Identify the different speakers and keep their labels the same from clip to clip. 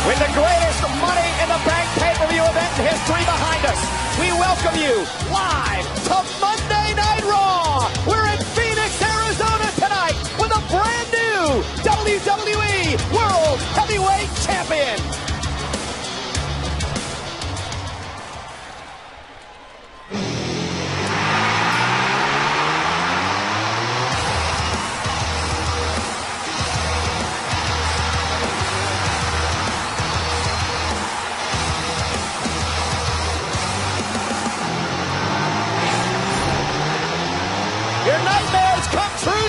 Speaker 1: With the greatest Money in the Bank pay-per-view event in history behind us, we welcome you live to Monday Night Raw. We're in Phoenix, Arizona tonight with a brand new WWE World Heavyweight Champion.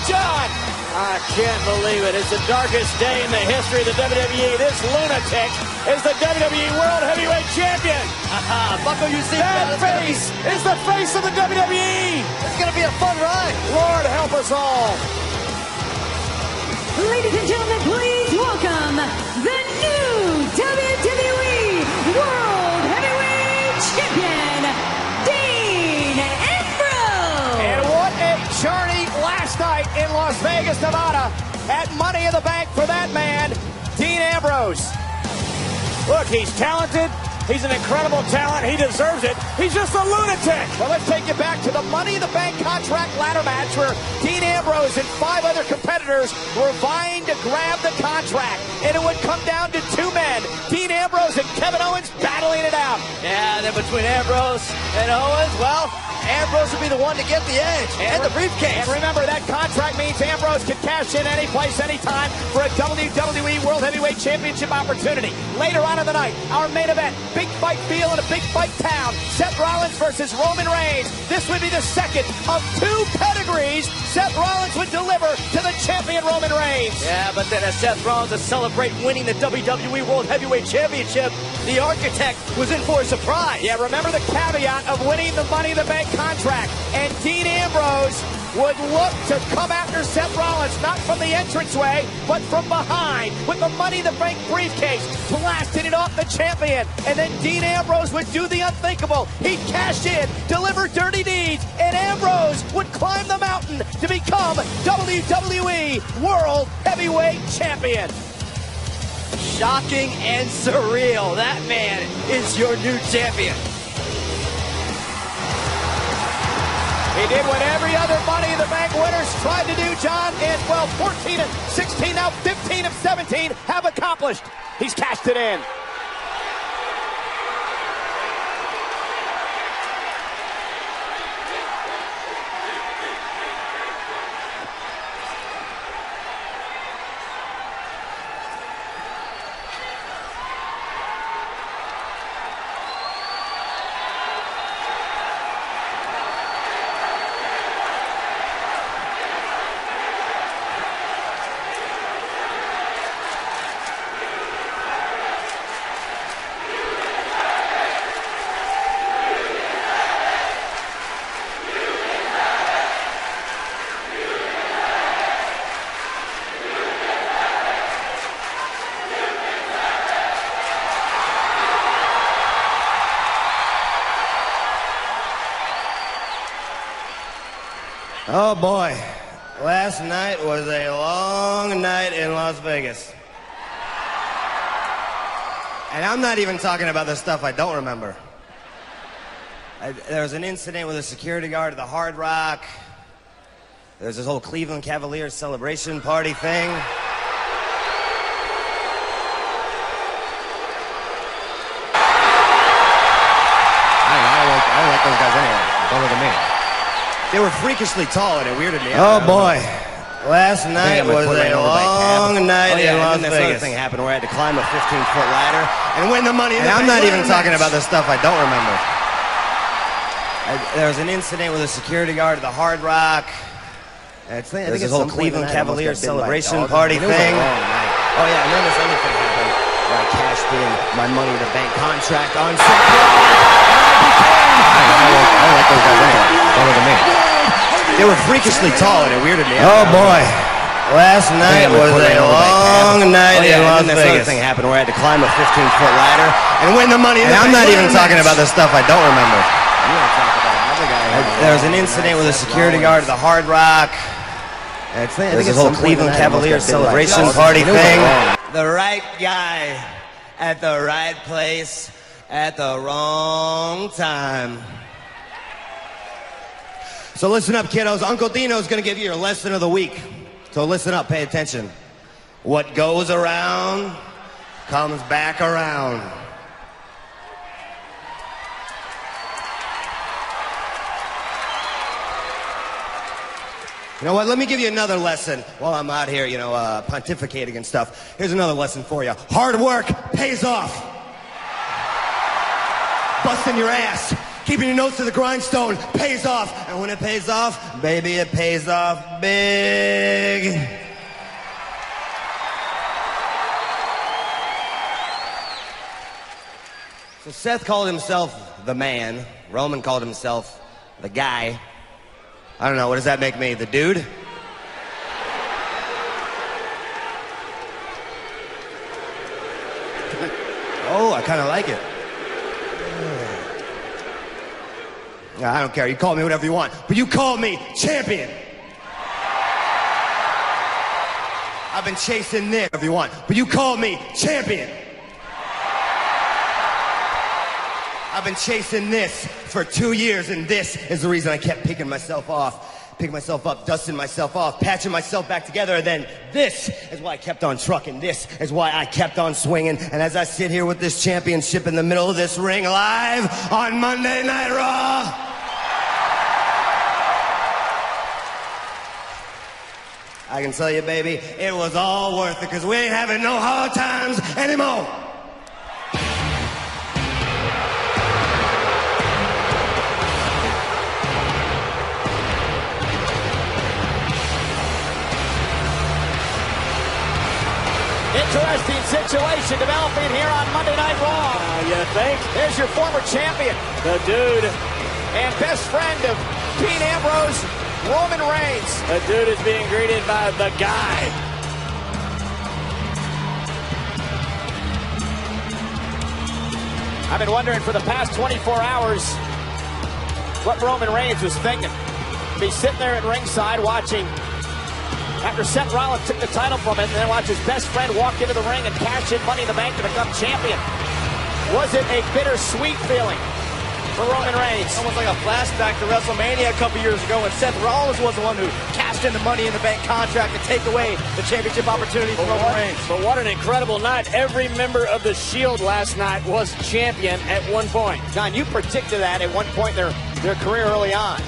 Speaker 1: John, I can't believe it. It's the darkest day in the history of the WWE. This lunatic is the WWE World Heavyweight Champion.
Speaker 2: Buckle your seatbelt.
Speaker 1: That face is the face of the WWE.
Speaker 2: It's going to be a fun ride.
Speaker 1: Lord help us all.
Speaker 3: Ladies and gentlemen, please welcome the new WWE World Heavyweight Champion, Dean Ambrose.
Speaker 1: And what a journey last night in Las Vegas, Nevada, at Money in the Bank for that man, Dean Ambrose. Look, he's talented. He's an incredible talent. He deserves it. He's just a lunatic. Well, let's take you back to the Money in the Bank contract ladder match where Dean Ambrose and 5 other competitors were vying to grab the contract. And it would come down to 2 men, Dean Ambrose and Kevin Owens, battling it out.
Speaker 2: Yeah, then between Ambrose and Owens, well, Ambrose would be the one to get the edge and the briefcase.
Speaker 1: And remember, that contract means Ambrose can cash in any place, anytime for a WWE World Heavyweight Championship opportunity. Later on in the night, our main event, big fight feel in a big fight town. Seth Rollins versus Roman Reigns. This would be the second of 2 pedigrees Seth Rollins would deliver to the champion Roman Reigns.
Speaker 2: Yeah, but then as Seth Rollins to celebrate winning the WWE World Heavyweight Championship, the architect was in for a surprise.
Speaker 1: Yeah, remember the caveat of winning the Money in the Bank contract. And Dean Ambrose would look to come after Seth Rollins, not from the entranceway, but from behind, with the Money in the Bank briefcase, blasting it off the champion. And then Dean Ambrose would do the unthinkable. He'd cash in, deliver dirty deeds, and Ambrose would climb the mountain to become WWE World Heavyweight Champion.
Speaker 2: Shocking and surreal. That man is your new champion.
Speaker 1: He did what every other Money in the Bank winners tried to do, John, and, well, 14 of 16, now 15 of 17 have accomplished. He's cashed it in.
Speaker 4: Oh boy, last night was a long night in Las Vegas. And I'm not even talking about the stuff I don't remember. There was an incident with a security guard at the Hard Rock. There's this whole Cleveland Cavaliers celebration party thing. I don't like those guys anyway. Don't look at me. They were freakishly tall and it weirded me out. Oh boy, last night was a long night in Las Vegas. Another thing happened where I had to climb a 15-foot ladder and win the Money in the Bank. I'm not even talking about the stuff I don't remember. There was an incident with a security guard at the Hard Rock. There's this whole Cleveland Cavaliers celebration party thing. Oh yeah, and then this other thing happened where I cashed in my Money in the Bank contract on Seth Rollins. I don't like those guys anyway. Don't look at me. They were freakishly tall and it weirded me out. Oh boy, last night was a long night in Las Vegas. Another thing happened where I had to climb a 15-foot ladder and win the Money in the Bank. I'm not even talking about the stuff I don't remember. You want to talk about another guy? There was an incident with a security guard at the Hard Rock. There's this whole Cleveland Cavaliers celebration party thing. The right guy at the right place at the wrong time. So listen up, kiddos. Uncle Dino's gonna give you your lesson of the week. So listen up, pay attention. What goes around comes back around. You know what? Let me give you another lesson while I'm out here, pontificating and stuff. Here's another lesson for you. Hard work pays off. Busting your ass, keeping your nose to the grindstone pays off. And when it pays off, baby, it pays off big. So Seth called himself the man. Roman called himself the guy. I don't know, what does that make me? The dude? Oh, I kind of like it. Yeah, I don't care. You call me whatever you want, but you call me champion. I've been chasing this, whatever you want, but you call me champion. I've been chasing this for 2 years, and this is the reason I kept picking myself up, dusting myself off, patching myself back together, and then this is why I kept on trucking. This is why I kept on swinging. And as I sit here with this championship in the middle of this ring live on Monday Night Raw, I can tell you, baby, it was all worth it, because we ain't having no hard times anymore.
Speaker 1: Interesting situation developing here on Monday Night Raw.
Speaker 2: You think?
Speaker 1: There's your former champion,
Speaker 2: The dude.
Speaker 1: and best friend of Dean Ambrose, Roman Reigns.
Speaker 2: The dude is being greeted by the guy.
Speaker 1: I've been wondering for the past 24 hours what Roman Reigns was thinking. He's sitting there at ringside watching after Seth Rollins took the title from him, and then watch his best friend walk into the ring and cash in Money in the Bank to become champion. Was it a bittersweet feeling for Roman Reigns?
Speaker 2: Almost like a flashback to WrestleMania a couple years ago when Seth Rollins was the one who cashed in the Money in the Bank contract to take away the championship opportunity from Roman Reigns.
Speaker 5: But what an incredible night. Every member of the Shield last night was champion at one point.
Speaker 1: John, you predicted that at one point in their career early on.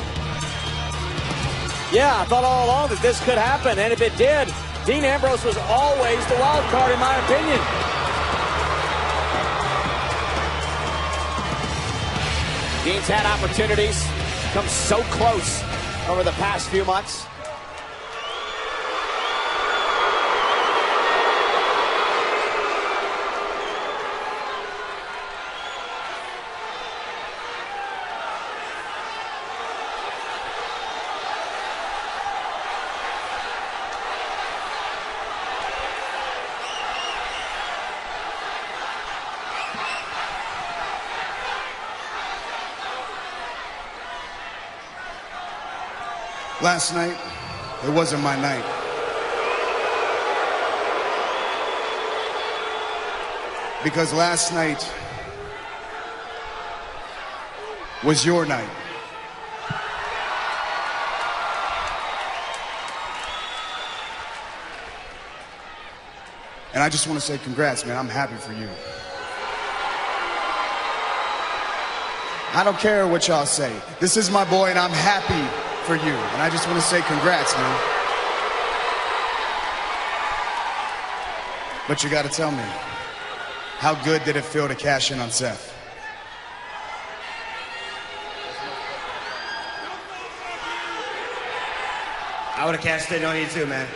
Speaker 5: Yeah, I thought all along that this could happen, and if it did, Dean Ambrose was always the wild card, in my opinion.
Speaker 1: Dean's had opportunities, come so close over the past few months.
Speaker 6: Last night, it wasn't my night. Because last night was your night. And I just want to say congrats, man. I'm happy for you. I don't care what y'all say. This is my boy, and I'm happy for you. And I just want to say congrats, man. But you got to tell me, how good did it feel to cash in on Seth?
Speaker 4: I would have cashed in on you too, man.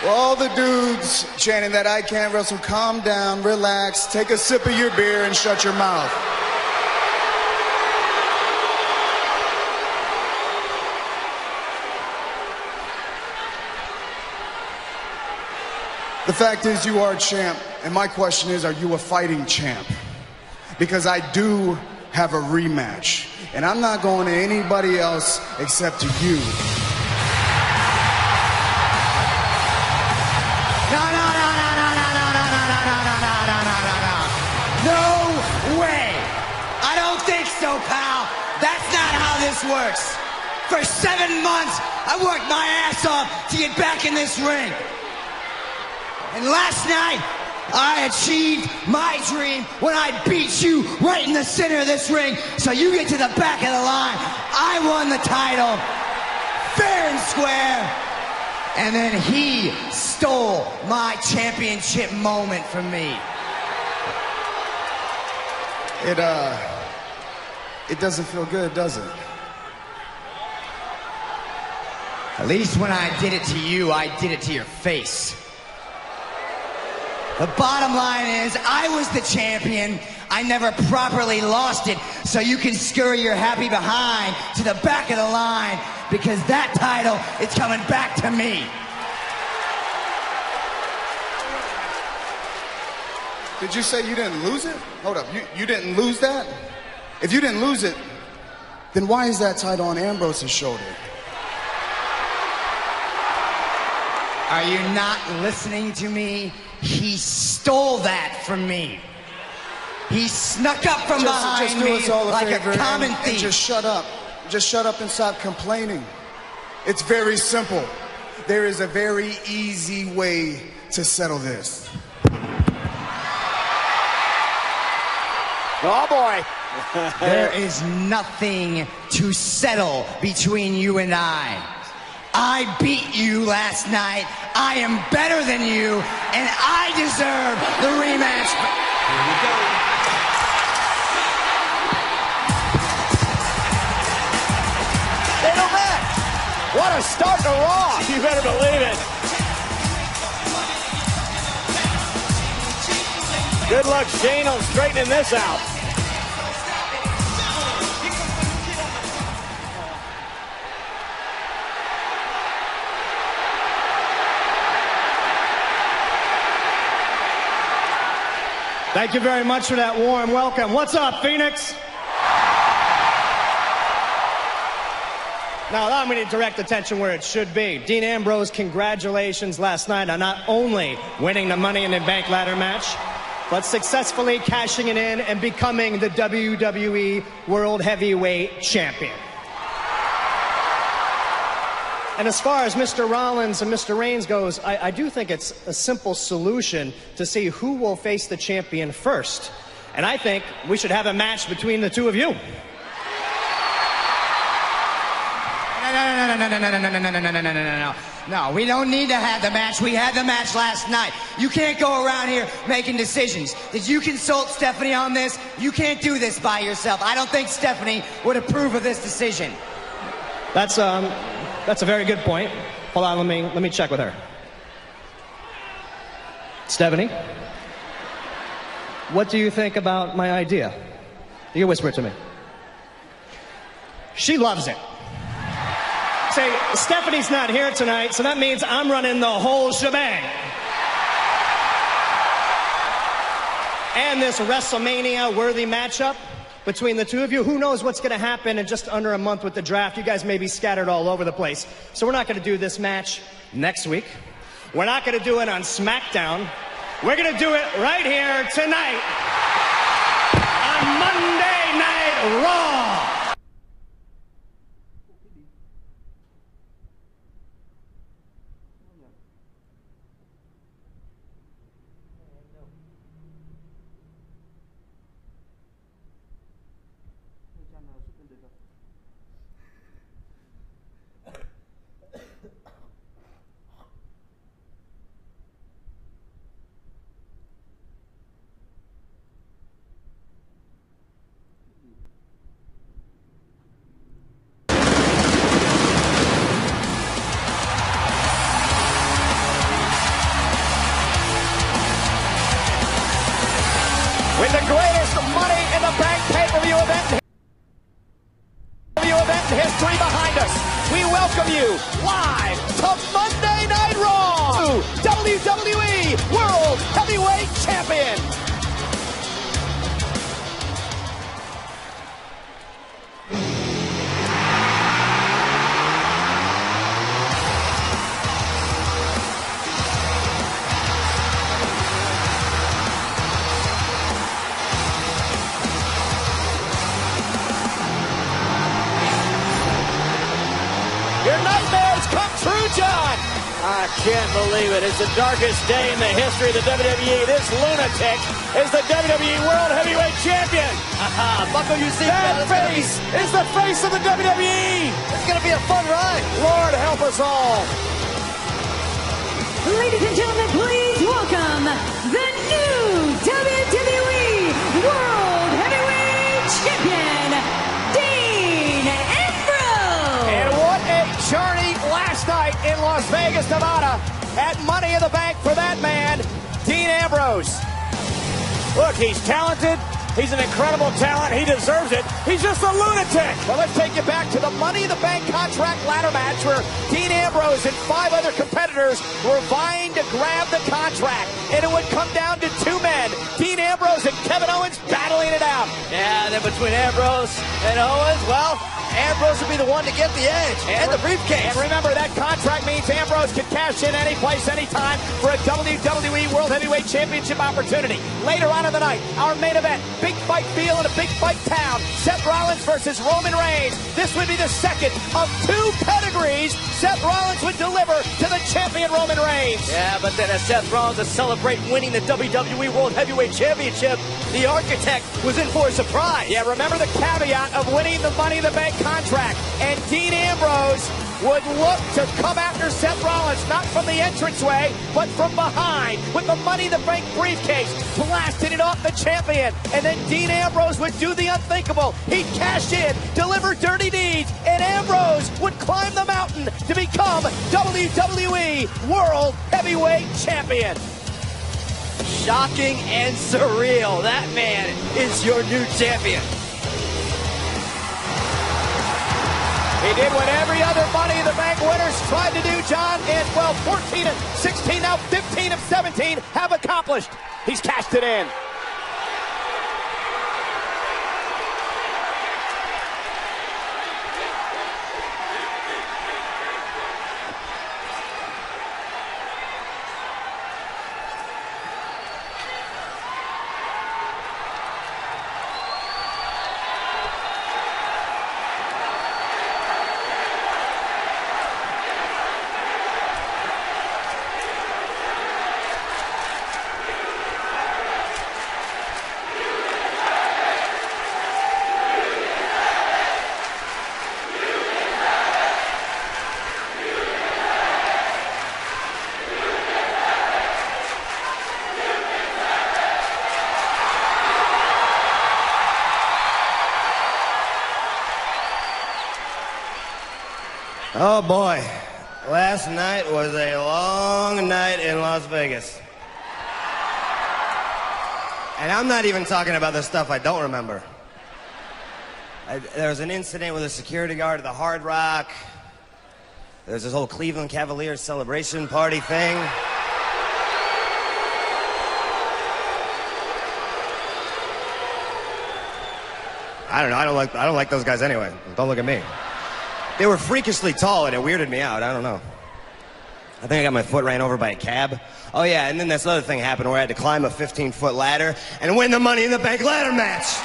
Speaker 6: All the dudes chanting that I can't wrestle, calm down, relax, take a sip of your beer and shut your mouth. The fact is, you are a champ, and my question is, are you a fighting champ? Because I do have a rematch, and I'm not going to anybody else except to you.
Speaker 7: No way! I don't think so, pal. That's not how this works. For 7 months, I worked my ass off to get back in this ring. And last night, I achieved my dream when I beat you right in the center of this ring. So you get to the back of the line. I won the title, fair and square. And then he stole my championship moment from me.
Speaker 6: It doesn't feel good, does it?
Speaker 7: At least when I did it to you, I did it to your face. The bottom line is, I was the champion. I never properly lost it, so you can scurry your happy behind to the back of the line, because that title is coming back to me.
Speaker 6: Did you say you didn't lose it? Hold up, you didn't lose that? If you didn't lose it, then why is that title on Ambrose's shoulder?
Speaker 7: Are you not listening to me? He stole that from me. He snuck up from behind me like a common thief.
Speaker 6: And just shut up. Just shut up and stop complaining. It's very simple. There is a very easy way to settle this.
Speaker 1: Oh boy.
Speaker 7: There is nothing to settle between you and I. I beat you last night. I am better than you, and I deserve the rematch. Here we go.
Speaker 1: Fatal match. What a start to Raw.
Speaker 5: You better believe it. Good luck, Shane, on straightening this out.
Speaker 8: Thank you very much for that warm welcome. What's up, Phoenix? Now, allow me to direct attention where it should be. Dean Ambrose, congratulations last night on not only winning the Money in the Bank ladder match, but successfully cashing it in and becoming the WWE World Heavyweight Champion. And as far as Mr. Rollins and Mr. Reigns goes, I do think it's a simple solution to see who will face the champion first. And I think we should have a match between the two of you.
Speaker 7: No, we don't need to have the match. We had the match last night. You can't go around here making decisions. Did you consult Stephanie on this? You can't do this by yourself. I don't think Stephanie would approve of this decision.
Speaker 8: That's a very good point. Hold on, let me check with her. Stephanie, what do you think about my idea? You can whisper it to me. She loves it. Say, Stephanie's not here tonight, so that means I'm running the whole shebang. And this WrestleMania-worthy matchup between the two of you, who knows what's going to happen in just under a month with the draft. You guys may be scattered all over the place. So we're not going to do this match next week. We're not going to do it on SmackDown. We're going to do it right here tonight on Monday Night Raw.
Speaker 1: With the greatest Money in the Bank pay-per-view event in history behind us, we welcome you live to Monday Night Raw, WWE come true, John.
Speaker 5: I can't believe it. It's the darkest day in the history of the WWE. This lunatic is the WWE World Heavyweight Champion.
Speaker 2: Buckle your
Speaker 1: That
Speaker 2: seatbelt.
Speaker 1: face is the face of the WWE.
Speaker 2: It's going to be a fun ride.
Speaker 1: Lord help us all.
Speaker 3: Ladies and gentlemen, please welcome the new WWE World Heavyweight Champion, Dean Ambrose.
Speaker 1: And what a journey last night in Las Vegas, Nevada, at Money in the Bank for that man, Dean Ambrose. Look, he's talented. He's an incredible talent. He deserves it. He's just a lunatic. Well, let's take you back to the Money in the Bank contract ladder match where Dean Ambrose and 5 other competitors were vying to grab the contract. And it would come down to 2 men, Dean Ambrose and Kevin Owens, battling it out.
Speaker 2: Yeah, then between Ambrose and Owens, well, Ambrose would be the one to get the edge and the briefcase.
Speaker 1: And remember, that contract means Ambrose can cash in any place, anytime for a WWE World Heavyweight Championship opportunity. Later on in the night, our main event, big fight feel in a big fight town. Seth Rollins versus Roman Reigns. This would be the second of 2 pedigrees Seth Rollins would deliver to the champion Roman Reigns.
Speaker 2: Yeah, but then as Seth Rollins to celebrate winning the WWE World Heavyweight Championship, the architect was in for a surprise.
Speaker 1: Yeah, remember the caveat of winning the Money in the Bank contract. And Dean Ambrose would look to come after Seth Rollins, not from the entranceway, but from behind, with the Money in the Bank briefcase, blasting it off the champion. And then Dean Ambrose would do the unthinkable. He'd cash in, deliver dirty deeds, and Ambrose would climb the mountain to become WWE World Heavyweight Champion.
Speaker 2: Shocking and surreal. That man is your new champion.
Speaker 1: He did what every other Money in the Bank winners tried to do, John, and, well, 14 of 16, now 15 of 17 have accomplished. He's cashed it in.
Speaker 4: Oh boy, last night was a long night in Las Vegas. And I'm not even talking about the stuff I don't remember. There was an incident with a security guard at the Hard Rock. There's this whole Cleveland Cavaliers celebration party thing. I don't know, I don't like those guys anyway. Don't look at me. They were freakishly tall, and it weirded me out. I don't know. I think I got my foot ran over by a cab. Oh, yeah, and then this other thing happened where I had to climb a 15-foot ladder and win the Money in the Bank ladder match.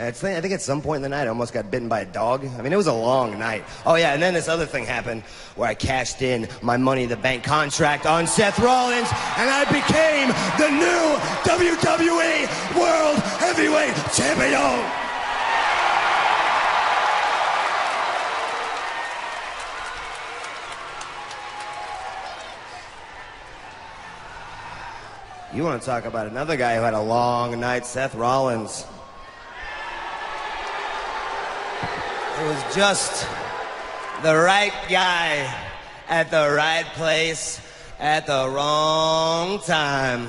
Speaker 4: I think at some point in the night I almost got bitten by a dog. I mean, it was a long night. Oh, yeah, and then this other thing happened where I cashed in my Money in the Bank contract on Seth Rollins, and I became the new WWE World Heavyweight Champion. You want to talk about another guy who had a long night, Seth Rollins. It was just the right guy at the right place at the wrong time.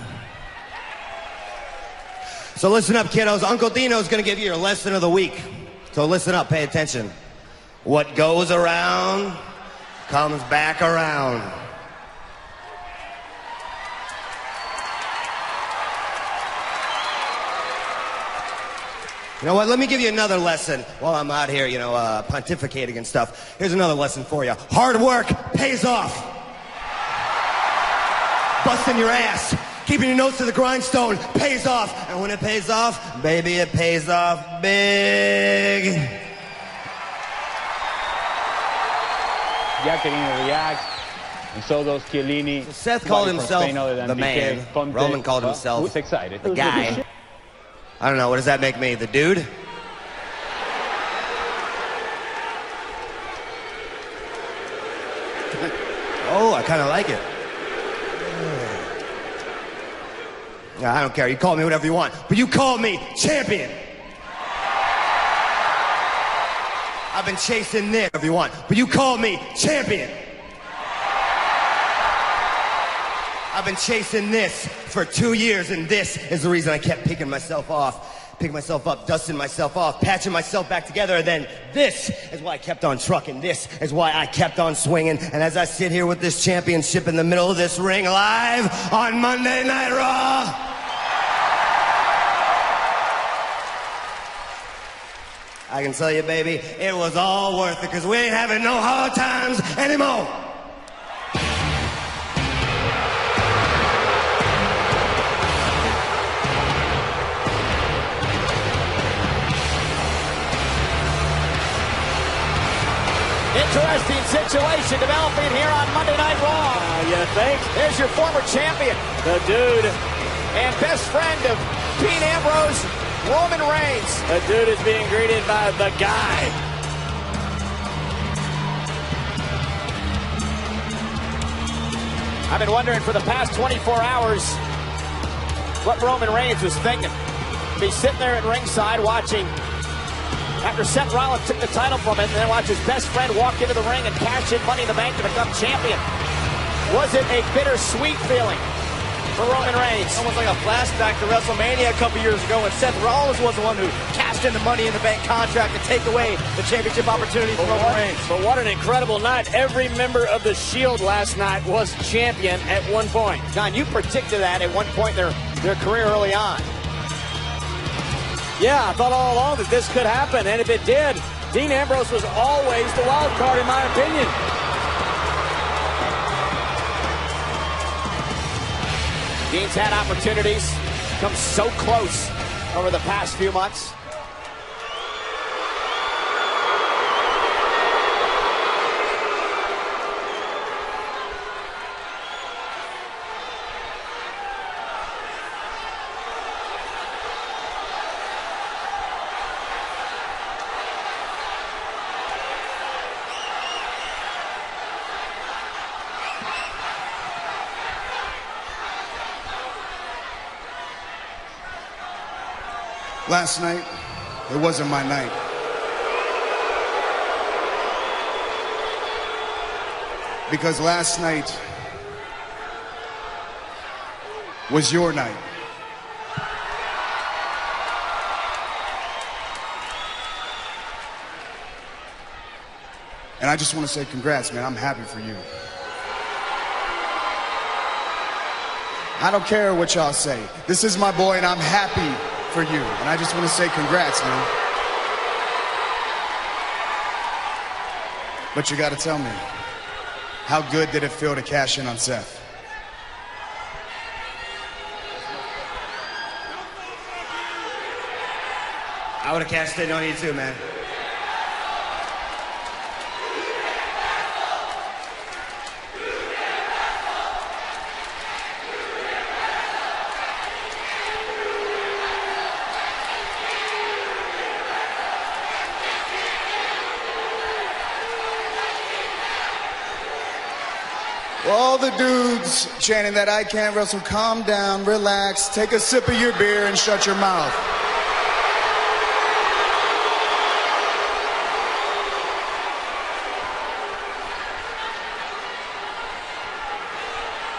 Speaker 4: So listen up, kiddos. Uncle Dino's going to give you your lesson of the week. So listen up, pay attention. What goes around comes back around. You know what? Let me give you another lesson while I'm out here, pontificating and stuff. Here's another lesson for you. Hard work pays off. Busting your ass Keeping your nose to the grindstone pays off. And when it pays off, baby, it pays off big.
Speaker 9: Jacqueline reacts, and so does Chiellini.
Speaker 4: So Seth called himself the man. Roman called himself
Speaker 9: excited.
Speaker 4: the guy. I don't know, what does that make me? The dude? Oh, I kind of like it. Yeah, I don't care. You call me whatever you want, but you call me champion. I've been chasing this, whatever you want, but you call me champion. I've been chasing this for 2 years, and this is the reason I kept picking myself up, dusting myself off, patching myself back together, and then this is why I kept on trucking. This is why I kept on swinging. And as I sit here with this championship in the middle of this ring live on Monday Night Raw, I can tell you, baby, it was all worth it, because we ain't having no hard times anymore.
Speaker 1: Interesting situation developing here on Monday Night Raw.
Speaker 5: You think?
Speaker 1: There's your former champion,
Speaker 5: The dude.
Speaker 1: and best friend of Dean Ambrose, Roman Reigns.
Speaker 5: The dude is being greeted by the guy.
Speaker 1: I've been wondering for the past 24 hours what Roman Reigns was thinking. He's sitting there at ringside watching after Seth Rollins took the title from him, and then watch his best friend walk into the ring and cash in Money in the Bank to become champion. Was it a bittersweet feeling for Roman Reigns?
Speaker 2: Almost like a flashback to WrestleMania a couple years ago when Seth Rollins was the one who cashed in the Money in the Bank contract to take away the championship opportunity from Roman Reigns.
Speaker 5: But what an incredible night. Every member of the Shield last night was champion at one point.
Speaker 1: John, you predicted that at one point in their career early on.
Speaker 5: Yeah, I thought all along that this could happen, and if it did, Dean Ambrose was always the wild card, in my opinion.
Speaker 1: Dean's had opportunities, come so close over the past few months.
Speaker 6: Last night, it wasn't my night. Because last night was your night. And I just want to say congrats, man. I'm happy for you. I don't care what y'all say. This is my boy, and I'm happy for you. And I just want to say congrats, man. But you got to tell me, how good did it feel to cash in on Seth?
Speaker 4: I would have cashed in on you too, man.
Speaker 6: All the dudes chanting that I can't wrestle, calm down, relax, take a sip of your beer and shut your mouth.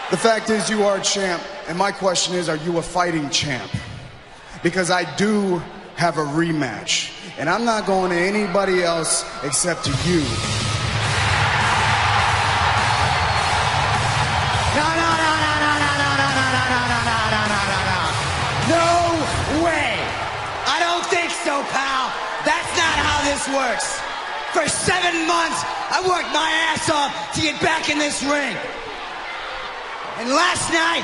Speaker 6: The fact is, you are a champ, and my question is, are you a fighting champ? Because I do have a rematch, and I'm not going to anybody else except to you.
Speaker 7: No way! I don't think so, pal. That's not how this works. For 7 months, I worked my ass off to get back in this ring. And last night,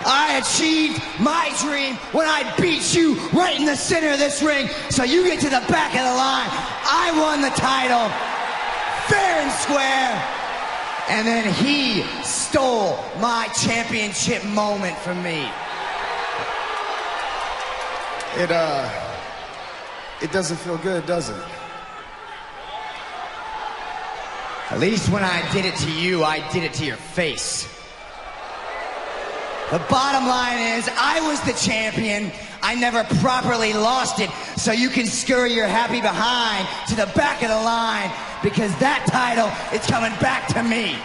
Speaker 7: I achieved my dream when I beat you right in the center of this ring. So you get to the back of the line. I won the title, fair and square. And then he stole my championship moment from me.
Speaker 6: It doesn't feel good, does it?
Speaker 7: At least when I did it to you, I did it to your face. The bottom line is, I was the champion. I never properly lost it, so you can scurry your happy behind to the back of the line, because that title is coming back to me.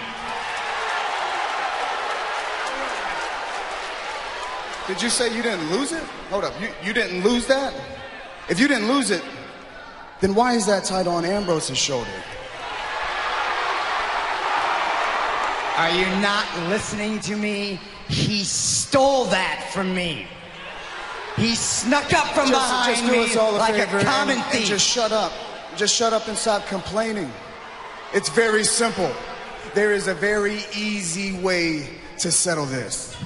Speaker 6: Did you say you didn't lose it? Hold up, you didn't lose that? If you didn't lose it, then why is that title on Ambrose's shoulder?
Speaker 7: Are you not listening to me? He stole that from me. He snuck up from behind
Speaker 6: do
Speaker 7: me
Speaker 6: us all a
Speaker 7: like
Speaker 6: favor
Speaker 7: a common
Speaker 6: and
Speaker 7: thief.
Speaker 6: just shut up. Just shut up and stop complaining. It's very simple. There is a very easy way to settle this.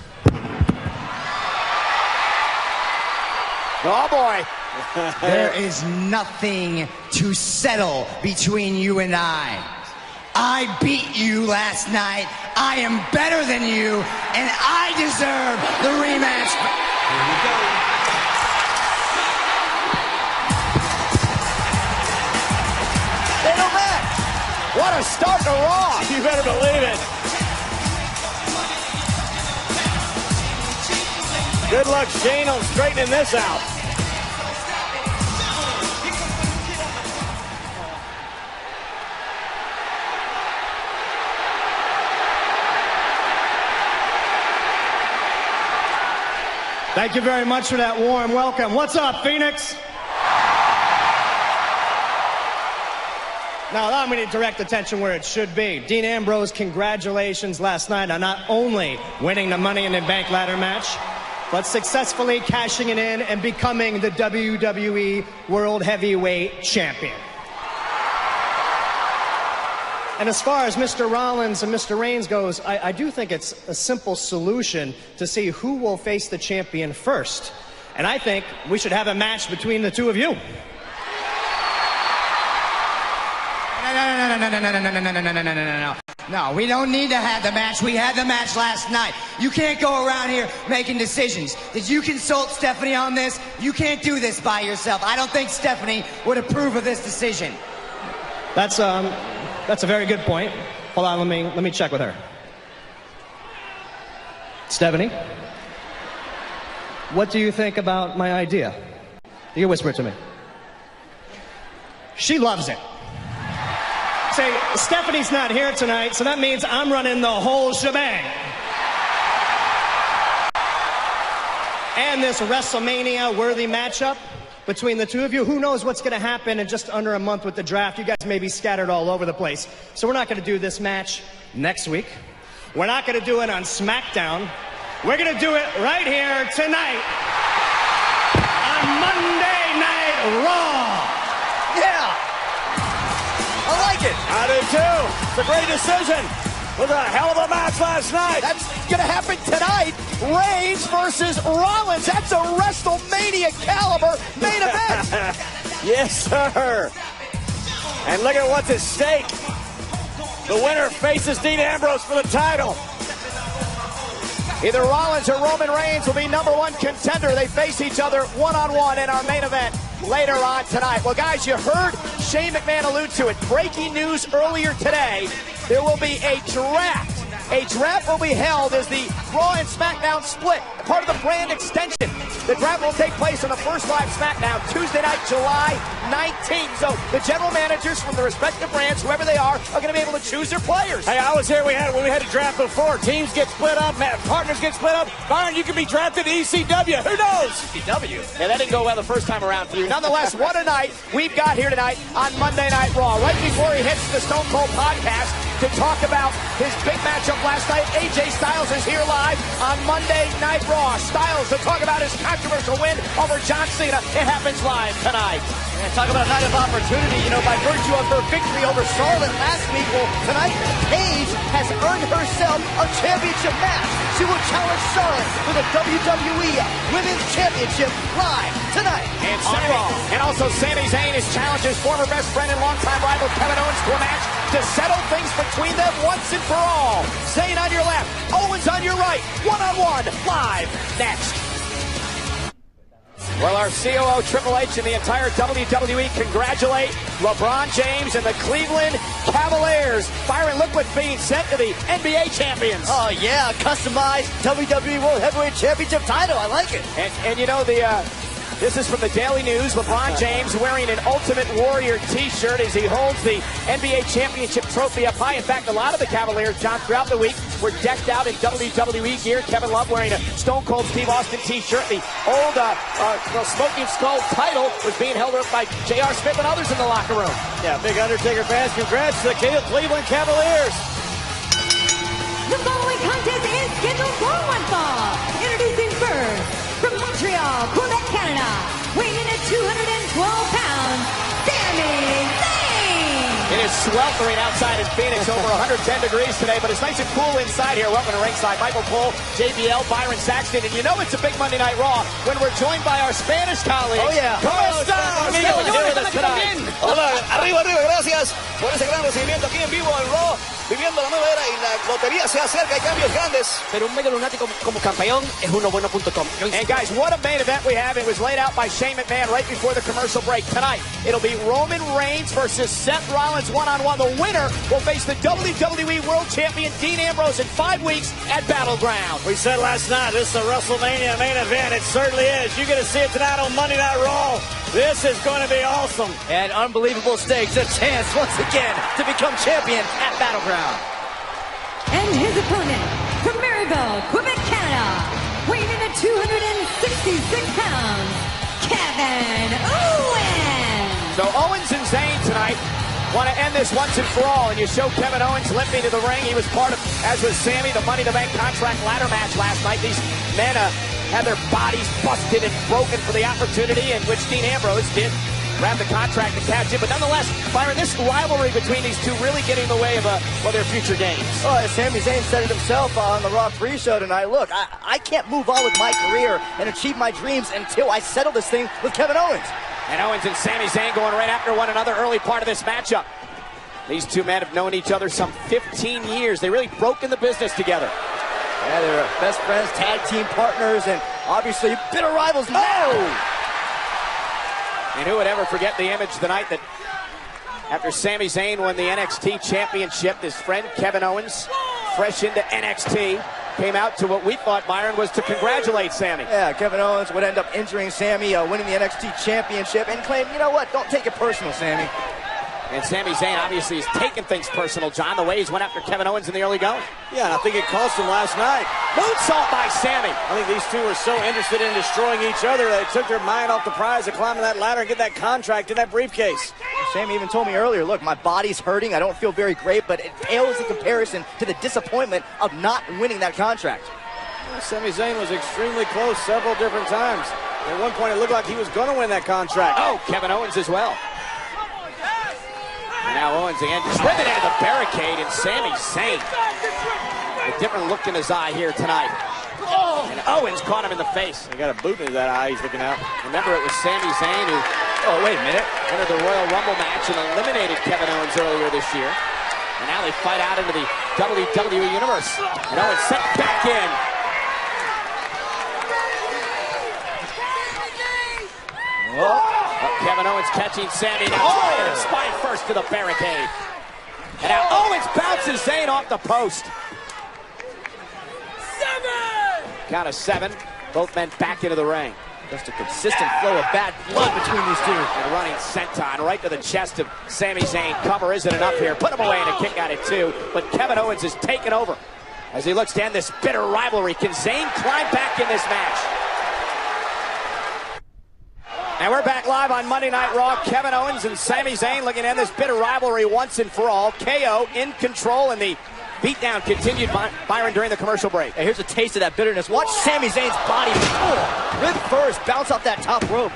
Speaker 1: Oh boy.
Speaker 7: There is nothing to settle between you and I. I beat you last night. I am better than you, and I deserve the rematch. Here we go.
Speaker 1: Fatal match. What a start to Raw.
Speaker 5: You better believe it. Good luck, Shane, on straightening this out.
Speaker 8: Thank you very much for that warm welcome. What's up, Phoenix? Now, allow me to direct attention where it should be. Dean Ambrose, congratulations last night on not only winning the Money in the Bank ladder match, but successfully cashing it in and becoming the WWE World Heavyweight Champion. And as far as Mr. Rollins and Mr. Reigns goes, I do think it's a simple solution to see who will face the champion first. And I think we should have a match between the two of you.
Speaker 7: No, we don't need to have the match. We had the match last night. You can't go around here making decisions. Did you consult Stephanie on this? You can't do this by yourself. I don't think Stephanie would approve of this decision.
Speaker 8: That's a very good point. Hold on, let me check with her. Stephanie, what do you think about my idea? You whisper it to me. She loves it. Say, Stephanie's not here tonight, so that means I'm running the whole shebang. And this WrestleMania-worthy matchup between the two of you. Who knows what's going to happen in just under a month with the draft? You guys may be scattered all over the place. So we're not going to do this match next week. We're not going to do it on SmackDown. We're going to do it right here tonight on Monday Night Raw.
Speaker 1: Yeah. I like it.
Speaker 5: I do too. It's a great decision. Was a hell of a match last night.
Speaker 1: That's going to happen tonight. Reigns versus Rollins. That's a WrestleMania caliber main event.
Speaker 5: Yes, sir. And look at what's at stake. The winner faces Dean Ambrose for the title.
Speaker 1: Either Rollins or Roman Reigns will be #1 contender. They face each other one-on-one in our main event later on tonight. Well, guys, you heard Shane McMahon allude to it. Breaking news earlier today. There will be a draft. A draft will be held as the Raw and SmackDown split, part of the brand extension. The draft will take place on the first live SmackDown Tuesday night, July 19th. So the general managers from the respective brands, whoever they are going to be able to choose their players.
Speaker 5: Hey, I was here when we had a draft before. Teams get split up, partners get split up. Byron, you could be drafted to ECW. Who knows?
Speaker 1: ECW. Yeah, that didn't go well the first time around for you. Nonetheless, what a night we've got here tonight on Monday Night Raw. Right before he hits the Stone Cold podcast to talk about his big matchup last night, AJ Styles is here live. live on Monday Night Raw. Styles to talk about his controversial win over John Cena. It happens live tonight.
Speaker 2: And talk about a night of opportunity, you know, by virtue of her victory over Charlotte last week. Well, tonight, Paige has earned herself a championship match. She will challenge Charlotte for the WWE Women's Championship live tonight on Raw.
Speaker 1: And also Sami Zayn is challenging his former best friend and longtime rival Kevin Owens to a match to settle things between them once and for all. Zayn on your left, Owens on your right, one-on-one, live next. Well, our COO Triple H and the entire WWE congratulate LeBron James and the Cleveland Cavaliers. Byron, look what's being sent to the NBA champions.
Speaker 2: Oh, yeah, customized WWE World Heavyweight Championship title. I like it.
Speaker 1: And you know, this is from the Daily News. LeBron James wearing an Ultimate Warrior t-shirt as he holds the NBA Championship trophy up high. In fact, a lot of the Cavaliers, John, throughout the week were decked out in WWE gear. Kevin Love wearing a Stone Cold Steve Austin t-shirt. The old Smoking Skull title was being held up by J.R. Smith and others in the locker room.
Speaker 5: Yeah, big Undertaker fans. Congrats to the Cleveland Cavaliers.
Speaker 3: The following contest is scheduled for one fall. Introducing first, from Montreal, Quebec, Canada, weighing in at 212 pounds, Sami Zayn.
Speaker 1: It is sweltering outside in Phoenix, over 110 degrees today, but it's nice and cool inside here. Welcome to ringside. Michael Cole, JBL, Byron Saxton, and you know it's a big Monday Night Raw when we're joined by our Spanish colleagues.
Speaker 2: Oh, yeah.
Speaker 1: ¿Cómo están, amigos? With us tonight.
Speaker 10: Hola, arriba, gracias por ese gran recibimiento aquí en vivo en Raw, viviendo la nueva era y la lotería se acerca, hay cambios grandes.
Speaker 11: Pero un medio lunático como campeón es unobueno.com.
Speaker 1: And guys, what a main event we have. It was laid out by Shane McMahon right before the commercial break. Tonight, it'll be Roman Reigns versus Seth Rollins one-on-one. The winner will face the WWE World Champion Dean Ambrose in 5 weeks at Battleground.
Speaker 5: We said last night, this is a WrestleMania main event. It certainly is. You're going to see it tonight on Monday Night Raw. This is going to be awesome.
Speaker 2: And unbelievable stakes. A chance once again to become champion at Battleground.
Speaker 3: And his opponent, from Maryville, Quebec, Canada, weighing in at 266 pounds, Kevin Owens.
Speaker 1: So Owens and Zayn tonight want to end this once and for all, and you show Kevin Owens limping to the ring. He was part of, as was Sami, the Money in the Bank contract ladder match last night. These men had their bodies busted and broken for the opportunity, in which Dean Ambrose did grab the contract to catch it. But nonetheless, Byron, this rivalry between these two really getting in the way of their future games.
Speaker 2: Oh, as Sami Zayn said it himself on the Raw 3 show tonight, look, I can't move on with my career and achieve my dreams until I settle this thing with Kevin Owens.
Speaker 1: And Owens and Sami Zayn going right after one another early part of this matchup. These two men have known each other some 15 years. They really broke in the business together.
Speaker 2: Yeah, they're best friends, tag team partners, and obviously bitter rivals now.
Speaker 1: And who would ever forget the image tonight that after Sami Zayn won the NXT Championship, his friend Kevin Owens, fresh into NXT, came out to what we thought, Byron, was to congratulate Sami.
Speaker 2: Yeah, Kevin Owens would end up injuring Sami, winning the NXT Championship, and claim, you know what, don't take it personal, Sami.
Speaker 1: And Sami Zayn obviously is taking things personal, John, the way he's went after Kevin Owens in the early going.
Speaker 5: Yeah, and I think it cost him last night.
Speaker 1: Moonsault by Sami.
Speaker 5: I think these two were so interested in destroying each other, they took their mind off the prize of climbing that ladder and get that contract in that briefcase.
Speaker 2: Sami even told me earlier, look, my body's hurting, I don't feel very great, but it pales in comparison to the disappointment of not winning that contract.
Speaker 5: Well, Sami Zayn was extremely close several different times. At one point, it looked like he was going to win that contract.
Speaker 1: Oh, Kevin Owens as well. And now Owens again driven into the barricade, and Sami Zayn, a different look in his eye here tonight. Oh. And Owens caught him in the face.
Speaker 5: He got a boot into that eye he's looking out.
Speaker 1: Remember, it was Sami Zayn who,
Speaker 2: wait a minute,
Speaker 1: entered the Royal Rumble match and eliminated Kevin Owens earlier this year. And now they fight out into the WWE Universe. And Owens sent back in. Kevin Owens catching Sami now. Spine first to the barricade. And now Owens bounces Zayn off the post. 7! Count of 7. Both men back into the ring.
Speaker 2: Just a consistent flow of bad blood between these two.
Speaker 1: And running senton right to the chest of Sami Zayn. Cover isn't enough here. Put him away and a kick out at 2. But Kevin Owens is taken over as he looks to end this bitter rivalry. Can Zayn climb back in this match? And we're back live on Monday Night Raw. Kevin Owens and Sami Zayn looking to end this bitter rivalry once and for all. KO in control in the beatdown continued by Byron during the commercial break.
Speaker 2: Hey, here's a taste of that bitterness. Watch Sami Zayn's body rib first, bounce off that top rope.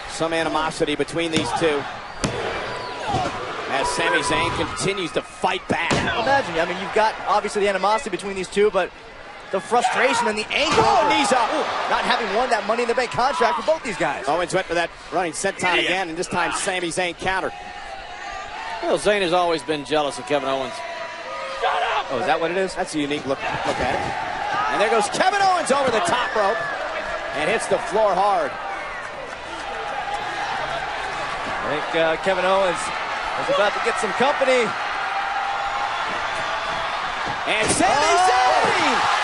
Speaker 1: Some animosity between these two as Sami Zayn continues to fight back.
Speaker 2: Imagine, I mean, you've got obviously the animosity between these two, but the frustration and the anger.
Speaker 1: Oh, knees up.
Speaker 2: Not having won that Money in the Bank contract for both these guys.
Speaker 1: Owens went for that running senton again, and this time Sami Zayn countered.
Speaker 5: Well, Zayn has always been jealous of Kevin Owens.
Speaker 2: Oh, is that what it is?
Speaker 1: That's a unique look at it. And there goes Kevin Owens over the top rope and hits the floor hard.
Speaker 2: I think Kevin Owens is about to get some company.
Speaker 1: And Sami Zayn!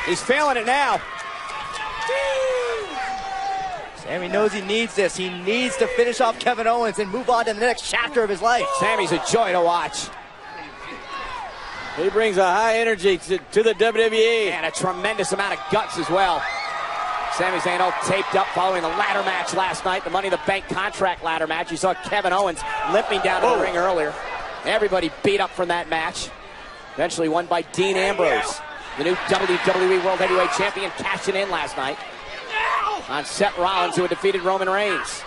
Speaker 1: He's feeling it now.
Speaker 2: Sami knows he needs this. He needs to finish off Kevin Owens and move on to the next chapter of his life.
Speaker 1: Sami's a joy to watch.
Speaker 5: He brings a high energy to the WWE.
Speaker 1: And a tremendous amount of guts as well. Sami Zayn all taped up following the ladder match last night, the Money in the Bank contract ladder match. You saw Kevin Owens limping down to the ring earlier. Everybody beat up from that match. Eventually won by Dean Ambrose, the new WWE World Heavyweight Champion, cashing in last night on Seth Rollins, who had defeated Roman Reigns.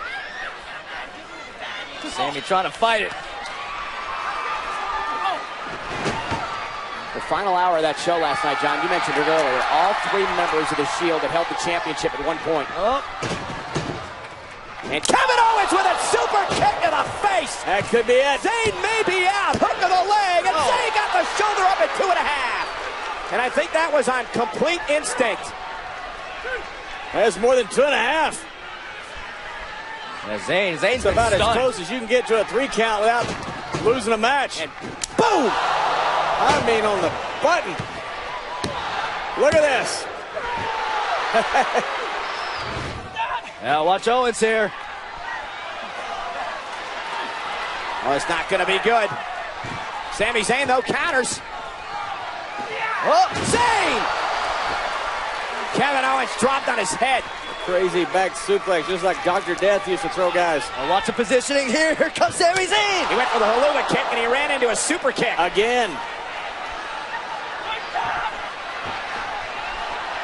Speaker 2: Sami trying to fight it.
Speaker 1: The final hour of that show last night, John, you mentioned it earlier. All three members of the Shield had held the championship at one point.
Speaker 2: Oh.
Speaker 1: And Kevin Owens with a super kick to the face.
Speaker 5: That could be it.
Speaker 1: Zayn may be out. Hook of the leg. And Zayn got the shoulder up at 2.5. And I think that was on complete instinct.
Speaker 5: That's more than 2.5.
Speaker 2: Yeah, Zayn's
Speaker 5: about as close as you can get to a 3 count without losing a match.
Speaker 1: And boom!
Speaker 5: I mean, on the button. Look at this.
Speaker 2: Now watch Owens here.
Speaker 1: Oh, it's not going to be good. Sami Zayn, though, counters.
Speaker 2: Oh,
Speaker 1: Zayn! Kevin Owens dropped on his head.
Speaker 5: Crazy back suplex, just like Dr. Death used to throw guys.
Speaker 2: Now watch the positioning here. Here comes Sami Zayn.
Speaker 1: He went for the Helluva kick, and he ran into a super kick.
Speaker 5: Again.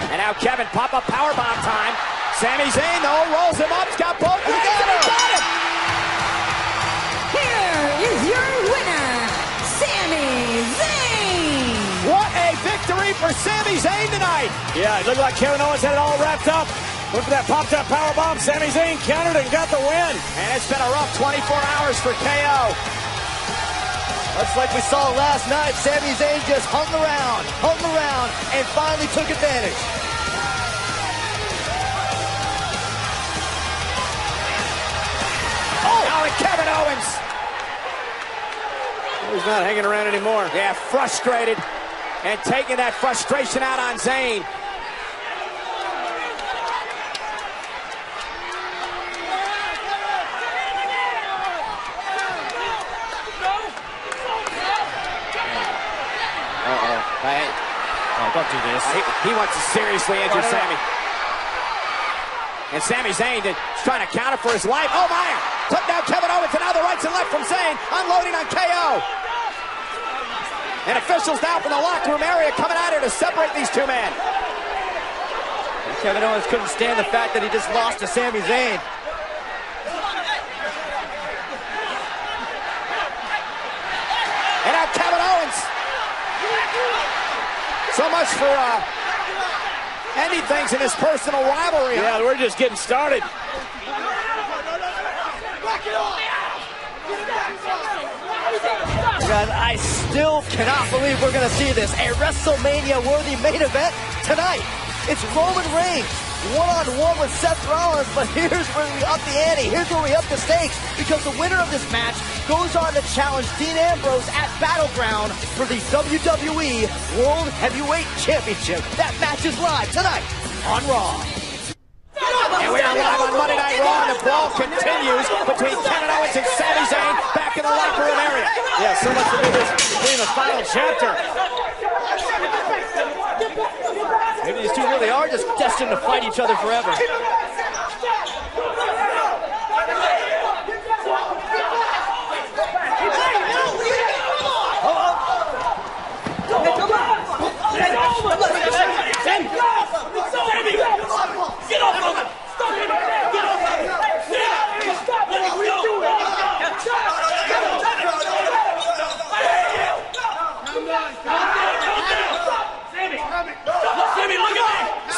Speaker 1: And now Kevin, pop-up powerbomb time. Sami Zayn, though, rolls him up. He's got both legs, and he got him!
Speaker 3: Here is your winner, Sami Zayn!
Speaker 1: What a victory for Sami Zayn tonight!
Speaker 5: Yeah, it looked like Kevin Owens had it all wrapped up. Look for that popped-up powerbomb. Sami Zayn countered and got the win.
Speaker 1: And it's been a rough 24 hours for KO.
Speaker 2: Much like we saw last night, Sami Zayn just hung around, and finally took advantage.
Speaker 1: Oh, now Kevin Owens.
Speaker 5: He's not hanging around anymore.
Speaker 1: Yeah, frustrated, and taking that frustration out on Zayn.
Speaker 2: Don't do this.
Speaker 1: He wants to seriously injure Sami. And Sami Zayn is trying to counter for his life. Oh, my! Took down Kevin Owens, and now the rights and left from Zayn, unloading on KO. And officials now from the locker room area coming out here to separate these two men.
Speaker 2: And Kevin Owens couldn't stand the fact that he just lost to Sami Zayn.
Speaker 1: And now Kevin Owens. So much for ending things in his personal rivalry.
Speaker 5: Yeah, we're just getting started.
Speaker 2: Guys, I still cannot believe we're going to see this. A WrestleMania-worthy main event tonight. It's Roman Reigns, one-on-one with Seth Rollins, but here's where we up the ante. Here's where we up the stakes, because the winner of this match goes on to challenge Dean Ambrose at Battleground for the WWE World Heavyweight Championship. That match is live tonight on Raw.
Speaker 1: And we are live on Monday Night Raw, and the brawl continues between Kevin Owens and Sami Zayn back in the locker room area.
Speaker 5: Yeah, so much to do this being the final chapter.
Speaker 2: Maybe these two really are just destined to fight each other forever.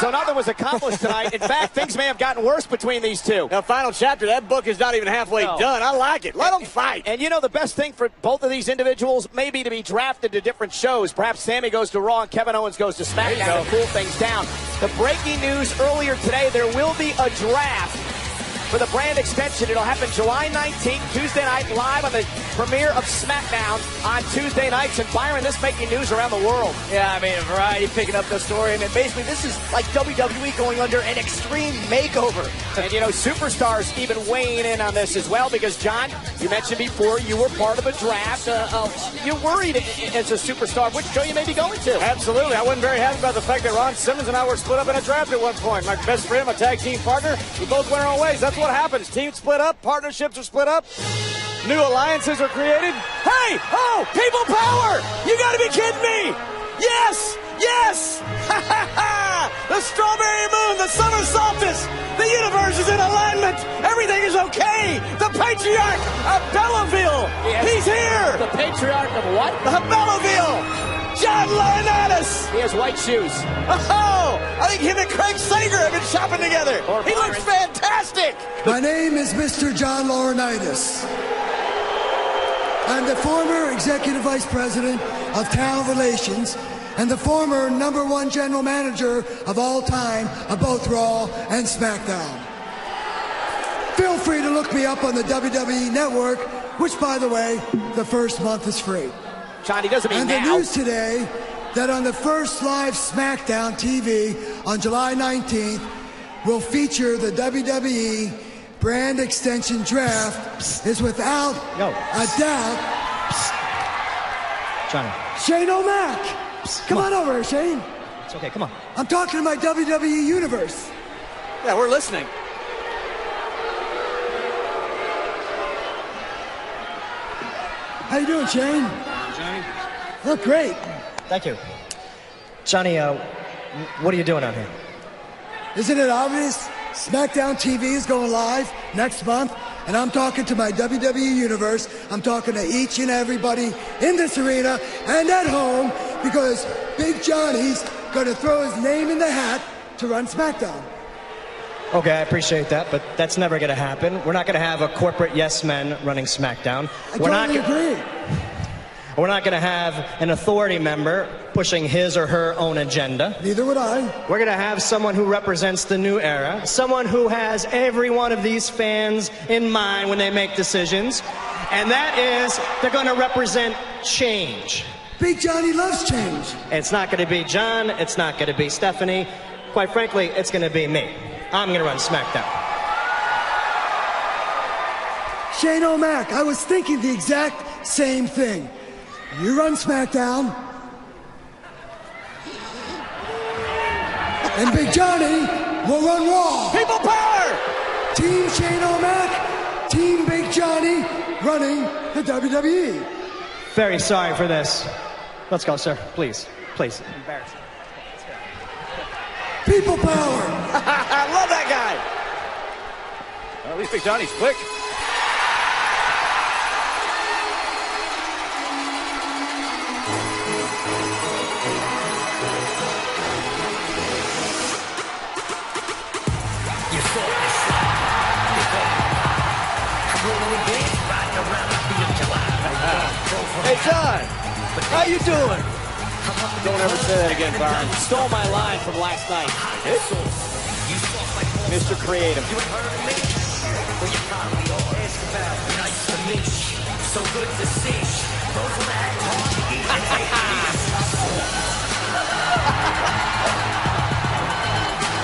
Speaker 1: So nothing was accomplished tonight. In fact, things may have gotten worse between these two.
Speaker 5: The final chapter, that book is not even halfway done. I like it. Let them fight.
Speaker 1: And you know, the best thing for both of these individuals may be to be drafted to different shows. Perhaps Sammy goes to Raw and Kevin Owens goes to SmackDown to cool things down. The breaking news earlier today, there will be a draft for the brand extension. It'll happen July 19th, Tuesday night, live on the premiere of SmackDown on Tuesday nights. And Byron, this making news around the world.
Speaker 2: Yeah, I mean, Variety picking up the story. I mean, basically, this is like WWE going under an extreme makeover.
Speaker 1: And, you know, superstars even weighing in on this as well because, John, you mentioned before you were part of a draft. You're worried as a superstar which show you may be going to.
Speaker 5: Absolutely. I wasn't very happy about the fact that Ron Simmons and I were split up in a draft at one point. My best friend, my tag team partner, we both went our own ways. That's what happens. Teams split up, partnerships are split up, new alliances are created.
Speaker 1: Hey! Oh! People power! You gotta be kidding me! Yes! Yes!
Speaker 5: Ha ha ha! The strawberry moon, the summer solstice, the universe is in alignment. Everything is okay. The patriarch of Belleville, he's here.
Speaker 1: The patriarch of what?
Speaker 5: The Belleville, John Laurinaitis.
Speaker 1: He has white shoes.
Speaker 5: Oh, I think him and Craig Sager have been shopping together. He looks fantastic.
Speaker 12: My name is Mr. John Laurinaitis. I'm the former Executive Vice President of Talent Relations and the former #1 General Manager of all time of both Raw and SmackDown. Feel free to look me up on the WWE Network, which, by the way, the first month is free.
Speaker 1: John, he doesn't mean
Speaker 12: and
Speaker 1: now.
Speaker 12: the news today that on the first live SmackDown TV on July 19th will feature the WWE brand extension draft is without a doubt
Speaker 8: Johnny.
Speaker 12: Shane O'Mac. Come on over here, Shane.
Speaker 8: It's okay, come on.
Speaker 12: I'm talking to my WWE universe.
Speaker 5: Yeah, we're listening.
Speaker 12: How you doing, Shane?
Speaker 8: Johnny.
Speaker 12: Look great.
Speaker 8: Thank you. Johnny, what are you doing out here?
Speaker 12: Isn't it obvious? SmackDown TV is going live next month, and I'm talking to my WWE universe. I'm talking to each and everybody in this arena and at home because Big Johnny's going to throw his name in the hat to run SmackDown.
Speaker 8: Okay, I appreciate that, but that's never going to happen. We're not going to have a corporate yes men running SmackDown.
Speaker 12: We're totally agree.
Speaker 8: We're not going to have an authority member pushing his or her own agenda.
Speaker 12: Neither would I.
Speaker 8: We're going to have someone who represents the new era, someone who has every one of these fans in mind when they make decisions, and that is they're going to represent change.
Speaker 12: Big Johnny loves change.
Speaker 8: It's not going to be John. It's not going to be Stephanie. Quite frankly, it's going to be me. I'm going to run SmackDown.
Speaker 12: Shane O'Mac, I was thinking the exact same thing. You run SmackDown, and Big Johnny will run Raw.
Speaker 5: People power!
Speaker 12: Team Shane O'Mac, Team Big Johnny running the WWE.
Speaker 8: Very sorry for this. Let's go, sir. Please. Please. Embarrassing.
Speaker 12: People power.
Speaker 5: I love that guy. Well, at least Big Johnny's quick. Hey, John, how you doing?
Speaker 1: Don't ever say that again, Byron. You stole my line from last night. Mr. Creative.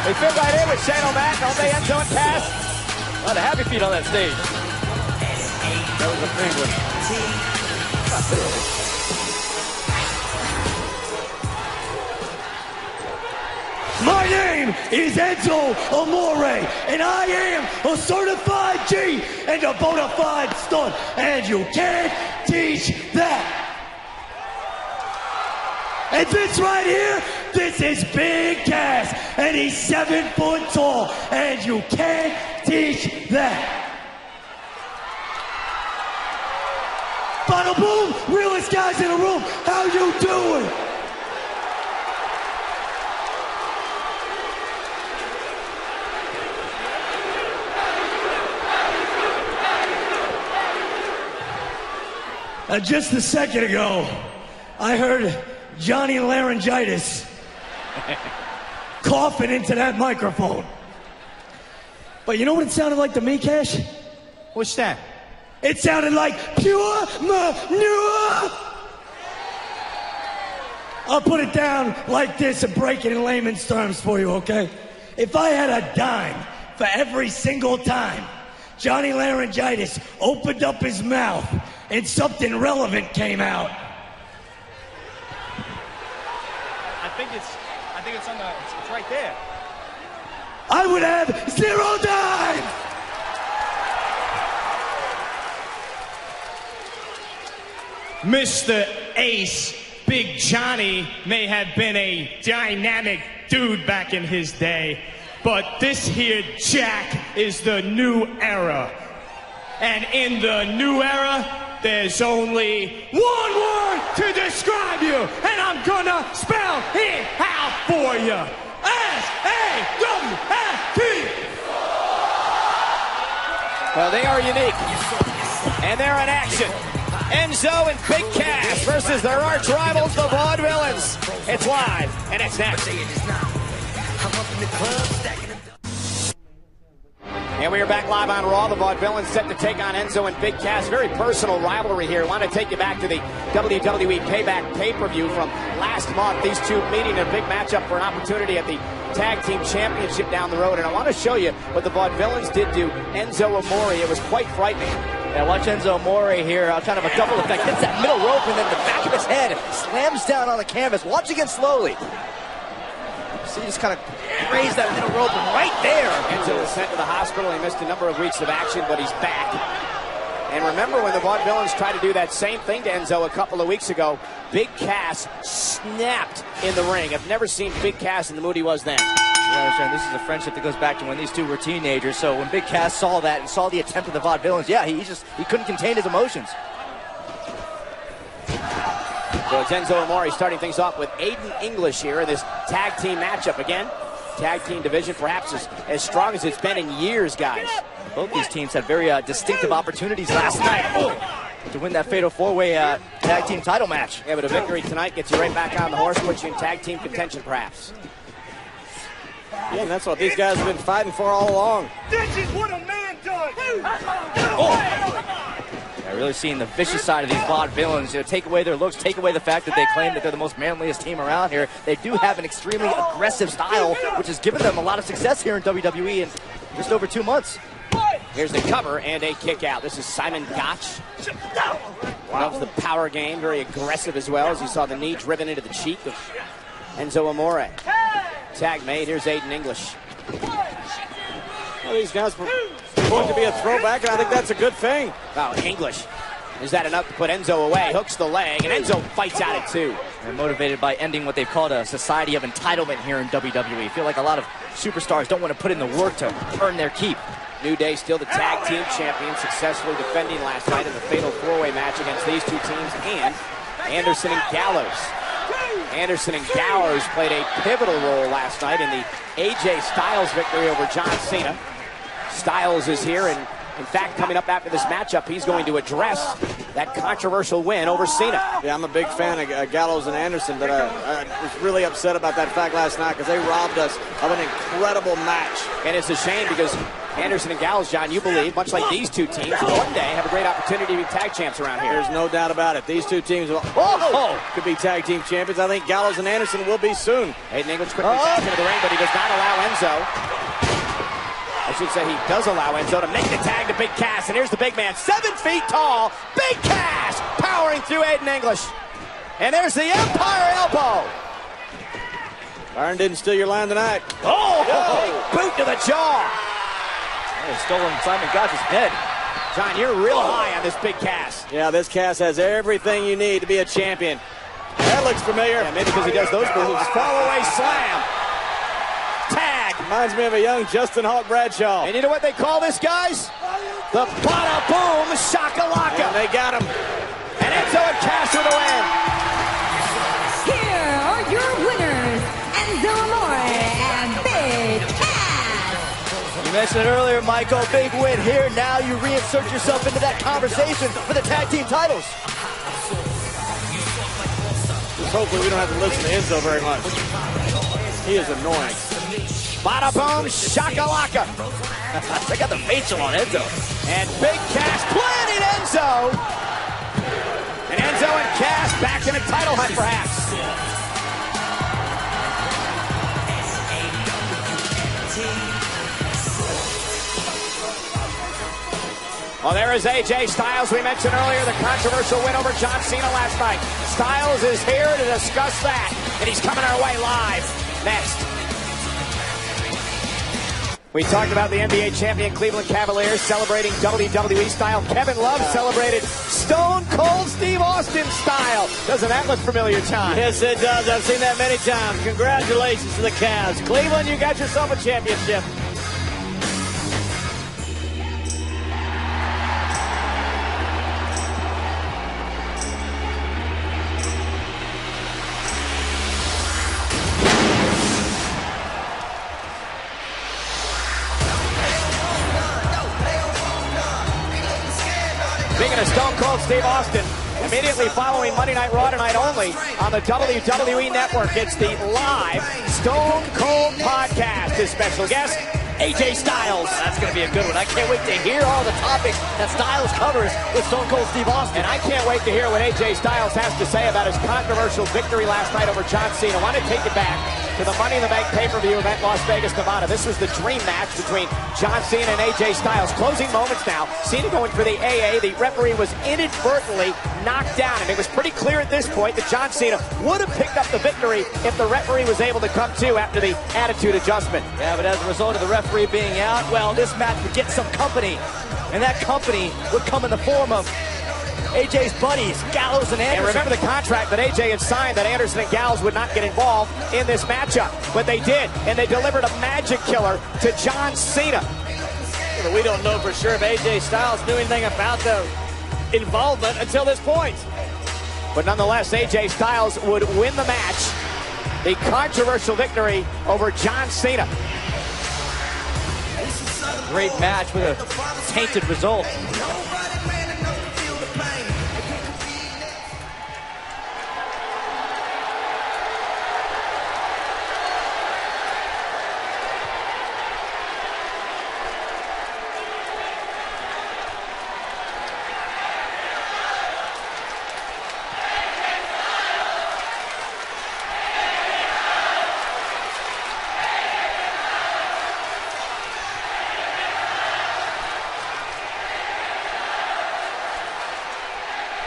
Speaker 1: They fit right in with Shane O'Mac on the end zone pass. A lot of happy feet on that stage.
Speaker 5: That was a penguin.
Speaker 13: My name is Enzo Amore, and I am a certified G and a bona fide stunt, and you can't teach that. And this right here, this is Big Cass, and he's 7 foot tall, and you can't teach that. Bada boom, realest guys in the room, how you doing? Just a second ago, I heard Johnny Laryngitis coughing into that microphone. But you know what it sounded like to me, Cash?
Speaker 1: What's that?
Speaker 13: It sounded like pure manure. I'll put it down like this and break it in layman's terms for you, okay? If I had a dime for every single time Johnny Laryngitis opened up his mouth and something relevant came out.
Speaker 1: I think it's on the, it's right there.
Speaker 13: I would have 0 dimes!
Speaker 14: Mr. Ace, Big Johnny may have been a dynamic dude back in his day, but this here Jack is the new era. And in the new era, there's only one word to describe you, and I'm gonna spell it out for you. S-A-W-F-T.
Speaker 1: Well, they are unique, and they're in action. Enzo and Big Cass versus their arch rivals, the Vaudevillains. It's live, and it's next. And we are back live on Raw. The Vaudevillains set to take on Enzo and Big Cass. Very personal rivalry here. I want to take you back to the WWE Payback pay-per-view from last month. These two meeting in a big matchup for an opportunity at the Tag Team Championship down the road. And I want to show you what the Vaudevillains did to Enzo Amore. It was quite frightening.
Speaker 2: Yeah, watch Enzo Amore here. Kind of a double effect. Hits that middle rope and then the back of his head slams down on the canvas. Watch again slowly. See, just kind of raised that middle rope right there.
Speaker 1: Enzo was sent to the hospital. He missed a number of weeks of action, but he's back. And remember when the Vaudevillains tried to do that same thing to Enzo a couple of weeks ago, Big Cass snapped in the ring. I've never seen Big Cass in the mood he was then.
Speaker 2: You understand, this is a friendship that goes back to when these two were teenagers. So when Big Cass saw that and saw the attempt of the Vaudevillains, yeah, he couldn't contain his emotions.
Speaker 1: So it's Enzo Amore starting things off with Aiden English here in this tag team matchup. Again, tag team division perhaps as strong as it's been in years, guys.
Speaker 2: Both these teams had very distinctive opportunities last night to win that fatal four-way tag team title match.
Speaker 1: Yeah, but a victory tonight gets you right back on the horse, puts you in tag team contention perhaps.
Speaker 5: Yeah, and that's what these guys have been fighting for all along.
Speaker 13: This is what a man does!
Speaker 2: Yeah, really seeing the vicious side of these Vaudevillains. You know, take away their looks, take away the fact that they claim that they're the most manliest team around here. They do have an extremely aggressive style, which has given them a lot of success here in WWE in just over 2 months.
Speaker 1: Here's the cover and a kick out. This is Simon Gotch. Loves the power game, very aggressive as well, as you saw the knee driven into the cheek of Enzo Amore. Tag made. Here's Aiden English.
Speaker 5: Well, these guys were going to be a throwback, and I think that's a good thing.
Speaker 1: Wow, English. Is that enough to put Enzo away? Hooks the leg, and Enzo fights out it too.
Speaker 2: They're motivated by ending what they've called a society of entitlement here in WWE. I feel like a lot of superstars don't want to put in the work to earn their keep.
Speaker 1: New Day still the tag team champion, successfully defending last night in the fatal four-way match against these two teams, and Anderson and Gallows. Anderson and Gallows played a pivotal role last night in the AJ Styles victory over John Cena. Styles is here, and in fact, coming up after this matchup, he's going to address that controversial win over Cena.
Speaker 5: Yeah, I'm a big fan of Gallows and Anderson, but I was really upset about that fact last night because they robbed us of an incredible match.
Speaker 1: And it's a shame because Anderson and Gallows, John, you believe, much like these two teams, one day have a great opportunity to be tag champs around here.
Speaker 5: There's no doubt about it. These two teams could be tag team champions. I think Gallows and Anderson will be soon.
Speaker 1: Aiden English quickly back into the ring, but he does not allow Enzo. I should say he does allow Enzo to make the tag to Big Cass. And here's the big man, 7 feet tall, Big Cass, powering through Aiden English. And there's the Empire Elbow.
Speaker 5: Byron didn't steal your line tonight.
Speaker 1: Boot to the jaw.
Speaker 2: They've stolen Simon Gotch's head.
Speaker 1: John, you're real high on this Big Cass.
Speaker 5: Yeah, this Cass has everything you need to be a champion. That looks familiar.
Speaker 1: Yeah, maybe because he does those moves. Fall away slam. Tag.
Speaker 5: Reminds me of a young Justin Hawk Bradshaw.
Speaker 1: And you know what they call this, guys? The bada boom shakalaka.
Speaker 5: And they got him.
Speaker 1: And Enzo and Cass with the win.
Speaker 3: Here are your winners, Enzo Amore and Big Cass.
Speaker 2: You mentioned it earlier, Michael, big win here. Now you reinsert yourself into that conversation for the tag team titles.
Speaker 5: hopefully we don't have to listen to Enzo very much. He is annoying.
Speaker 1: Bada boom, shakalaka.
Speaker 2: Check out the facial on Enzo.
Speaker 1: And Big Cass planted Enzo. And Enzo and Cass back in a title hunt, perhaps. Well, there is AJ Styles. We mentioned earlier the controversial win over John Cena last night. Styles is here to discuss that, and he's coming our way live next. We talked about the NBA champion Cleveland Cavaliers celebrating WWE style. Kevin Love celebrated Stone Cold Steve Austin style. Doesn't that look familiar, John?
Speaker 5: Yes, it does. I've seen that many times. Congratulations to the Cavs. Cleveland, you got yourself a championship. Speaking of Stone Cold Steve Austin, immediately following Monday Night Raw tonight only on the WWE Network, it's the live Stone Cold podcast. His special guest, AJ Styles.
Speaker 2: That's going to be a good one. I can't wait to hear all the topics that Styles covers with Stone Cold Steve Austin.
Speaker 1: And I can't wait to hear what AJ Styles has to say about his controversial victory last night over John Cena. I want to take it back to the Money in the Bank pay-per-view event in Las Vegas, Nevada. This was the dream match between John Cena and AJ Styles. Closing moments now. Cena going for the AA. The referee was inadvertently knocked down, and it was pretty clear at this point that John Cena would have picked up the victory if the referee was able to come to after the attitude adjustment.
Speaker 2: Yeah, but as a result of the referee being out, well, this match would get some company, and that company would come in the form of AJ's buddies, Gallows and Anderson.
Speaker 1: And remember the contract that AJ had signed that Anderson and Gallows would not get involved in this matchup. But they did, and they delivered a magic killer to John Cena.
Speaker 5: But we don't know for sure if AJ Styles knew anything about the involvement until this point.
Speaker 1: But nonetheless, AJ Styles would win the match. The controversial victory over John Cena.
Speaker 2: Great match with a tainted result.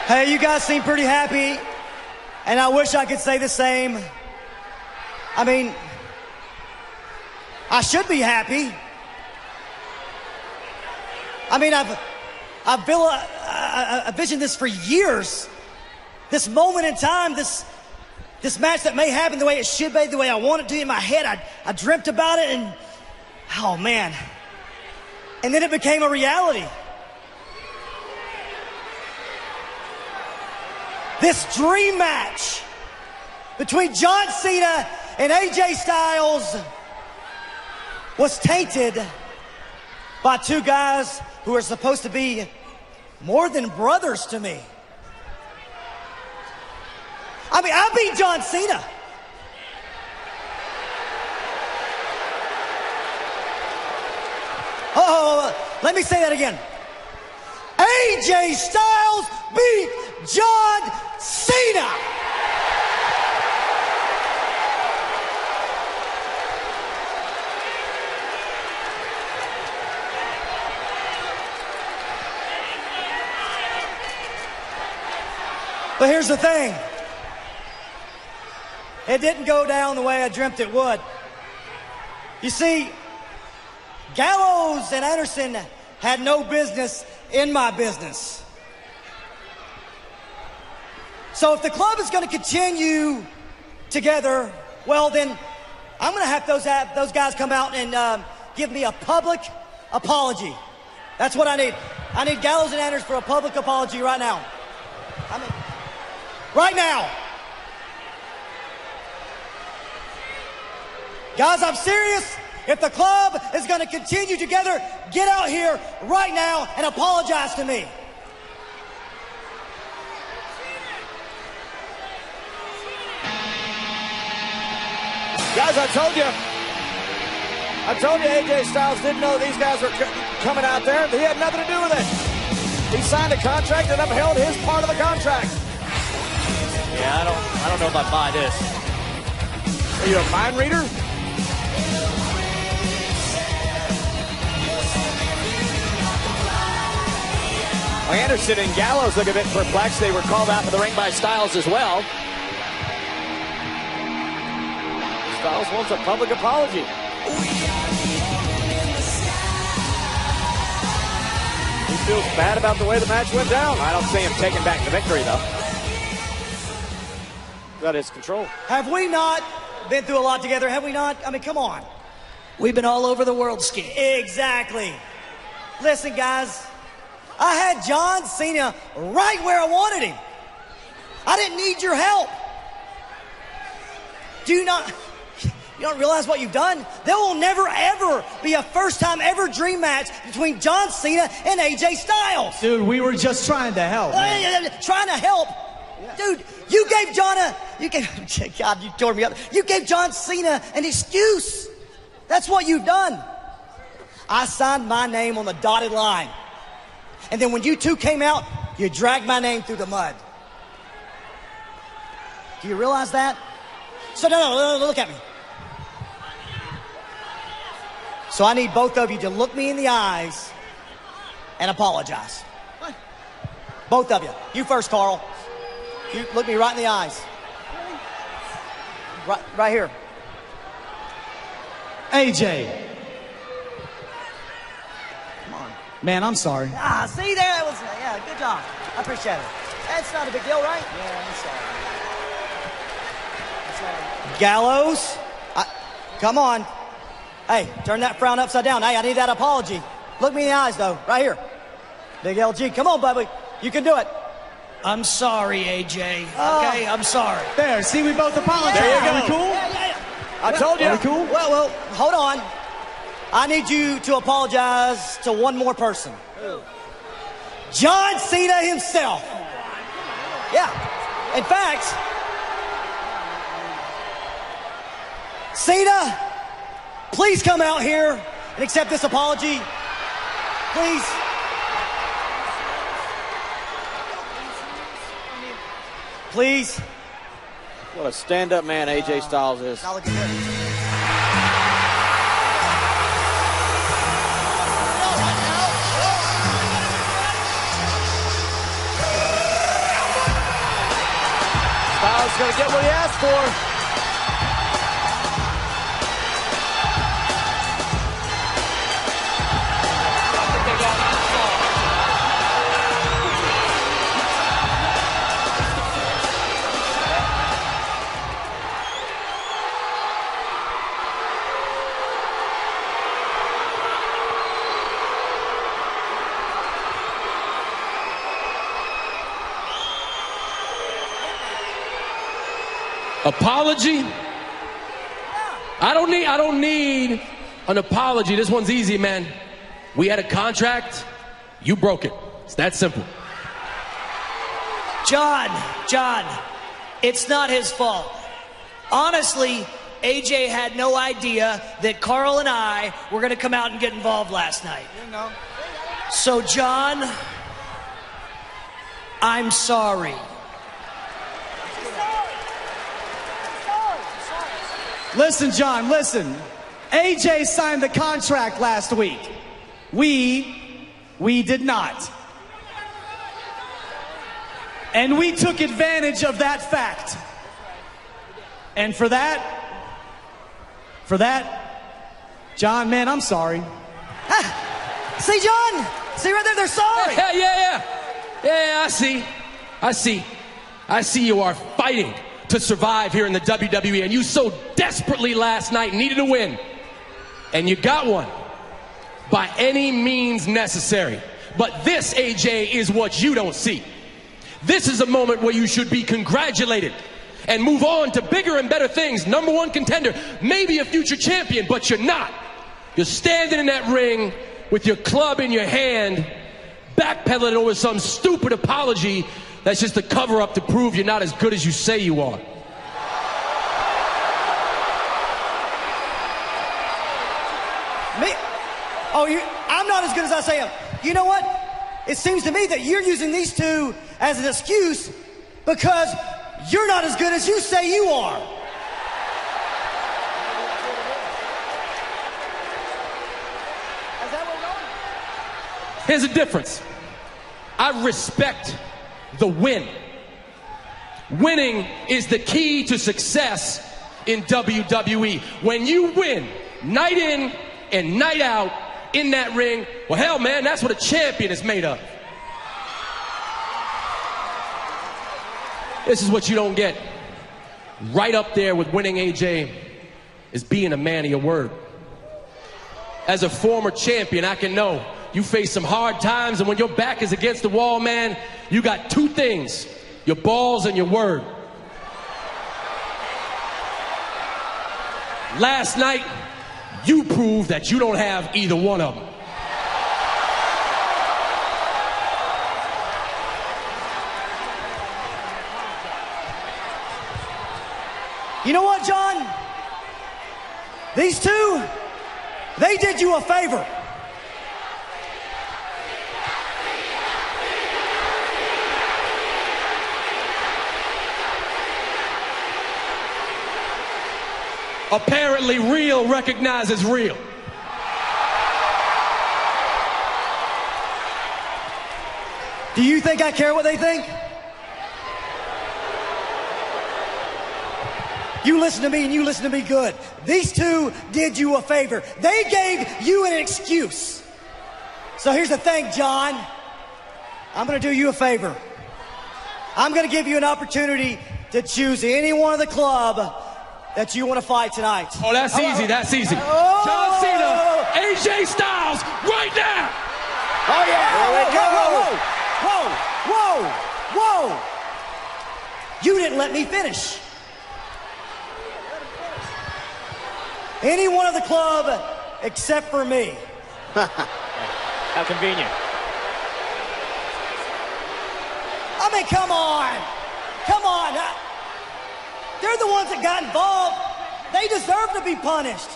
Speaker 8: Hey, you guys seem pretty happy, and I wish I could say the same. I mean, I should be happy. I mean, I've envisioned this for years. This moment in time, this match that may happen the way it should be, the way I want it to in my head. I dreamt about it, and oh man. And then it became a reality. This dream match between John Cena and AJ Styles was tainted by two guys who are supposed to be more than brothers to me. I mean, I beat John Cena. Oh, let me say that again. AJ Styles beat John Cena. But here's the thing. It didn't go down the way I dreamt it would. You see, Gallows and Anderson had no business in my business. So if the club is going to continue together, well then, I'm going to have those guys come out and give me a public apology. That's what I need. I need Gallows and Anderson for a public apology right now. I mean, right now. Guys, I'm serious. If the club is going to continue together, get out here right now and apologize to me.
Speaker 1: Guys, I told you AJ Styles didn't know these guys were coming out there. He had nothing to do with it. He signed a contract and upheld his part of the contract.
Speaker 2: Yeah, I don't know if I buy this.
Speaker 1: Are you a mind reader? Well, Anderson and Gallows look a bit perplexed. They were called out to the ring by Styles as well. Styles wants a public apology. He feels bad about the way the match went down. I don't see him taking back the victory, though. Got his control.
Speaker 15: Have we not been through a lot together? Have we not? I mean, come on.
Speaker 13: We've been all over the world skiing.
Speaker 15: Exactly. Listen, guys. I had John Cena right where I wanted him. I didn't need your help. You don't realize what you've done? There will never, ever be a first-time ever dream match between John Cena and AJ Styles.
Speaker 13: Dude, we were just trying to help.
Speaker 15: Trying to help? Yeah. Dude, God, you tore me up. You gave John Cena an excuse. That's what you've done. I signed my name on the dotted line. And then when you two came out, you dragged my name through the mud. Do you realize that? So no, look at me. So I need both of you to look me in the eyes and apologize. What? Both of you. You first, Carl. You look me right in the eyes. Right here.
Speaker 13: AJ.
Speaker 15: Come on.
Speaker 13: Man, I'm sorry.
Speaker 15: See there? That was, yeah, good job. I appreciate it. That's not a big deal, right? Yeah, I'm sorry. Gallows. Come on. Hey, turn that frown upside down. Hey, I need that apology. Look me in the eyes, though. Right here. Big LG. Come on, baby. You can do it.
Speaker 13: I'm sorry, AJ. Okay, I'm sorry.
Speaker 15: There, see, we both apologize.
Speaker 1: There you go.
Speaker 15: Are we cool? Yeah.
Speaker 1: I told you.
Speaker 15: Are we cool? Well, hold on. I need you to apologize to one more person. Who? John Cena himself. Yeah. In fact, Cena, please come out here and accept this apology. Please. Please.
Speaker 1: What a stand-up man AJ Styles is.
Speaker 15: Now look at this.
Speaker 1: Styles is going to get what he asked for.
Speaker 16: Apology? I don't need an apology. This one's easy, man. We had a contract. You broke it. It's that simple.
Speaker 13: John, it's not his fault. Honestly, AJ had no idea that Carl and I were going to come out and get involved last night.
Speaker 15: You know.
Speaker 13: So, John, I'm sorry.
Speaker 17: Listen, John, listen. AJ signed the contract last week. We did not. And we took advantage of that fact. And for that, John, man, I'm sorry.
Speaker 15: See, John? See right there, they're sorry.
Speaker 16: Yeah, I see you are fighting to survive here in the WWE, and you so desperately last night needed a win, and you got one by any means necessary. But this, AJ, is what you don't see. This is a moment where you should be congratulated and move on to bigger and better things. #1 contender, maybe a future champion, but you're not. You're standing in that ring with your club in your hand, backpedaling over some stupid apology that's just a cover-up to prove you're not as good as you say you are.
Speaker 15: Me? Oh, I'm not as good as I say I am. You know what? It seems to me that you're using these two as an excuse because you're not as good as you say you are. Is that where we're going?
Speaker 16: Here's the difference. I respect the win. Winning is the key to success in WWE. When you win, night in and night out in that ring, well, hell, man, that's what a champion is made of. This is what you don't get. Right up there with winning, AJ, is being a man of your word. As a former champion, I can know you face some hard times, and when your back is against the wall, man, you got two things: your balls and your word. Last night, you proved that you don't have either one of them.
Speaker 15: You know what, John? These two, they did you a favor.
Speaker 16: Apparently, real recognizes real.
Speaker 15: Do you think I care what they think? You listen to me and you listen to me good. These two did you a favor. They gave you an excuse. So here's the thing, John. I'm going to do you a favor. I'm going to give you an opportunity to choose any one of the club that you want to fight tonight.
Speaker 16: Oh, that's easy. That's easy.
Speaker 15: Oh.
Speaker 16: John Cena, AJ Styles, right now.
Speaker 15: Oh, yeah. Whoa. You didn't let me finish. Any one of the club except for me.
Speaker 5: How convenient.
Speaker 15: I mean, come on. Come on. They're the ones that got involved. They deserve to be punished.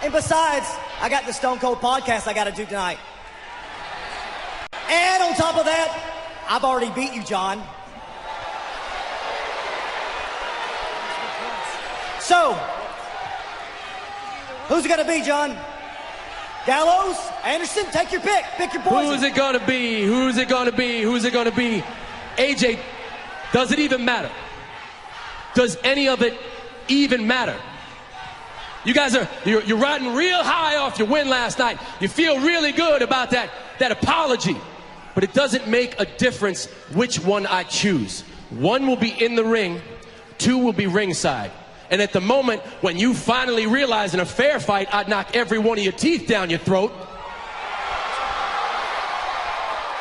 Speaker 15: And besides, I got the Stone Cold podcast I got to do tonight. And on top of that, I've already beat you, John. So, who's it going to be, John? Gallows? Anderson? Take your pick. Pick your poison.
Speaker 16: Who's it going to be? Who's it going to be? Who's it going to be? AJ, does it even matter? Does any of it even matter? You guys you're riding real high off your win last night. You feel really good about that apology. But it doesn't make a difference which one I choose. One will be in the ring, two will be ringside. And at the moment when you finally realize in a fair fight I'd knock every one of your teeth down your throat,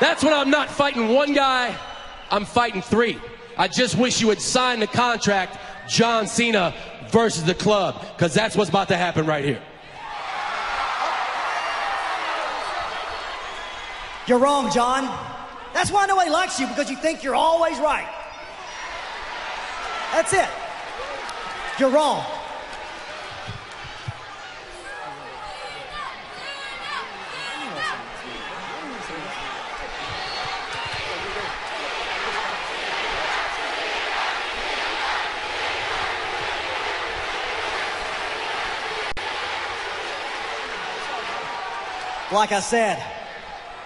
Speaker 16: that's when I'm not fighting one guy, I'm fighting three. I just wish you would sign the contract, John Cena versus the club, because that's what's about to happen right here.
Speaker 15: You're wrong, John. That's why nobody likes you, because you think you're always right. That's it. You're wrong. Like I said,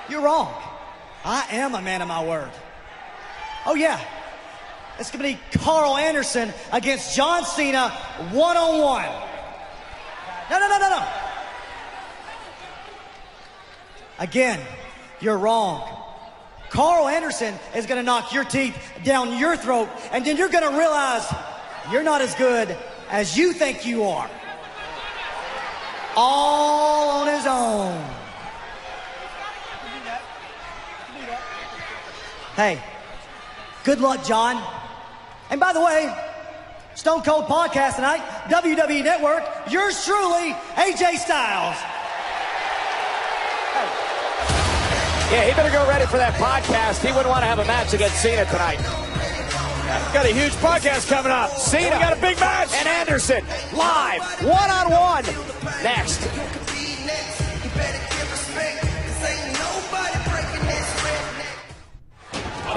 Speaker 15: you're wrong. I am a man of my word. Oh yeah, it's gonna be Carl Anderson against John Cena one-on-one. No. Again, you're wrong. Carl Anderson is gonna knock your teeth down your throat, and then you're gonna realize you're not as good as you think you are. All on his own. Hey, good luck, John. And by the way, Stone Cold Podcast tonight, WWE Network, yours truly, AJ Styles.
Speaker 5: Yeah, he better go ready for that podcast. He wouldn't want to have a match against Cena tonight. Got a huge podcast coming up. Cena got a big match. And Anderson live, one-on-one, next.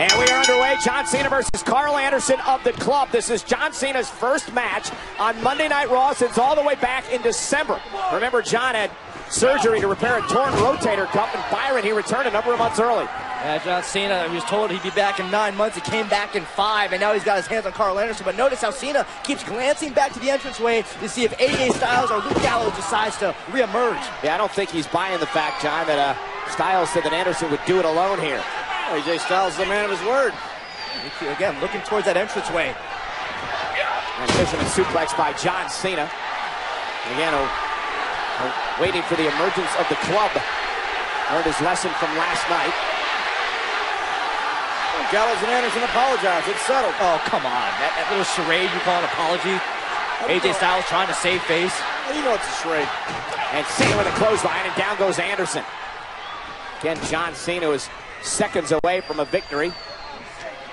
Speaker 5: And we are underway. John Cena versus Carl Anderson of the Club. This is John Cena's first match on Monday Night Raw since all the way back in December. Remember, John had surgery to repair a torn rotator cuff, and Byron, he returned a number of months early.
Speaker 2: Yeah, John Cena, he was told he'd be back in 9 months. He came back in 5, and now he's got his hands on Carl Anderson. But notice how Cena keeps glancing back to the entranceway to see if AJ Styles or Luke Gallows decides to reemerge.
Speaker 5: Yeah, I don't think he's buying the fact, John, that Styles said that Anderson would do it alone here.
Speaker 2: AJ Styles is the man of his word. Again, looking towards that entranceway.
Speaker 5: And fisherman suplex by John Cena. Again, waiting for the emergence of the Club. Learned his lesson from last night.
Speaker 2: Gallows and Anderson apologize. It's settled. Oh, come on. That little charade you call an apology? AJ Styles trying to save face.
Speaker 5: Well, you know it's a charade. And Cena with a clothesline, and down goes Anderson. Again, John Cena was seconds away from a victory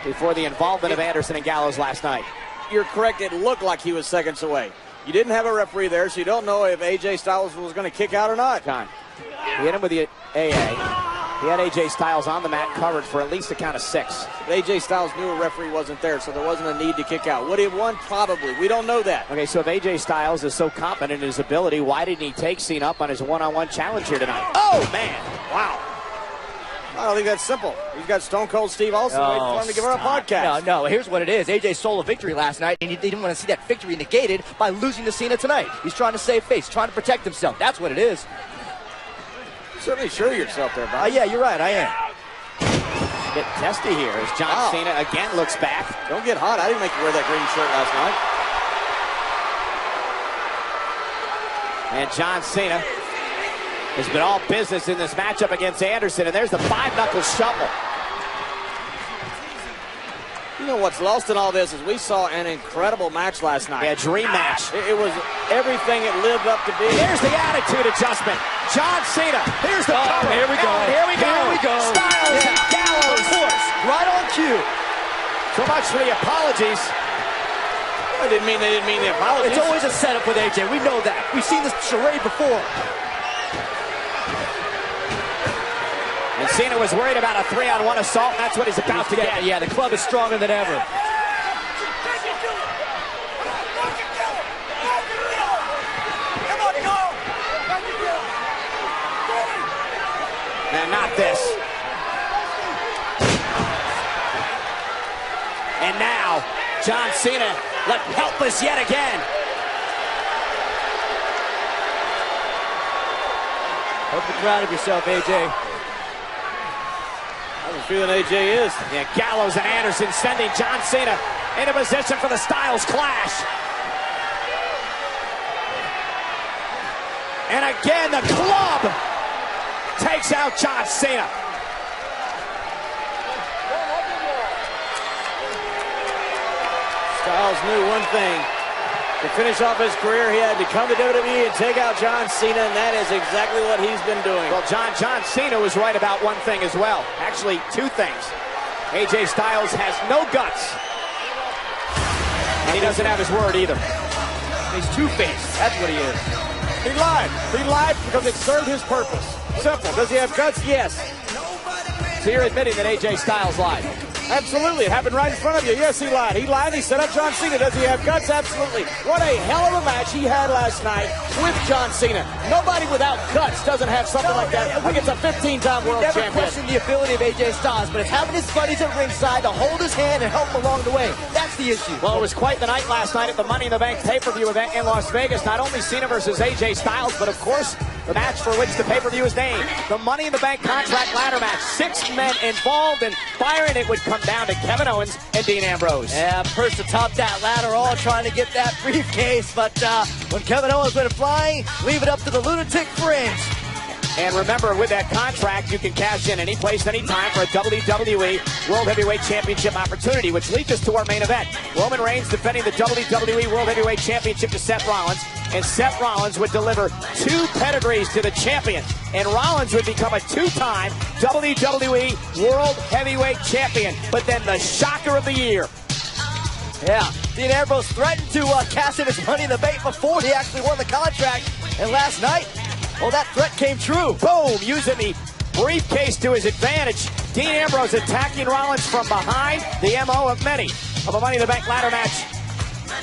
Speaker 5: before the involvement of Anderson and Gallows last night.
Speaker 18: You're correct. It looked like he was seconds away. You didn't have a referee there, so you don't know if AJ Styles was going to kick out or not.
Speaker 5: John, he hit him with the AA. He had AJ Styles on the mat covered for at least a count of 6.
Speaker 18: AJ Styles knew a referee wasn't there, so there wasn't a need to kick out. Would he have won? Probably. We don't know that.
Speaker 5: Okay, so if AJ Styles is so confident in his ability, why didn't he take Cena up on his one-on-one challenge here tonight? Oh, man. Wow.
Speaker 18: I don't think that's simple. He's got Stone Cold Steve Austin waiting for him to give her a podcast.
Speaker 2: No, here's what it is. AJ stole a victory last night, and he didn't want to see that victory negated by losing to Cena tonight. He's trying to save face, trying to protect himself. That's what it is.
Speaker 18: Certainly sure yourself there, Bob.
Speaker 2: Yeah, you're right. I am.
Speaker 5: Get testy here as John Cena again looks back.
Speaker 18: Don't get hot. I didn't make you wear that green shirt last
Speaker 5: night. And John Cena has been all business in this matchup against Anderson, and there's the 5-knuckle shuffle.
Speaker 18: You know what's lost in all this is we saw an incredible match last night.
Speaker 5: Yeah, dream match.
Speaker 18: It was everything it lived up to be.
Speaker 5: Here's the attitude adjustment. John Cena. Here's the cover.
Speaker 2: Here we go.
Speaker 5: Here we go.
Speaker 2: Here we go.
Speaker 5: Styles and Gallows.
Speaker 2: Of course. Right on cue.
Speaker 5: So much for the apologies.
Speaker 18: I didn't mean they didn't mean the apologies.
Speaker 2: It's always a setup with AJ. We know that. We've seen this charade before.
Speaker 5: And Cena was worried about a 3-on-1 assault, and that's what he's about to get.
Speaker 2: Yeah, the Club is stronger than ever.
Speaker 5: And not this. And now, John Cena left helpless yet again.
Speaker 2: Hope you're proud of yourself, AJ.
Speaker 18: I have a feeling AJ is.
Speaker 5: Yeah, Gallows and Anderson sending John Cena into position for the Styles Clash. And again, the Club takes out John Cena.
Speaker 18: Styles knew one thing. To finish off his career, he had to come to WWE and take out John Cena, and that is exactly what he's been doing.
Speaker 5: Well, John Cena was right about one thing as well. Actually, 2 things. AJ Styles has no guts. And he doesn't have his word either.
Speaker 2: He's two-faced. That's what he is.
Speaker 18: He lied. He lied because it served his purpose. Simple. Does he have guts? Yes.
Speaker 5: So you're admitting that AJ Styles lied?
Speaker 18: Absolutely. It happened right in front of you. Yes, he lied. He lied. He set up John Cena. Does he have guts? Absolutely. What a hell of a match he had last night with John Cena. Nobody without guts doesn't have something like that. I think it's a 15-time world champion.
Speaker 2: Never questioned the ability of AJ Styles, but it's having his buddies at ringside to hold his hand and help him along the way. That's the issue.
Speaker 5: Well, it was quite the night last night at the Money in the Bank pay-per-view event in Las Vegas. Not only Cena versus AJ Styles, but of course, the match for which the pay-per-view is named. The Money in the Bank contract ladder match. 6 men involved, and Byron, it would come down to Kevin Owens and Dean Ambrose.
Speaker 2: Yeah, first atop that ladder, all trying to get that briefcase, but when Kevin Owens went flying, leave it up to the lunatic fringe.
Speaker 5: And remember, with that contract, you can cash in any place, anytime for a WWE World Heavyweight Championship opportunity, which leads us to our main event. Roman Reigns defending the WWE World Heavyweight Championship to Seth Rollins, and Seth Rollins would deliver 2 pedigrees to the champion, and Rollins would become a 2-time WWE World Heavyweight Champion. But then the shocker of the year.
Speaker 2: Yeah, Dean Ambrose threatened to cash in his Money in the Bank before he actually won the contract, and last night, well, that threat came true.
Speaker 5: Boom, using the briefcase to his advantage. Dean Ambrose attacking Rollins from behind, the MO of many of a Money in the Bank ladder match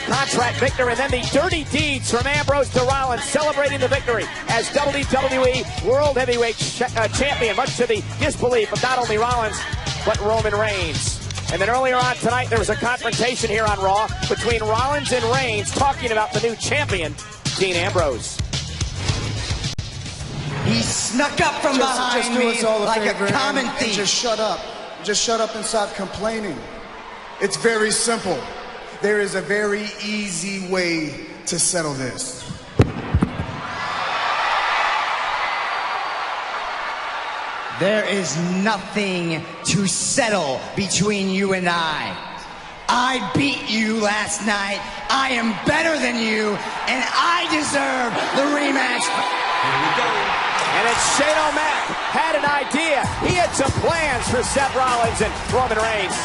Speaker 5: contract victor, and then the dirty deeds from Ambrose to Rollins, celebrating the victory as WWE World Heavyweight Champion, much to the disbelief of not only Rollins, but Roman Reigns. And then earlier on tonight, there was a confrontation here on Raw between Rollins and Reigns, talking about the new champion, Dean Ambrose.
Speaker 7: He snuck up from behind me like a common thief.
Speaker 6: Just shut up. Just shut up and stop complaining. It's very simple. There is a very easy way to settle this.
Speaker 7: There is nothing to settle between you and I. I beat you last night. I am better than you, and I deserve the rematch. Here we go.
Speaker 5: And then Shane O'Mac had an idea. He had some plans for Seth Rollins and Roman Reigns.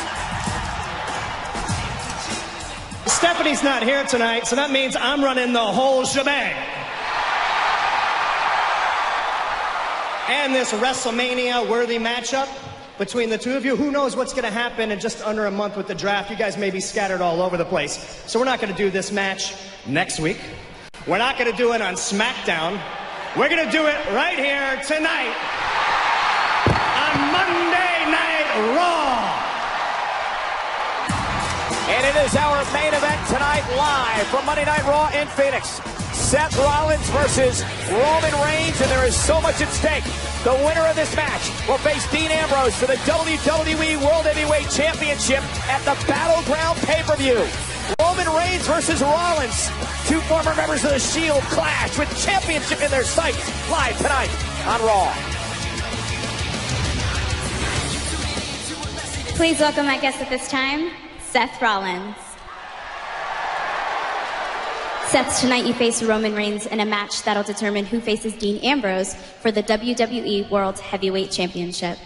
Speaker 8: Stephanie's not here tonight, so that means I'm running the whole shebang. And this WrestleMania-worthy matchup between the two of you, who knows what's going to happen in just under a month with the draft. You guys may be scattered all over the place. So we're not going to do this match next week. We're not going to do it on SmackDown. We're going to do it right here tonight on Monday Night Raw.
Speaker 5: And it is our main event tonight, live from Monday Night Raw in Phoenix. Seth Rollins versus Roman Reigns, and there is so much at stake. The winner of this match will face Dean Ambrose for the WWE World Heavyweight Championship at the Battleground pay-per-view. Roman Reigns versus Rollins. Two former members of the Shield clash with championship in their sights. Live tonight on Raw.
Speaker 19: Please welcome my guest at this time, Seth Rollins. Seth, tonight you face Roman Reigns in a match that'll determine who faces Dean Ambrose for the WWE World Heavyweight Championship.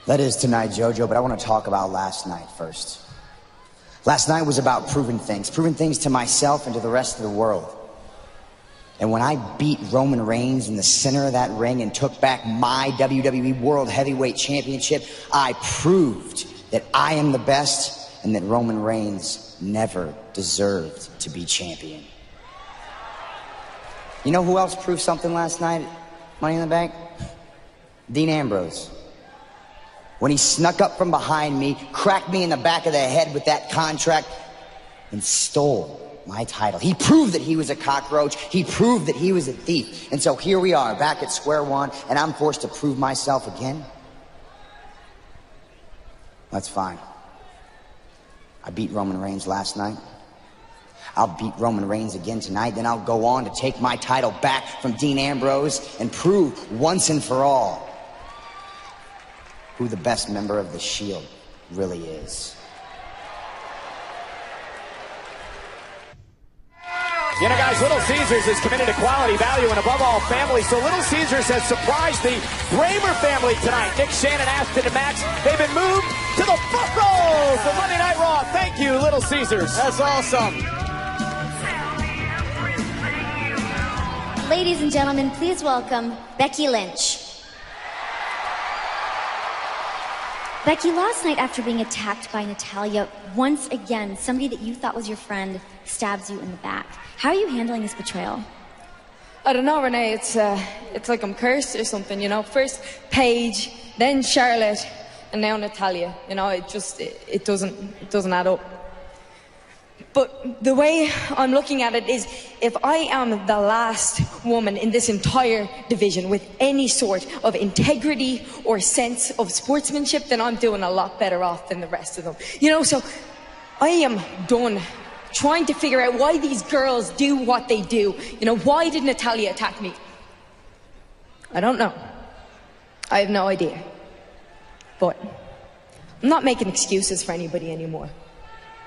Speaker 20: That is tonight, JoJo, but I want to talk about last night first. Last night was about proving things to myself and to the rest of the world. And when I beat Roman Reigns in the center of that ring and took back my WWE World Heavyweight Championship, I proved that I am the best and that Roman Reigns never deserved to be champion. You know who else proved something last night at Money in the Bank? Dean Ambrose. When he snuck up from behind me, cracked me in the back of the head with that contract, and stole my title. He proved that he was a cockroach. He proved that he was a thief. And so here we are, back at square one, and I'm forced to prove myself again? That's fine. I beat Roman Reigns last night. I'll beat Roman Reigns again tonight. Then I'll go on to take my title back from Dean Ambrose and prove once and for all who the best member of the Shield really is.
Speaker 5: You know, guys, Little Caesars is committed to quality, value, and above all, family. So Little Caesars has surprised the Bramer family tonight. Nick, Shannon, Aston, and Max. They've been moved to the front row for Monday Night Raw. Thank you, Little Caesars.
Speaker 18: That's awesome.
Speaker 19: Ladies and gentlemen, please welcome Becky Lynch. Becky, last night after being attacked by Natalya, once again, somebody that you thought was your friend stabs you in the back. How are you handling this betrayal?
Speaker 21: I don't know, Renee. It's like I'm cursed or something, you know. First Paige, then Charlotte, and now Natalya. You know, it doesn't add up. But the way I'm looking at it is, if I am the last woman in this entire division with any sort of integrity or sense of sportsmanship, then I'm doing a lot better off than the rest of them. You know, so I am done trying to figure out why these girls do what they do. You know, why did Natalya attack me? I don't know. I have no idea. But I'm not making excuses for anybody anymore.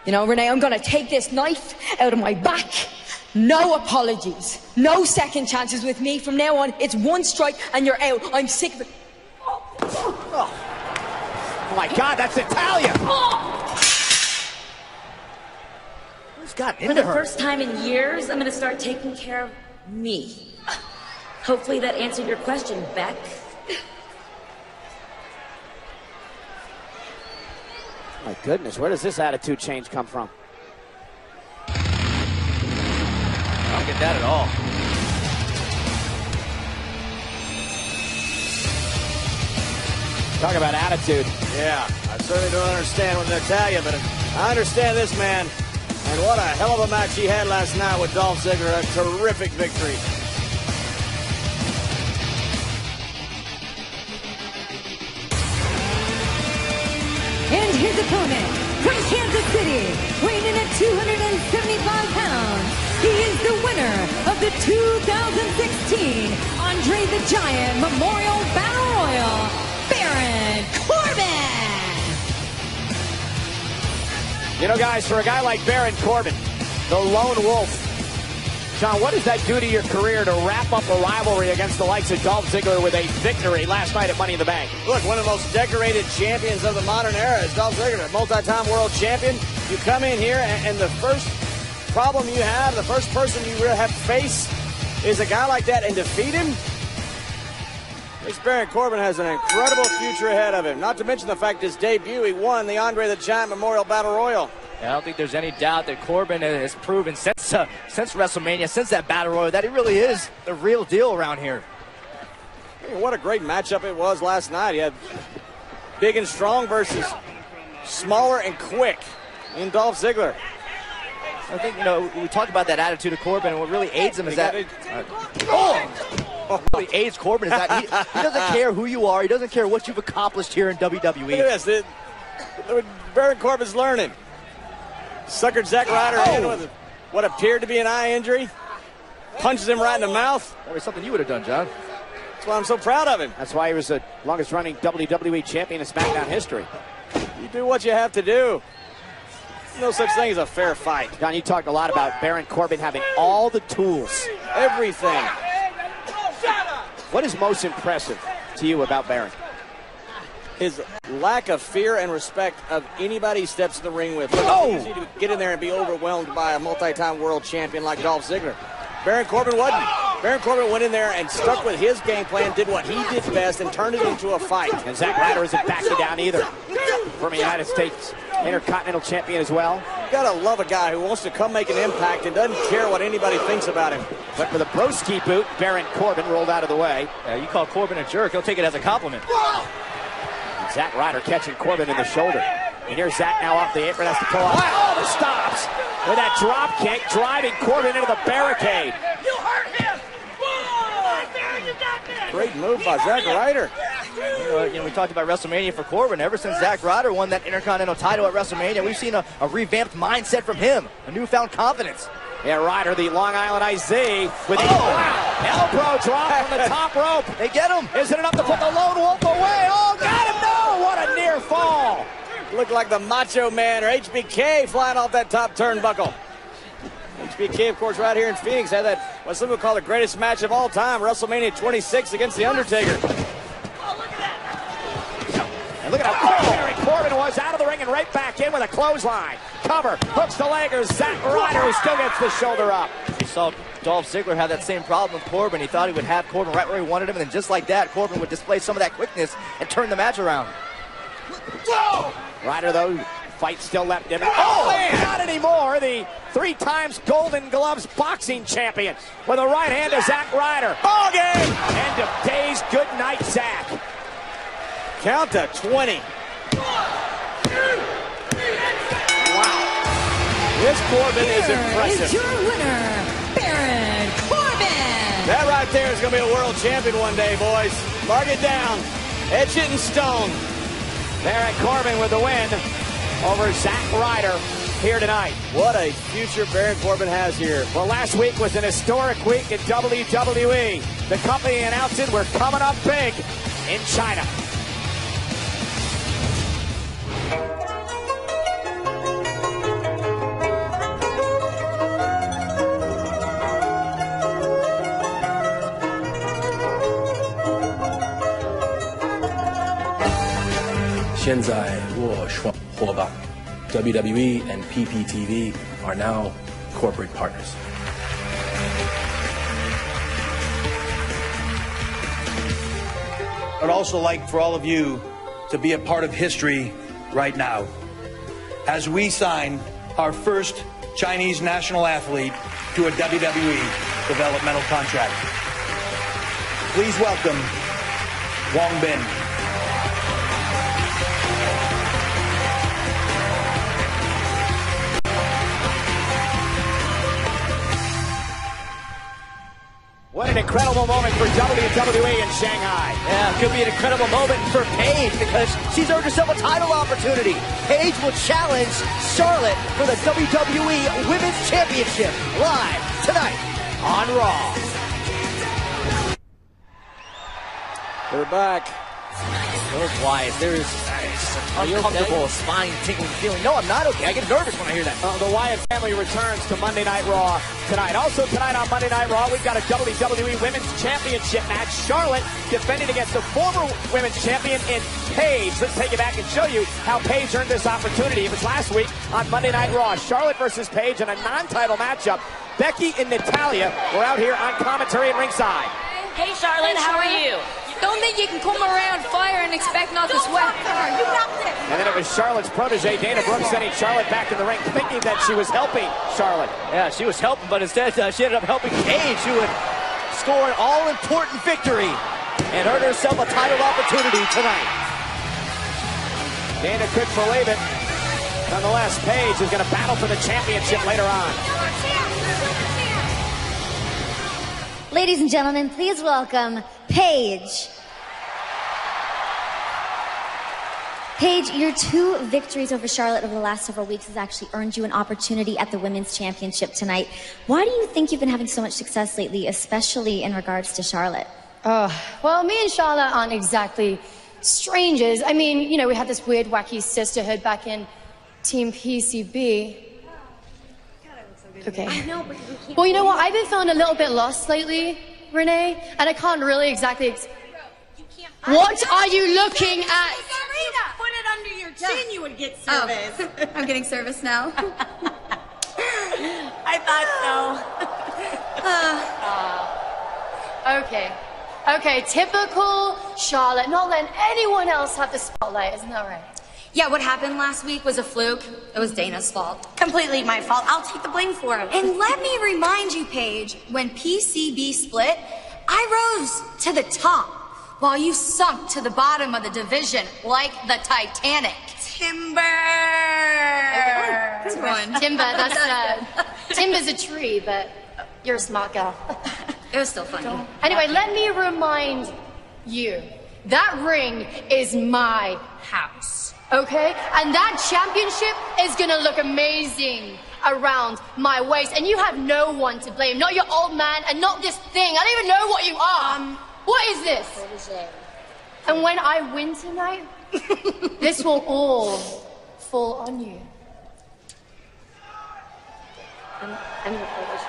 Speaker 21: You know, Renee, I'm gonna take this knife out of my back. No apologies. No second chances with me. From now on, it's one strike and you're out. I'm sick of it.
Speaker 5: Oh my God, that's Natalya. Who's got into her?
Speaker 22: For the first time in years, I'm gonna start taking care of me. Hopefully that answered your question, Beck.
Speaker 5: My goodness, where does this attitude change come from?
Speaker 2: I don't get that at all.
Speaker 5: Talk about attitude.
Speaker 18: Yeah, I certainly don't understand with Natalya, but I understand this man. And what a hell of a match he had last night with Dolph Ziggler. A terrific victory.
Speaker 3: And his opponent from Kansas City, weighing in at 275 pounds, he is the winner of the 2016 Andre the Giant Memorial Battle Royal, Baron Corbin.
Speaker 5: You know, guys, for a guy like Baron Corbin, the lone wolf, John, what does that do to your career to wrap up a rivalry against the likes of Dolph Ziggler with a victory last night at Money in the Bank?
Speaker 18: Look, one of the most decorated champions of the modern era is Dolph Ziggler, multi-time world champion. You come in here, and the first problem you have, the first person you really have to face is a guy like that and defeat him. This Baron Corbin has an incredible future ahead of him. Not to mention the fact his debut, he won the Andre the Giant Memorial Battle Royal.
Speaker 2: I don't think there's any doubt that Corbin has proven since WrestleMania, since that Battle Royal, that he really is the real deal around here.
Speaker 18: Hey, what a great matchup it was last night. He had big and strong versus smaller and quick in Dolph Ziggler.
Speaker 2: I think, you know, we talked about that attitude of Corbin, and what really aids him is that... What really aids Corbin is that he doesn't care who you are. He doesn't care what you've accomplished here in WWE.
Speaker 18: Look at this. Baron Corbin's learning. Suckered Zack Ryder in with what appeared to be an eye injury. Punches him right in the mouth.
Speaker 2: That was something you would have done, John.
Speaker 18: That's why I'm so proud of him.
Speaker 5: That's why he was the longest running WWE champion in SmackDown history.
Speaker 18: You do what you have to do. No such thing as a fair fight.
Speaker 5: John, you talked a lot about Baron Corbin having all the tools.
Speaker 18: Everything.
Speaker 5: What is most impressive to you about Baron?
Speaker 18: His lack of fear and respect of anybody he steps in the ring with. It's easy to get in there and be overwhelmed by a multi-time world champion like Dolph Ziggler. Baron Corbin wasn't. Baron Corbin went in there and stuck with his game plan, did what he did best, and turned it into a fight.
Speaker 5: And Zack Ryder isn't backing down either. Former United States Intercontinental Champion as well.
Speaker 18: You gotta love a guy who wants to come make an impact and doesn't care what anybody thinks about him.
Speaker 5: But for the broski boot, Baron Corbin rolled out of the way.
Speaker 2: Yeah, you call Corbin a jerk, he'll take it as a compliment.
Speaker 5: Zack Ryder catching Corbin in the shoulder. And here's Zack now off the apron, has to pull off all the stops with that drop kick, driving Corbin into the barricade.
Speaker 7: You hurt him!
Speaker 18: Great move by Zack Ryder.
Speaker 2: You know, we talked about WrestleMania for Corbin. Ever since Zack Ryder won that Intercontinental title at WrestleMania, we've seen a revamped mindset from him, a newfound confidence.
Speaker 5: Yeah, Ryder, the Long Island IZ with the elbow drop from the top rope.
Speaker 2: They get him.
Speaker 5: Is it enough to put the lone wolf away? Oh, got him! No! What a near fall.
Speaker 18: Looked like the Macho Man or HBK flying off that top turnbuckle. HBK, of course, right here in Phoenix, had that, what some would call the greatest match of all time, WrestleMania 26 against The Undertaker.
Speaker 5: And look at how Baron Corbin was out of the ring and right back in with a clothesline. Cover, hooks the leg, or Zack Ryder, who still gets the shoulder up.
Speaker 2: You saw Dolph Ziggler have that same problem with Corbin. He thought he would have Corbin right where he wanted him, and then just like that, Corbin would display some of that quickness and turn the match around.
Speaker 5: Ryder, though, fight still left him. Oh, man, not anymore. The 3 times Golden Gloves boxing champion with a right hand to Zack Ryder. Ball game! End of days. Good night, Zack.
Speaker 18: Count to 20. Wow. This Corbin is impressive.
Speaker 3: Is your winner, Baron Corbin.
Speaker 18: That right there is going to be a world champion one day, boys. Mark it down. Etch it in stone.
Speaker 5: Baron Corbin with the win over Zack Ryder here tonight.
Speaker 18: What a future Baron Corbin has here.
Speaker 5: Well, last week was an historic week in WWE. The company announced it, we're coming up big in China.
Speaker 16: WWE and PPTV are now corporate partners.
Speaker 4: I'd also like for all of you to be a part of history right now. as we sign our first Chinese national athlete to a WWE developmental contract. Please welcome Wong Bin.
Speaker 1: What an incredible moment for WWE in Shanghai.
Speaker 2: Yeah, could be an incredible moment for Paige because she's earned herself a title opportunity. Paige will challenge Charlotte for the WWE Women's Championship live tonight on Raw.
Speaker 18: We're back.
Speaker 2: So quiet. There is uncomfortable, spine-tingling feeling. No, I'm not okay. I get nervous when I hear that.
Speaker 1: The Wyatt family returns to Monday Night Raw tonight. Also tonight on Monday Night Raw, we've got a WWE Women's Championship match. Charlotte defending against the former Women's Champion in Paige. Let's take it back and show you how Paige earned this opportunity. It was last week on Monday Night Raw. Charlotte versus Paige in a non-title matchup. Becky and Natalya were out here on commentary at ringside.
Speaker 22: Hey, Charlotte, how are you? Don't think you can come around fire and expect not to sweat. You got this.
Speaker 1: And then it was Charlotte's protege, Dana Brooks, sending Charlotte back in the ring, thinking that she was helping Charlotte.
Speaker 2: Yeah, she was helping, but instead she ended up helping Paige, who would score an all-important victory and earn herself a title opportunity tonight.
Speaker 1: Dana couldn't believe it. Nonetheless, Paige is going to battle for the championship later on.
Speaker 19: Ladies and gentlemen, please welcome Paige. Paige, your 2 victories over Charlotte over the last several weeks has actually earned you an opportunity at the Women's Championship tonight. Why do you think you've been having so much success lately, especially in regards to Charlotte?
Speaker 9: Well, me and Charlotte aren't exactly strangers. I mean, you know, we had this weird, wacky sisterhood back in Team PCB. Okay.
Speaker 19: I know, but you keep...
Speaker 9: Well, you know what? I've been feeling a little bit lost lately, Renee, and I can't really exactly... What are you looking at?
Speaker 23: Put it under your chin, you would get service.
Speaker 9: Oh, I'm getting service now.
Speaker 23: I
Speaker 9: thought so. Okay, typical Charlotte, not letting anyone else have the spotlight, isn't that right?
Speaker 23: Yeah, what happened last week was a fluke. It was Dana's fault. Completely my fault. I'll take the blame for it. And let me remind you, Paige, when PCB split, I rose to the top while you sunk to the bottom of the division like the Titanic. Timber!
Speaker 9: That's one. Timber, that's Timber's a tree, but you're a smart girl.
Speaker 23: It was still funny.
Speaker 9: Anyway, let me remind you, that ring is my house. Okay? And that championship is gonna look amazing around my waist. And you have no one to blame. Not your old man and not this thing. I don't even know what you are. What is this? And when I win tonight, this will all fall on you.
Speaker 23: I'm your protege.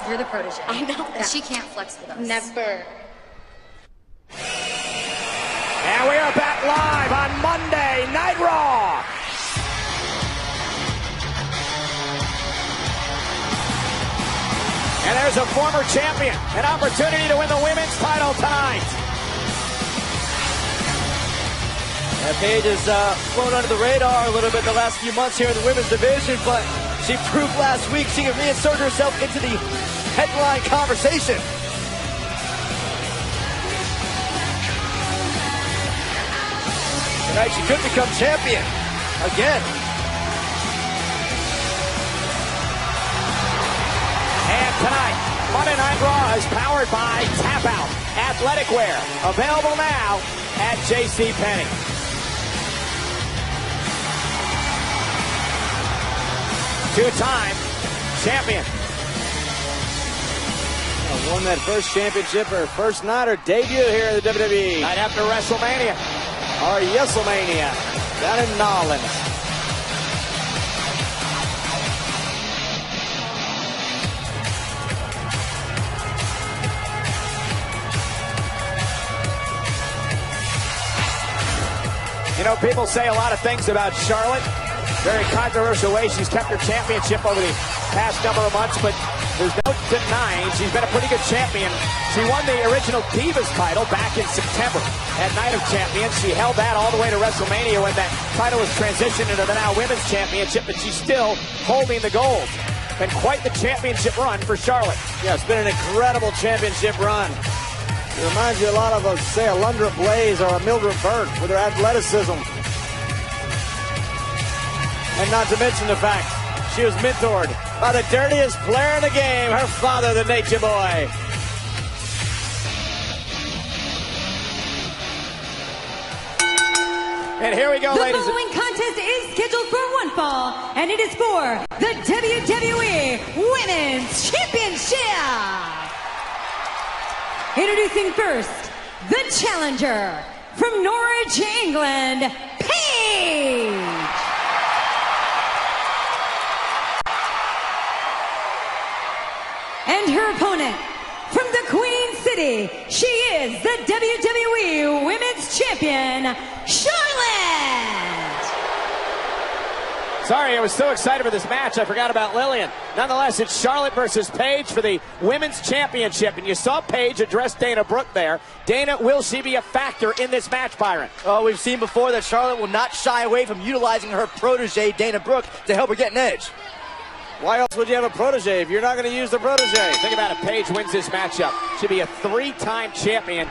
Speaker 23: You're the protege. I know that. She can't flex with us.
Speaker 9: Never.
Speaker 1: And we are back live on Monday Night Raw. And there's a former champion, an opportunity to win the women's title tonight.
Speaker 2: Paige has flown under the radar a little bit the last few months here in the women's division, but she proved last week she can reinsert herself into the headline conversation. Tonight she could become champion again.
Speaker 1: And tonight, Monday Night Raw is powered by Tap Out Athletic Wear. Available now at JCPenney. Two-time champion.
Speaker 18: Won that first championship, her first night, her debut here at the WWE.
Speaker 1: Night after WrestleMania.
Speaker 18: Or Yeselmania, down in Nolans.
Speaker 1: You know, people say a lot of things about Charlotte. Very controversial way she's kept her championship over the past number of months, but
Speaker 5: There's no denying she's been a pretty good champion. She won the original Divas title back in September at Night of Champions. She held that all the way to WrestleMania when that title was transitioned into the now Women's Championship, but she's still holding the gold. Been quite the championship run for Charlotte.
Speaker 18: Yeah, it's been an incredible championship run. It reminds you a lot of, say, a Lundra Blaze or a Mildred Burke with her athleticism. And not to mention the fact she was mentored by the dirtiest player in the game, her father, the Nature Boy.
Speaker 5: And here we go, ladies.
Speaker 3: The following contest is scheduled for one fall, and it is for the WWE Women's Championship. Introducing first, the challenger from Norwich, England, Paige. And her opponent from the Queen City, she is the WWE Women's Champion, Charlotte.
Speaker 5: Sorry, I was so excited for this match, I forgot about Lillian. Nonetheless, it's Charlotte versus Paige for the Women's Championship. And you saw Paige address Dana Brooke there. Dana, will she be a factor in this match, Byron?
Speaker 2: Oh, we've seen before that Charlotte will not shy away from utilizing her protege, Dana Brooke, to help her get an edge.
Speaker 18: Why else would you have a protege if you're not going to use the protege?
Speaker 5: Think about it, Paige wins this matchup. She'll be a three-time champion.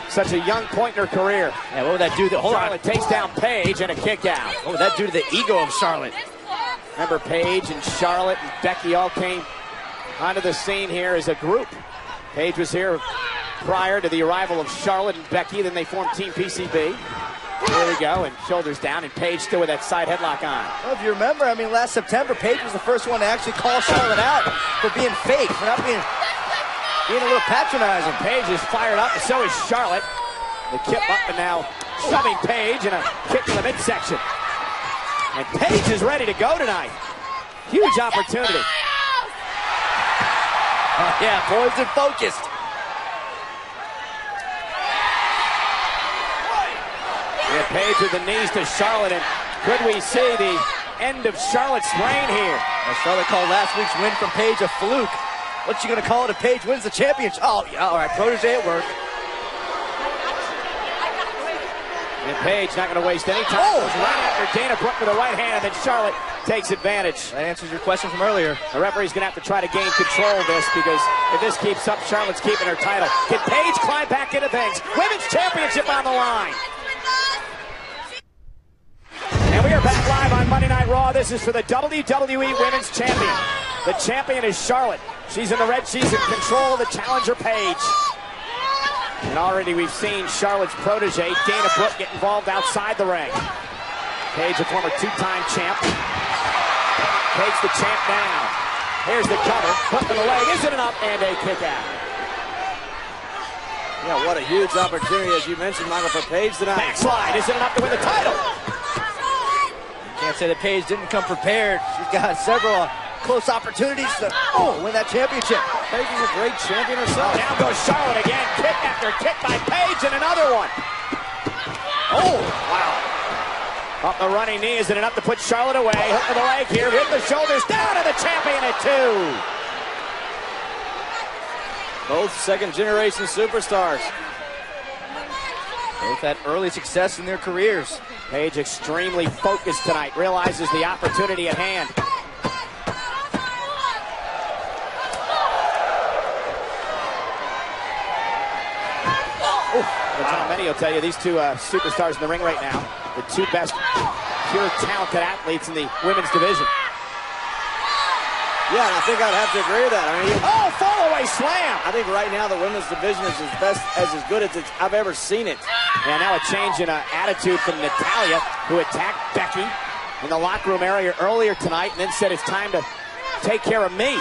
Speaker 5: Such a young point in her career.
Speaker 2: Yeah, what would that do?
Speaker 5: Charlotte takes down Paige and a kick out.
Speaker 2: What would that do to the ego of Charlotte?
Speaker 5: Remember, Paige and Charlotte and Becky all came onto the scene here as a group. Paige was here prior to the arrival of Charlotte and Becky. Then they formed Team PCB. There we go, and shoulders down, and Paige still with that side headlock on.
Speaker 2: Well, if you remember, I mean, last September, Paige was the first one to actually call Charlotte out for being fake, for not being a little patronizing.
Speaker 5: Paige is fired up, and so is Charlotte. The kip up and now shoving Paige and a kick to the midsection. And Paige is ready to go tonight. Huge opportunity.
Speaker 2: Yeah, poised and focused.
Speaker 5: Yeah, Paige with the knees to Charlotte, and could we see the end of Charlotte's reign here?
Speaker 2: Well, Charlotte called last week's win from Paige a fluke. What's she going to call it if Paige wins the championship? Oh, yeah, all right, protege at work.
Speaker 5: And Paige not going to waste any time. Goes right after Dana Brooke with the right hand, and then Charlotte takes advantage.
Speaker 2: That answers your question from earlier.
Speaker 5: The referee's going to have to try to gain control of this, because if this keeps up, Charlotte's keeping her title. Can Paige climb back into things? Women's Championship on the line. And we are back live on Monday Night Raw. This is for the WWE Women's Champion. The champion is Charlotte. She's in the red. She's in control of the challenger, Paige. And already we've seen Charlotte's protege, Dana Brooke, get involved outside the ring. Paige, a former two-time champ. Takes the champ down. Here's the cover. Hook to the leg. Isn't enough. And a kick out.
Speaker 18: Yeah, what a huge opportunity, as you mentioned, Michael, for Paige tonight.
Speaker 5: Backslide. Isn't enough to win the title.
Speaker 2: Can't say that Paige didn't come prepared. She's got several close opportunities to win that championship.
Speaker 18: Paige is a great champion herself.
Speaker 5: Now goes Charlotte again. Kick after kick by Paige, and another one. Oh, wow. Up the running knee. Isn't enough to put Charlotte away. Hook to the leg here. Hit the shoulders. Down to the champion at 2.
Speaker 18: Both second-generation superstars.
Speaker 2: Both had early success in their careers.
Speaker 5: Paige extremely focused tonight. Realizes the opportunity at hand. John Many will tell you, these two superstars in the ring right now, the two best pure talented athletes in the women's division.
Speaker 18: Yeah, and I think I'd have to agree with that. I mean,
Speaker 5: fall away slam.
Speaker 18: I think right now the women's division is as good as I've ever seen it.
Speaker 5: Yeah, now a change in attitude from Natalya, who attacked Becky in the locker room area earlier tonight and then said it's time to take care of me.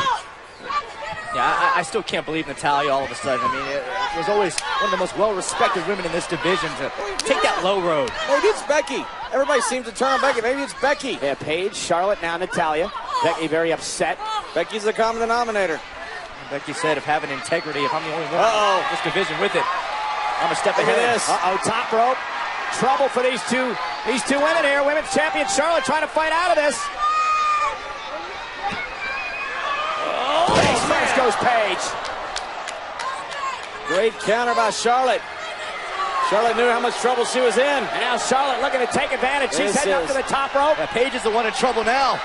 Speaker 2: Yeah, I still can't believe Natalya all of a sudden. I mean, it was always one of the most well-respected women in this division to take that low road.
Speaker 18: Maybe it's Becky. Everybody seems to turn on Becky. Maybe it's Becky.
Speaker 5: Yeah, Paige, Charlotte, now Natalya. Becky very upset.
Speaker 18: Becky's the common denominator.
Speaker 2: Becky said, if having integrity, if I'm the only one in this division with it, I'm a step ahead.
Speaker 5: Look at this. Top rope. Trouble for these two women here. Women's champion Charlotte trying to fight out of this. Oh, goes Paige.
Speaker 18: Great counter by Charlotte. Charlotte knew how much trouble she was in.
Speaker 5: And now Charlotte looking to take advantage. She's heading up to the top rope.
Speaker 2: Yeah, Paige is the one in trouble now.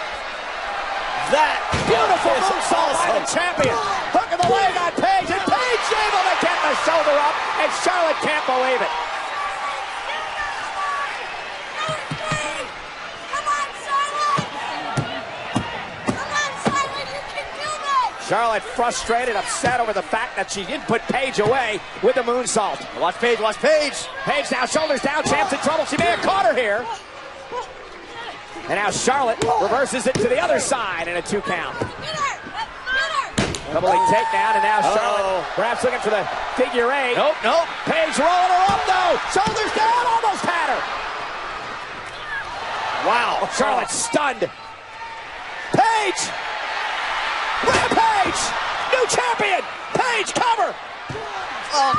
Speaker 5: That beautiful moonsault by the champion. Hook of the leg on Paige, and Paige able to get the shoulder up, and Charlotte can't believe it. Charlotte frustrated, upset over the fact that she didn't put Paige away with the moonsault.
Speaker 2: Watch Paige, watch Paige.
Speaker 5: Paige now shoulders down, champ's in trouble. She may have caught her here. And now Charlotte reverses it to the other side in a 2 count. Doubling takedown, and now Charlotte perhaps looking for the figure 8.
Speaker 2: Nope, nope.
Speaker 5: Paige rolling her up though. Shoulders down, almost had her. Wow, Charlotte stunned. Paige! Rampage! New champion! Paige, cover!
Speaker 2: Oh.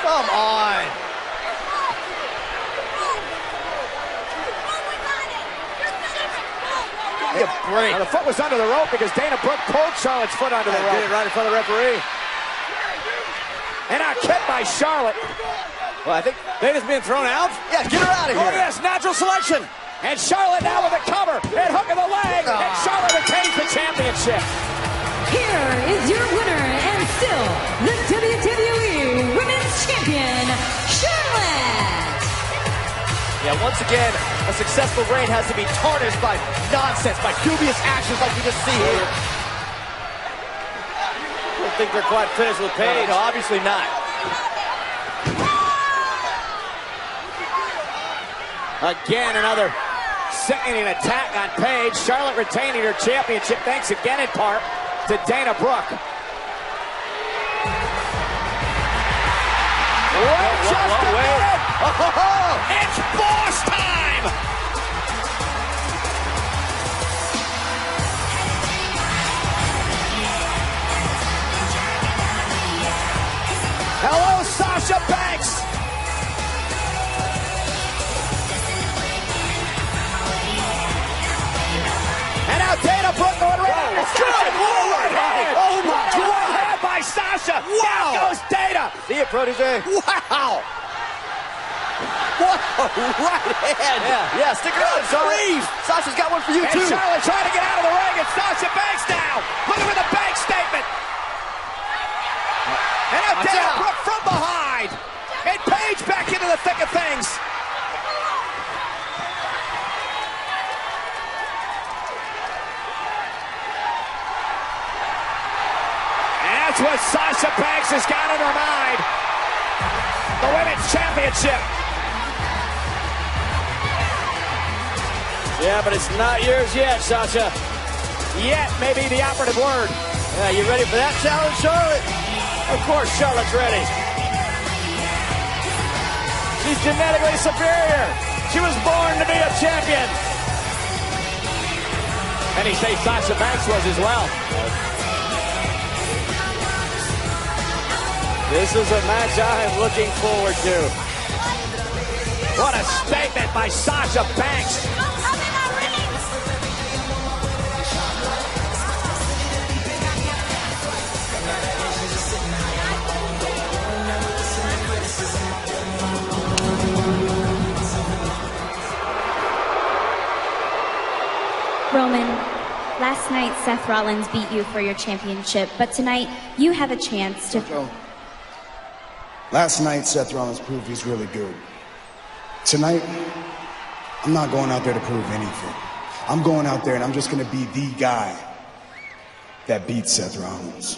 Speaker 2: Come on. Give me a break.
Speaker 5: Now, the foot was under the rope because Dana Brooke pulled Charlotte's foot under the rope.
Speaker 2: Did it right in front of the referee.
Speaker 5: And a kick by Charlotte.
Speaker 18: Well, I think Dana's being thrown out.
Speaker 2: Yeah, get her out of here.
Speaker 18: Oh, yes, natural selection.
Speaker 5: And Charlotte now with a cover and hook of the leg, and Charlotte retains the championship.
Speaker 3: Here is your winner and still the WWE Women's Champion, Charlotte.
Speaker 2: Yeah, once again, a successful reign has to be tarnished by nonsense, by dubious actions like we just see here.
Speaker 18: I don't think they're quite finished with Paige.
Speaker 2: No, obviously not.
Speaker 5: Again, another sickening attack on Paige. Charlotte retaining her championship thanks again in part to Dana Brooke. Wait just a minute! It's boss time! Hello, Sasha Banks! And now Dana Brooke going right at Oh my God! Hand by Sasha! Wow! Down goes Dana!
Speaker 2: See it, protege.
Speaker 5: Wow!
Speaker 2: What a right hand! Yeah, stick around, Charlotte. Sasha's got one for you, too.
Speaker 5: And Charlotte trying to get out of the ring, and Sasha Banks now! Looking for the bank statement! And now Dana Brooke from behind! And Paige back into the thick of things! That's what Sasha Banks has got in her mind. The Women's Championship.
Speaker 18: Yeah, but it's not yours yet, Sasha.
Speaker 5: Yet may be the operative word.
Speaker 2: Yeah, you ready for that challenge, Charlotte?
Speaker 18: Of course, Charlotte's ready. She's genetically superior. She was born to be a champion.
Speaker 5: And he says Sasha Banks was as well.
Speaker 18: This is a match I am looking forward to.
Speaker 5: What a statement by Sasha Banks.
Speaker 19: Roman, last night Seth Rollins beat you for your championship, but tonight you have a chance to...
Speaker 6: Last night, Seth Rollins proved he's really good. Tonight, I'm not going out there to prove anything. I'm going out there and I'm just going to be the guy that beats Seth Rollins.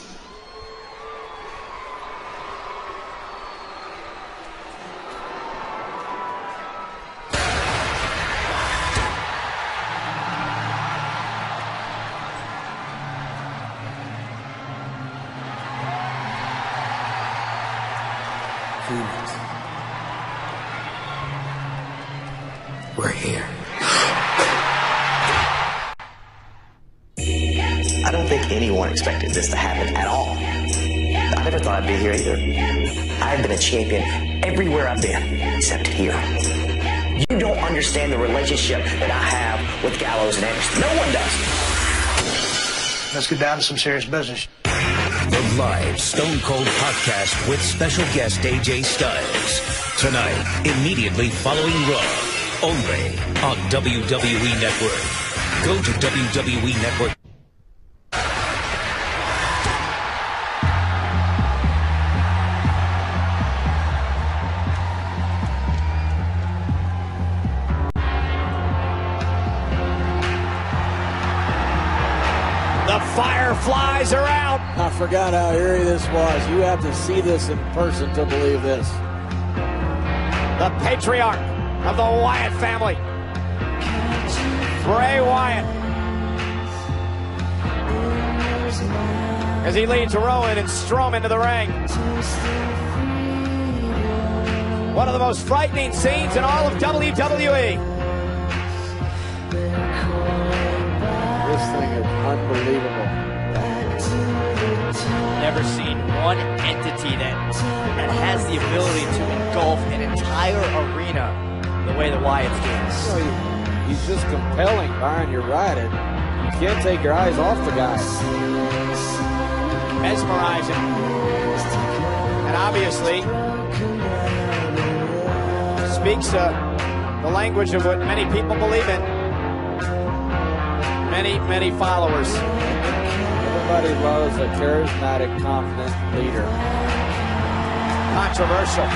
Speaker 10: We're here. I don't think anyone expected this to happen at all. I never thought I'd be here either. I've been a champion everywhere I've been, except here. You don't understand the relationship that I have with Gallows and Anderson. No one does.
Speaker 11: let's get down to some serious business.
Speaker 12: The live Stone Cold podcast with special guest AJ Styles. Tonight, immediately following Raw, only on WWE Network. Go to WWE Network.
Speaker 1: The Fireflies are out.
Speaker 18: I forgot how eerie this was. You have to see this in person to believe this.
Speaker 1: The patriarch of the Wyatt family, Bray Wyatt, as he leads Rowan and Strowman to the ring. One of the most frightening scenes in all of WWE.
Speaker 18: This thing is unbelievable.
Speaker 2: Never seen one entity that has the ability to engulf an entire arena the way the Wyatts do.
Speaker 18: He's just compelling, Byron. You're right. You can't take your eyes off the guy.
Speaker 1: Mesmerizing. And obviously speaks the language of what many people believe in. Many followers.
Speaker 18: Everybody loves a charismatic, confident leader.
Speaker 1: Controversial.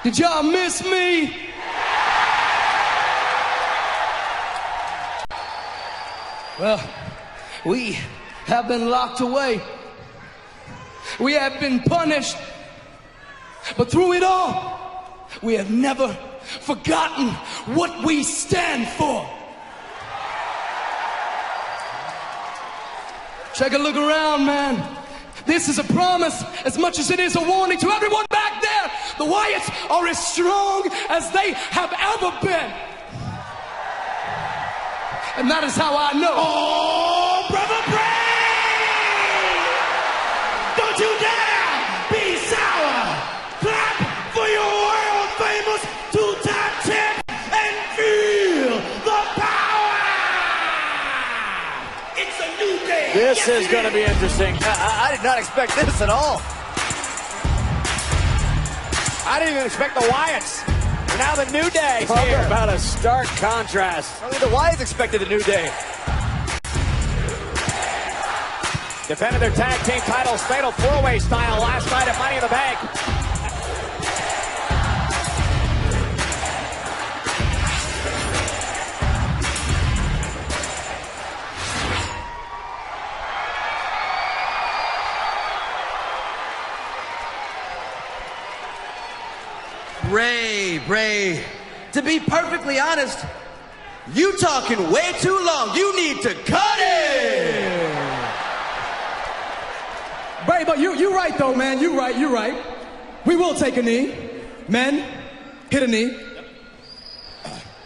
Speaker 16: Did y'all miss me? Well, we have been locked away. We have been punished. But through it all, we have never forgotten what we stand for. Take a look around, man. This is a promise as much as it is a warning to everyone back there. The Wyatts are as strong as they have ever been. And that is how I know. Oh, Brother Bray! Don't you dare be sour! Clap for your world famous two-time champ and feel the power! It's a new day.
Speaker 18: This is going to be interesting.
Speaker 2: I did not expect this at all.
Speaker 1: I didn't even expect the Wyatts. Now the New Day.
Speaker 18: Talk about a stark contrast.
Speaker 2: Only the Wyatts expected the New Day.
Speaker 1: Defended their tag team titles, fatal four-way style last night at Money in the Bank.
Speaker 14: Bray, to be perfectly honest, you talking way too long. You need to cut it!
Speaker 17: Bray, but you're right though, man. You're right. We will take a knee. Men, hit a knee.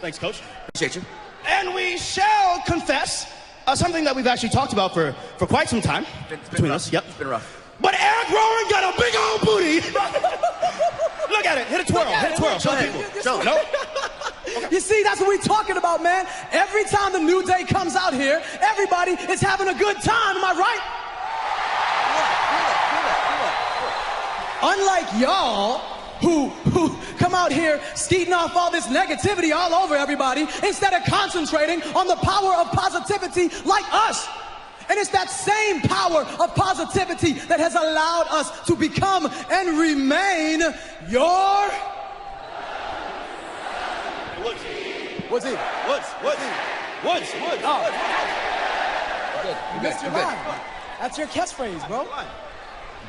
Speaker 8: Thanks, Coach.
Speaker 14: Appreciate you.
Speaker 8: And we shall confess something that we've actually talked about for quite some time. Between us, yep.
Speaker 14: It's been rough.
Speaker 8: But Eric Rowan got a big old booty. Look at it. Hit a twirl. Show people. Show. No.
Speaker 17: You see, that's what we're talking about, man. Every time the New Day comes out here, everybody is having a good time. Am I right? Unlike y'all, who come out here skeeting off all this negativity all over everybody instead of concentrating on the power of positivity like us. And it's that same power of positivity that has allowed us to become and remain your...
Speaker 8: Woods.
Speaker 17: Oh. You missed your line. That's your catchphrase, bro.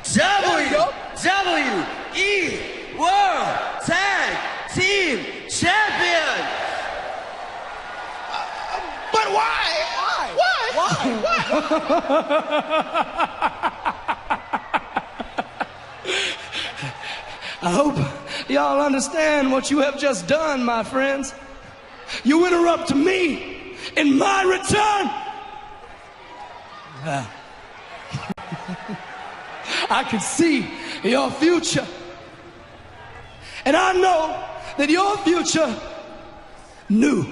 Speaker 14: WWE World Tag Team Champion.
Speaker 8: But why?
Speaker 14: I hope y'all understand what you have just done, my friends. You interrupt me in my return. I can see your future. And I know that your future, new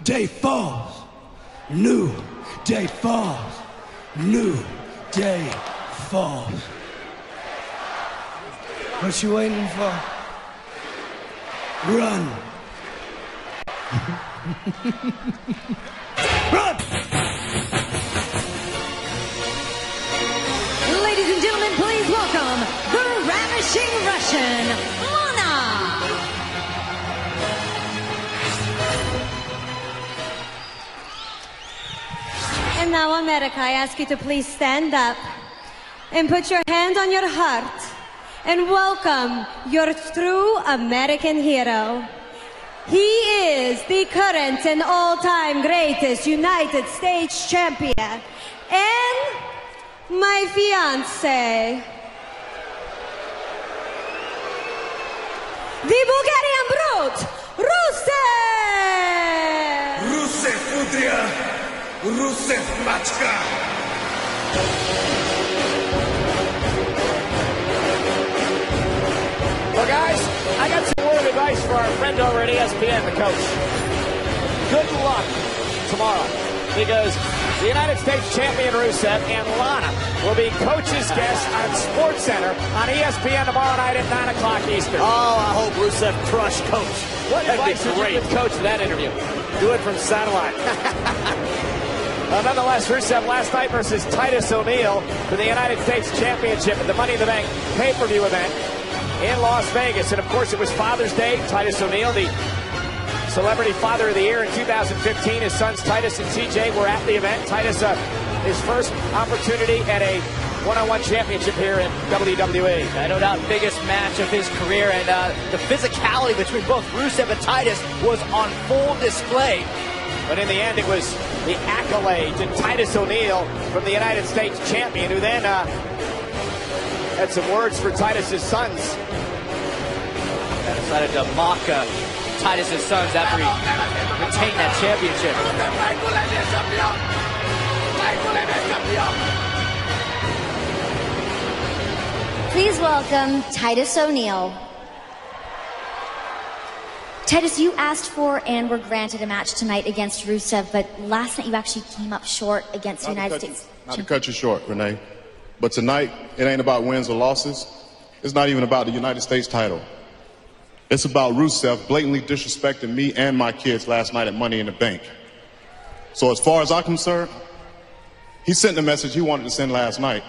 Speaker 14: day falls, new day falls, new day falls. What you waiting for? Run. Run!
Speaker 3: Ladies and gentlemen, please welcome the Ravishing Russian, Lana.
Speaker 11: And now, America, I ask you to please stand up and put your hand on your heart and welcome your true American hero. He is the current and all-time greatest United States champion and my fiancé, the Bulgarian brute, Rusev!
Speaker 13: Rusev Udria, Rusev Machka.
Speaker 5: Well, guys, I got some word of advice for our friend over at ESPN, the coach. Good luck tomorrow, because the United States champion Rusev and Lana will be coach's guests on SportsCenter on ESPN tomorrow night at 9 o'clock Eastern.
Speaker 2: Oh, I hope Rusev crushed Coach.
Speaker 5: What advice would you give Coach for that interview?
Speaker 2: Do it from satellite.
Speaker 5: Nonetheless, Rusev last night versus Titus O'Neil for the United States Championship at the Money in the Bank pay-per-view event in Las Vegas. And of course, it was Father's Day. Titus O'Neil, the Celebrity Father of the Year in 2015. His sons Titus and TJ were at the event. Titus, his first opportunity at a one-on-one championship here in WWE.
Speaker 2: No doubt, biggest match of his career, and the physicality between both Rusev and Titus was on full display.
Speaker 5: But in the end, it was the accolade to Titus O'Neil from the United States champion, who then had some words for Titus's sons.
Speaker 2: And decided to mock Titus's sons after he retained that championship.
Speaker 19: Please welcome Titus O'Neil. Titus, you asked for and were granted a match tonight against Rusev, but last night you actually came up short against the United States.
Speaker 15: Not to cut you short, Renee, but tonight it ain't about wins or losses. It's not even about the United States title. It's about Rusev blatantly disrespecting me and my kids last night at Money in the Bank. So as far as I'm concerned, he sent the message he wanted to send last night.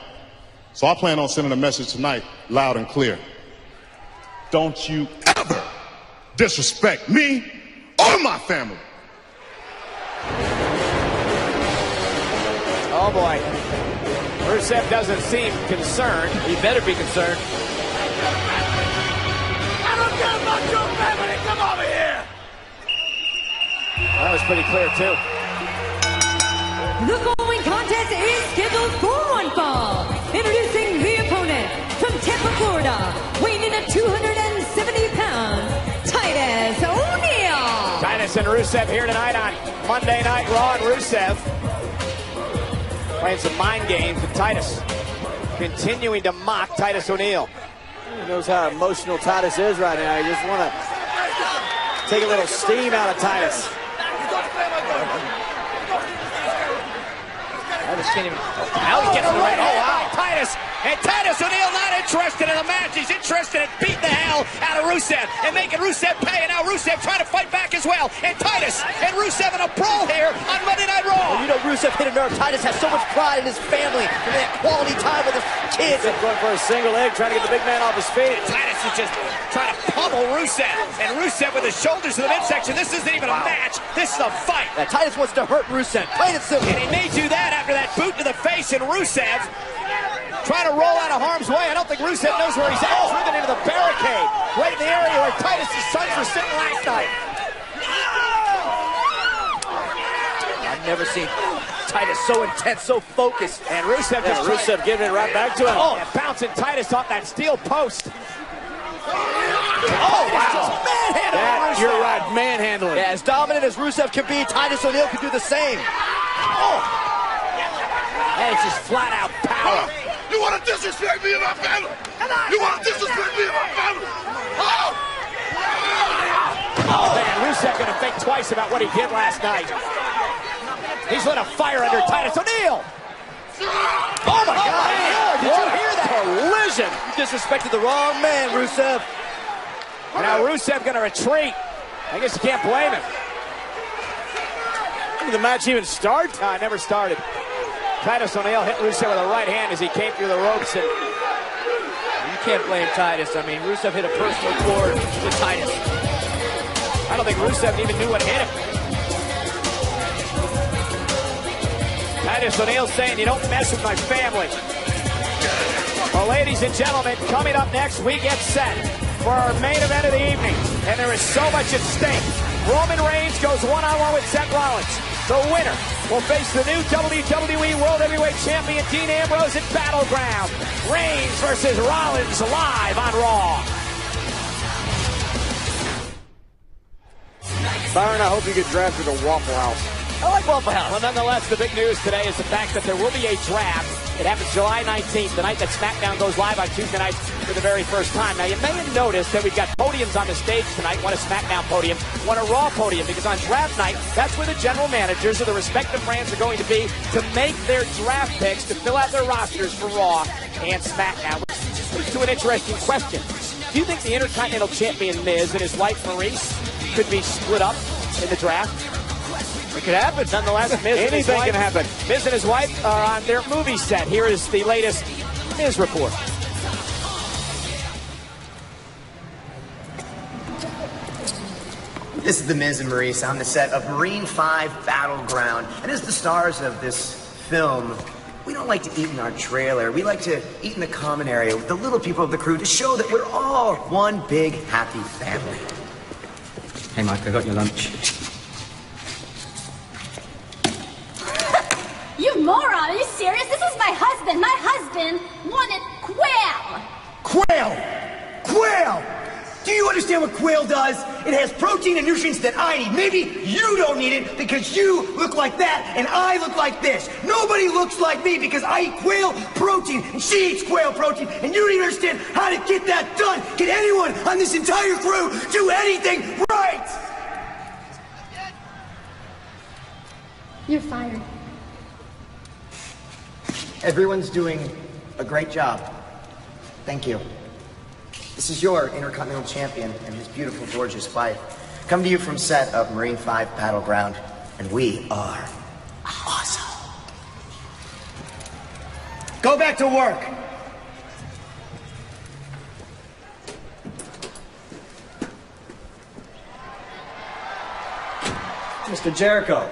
Speaker 15: So I plan on sending a message tonight, loud and clear. Don't you ever disrespect me or my family.
Speaker 5: Oh boy. Rusev doesn't seem concerned.
Speaker 2: He better be concerned.
Speaker 13: I don't care about your family. Come over here.
Speaker 5: That was pretty clear, too.
Speaker 3: The following contest is scheduled for one fall. Introducing the opponent from Tampa, Florida, weighing in at 270 pounds, Titus O'Neil.
Speaker 5: Titus and Rusev here tonight on Monday Night Raw, and Rusev playing some mind games, and Titus continuing to mock Titus O'Neil.
Speaker 2: He knows how emotional Titus is right now. You just want to take a little steam out of Titus. Titus can't even.
Speaker 5: Now he gets the right. Oh, wow. Titus. And Titus O'Neil not interested in the match. He's interested in beating the hell out of Rusev and making Rusev pay. And now Rusev trying to fight back as well. And Titus and Rusev in a brawl here on Monday Night Raw.
Speaker 2: Well, you know Rusev hit a nerve. Titus has so much pride in his family and that quality time with his kids.
Speaker 5: He's going for a single leg, trying to get the big man off his feet. And Titus is just trying to pummel Rusev. And Rusev with his shoulders to the midsection. This isn't even a match. This is a fight.
Speaker 2: Yeah, Titus wants to hurt Rusev. Plain and simple.
Speaker 5: And he may do that after that boot to the face, and Rusev trying to roll out of harm's way. I don't think Rusev knows where he's at. He's driven into the barricade, right in the area where Titus' sons were sitting last night.
Speaker 2: I've never seen Titus so intense, so focused.
Speaker 5: And Rusev just
Speaker 2: Rusev giving it right back to him.
Speaker 5: Oh, and bouncing Titus off that steel post.
Speaker 2: Rusev.
Speaker 18: You're right, manhandling.
Speaker 2: Yeah, as dominant as Rusev can be, Titus O'Neil can do the same.
Speaker 1: Oh! And it's just flat out power.
Speaker 13: You want to disrespect me and my family? You want to disrespect me and my family?
Speaker 1: Oh, man, Rusev going to think twice about what he did last night. He's lit a fire under Titus O'Neil. Oh, my God. Did you hear that? Collision.
Speaker 2: You disrespected the wrong man, Rusev.
Speaker 1: Now Rusev going to retreat. I guess you can't blame him. Did the match even start? No, it never started. Titus O'Neil hit Rusev with a right hand as he came through the ropes. And
Speaker 2: you can't blame Titus. I mean, Rusev hit a personal chord with Titus.
Speaker 1: I don't think Rusev even knew what hit him. Titus O'Neil saying, you don't mess with my family. Well, ladies and gentlemen, coming up next, we get set for our main event of the evening. And there is so much at stake. Roman Reigns goes one-on-one with Seth Rollins. The winner will face the new WWE World Heavyweight Champion Dean Ambrose at Battleground. Reigns versus Rollins live on Raw.
Speaker 18: Byron, I hope you get drafted to Waffle House.
Speaker 1: I like Waffle House. Well, nonetheless, the big news today is the fact that there will be a draft. It happens July 19th, the night that SmackDown goes live on Tuesday nights for the very first time. Now, you may have noticed that we've got podiums on the stage tonight, one a SmackDown podium, one a Raw podium, because on draft night, that's where the general managers of the respective brands are going to be to make their draft picks to fill out their rosters for Raw and SmackDown. Which leads to an interesting question. Do you think the Intercontinental Champion Miz and his wife Maurice could be split up in the draft? It could happen. Nonetheless, Miz
Speaker 18: anything can happen.
Speaker 1: Miz and his wife are on their movie set. Here is the latest Miz report.
Speaker 10: This is the Miz and Maurice on the set of Marine 5 Battleground. And as the stars of this film, we don't like to eat in our trailer. We like to eat in the common area with the little people of the crew to show that we're all one big happy family.
Speaker 7: Hey, Mike, I got your lunch.
Speaker 23: You moron! Are you serious? This is my husband. My husband wanted quail.
Speaker 10: Quail! Quail! Do you understand what quail does? It has protein and nutrients that I need. Maybe you don't need it because you look like that and I look like this. Nobody looks like me because I eat quail protein and she eats quail protein and you don't even understand how to get that done. Can anyone on this entire crew do anything right?
Speaker 23: You're fired.
Speaker 10: Everyone's doing a great job. Thank you. This is your Intercontinental Champion and his beautiful, gorgeous wife. Come to you from set of Marine 5 Battleground, and we are awesome. Go back to work.
Speaker 7: Mr. Jericho.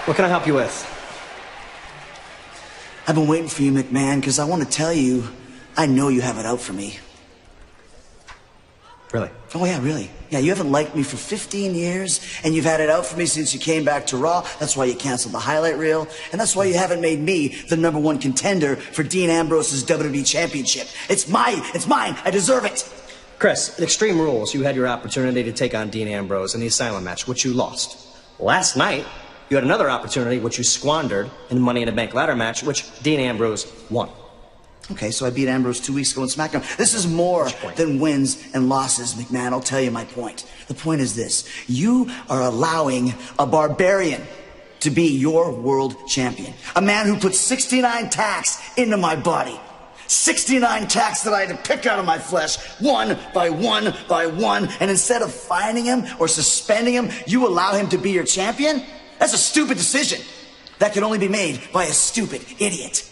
Speaker 7: What can I help you with?
Speaker 20: I've been waiting for you, McMahon, because I want to tell you, I know you have it out for me.
Speaker 7: Really?
Speaker 20: Oh, yeah, really. Yeah, you haven't liked me for 15 years, and you've had it out for me since you came back to Raw. That's why you canceled the highlight reel, and that's why you haven't made me the #1 contender for Dean Ambrose's WWE Championship. It's mine. I deserve it.
Speaker 7: Chris, in Extreme Rules, you had your opportunity to take on Dean Ambrose in the Asylum match, which you lost. Last night, you had another opportunity, which you squandered in the Money in the Bank ladder match, which Dean Ambrose won.
Speaker 20: Okay, so I beat Ambrose 2 weeks ago in SmackDown. This is more than wins and losses, McMahon. I'll tell you my point. The point is this. You are allowing a barbarian to be your world champion. A man who put 69 tacks into my body. 69 tacks that I had to pick out of my flesh, one by one by one. And instead of fining him or suspending him, you allow him to be your champion? That's a stupid decision. That can only be made by a stupid idiot.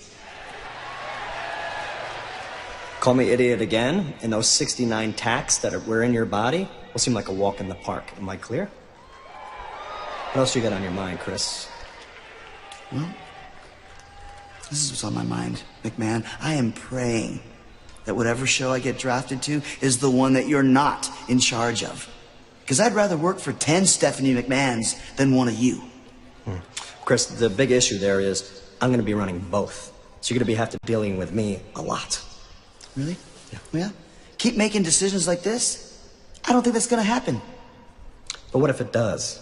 Speaker 7: Call me idiot again, and those 69 tacks that were in your body will seem like a walk in the park. Am I clear? What else you got on your mind, Chris?
Speaker 20: Well, this is what's on my mind, McMahon. I am praying that whatever show I get drafted to is the one that you're not in charge of. Because I'd rather work for 10 Stephanie McMahons than one of you.
Speaker 7: Chris, the big issue there is I'm going to be running both. So you're going to have to dealing with me a lot.
Speaker 20: Really? Yeah. keep making decisions like this, I don't think that's going to happen.
Speaker 7: But what if it does?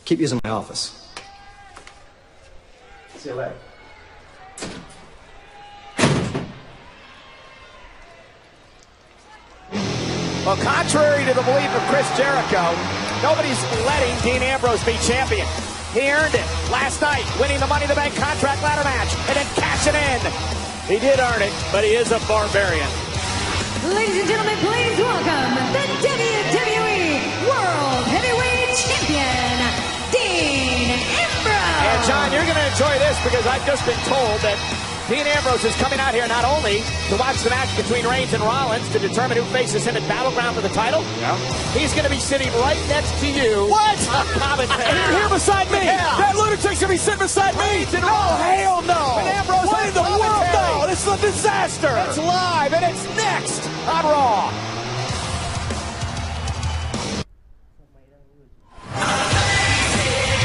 Speaker 7: Keep using my office. See you later.
Speaker 5: Well, contrary to the belief of Chris Jericho, nobody's letting Dean Ambrose be champion. He earned it last night, winning the Money in the Bank contract ladder match and then cashing in. He did earn it, but he is a barbarian.
Speaker 3: Ladies and gentlemen, please welcome the WWE World Heavyweight Champion, Dean Ambrose.
Speaker 5: And John, you're going to enjoy this because I've just been told that Dean Ambrose is coming out here not only to watch the match between Reigns and Rollins to determine who faces him at Battleground for the title. Yeah. He's going to be sitting right next to you.
Speaker 18: What?
Speaker 5: Commentating.
Speaker 18: And you're here beside me.
Speaker 5: Yeah.
Speaker 18: That lunatic's going to be sitting beside me.
Speaker 5: Oh, hell no.
Speaker 18: And Ambrose, what in the world? No, this is a disaster.
Speaker 5: It's live and it's next on Raw.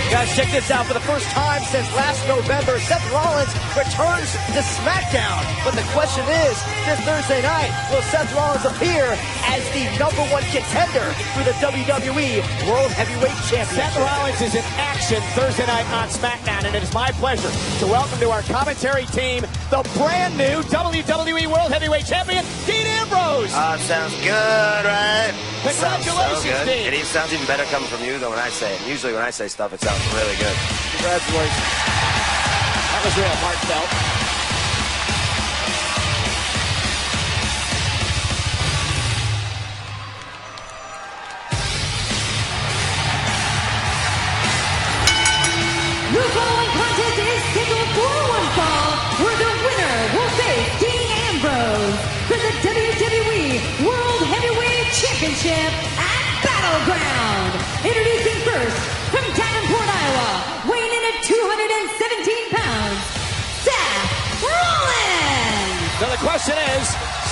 Speaker 2: Guys, check this out. For the first time since last November, Seth Rollins returns to SmackDown. But the question is, this Thursday night, will Seth Rollins appear as the #1 contender for the WWE World Heavyweight Championship?
Speaker 5: Seth Rollins is in action Thursday night on SmackDown, and it is my pleasure to welcome to our commentary team the brand new WWE World Heavyweight Champion, Dean Ambrose.
Speaker 4: Sounds good, right?
Speaker 5: Congratulations,
Speaker 4: so good.
Speaker 5: Dean.
Speaker 4: It even sounds even better coming from you than when I say it. Usually when I say stuff, it sounds really good.
Speaker 5: Congratulations. That was real heartfelt.
Speaker 3: The following contest is scheduled for one fall, where the winner will face Dean Ambrose for the WWE World Heavyweight Championship at Battleground. Introducing first, from Davenport, Iowa, weighing in at 217 pounds, Seth Rollins.
Speaker 5: So the question is,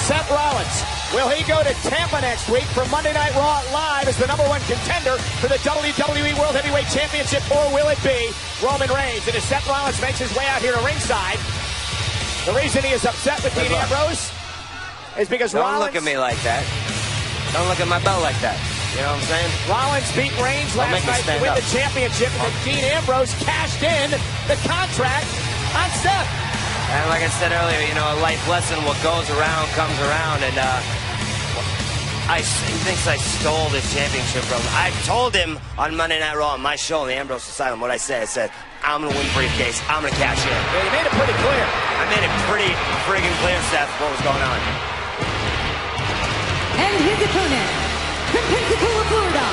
Speaker 5: Seth Rollins, will he go to Tampa next week for Monday Night Raw live as the #1 contender for the WWE World Heavyweight Championship, or will it be Roman Reigns? And as Seth Rollins makes his way out here to ringside, the reason he is upset with Dean Ambrose is because
Speaker 4: Don't look at me like that. Don't look at my belt like that. You know what I'm saying?
Speaker 5: Rollins beat Reigns last night to win the championship, and then Dean Ambrose cashed in the contract on Seth.
Speaker 4: And like I said earlier, you know, a life lesson, what goes around comes around, and he thinks I stole this championship from him. I told him on Monday Night Raw on my show in the Ambrose Asylum what I said. I said, I'm going to win briefcase. I'm going to cash in.
Speaker 5: Yeah, you made it pretty clear.
Speaker 4: I made it pretty friggin' clear, Seth, what was going on.
Speaker 3: And his opponent, from Pensacola, Florida,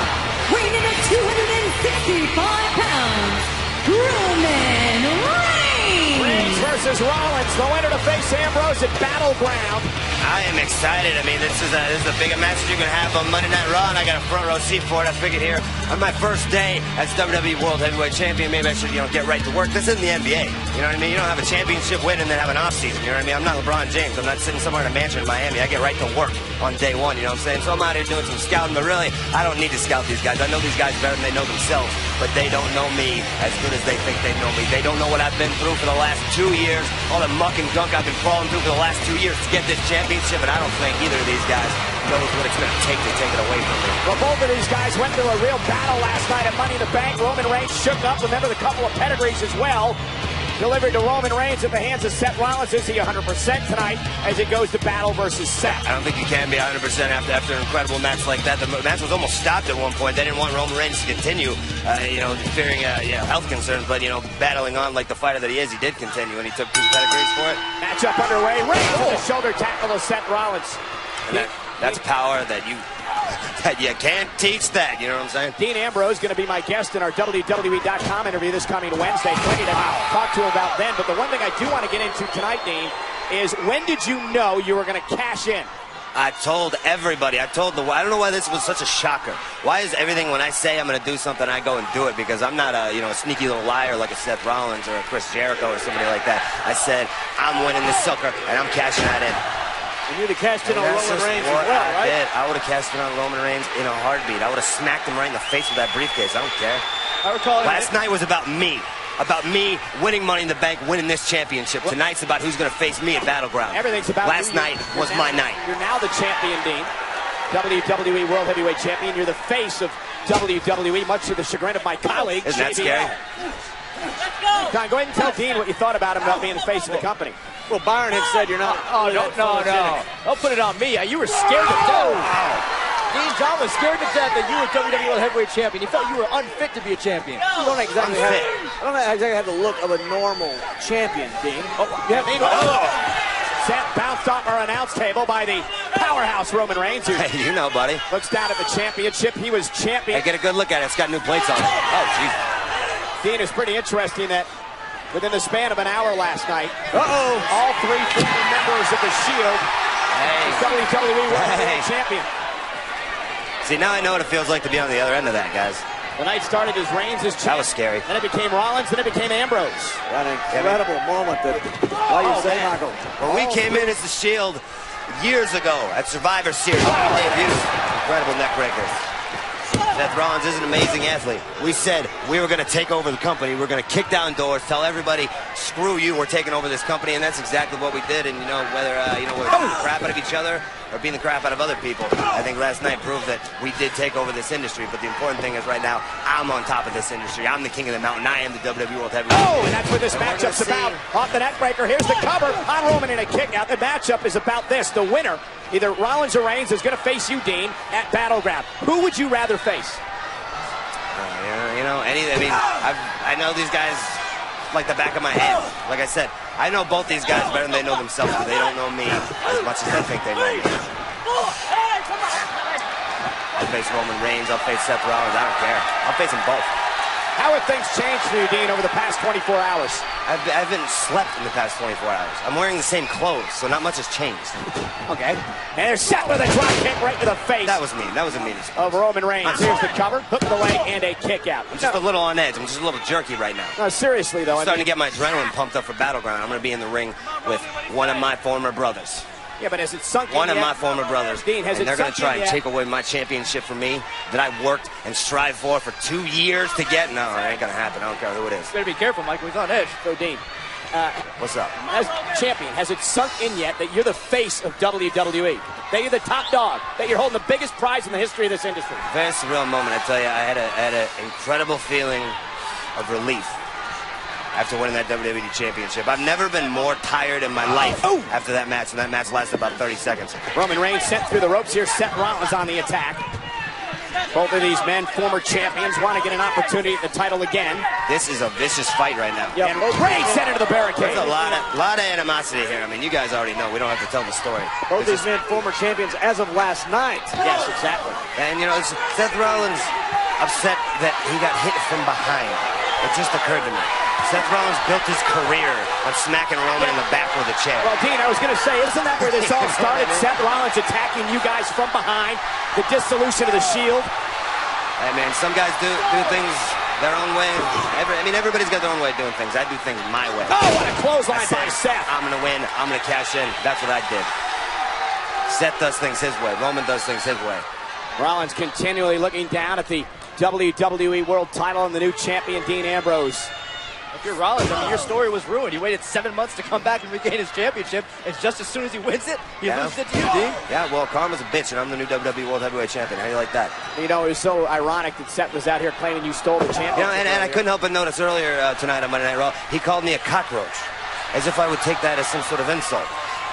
Speaker 3: weighing in at 265 pounds, Roman Reigns.
Speaker 5: Reigns versus Rollins, the winner to face Ambrose at Battleground.
Speaker 4: I am excited. I mean, this is the biggest match you can have on Monday Night Raw, and I got a front row seat for it. I figured here on my first day as WWE World Heavyweight Champion, maybe I should, get right to work. This isn't the NBA. You know what I mean? You don't have a championship win and then have an off season. You know what I mean? I'm not LeBron James. I'm not sitting somewhere in a mansion in Miami. I get right to work on day one. You know what I'm saying? So I'm out here doing some scouting, but really, I don't need to scout these guys. I know these guys better than they know themselves, but they don't know me as good as they think they know me. They don't know what I've been through for the last 2 years, all the muck and gunk I've been crawling through for the last 2 years to get this championship, and I don't think either of these guys knows what it's going to take it away from me.
Speaker 5: Well, both of these guys went through a real battle last night at Money in the Bank. Roman Reigns shook up. Remember the couple of pedigrees as well. Delivered to Roman Reigns at the hands of Seth Rollins. Is he 100% tonight as it goes to battle versus Seth?
Speaker 4: I don't think you can be 100% after an incredible match like that. The match was almost stopped at one point. They didn't want Roman Reigns to continue, fearing health concerns, but, battling on like the fighter that he is, he did continue, and he took 2 pedigrees for it.
Speaker 5: Match up underway. Reigns with a shoulder tackle to Seth Rollins.
Speaker 4: And that's power that you can't teach that, you know what I'm saying?
Speaker 5: Dean Ambrose going to be my guest in our WWE.com interview this coming Wednesday. Plenty to talk to him about then. But the one thing I do want to get into tonight, Dean, is when did you know you were going to cash in?
Speaker 4: I told everybody. I don't know why this was such a shocker. Why is everything when I say I'm going to do something, I go and do it? Because I'm not a sneaky little liar like a Seth Rollins or a Chris Jericho or somebody like that. I said, I'm winning this sucker, and I'm cashing that in.
Speaker 5: And you'd have cashed in on Roman Reigns as well, right?
Speaker 4: I would have cashed in on Roman Reigns in a heartbeat. I would have smacked him right in the face with that briefcase. I don't care.
Speaker 5: I recall
Speaker 4: last night was about me. about me winning Money in the Bank, winning this championship. Tonight's about who's going to face me at Battleground.
Speaker 5: Everything's about
Speaker 4: Last night was my night.
Speaker 5: You're now the champion, Dean. WWE World Heavyweight Champion. You're the face of WWE, much to the chagrin of my colleague.
Speaker 4: Isn't that scary?
Speaker 5: Don, go ahead and tell Dean what you thought about him being the face of the company.
Speaker 18: Well, Byron had said you're not.
Speaker 5: Oh, no. Don't put it on me. You were scared to death.
Speaker 18: Dean John was scared to death that you were WWE World Heavyweight Champion. He felt you were unfit to be a champion. You don't exactly have the look of a normal champion, Dean.
Speaker 5: Seth bounced off our announce table by the powerhouse Roman Reigns. Who
Speaker 4: you know, buddy.
Speaker 5: Looks down at the championship. He was champion.
Speaker 4: Hey, get a good look at it. It's got new plates on it. Oh, jeez.
Speaker 5: Dean, is pretty interesting that within the span of an hour last night, all three former members of the Shield, WWE World Heavyweight Champion.
Speaker 4: See, now I know what it feels like to be on the other end of that, guys.
Speaker 5: The night started as Reigns as champ.
Speaker 4: That was scary.
Speaker 5: Then it became Rollins, then it became Ambrose.
Speaker 18: What an incredible moment that, like you say, Michael.
Speaker 4: When we came in as the Shield years ago at Survivor Series, incredible neck breakers. Seth Rollins is an amazing athlete. We said we were going to take over the company. We're going to kick down doors, tell everybody, screw you, we're taking over this company, and that's exactly what we did. And whether we're beating the crap out of each other or beating the crap out of other people, I think last night proved that we did take over this industry. But the important thing is right now, I'm on top of this industry. I'm the king of the mountain. I am the WWE World Heavyweight Champion.
Speaker 5: And that's what this matchup's about. Off the neck breaker. Here's the cover on Roman in a kick out. The matchup is about this. The winner, either Rollins or Reigns, is going to face you, Dean, at Battleground. Who would you rather face?
Speaker 4: I know these guys like the back of my hand. Like I said, I know both these guys better than they know themselves, but they don't know me as much as they think they know me. I'll face Roman Reigns, I'll face Seth Rollins, I don't care. I'll face them both.
Speaker 5: How have things changed for you, Dean, over the past 24 hours?
Speaker 4: I haven't slept in the past 24 hours. I'm wearing the same clothes, so not much has changed.
Speaker 5: Okay. And there's Seth with a drop kick right to the face.
Speaker 4: That was mean. That was a mean.
Speaker 5: Of Roman Reigns. Here's the cover, hook to the leg, and a kick out.
Speaker 4: I'm just a little on edge. I'm just a little jerky right now.
Speaker 5: No, seriously, though.
Speaker 4: I'm starting to get my adrenaline pumped up for Battleground. I'm going to be in the ring with one of my former brothers.
Speaker 5: Yeah, but has it sunk in
Speaker 4: One of
Speaker 5: yet?
Speaker 4: my former brothers.
Speaker 5: Dean, has
Speaker 4: and they're
Speaker 5: it
Speaker 4: going to try and take away my championship from me that I worked and strived for 2 years to get. No, it ain't going to happen. I don't care who it is.
Speaker 5: You better be careful, Michael. He's on edge. So, Dean.
Speaker 4: What's up?
Speaker 5: As champion, has it sunk in yet that you're the face of WWE? That you're the top dog? That you're holding the biggest prize in the history of this industry?
Speaker 4: Very surreal moment. I tell you, I had an incredible feeling of relief after winning that WWE Championship. I've never been more tired in my life after that match, and that match lasted about 30 seconds.
Speaker 5: Roman Reigns sent through the ropes here. Seth Rollins on the attack. Both of these men, former champions, want to get an opportunity at the title again.
Speaker 4: This is a vicious fight right now.
Speaker 5: Yep. And Reigns sent into the barricade.
Speaker 4: There's a lot of animosity here. I mean, you guys already know. We don't have to tell the story.
Speaker 18: Both these men, former champions as of last night.
Speaker 5: Yes, exactly.
Speaker 4: And, Seth Rollins upset that he got hit from behind. It just occurred to me. Seth Rollins built his career on smacking Roman in the back with a chair.
Speaker 5: Well, Dean, I was going to say, isn't that where this all started? Seth Rollins attacking you guys from behind, the dissolution of the Shield.
Speaker 4: Hey, man, some guys do things their own way. Everybody's got their own way of doing things. I do things my way.
Speaker 5: Oh, what a clothesline by Seth.
Speaker 4: I'm going to win. I'm going to cash in. That's what I did. Seth does things his way. Roman does things his way.
Speaker 5: Rollins continually looking down at the WWE World title and the new champion, Dean Ambrose.
Speaker 2: If you're Rollins, your story was ruined. He waited 7 months to come back and regain his championship, and just as soon as he wins it, he loses it to you, Dean.
Speaker 4: Yeah, well, karma's a bitch, and I'm the new WWE World Heavyweight Champion. How do you like that?
Speaker 5: It was so ironic that Seth was out here claiming you stole the championship.
Speaker 4: And I couldn't help but notice earlier tonight on Monday Night Raw, he called me a cockroach, as if I would take that as some sort of insult.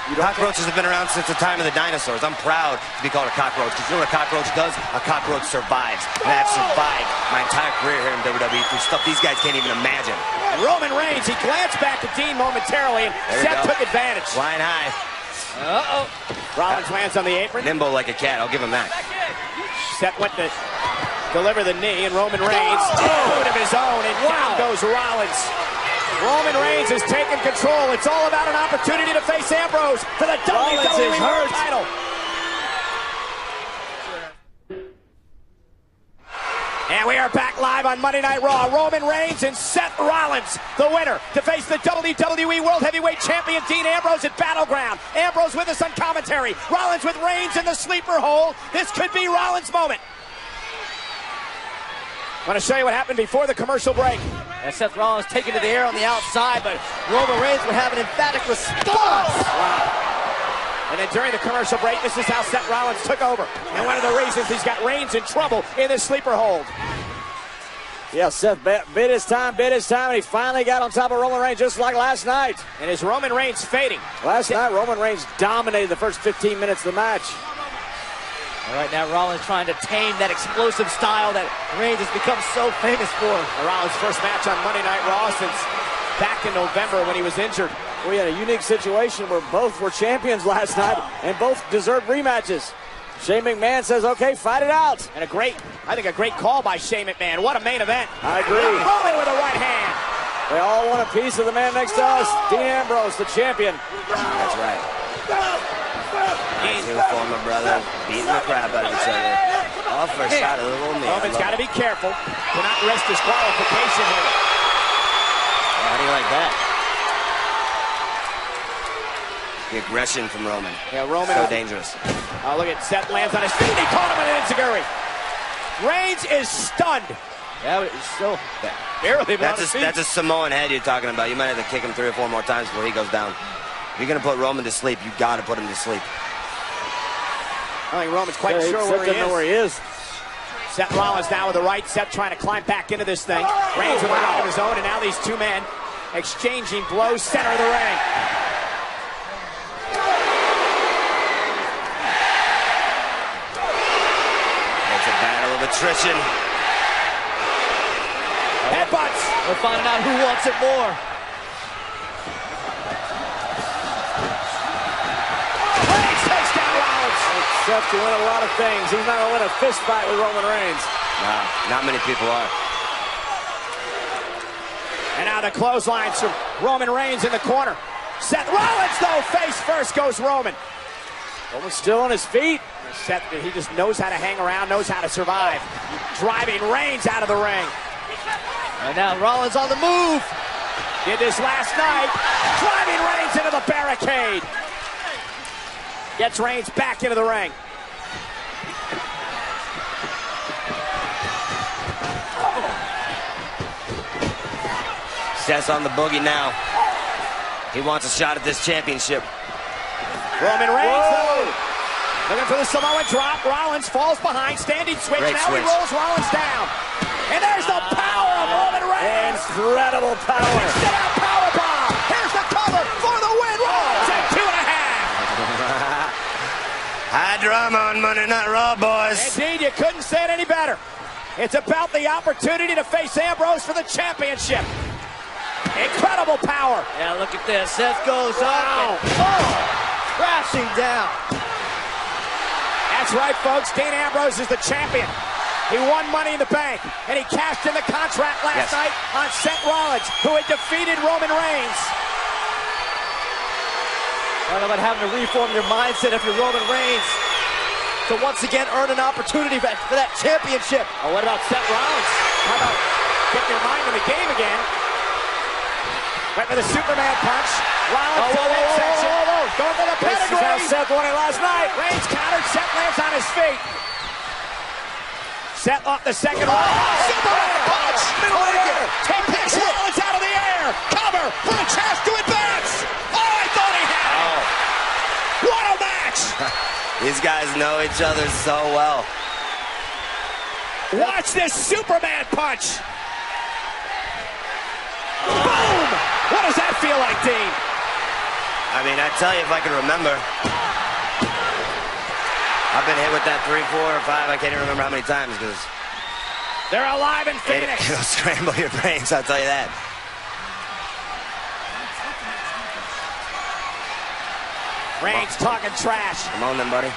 Speaker 4: Cockroaches have been around since the time of the dinosaurs. I'm proud to be called a cockroach, because you know what a cockroach does? A cockroach survives. And I've survived my entire career here in WWE through stuff these guys can't even imagine.
Speaker 5: And Roman Reigns, he glanced back at Dean momentarily, and Seth took advantage.
Speaker 4: Flying high.
Speaker 5: Rollins lands on the apron.
Speaker 4: Nimble like a cat, I'll give him that.
Speaker 5: Seth went to deliver the knee, and Roman Reigns, boot of his own, and down goes Rollins. Roman Reigns is taking control. It's all about an opportunity to face Ambrose for the WWE World title. And we are back live on Monday Night Raw. Roman Reigns and Seth Rollins, the winner, to face the WWE World Heavyweight Champion Dean Ambrose at Battleground. Ambrose with us on commentary. Rollins with Reigns in the sleeper hole. This could be Rollins' moment. I'm going to show you what happened before the commercial break.
Speaker 2: And Seth Rollins taken to the air on the outside, but Roman Reigns would have an emphatic response.
Speaker 5: Wow. And then during the commercial break, this is how Seth Rollins took over. And one of the reasons he's got Reigns in trouble in this sleeper hold.
Speaker 18: Yeah, Seth bid his time, and he finally got on top of Roman Reigns just like last night.
Speaker 5: And is Roman Reigns fading?
Speaker 18: Last night, Roman Reigns dominated the first 15 minutes of the match.
Speaker 2: All right, now Rollins trying to tame that explosive style that Reigns has become so famous for.
Speaker 5: Rollins' first match on Monday Night Raw since back in November when he was injured.
Speaker 18: We had a unique situation where both were champions last night and both deserved rematches. Shane McMahon says, okay, fight it out.
Speaker 5: And I think a great call by Shane McMahon. What a main event.
Speaker 18: I agree.
Speaker 5: Roman with a right hand.
Speaker 18: They all want a piece of the man next to us. Dean Ambrose, the champion.
Speaker 4: That's right. Nice uniform, my brother. Beating the crap out of each other. All for a shot of the little man.
Speaker 5: Roman's got to be careful to not risk disqualification here.
Speaker 4: How do you like that? The aggression from Roman.
Speaker 5: Yeah, Roman.
Speaker 4: So dangerous.
Speaker 5: Oh, look at Seth lands on his feet. He caught him with an enziguri. Reigns is stunned.
Speaker 2: Yeah, but he's still barely on his feet.
Speaker 4: That's a Samoan head you're talking about. You might have to kick him 3 or 4 more times before he goes down. If you're going to put Roman to sleep, you got to put him to sleep.
Speaker 5: I think Roman's quite sure where he is. Seth Rollins now with the right. Seth trying to climb back into this thing. Reigns with one of his own, and now these two men exchanging blows center of the ring.
Speaker 4: It's a battle of attrition.
Speaker 5: Headbutts.
Speaker 2: We're finding out who wants it more.
Speaker 5: Reigns takes down Rollins.
Speaker 18: Seth can win a lot of things. He's not going to win a fist fight with Roman Reigns.
Speaker 4: No, not many people are.
Speaker 5: And now the clotheslines from Roman Reigns in the corner. Seth Rollins, though, face first goes Roman.
Speaker 18: Roman's still on his feet.
Speaker 5: Seth, he just knows how to hang around, knows how to survive. Driving Reigns out of the ring.
Speaker 2: And now Rollins on the move.
Speaker 5: Did this last night. Driving Reigns into the barricade. Gets Reigns back into the ring.
Speaker 4: Seth's on the boogie now. He wants a shot at this championship.
Speaker 5: Roman Reigns, though. Looking for the Samoan drop. Rollins falls behind. Standing switch.
Speaker 4: Great
Speaker 5: now
Speaker 4: switch.
Speaker 5: He rolls Rollins down. And there's the power of Roman Reigns.
Speaker 18: Incredible power.
Speaker 5: Sit out powerbomb. Here's the cover for the win. Rollins at 2.5.
Speaker 4: High drama on Monday Night Raw, boys.
Speaker 5: Indeed, you couldn't say it any better. It's about the opportunity to face Ambrose for the championship. Incredible power.
Speaker 2: Yeah, look at this. Seth goes up and crashing down.
Speaker 5: That's right, folks. Dean Ambrose is the champion. He won Money in the Bank, and he cashed in the contract last night on Seth Rollins, who had defeated Roman Reigns.
Speaker 2: I don't know about having to reform your mindset if you're Roman Reigns to once again earn an opportunity for that championship.
Speaker 5: Oh, what about Seth Rollins? How about getting your mind in the game again? Went for the Superman punch. Rollins to the midsection. Going for the pedigree.
Speaker 18: This is how Seth won it last night.
Speaker 5: Reigns countered. Seth lands on his feet. Seth off the second round. Superman punch. Middle order. Takes Rollins out of the air. Cover for a chance to advance. Oh, I thought he had it. What a match.
Speaker 4: These guys know each other so well.
Speaker 5: Watch this Superman punch. Boom! What does that feel like, Dean?
Speaker 4: I mean, I tell you, if I can remember. I've been hit with that 3, 4, or 5. I can't even remember how many times because
Speaker 5: they're alive in Phoenix.
Speaker 4: It'll scramble your brains, I'll tell you that.
Speaker 5: Reigns talking trash.
Speaker 4: Come on then, buddy.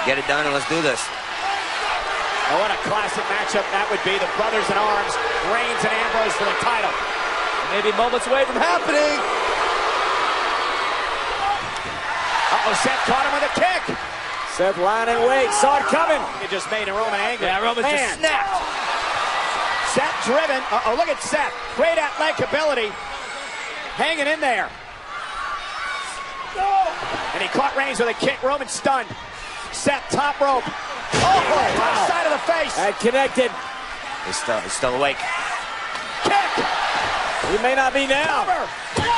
Speaker 4: Get it done and let's do this.
Speaker 5: Oh, what a classic matchup that would be. The brothers in arms, Reigns and Ambrose for the title.
Speaker 2: Maybe moments away from happening.
Speaker 5: Uh-oh, Seth caught him with a kick.
Speaker 18: Seth lying in wait, saw it coming.
Speaker 5: It just made Roman angry.
Speaker 2: Yeah, Roman just snapped.
Speaker 5: Seth driven. Uh-oh, look at Seth. Great athletic ability. Hanging in there. And he caught Reigns with a kick. Roman stunned. Seth top rope. Oh, wow. Side of the face.
Speaker 18: That connected.
Speaker 4: He's still awake.
Speaker 5: Kick! He may not be now. Cover.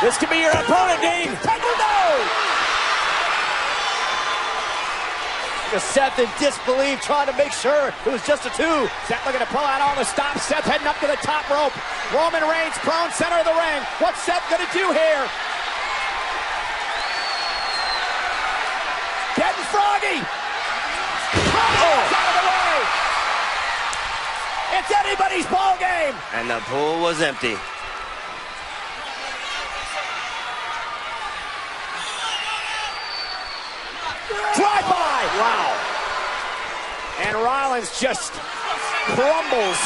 Speaker 5: This could be your opponent, Dean.
Speaker 2: Seth in disbelief, trying to make sure it was just a 2.
Speaker 5: Seth looking to pull out all the stops. Seth heading up to the top rope. Roman Reigns prone, center of the ring. What's Seth going to do here? Getting froggy. Out of the way. It's anybody's ball game.
Speaker 4: And the pool was empty.
Speaker 5: Drive-by! Wow. And Rollins just crumbles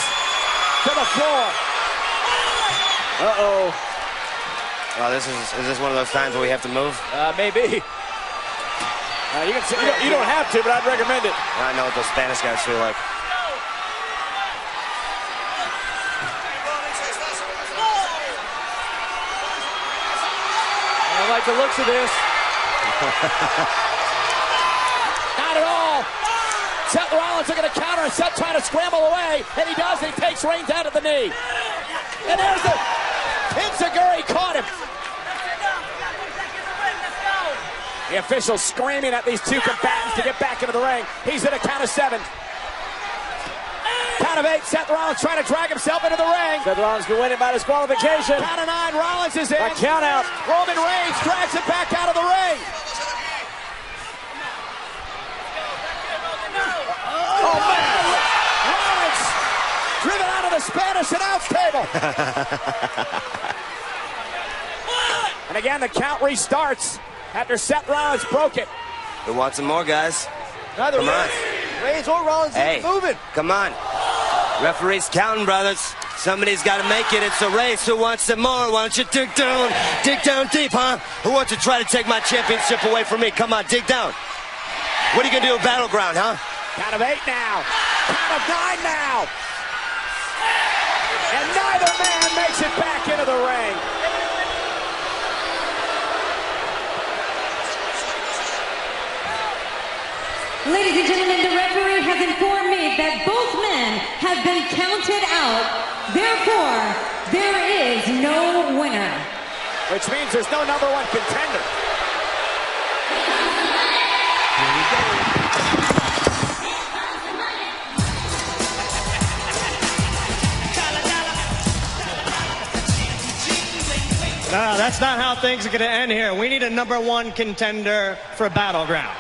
Speaker 5: to the floor. Uh-oh.
Speaker 4: Well, is this one of those times where we have to move?
Speaker 5: Maybe. You don't have to, but I'd recommend it.
Speaker 4: I know what those Spanish guys feel like.
Speaker 5: I like the looks of this. Not at all. Seth Rollins looking to counter, and Seth trying to scramble away, and he does, and he takes Reigns down to the knee. And there's the Enziguri caught him. The official screaming at these two combatants to get back into the ring. He's at a count of 7. Count of 8, Seth Rollins trying to drag himself into the ring. Seth Rollins can win it by disqualification. Count of 9, Rollins is in. A count out. Roman Reigns drags him back out of the ring. Oh, man. Rollins driven out of the Spanish announce table. And again, the count restarts after Seth Rollins broke it.
Speaker 4: Who wants some more, guys?
Speaker 2: Neither
Speaker 4: Come on.
Speaker 2: Reigns or Rollins is moving.
Speaker 4: Come on. Referee's counting, brothers. Somebody's got to make it. It's a race. Who wants some more? Why don't you dig down deep, huh? Who wants to try to take my championship away from me? Come on, dig down. What are you going to do with Battleground, huh?
Speaker 5: Count of 8 now. Count of 9 now. And neither man makes it back into the ring.
Speaker 3: Ladies and gentlemen, the referee has informed me that both men have been counted out. Therefore, there is no winner.
Speaker 5: Which means there's no number 1 contender.
Speaker 8: No, that's not how things are going to end here. We need a number 1 contender for Battleground.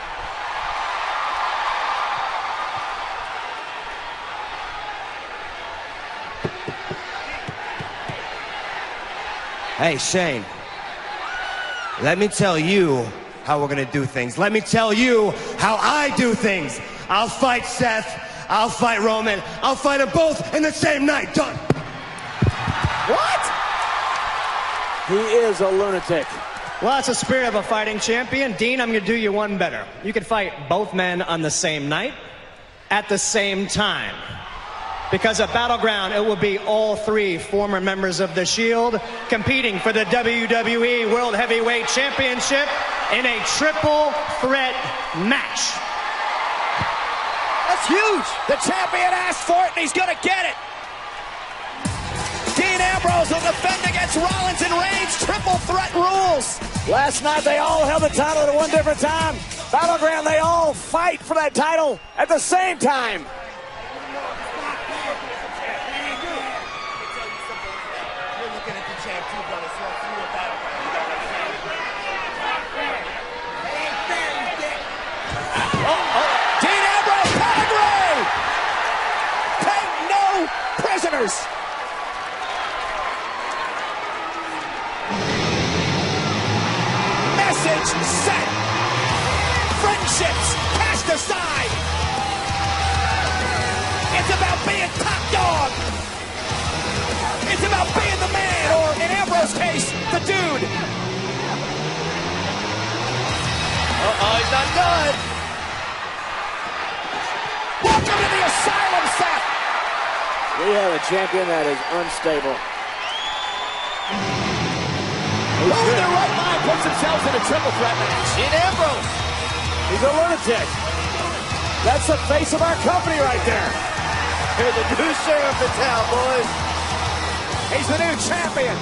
Speaker 14: Hey, Shane, let me tell you how we're gonna do things. Let me tell you how I do things. I'll fight Seth, I'll fight Roman, I'll fight them both in the same night. Done.
Speaker 5: What? He is a lunatic.
Speaker 8: Well, that's the spirit of a fighting champion. Dean, I'm gonna do you one better. You can fight both men on the same night, at the same time. Because at Battleground, it will be all 3 former members of The Shield competing for the WWE World Heavyweight Championship in a triple threat match.
Speaker 2: That's huge.
Speaker 5: The champion asked for it, and he's going to get it. Dean Ambrose will defend against Rollins and Reigns. Triple threat rules. Last night, they all held the title at one different time. Battleground, they all fight for that title at the same time. Prisoners. Message sent. Friendships cast aside. It's about being top dog. It's about being the man, or in Ambrose's case, the dude.
Speaker 2: Uh-oh, he's not done.
Speaker 5: Welcome to the asylum, Seth. We have a champion that is unstable. Over their right line puts themselves in a triple threat match.
Speaker 2: Dean Ambrose.
Speaker 5: He's a lunatic. That's the face of our company right there.
Speaker 2: You're the new sheriff in town, boys.
Speaker 1: He's the new champion.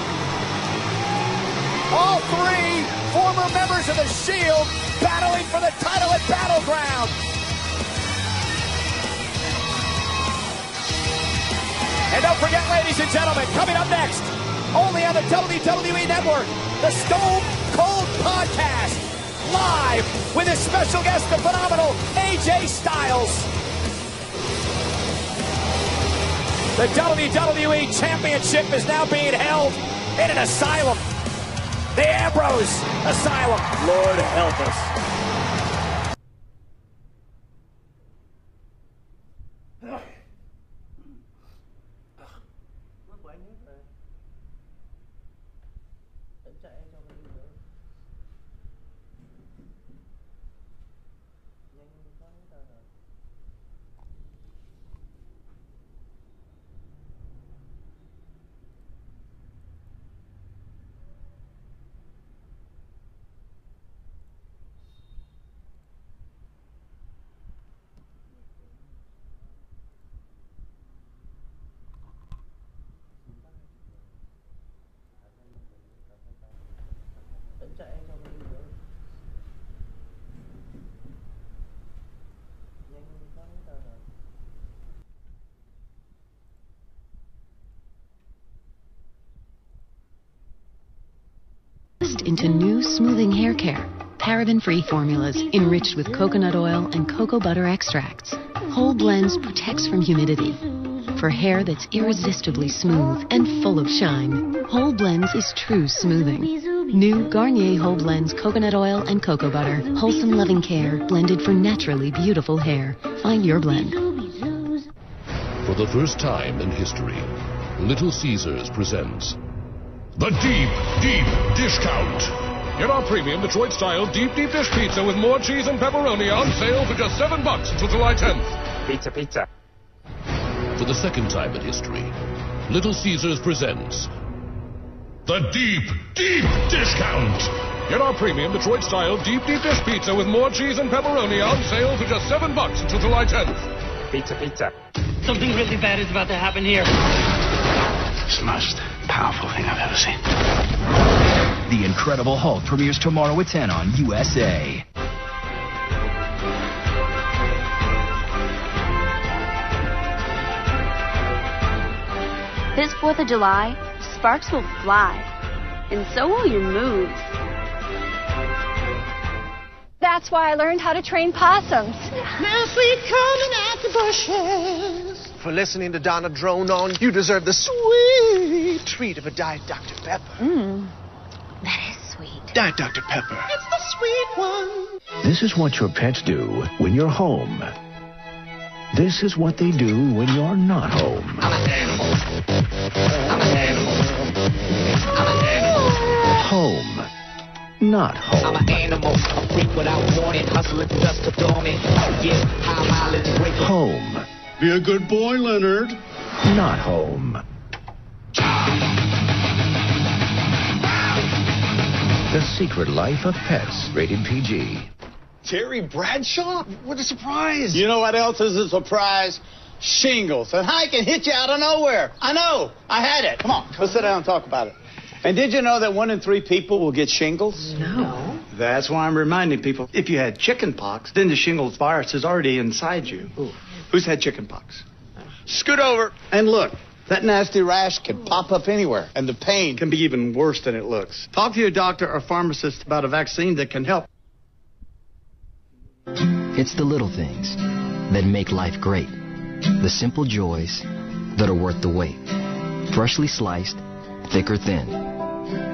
Speaker 1: All three former members of the Shield battling for the title at Battleground. And don't forget, ladies and gentlemen, coming up next, only on the WWE Network, the Stone Cold Podcast, live with his special guest, the phenomenal AJ Styles. The WWE Championship is now being held in an asylum. The Ambrose Asylum. Lord help us.
Speaker 9: Into new smoothing hair care. Paraben-free formulas enriched with coconut oil and cocoa butter extracts. Whole Blends protects from humidity. For hair that's irresistibly smooth and full of shine, Whole Blends is true smoothing. New Garnier Whole Blends coconut oil and cocoa butter. Wholesome loving care blended for naturally beautiful hair. Find your blend.
Speaker 21: For the first time in history, Little Caesars presents the Deep Discount. Get our premium Detroit-style deep dish pizza with more cheese and pepperoni on sale for just $7 until July 10th. Pizza. For the second time in history, Little Caesars presents the Deep Discount. Get our premium Detroit-style deep dish pizza with more cheese and pepperoni on sale for just $7 until July 10th. Pizza.
Speaker 22: Something really bad is about to happen here.
Speaker 24: It's the most powerful thing I've ever seen.
Speaker 25: The Incredible Hulk premieres tomorrow at 10 on USA.
Speaker 26: This 4th of July, sparks will fly, and so will your moves. That's why I learned how to train possums.
Speaker 27: Now sweet coming at the bushes.
Speaker 28: For listening to Donna drone on, you deserve the sweet treat of a Diet Dr. Pepper.
Speaker 26: That is sweet.
Speaker 28: Diet Dr. Pepper.
Speaker 27: It's the sweet one.
Speaker 12: This is what your pets do when you're home. This is what they do when you're not home.
Speaker 27: I'm an animal. I'm an animal. I'm an animal.
Speaker 12: Home. Not home.
Speaker 27: I'm an animal. A freak without warning. Hustling just to dorm it. Yeah, high mileage break.
Speaker 12: Home.
Speaker 27: Be a good boy, Leonard.
Speaker 12: Not home. The Secret Life of Pets, rated PG.
Speaker 29: Terry Bradshaw? What a surprise. You know what else is a surprise? Shingles. And I can hit you out of nowhere. I know. I had it. Come on, let's sit down and talk about it. And did you know that 1 in 3 people will get shingles?
Speaker 30: No. That's why I'm reminding people, if you had chicken pox, then the shingles virus is already inside you. Ooh. Who's had chicken pox?
Speaker 29: Scoot over. And look, that nasty rash can pop up anywhere, and the pain
Speaker 30: can be even worse than it looks. Talk to your doctor or pharmacist about a vaccine that can help.
Speaker 25: It's the little things that make life great. The simple joys that are worth the wait. Freshly sliced, thick or thin.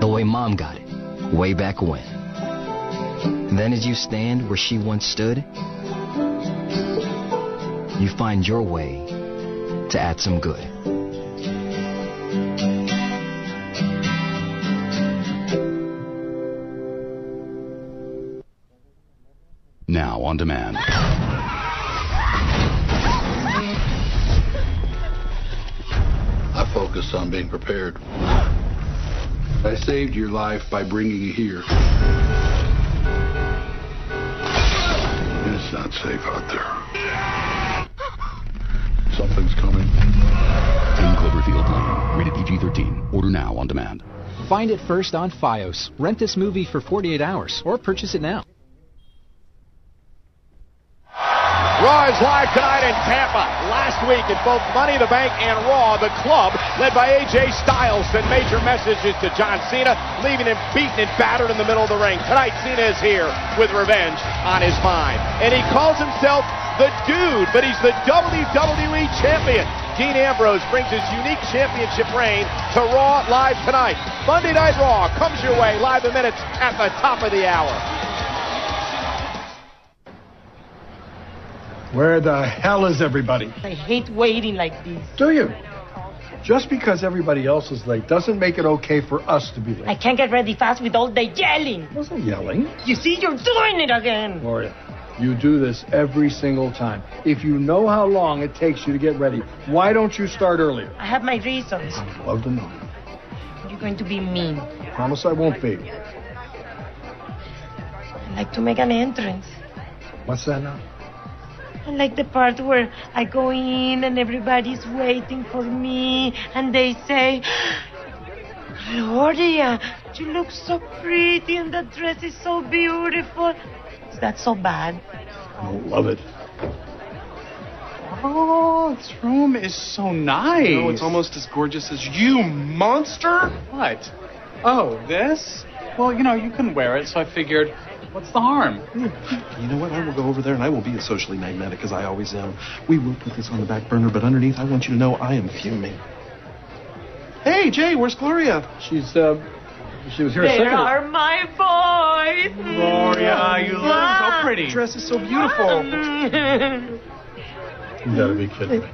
Speaker 25: The way Mom got it, way back when. Then as you stand where she once stood, you find your way to add some good.
Speaker 31: Now on demand.
Speaker 32: I focus on being prepared. I saved your life by bringing you here. It's not safe out there. Something's
Speaker 31: coming. 10 Cloverfield Lane. Rated PG-13. Order now on demand.
Speaker 6: Find it first on Fios. Rent this movie for 48 hours or purchase it now.
Speaker 5: Raw is live tonight in Tampa. Last week in both Money in the Bank and Raw, the club, led by AJ Styles, sent major messages to John Cena, leaving him beaten and battered in the middle of the ring. Tonight, Cena is here with revenge on his mind. And he calls himself the Dude, but he's the WWE Champion. Dean Ambrose brings his unique championship reign to Raw live tonight. Monday Night Raw comes your way live in minutes at the top of the hour.
Speaker 7: Where the hell is everybody?
Speaker 22: I hate waiting like this.
Speaker 7: Do you? Just because everybody else is late doesn't make it okay for us to be late.
Speaker 22: I can't get ready fast with all the yelling.
Speaker 7: I wasn't yelling.
Speaker 22: You see, you're doing it again.
Speaker 7: Gloria, you do this every single time. If you know how long it takes you to get ready, why don't you start earlier?
Speaker 22: I have my reasons.
Speaker 7: I'd love to know.
Speaker 22: You're going to be mean.
Speaker 7: Promise I won't be.
Speaker 22: I like to make an entrance.
Speaker 7: What's that now?
Speaker 22: I like the part where I go in and everybody's waiting for me and they say, Gloria, you look so pretty and that dress is so beautiful. Is that so bad?
Speaker 7: I love it.
Speaker 10: Oh, this room is so nice.
Speaker 11: You know, it's almost as gorgeous as you, monster.
Speaker 10: What? Oh, this? Well, you know, you can wear it, so I figured, what's the harm?
Speaker 11: You know what? I will go over there and I will be as socially magnetic as I always am. We will put this on the back burner, but underneath, I want you to know I am fuming. Hey, Jay, where's Gloria?
Speaker 7: She was here a second
Speaker 22: They
Speaker 7: ago.
Speaker 22: are my boys.
Speaker 10: Gloria, you look so pretty.
Speaker 11: Your dress is so beautiful.
Speaker 7: You gotta be kidding me.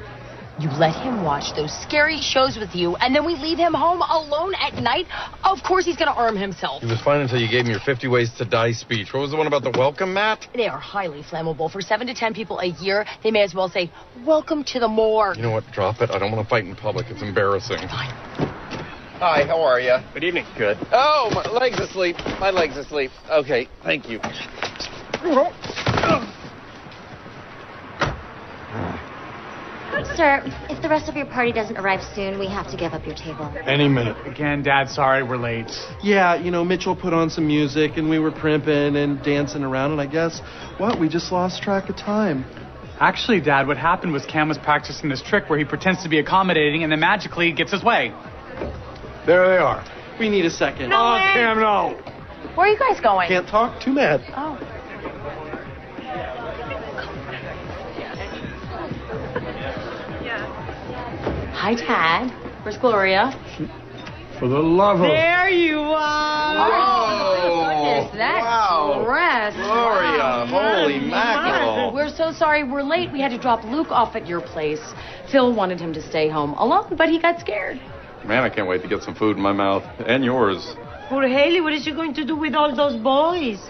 Speaker 13: You let him watch those scary shows with you, and then we leave him home alone at night? Of course he's going to arm himself.
Speaker 15: He was fine until you gave him your 50 Ways to Die speech. What was the one about the welcome mat?
Speaker 13: They are highly flammable. For 7 to 10 people a year, they may as well say, welcome to the morgue.
Speaker 15: You know what? Drop it. I don't want to fight in public. It's embarrassing.
Speaker 13: Fine.
Speaker 15: Hi, how are you?
Speaker 10: Good evening.
Speaker 15: Good. Oh, my leg's asleep. My leg's asleep. Okay, thank you.
Speaker 16: Sir, if the rest of your party doesn't arrive soon, we have to give up your table.
Speaker 7: Any minute.
Speaker 10: Again, Dad, sorry we're late.
Speaker 11: Yeah, you know, Mitchell put on some music and we were primping and dancing around, and I guess, what, we just lost track of time.
Speaker 10: Actually, Dad, what happened was Cam was practicing this trick where he pretends to be accommodating and then magically gets his way.
Speaker 7: There they are.
Speaker 11: We need a second.
Speaker 10: No, Cam, no.
Speaker 13: Where are you guys going?
Speaker 11: Can't talk? Too mad.
Speaker 13: Oh. Hi, Dad. Where's Gloria?
Speaker 7: For the love of...
Speaker 22: There you are.
Speaker 13: Oh, what is that dress?
Speaker 15: Gloria,
Speaker 13: Wow.
Speaker 15: holy mackerel.
Speaker 13: We're so sorry we're late. We had to drop Luke off at your place. Phil wanted him to stay home alone, but he got scared.
Speaker 15: Man, I can't wait to get some food in my mouth. And yours.
Speaker 22: Poor Haley, what is she going to do with all those boys?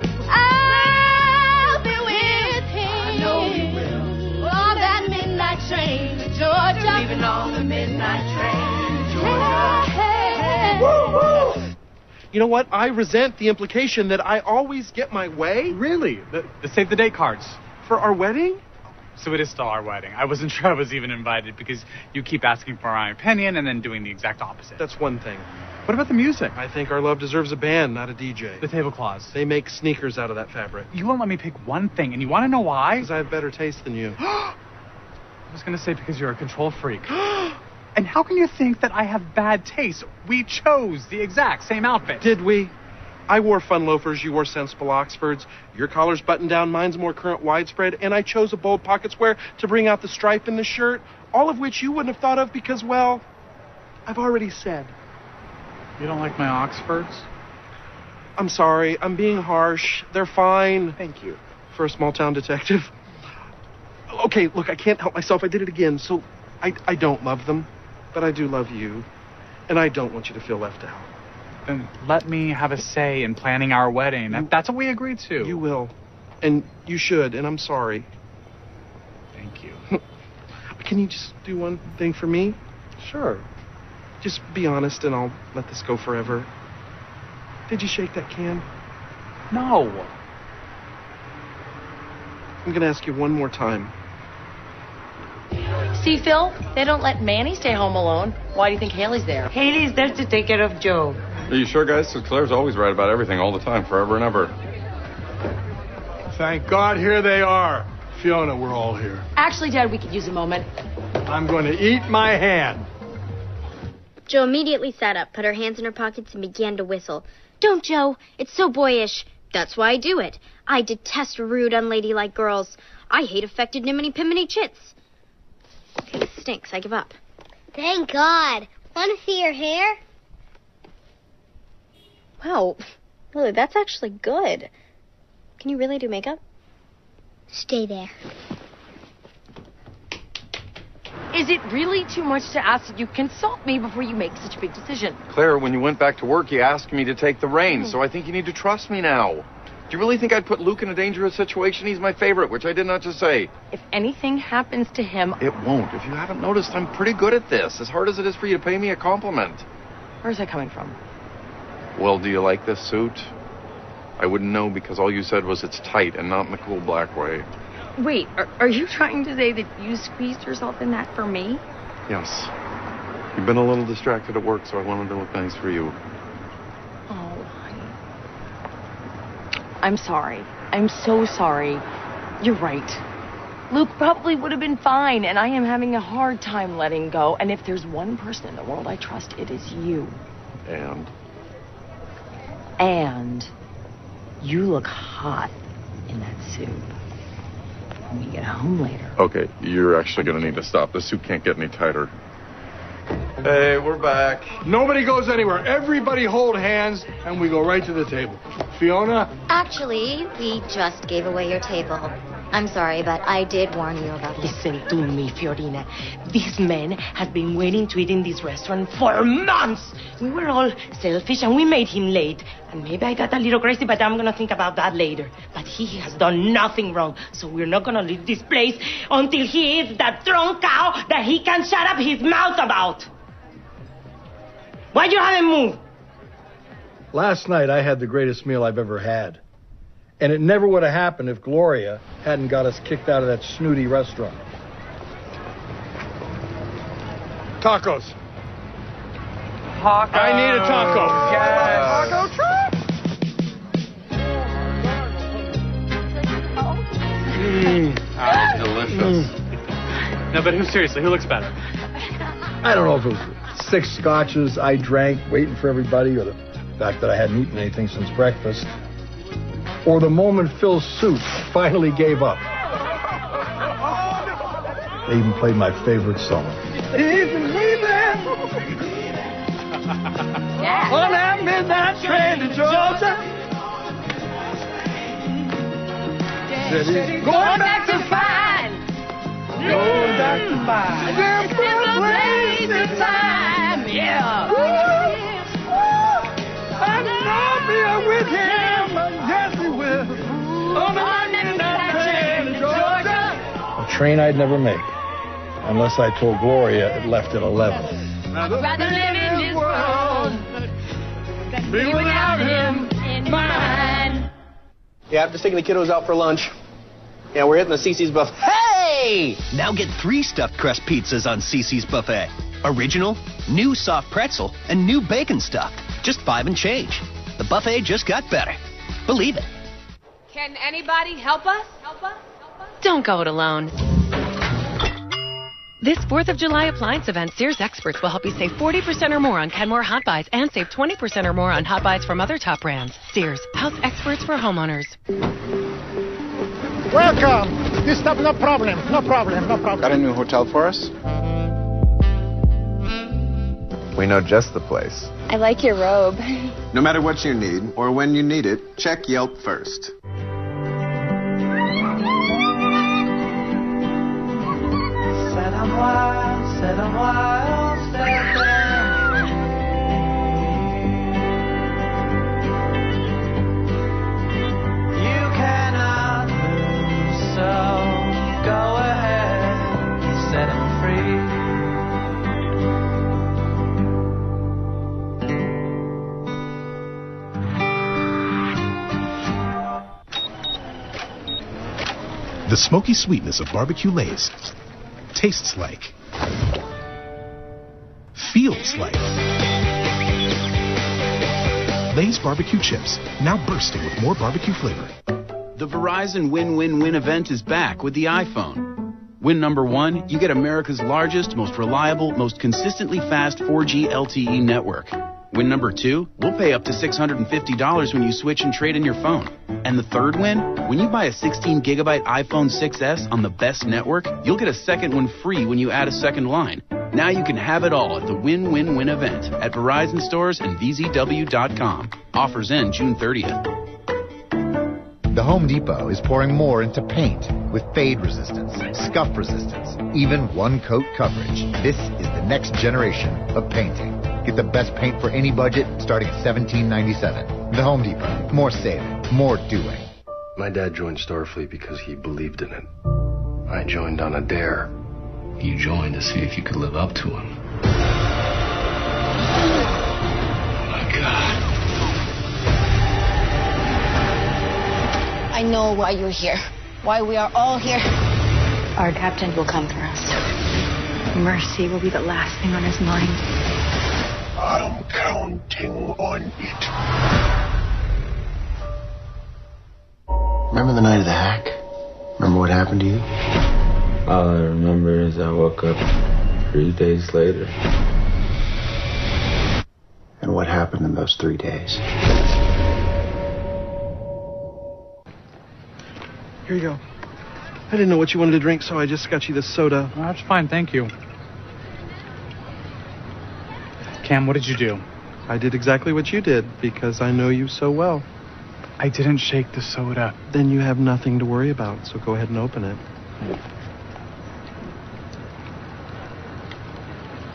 Speaker 17: I'll be with him. I know you will. On that midnight train to Georgia. Leaving on the midnight train to Georgia. Hey, hey.
Speaker 11: Woo, woo. You know what? I resent the implication that I always get my way.
Speaker 10: Really? The save the date cards.
Speaker 11: For our wedding?
Speaker 10: So it is still our wedding. I wasn't sure I was even invited because you keep asking for my opinion and then doing the exact opposite.
Speaker 11: That's one thing.
Speaker 10: What about the music?
Speaker 11: I think our love deserves a band, not a DJ.
Speaker 10: The tablecloths.
Speaker 11: They make sneakers out of that fabric.
Speaker 10: You won't let me pick one thing, and you want to know why?
Speaker 11: Because I have better taste than you.
Speaker 10: I was going to say because you're a control freak. And how can you think that I have bad taste? We chose the exact same outfit.
Speaker 11: Did we? I wore fun loafers, you wore sensible Oxfords. Your collar's buttoned down, mine's more current widespread, and I chose a bold pocket square to bring out the stripe in the shirt, all of which you wouldn't have thought of because, well, I've already said.
Speaker 10: You don't like my Oxfords?
Speaker 11: I'm sorry, I'm being harsh. They're fine.
Speaker 10: Thank you.
Speaker 11: For a small-town detective. Okay, look, I can't help myself. I did it again, so I don't love them, but I do love you, and I don't want you to feel left out.
Speaker 10: Then let me have a say in planning our wedding. That's what we agreed to.
Speaker 11: You will. And you should, and I'm sorry.
Speaker 10: Thank you.
Speaker 11: Can you just do one thing for me?
Speaker 10: Sure.
Speaker 11: Just be honest, and I'll let this go forever. Did you shake that can?
Speaker 10: No.
Speaker 11: I'm going to ask you one more time.
Speaker 13: See, Phil? They don't let Manny stay home alone. Why do you think Haley's there?
Speaker 22: Haley's there to take care of Joe.
Speaker 1: Are you sure, guys? Because Claire's always right about everything all the time, forever and ever.
Speaker 7: Thank God, here they are. Fiona, we're all here.
Speaker 13: Actually, Dad, we could use a moment.
Speaker 7: I'm going to eat my hand.
Speaker 16: Jo immediately sat up, put her hands in her pockets, and began to whistle. Don't, Jo. It's so boyish. That's why I do it. I detest rude, unladylike girls. I hate affected niminy-piminy chits. Okay, this stinks. I give up.
Speaker 17: Thank God. Want to see your hair?
Speaker 16: Wow, Lily, that's actually good. Can you really do makeup?
Speaker 17: Stay there.
Speaker 13: Is it really too much to ask that you consult me before you make such a big decision?
Speaker 1: Claire, when you went back to work, you asked me to take the reins, so I think you need to trust me now. Do you really think I'd put Luke in a dangerous situation? He's my favorite, which I did not just say.
Speaker 13: If anything happens to him...
Speaker 1: It won't. If you haven't noticed, I'm pretty good at this, as hard as it is for you to pay me a compliment.
Speaker 13: Where's that coming from?
Speaker 1: Well, do you like this suit? I wouldn't know because all you said was it's tight and not in the cool black way.
Speaker 13: Wait, are you trying to say that you squeezed yourself in that for me?
Speaker 1: Yes. You've been a little distracted at work, so I wanted to look nice for you.
Speaker 13: Oh, honey. I'm sorry. I'm so sorry. You're right. Luke probably would have been fine, and I am having a hard time letting go. And if there's one person in the world I trust, it is you. And you look hot in that suit. When we get home later.
Speaker 1: Okay, you're actually going to need to stop. The suit can't get any tighter. Hey, we're back.
Speaker 7: Nobody goes anywhere. Everybody hold hands, and we go right to the table. Fiona?
Speaker 16: Actually, we just gave away your table. I'm sorry, but I did warn you about this.
Speaker 22: Listen to me, Fiorina. This man has been waiting to eat in this restaurant for months. We were all selfish and we made him late. And maybe I got a little crazy, but I'm going to think about that later. But he has done nothing wrong, so we're not going to leave this place until he eats that drunk cow that he can shut up his mouth about. Why you haven't moved?
Speaker 7: Last night I had the greatest meal I've ever had. And it never would have happened if Gloria hadn't got us kicked out of that snooty restaurant. Tacos.
Speaker 10: Taco.
Speaker 7: I need a taco.
Speaker 10: Yes.
Speaker 7: Taco truck.
Speaker 1: That's delicious.
Speaker 10: No, but seriously, who looks better?
Speaker 7: I don't know if it was 6 scotches I drank waiting for everybody, or the fact that I hadn't eaten anything since breakfast, or the moment Phil's suit finally gave up. They even played my favorite song. Even leaving on that midnight train to Georgia. Going back to find. Going back to find. Different place and time. Yeah. I know be with him. Yes, he will. On that midnight train to Georgia. A train I'd never make. Unless I told Gloria it left at 11.
Speaker 17: I'd rather live in this world than be without him in mine.
Speaker 28: Yeah, I'm just taking the kiddos out for lunch. Yeah, we're hitting the CC's buffet.
Speaker 2: Hey! Now get 3 stuffed crust pizzas on CC's buffet. Original, new soft pretzel, and new bacon stuffed. Just 5 and change. The buffet just got better. Believe it.
Speaker 3: Can anybody help us?
Speaker 4: Don't go it alone. This 4th of July appliance event, Sears experts will help you save 40% or more on Kenmore Hot Buys and save 20% or more on Hot Buys from other top brands. Sears, house experts for homeowners.
Speaker 8: Welcome. This stuff, no problem. No problem. No problem.
Speaker 9: Got a new hotel for us? We know just the place.
Speaker 16: I like your robe.
Speaker 9: No matter what you need or when you need it, check Yelp first.
Speaker 17: Set a wild step down. You cannot lose, so go ahead, set him free.
Speaker 14: The smoky sweetness of barbecue Lay's.
Speaker 12: tastes like, feels like. Lay's barbecue chips, now bursting with more barbecue flavor.
Speaker 14: The Verizon Win-Win-Win event is back with the iPhone. Win number 1, you get America's largest, most reliable, most consistently fast 4G LTE network. Win number 2, we'll pay up to $650 when you switch and trade in your phone. And the third win, when you buy a 16-gigabyte iPhone 6S on the best network, you'll get a second one free when you add a second line. Now you can have it all at the Win-Win-Win event at Verizon stores and VZW.com. Offers end June 30th.
Speaker 18: The Home Depot is pouring more into paint with fade resistance, scuff resistance, even one-coat coverage. This is the next generation of painting. Get the best paint for any budget starting at $17.97. The Home Depot. More saving, more doing.
Speaker 19: My dad joined Starfleet because he believed in it. I joined on a dare. You joined to see if you could live up to him. Oh my God.
Speaker 20: I know why you're here. Why we are all here.
Speaker 21: Our captain will come for us. Mercy will be the last thing on his mind.
Speaker 19: I'm counting on it.
Speaker 18: Remember the night of the hack? Remember what happened to you?
Speaker 23: All I remember is I woke up 3 days later.
Speaker 18: And what happened in those 3 days?
Speaker 11: Here you go. I didn't know what you wanted to drink, so I just got you this soda.
Speaker 10: Well, that's fine, thank you. Cam, what did you do?
Speaker 11: I did exactly what you did, because I know you so well.
Speaker 10: I didn't shake the soda.
Speaker 11: Then you have nothing to worry about, so go ahead and open it.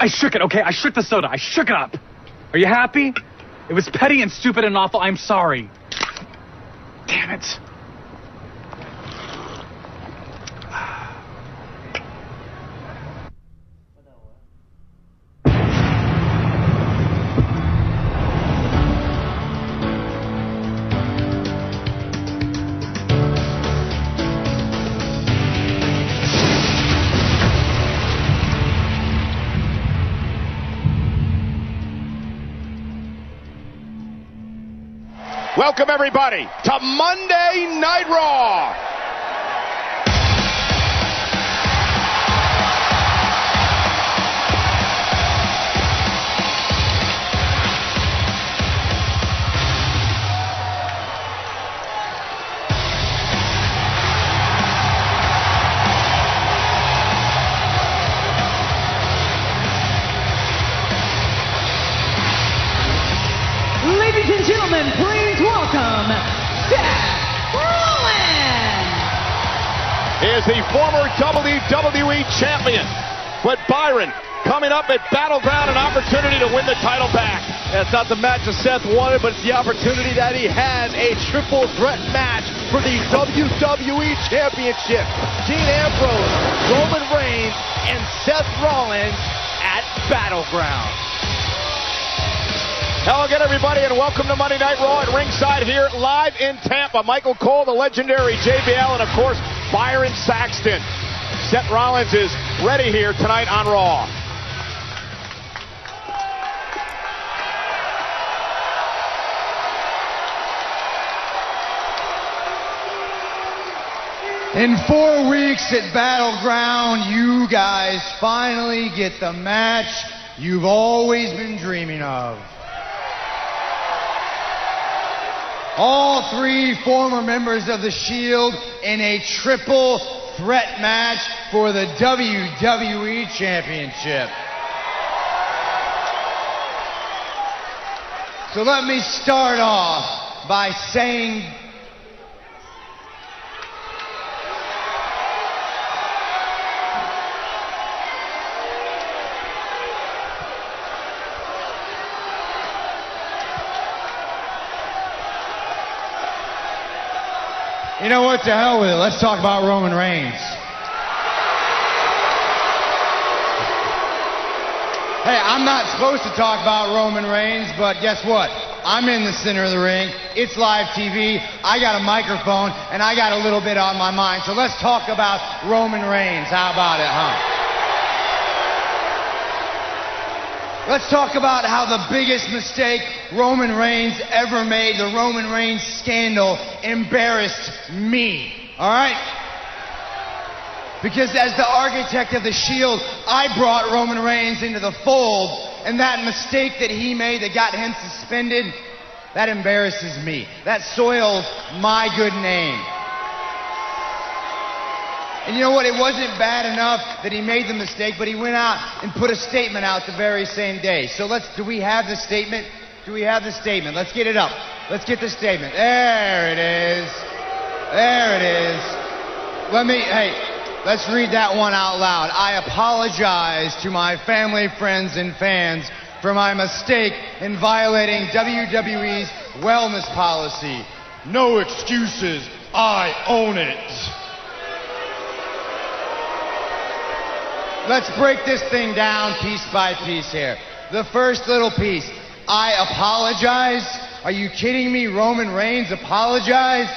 Speaker 10: I shook it, okay? I shook the soda. I shook it up. Are you happy? It was petty and stupid and awful. I'm sorry. Damn it.
Speaker 5: Welcome, everybody, to Monday Night Raw.
Speaker 17: Ladies and gentlemen, please welcome Seth Rollins.
Speaker 5: He is the former WWE champion. But Byron, coming up at Battleground, an opportunity to win the title back.
Speaker 24: It's not the match that Seth wanted, but it's the opportunity that he had. A triple threat match for the WWE Championship. Dean Ambrose, Roman Reigns, and Seth Rollins at Battleground.
Speaker 5: Hello again, everybody, and welcome to Monday Night Raw at ringside here live in Tampa. Michael Cole, the legendary JBL, and of course, Byron Saxton. Seth Rollins is ready here tonight on Raw.
Speaker 26: In 4 weeks at Battleground, you guys finally get the match you've always been dreaming of. All 3 former members of the Shield in a triple threat match for the WWE Championship. So let me start off by saying you know what, to hell with it. Let's talk about Roman Reigns. Hey, I'm not supposed to talk about Roman Reigns, but guess what? I'm in the center of the ring. It's live TV. I got a microphone, and I got a little bit on my mind. So let's talk about Roman Reigns. How about it, huh? Let's talk about how the biggest mistake Roman Reigns ever made, the Roman Reigns scandal, embarrassed me. All right? Because as the architect of the Shield, I brought Roman Reigns into the fold, and that mistake that he made that got him suspended, that embarrasses me. That soils my good name. And you know what? It wasn't bad enough that he made the mistake, but he went out and put a statement out the very same day. So do we have the statement? Do we have the statement? Let's get it up. Let's get the statement. There it is. There it is. Let's read that one out loud. I apologize to my family, friends, and fans for my mistake in violating WWE's wellness policy. No excuses. I own it. Let's break this thing down piece by piece here. The first little piece. I apologize? Are you kidding me? Roman Reigns apologized?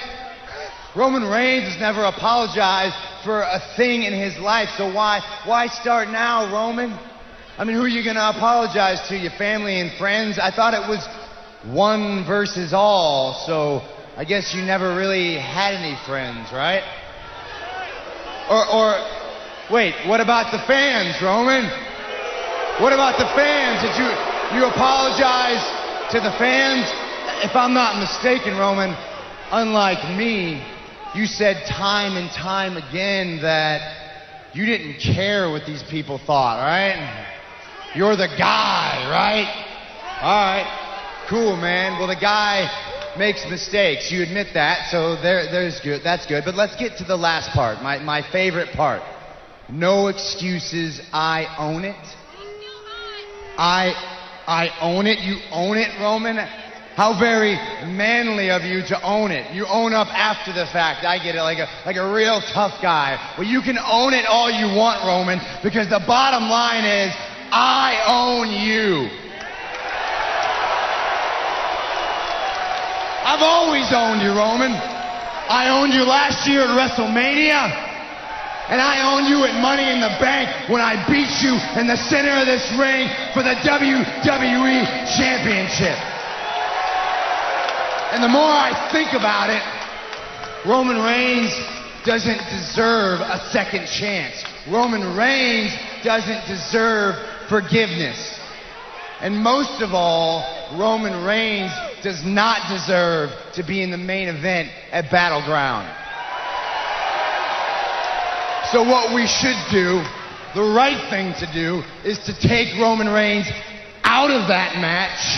Speaker 26: Roman Reigns has never apologized for a thing in his life, so why start now, Roman? I mean, who are you going to apologize to? Your family and friends? I thought it was one versus all, so I guess you never really had any friends, right? Wait, what about the fans, Roman? What about the fans? Did you apologize to the fans? If I'm not mistaken, Roman, unlike me, you said time and time again that you didn't care what these people thought, right? You're the guy, right? All right, cool, man. Well, the guy makes mistakes. You admit that, so there's good. That's good. But let's get to the last part, my favorite part. No excuses. I own it. I own it. You own it, Roman. How very manly of you to own it. You own up after the fact. I get it, like a real tough guy. Well, you can own it all you want, Roman, because the bottom line is, I own you. I've always owned you, Roman. I owned you last year at WrestleMania. And I own you at Money in the Bank when I beat you in the center of this ring for the WWE Championship. And the more I think about it, Roman Reigns doesn't deserve a second chance. Roman Reigns doesn't deserve forgiveness. And most of all, Roman Reigns does not deserve to be in the main event at Battleground. So what we should do, the right thing to do, is to take Roman Reigns out of that match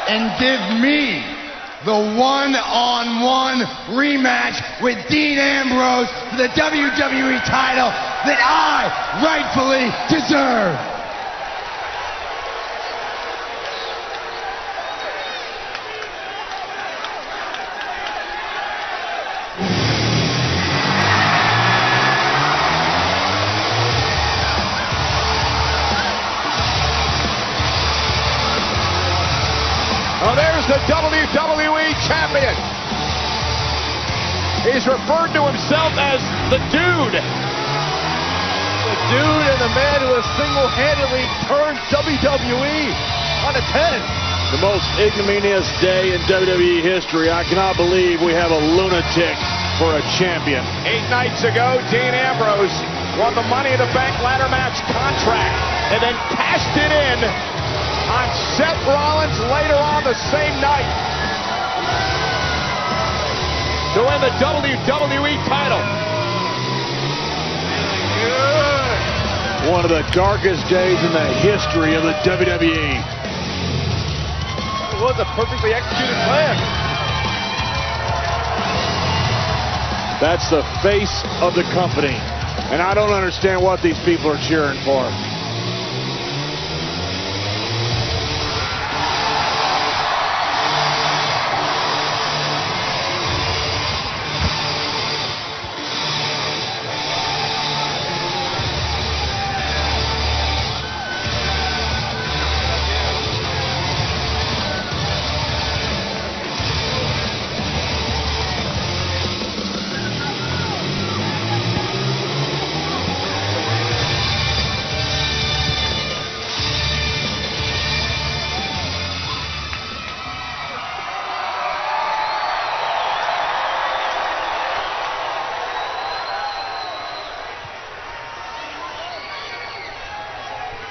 Speaker 26: and give me the one-on-one rematch with Dean Ambrose for the WWE title that I rightfully deserve.
Speaker 5: There's the WWE Champion. He's referred to himself as the Dude. The Dude and the man who has single-handedly turned WWE on its head.
Speaker 24: The most ignominious day in WWE history. I cannot believe we have a lunatic for a champion.
Speaker 5: 8 nights ago, Dean Ambrose won the Money in the Bank ladder match contract and then cashed it in on Seth Rollins later on the same night to win the WWE title.
Speaker 24: One of the darkest days in the history of the WWE.
Speaker 5: It was a perfectly executed plan.
Speaker 24: That's the face of the company. And I don't understand what these people are cheering for.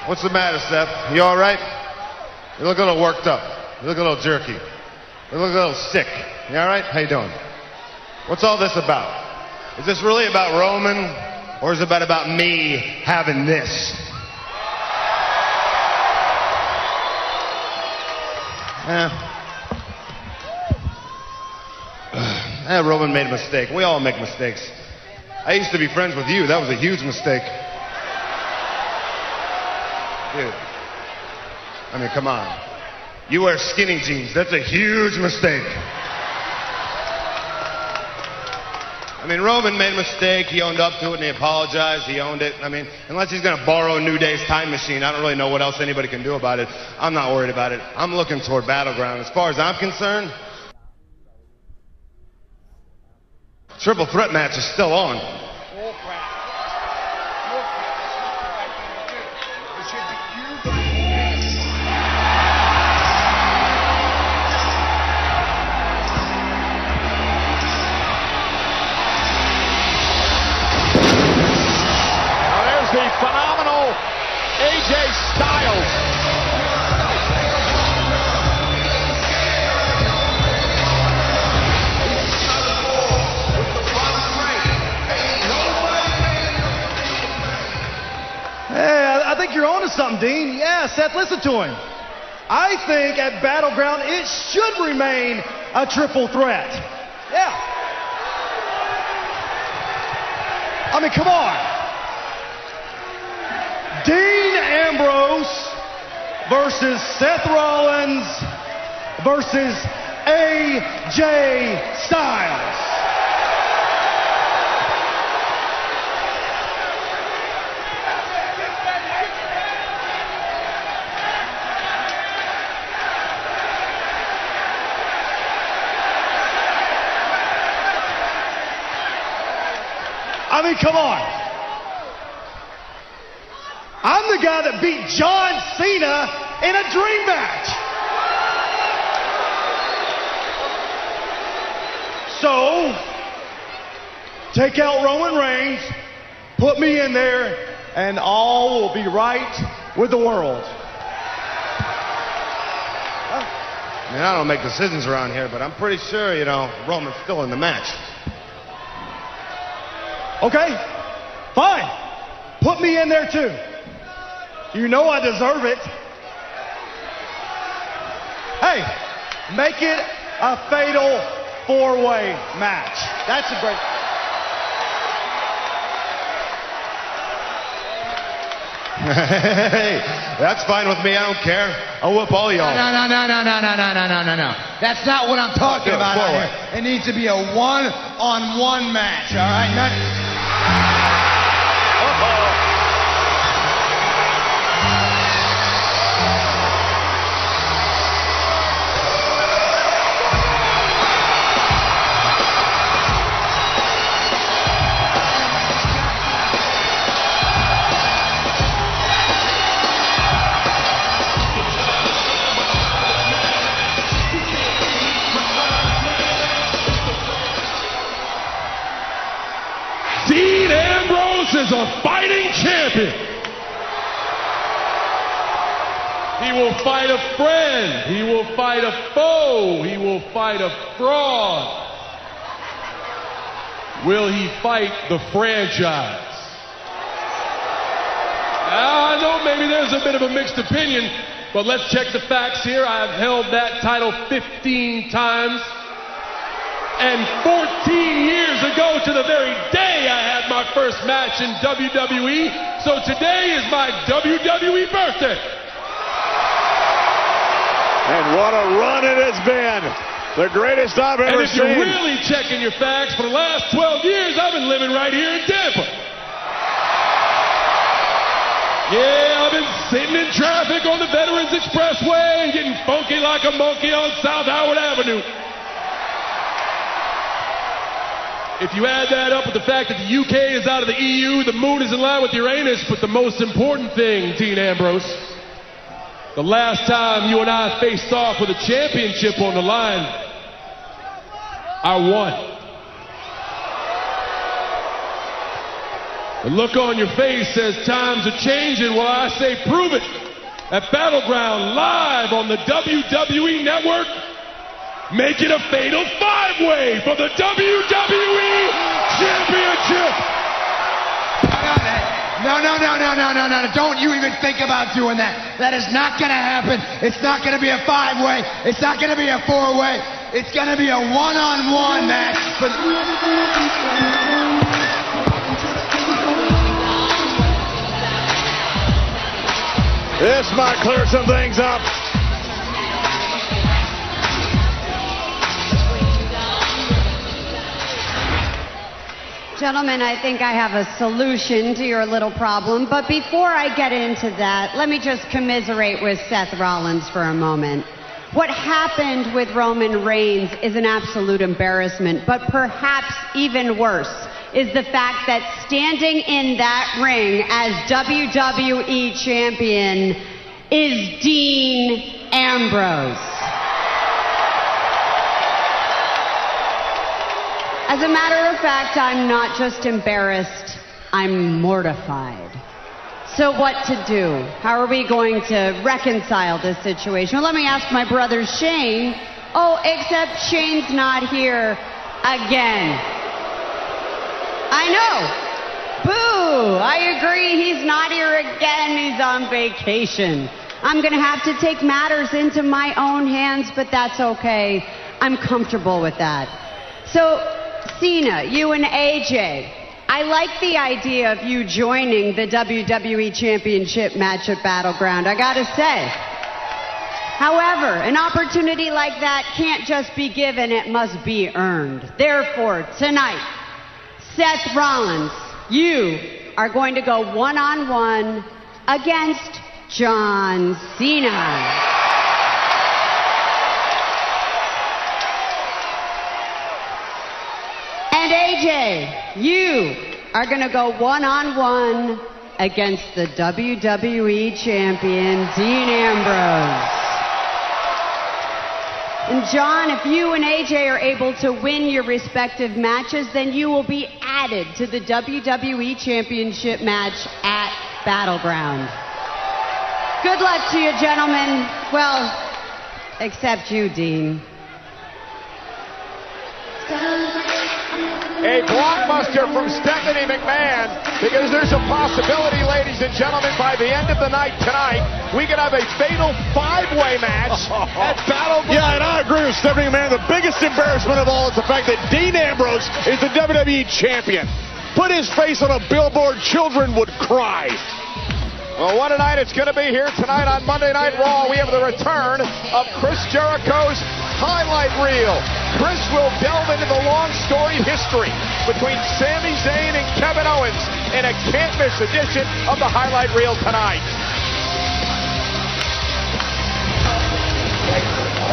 Speaker 1: What's the matter, Seth? You all right? You look a little worked up. You look a little jerky. You look a little sick. You all right? How you doing? What's all this about? Is this really about Roman, or is it about me having this? Roman made a mistake. We all make mistakes. I used to be friends with you. That was a huge mistake. Dude. I mean, come on. You wear skinny jeans. That's a huge mistake. I mean, Roman made a mistake. He owned up to it and he apologized. He owned it. I mean, unless he's going to borrow a New Day's time machine, I don't really know what else anybody can do about it. I'm not worried about it. I'm looking toward Battleground. As far as I'm concerned, triple threat match is still on.
Speaker 5: The phenomenal AJ Styles.
Speaker 6: Hey, I think you're onto something, Dean. Yeah, Seth, listen to him. I think at Battleground it should remain a triple threat. Yeah. I mean, come on. Dean Ambrose versus Seth Rollins versus AJ Styles. I mean, come on. I'm the guy that beat John Cena in a dream match. So, take out Roman Reigns, put me in there, and all will be right with the world.
Speaker 1: I mean, I don't make decisions around here, but I'm pretty sure, Roman's still in the match.
Speaker 6: Okay, fine. Put me in there too. You know I deserve it. Hey, make it a fatal four-way match. That's a great...
Speaker 1: Hey, that's fine with me. I don't care. I'll whoop all y'all.
Speaker 26: No. That's not what I'm talking about out here. It needs to be a one-on-one match, all right?
Speaker 24: Dean Ambrose is a fighting champion. He will fight a friend. He will fight a foe. He will fight a fraud. Will he fight the franchise? I know maybe there's a bit of a mixed opinion, but let's check the facts here. I have held that title 15 times. And 14 years ago to the very day I had my first match in WWE. So today is my WWE birthday.
Speaker 5: And what a run it has been. The greatest I've ever seen.
Speaker 24: And if you're really checking your facts, for the last 12 years, I've been living right here in Tampa. Yeah, I've been sitting in traffic on the Veterans Expressway and getting funky like a monkey on South Howard Avenue. If you add that up with the fact that the UK is out of the EU, the moon is in line with Uranus, but the most important thing, Dean Ambrose, the last time you and I faced off with a championship on the line, I won.
Speaker 2: The look on your face says times are changing. Well, I say prove it. At Battleground, live on the WWE Network, make it a fatal 5-way for the WWE Championship.
Speaker 26: No. Don't you even think about doing that. That is not going to happen. It's not going to be a 5-way. It's not going to be a 4-way. It's going to be a one-on-one match.
Speaker 1: This might clear some things up.
Speaker 7: Gentlemen, I think I have a solution to your little problem, but before I get into that, let me just commiserate with Seth Rollins for a moment. What happened with Roman Reigns is an absolute embarrassment, but perhaps even worse is the fact that standing in that ring as WWE Champion is Dean Ambrose. As a matter of fact, I'm not just embarrassed, I'm mortified. So what to do? How are we going to reconcile this situation? Well, let me ask my brother Shane. Oh, except Shane's not here again. I know. Boo! I agree, he's not here again. He's on vacation. I'm going to have to take matters into my own hands, but that's okay. I'm comfortable with that. So, Cena, you and AJ, I like the idea of you joining the WWE Championship match at Battleground, I gotta say. However, an opportunity like that can't just be given, it must be earned. Therefore, tonight, Seth Rollins, you are going to go one-on-one against John Cena. And AJ, you are going to go one-on-one against the WWE Champion, Dean Ambrose. And John, if you and AJ are able to win your respective matches, then you will be added to the WWE Championship match at Battleground. Good luck to you, gentlemen. Well, except you, Dean.
Speaker 5: A blockbuster from Stephanie McMahon, because there's a possibility, ladies and gentlemen, by the end of the night tonight, we could have a fatal 5-way match at Battleground.
Speaker 24: Yeah, and I agree with Stephanie McMahon. The biggest embarrassment of all is the fact that Dean Ambrose is the WWE Champion. Put his face on a billboard, children would cry.
Speaker 5: Well, what a night it's going to be here tonight on Monday Night Raw. We have the return of Chris Jericho's highlight reel. Chris will delve into the long storied history between Sami Zayn and Kevin Owens in a can't-miss edition of the highlight reel tonight.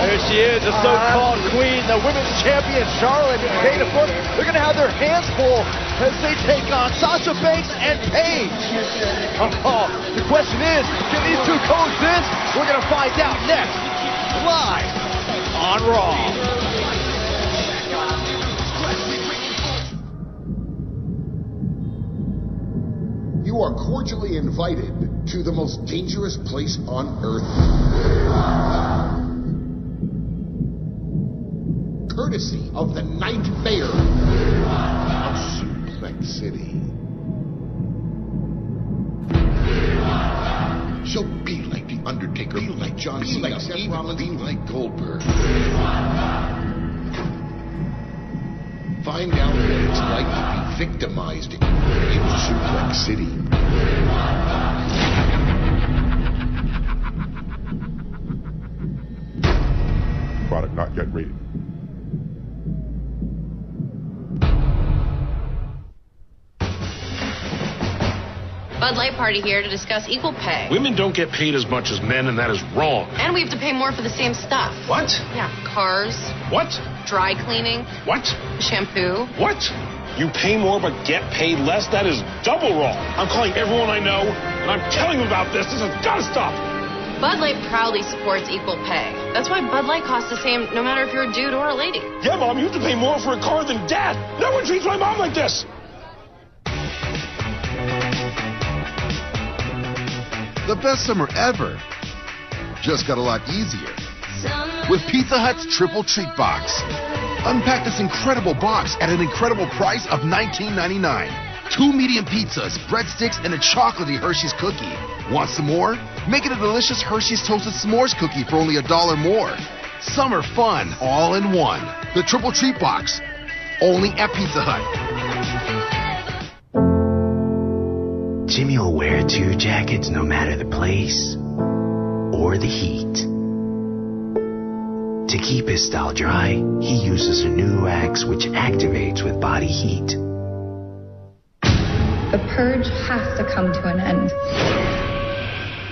Speaker 24: There she is, the so-called queen, the women's champion, Charlotte. Dana Brooke, they're going to have their hands full as they take on Sasha Banks and Paige. The question is, can these two coexist? We're going to find out next, live on Raw.
Speaker 13: You are cordially invited to the most dangerous place on earth. Courtesy of the Night Fair of Suplex City. So be like The Undertaker, be like John Cena, like Seth Rollins, be like Goldberg. Find out what it's like to be victimized in Suplex City.
Speaker 15: Product not yet rated.
Speaker 4: Bud Light Party here to discuss equal pay.
Speaker 22: Women don't get paid as much as men, and that is wrong.
Speaker 4: And we have to pay more for the same stuff.
Speaker 22: What?
Speaker 4: Yeah, cars.
Speaker 22: What?
Speaker 4: Dry cleaning.
Speaker 22: What?
Speaker 4: Shampoo.
Speaker 22: What? You pay more but get paid less? That is double wrong. I'm calling everyone I know, and I'm telling them about this. This has got to stop.
Speaker 4: Bud Light proudly supports equal pay. That's why Bud Light costs the same no matter if you're a dude or a lady.
Speaker 22: Yeah, Mom, you have to pay more for a car than Dad. No one treats my mom like this.
Speaker 3: the best summer ever. Just got a lot easier with Pizza Hut's Triple Treat Box. Unpack this incredible box at an incredible price of $19.99. 2 medium pizzas, breadsticks, and a chocolatey Hershey's cookie. Want some more? Make it a delicious Hershey's Toasted S'mores cookie for only $1 more. Summer fun, all in one. The Triple Treat Box, only at Pizza Hut.
Speaker 8: Jimmy will wear 2 jackets no matter the place or the heat. To keep his style dry, he uses a new axe which activates with body heat.
Speaker 21: The purge has to come to an end.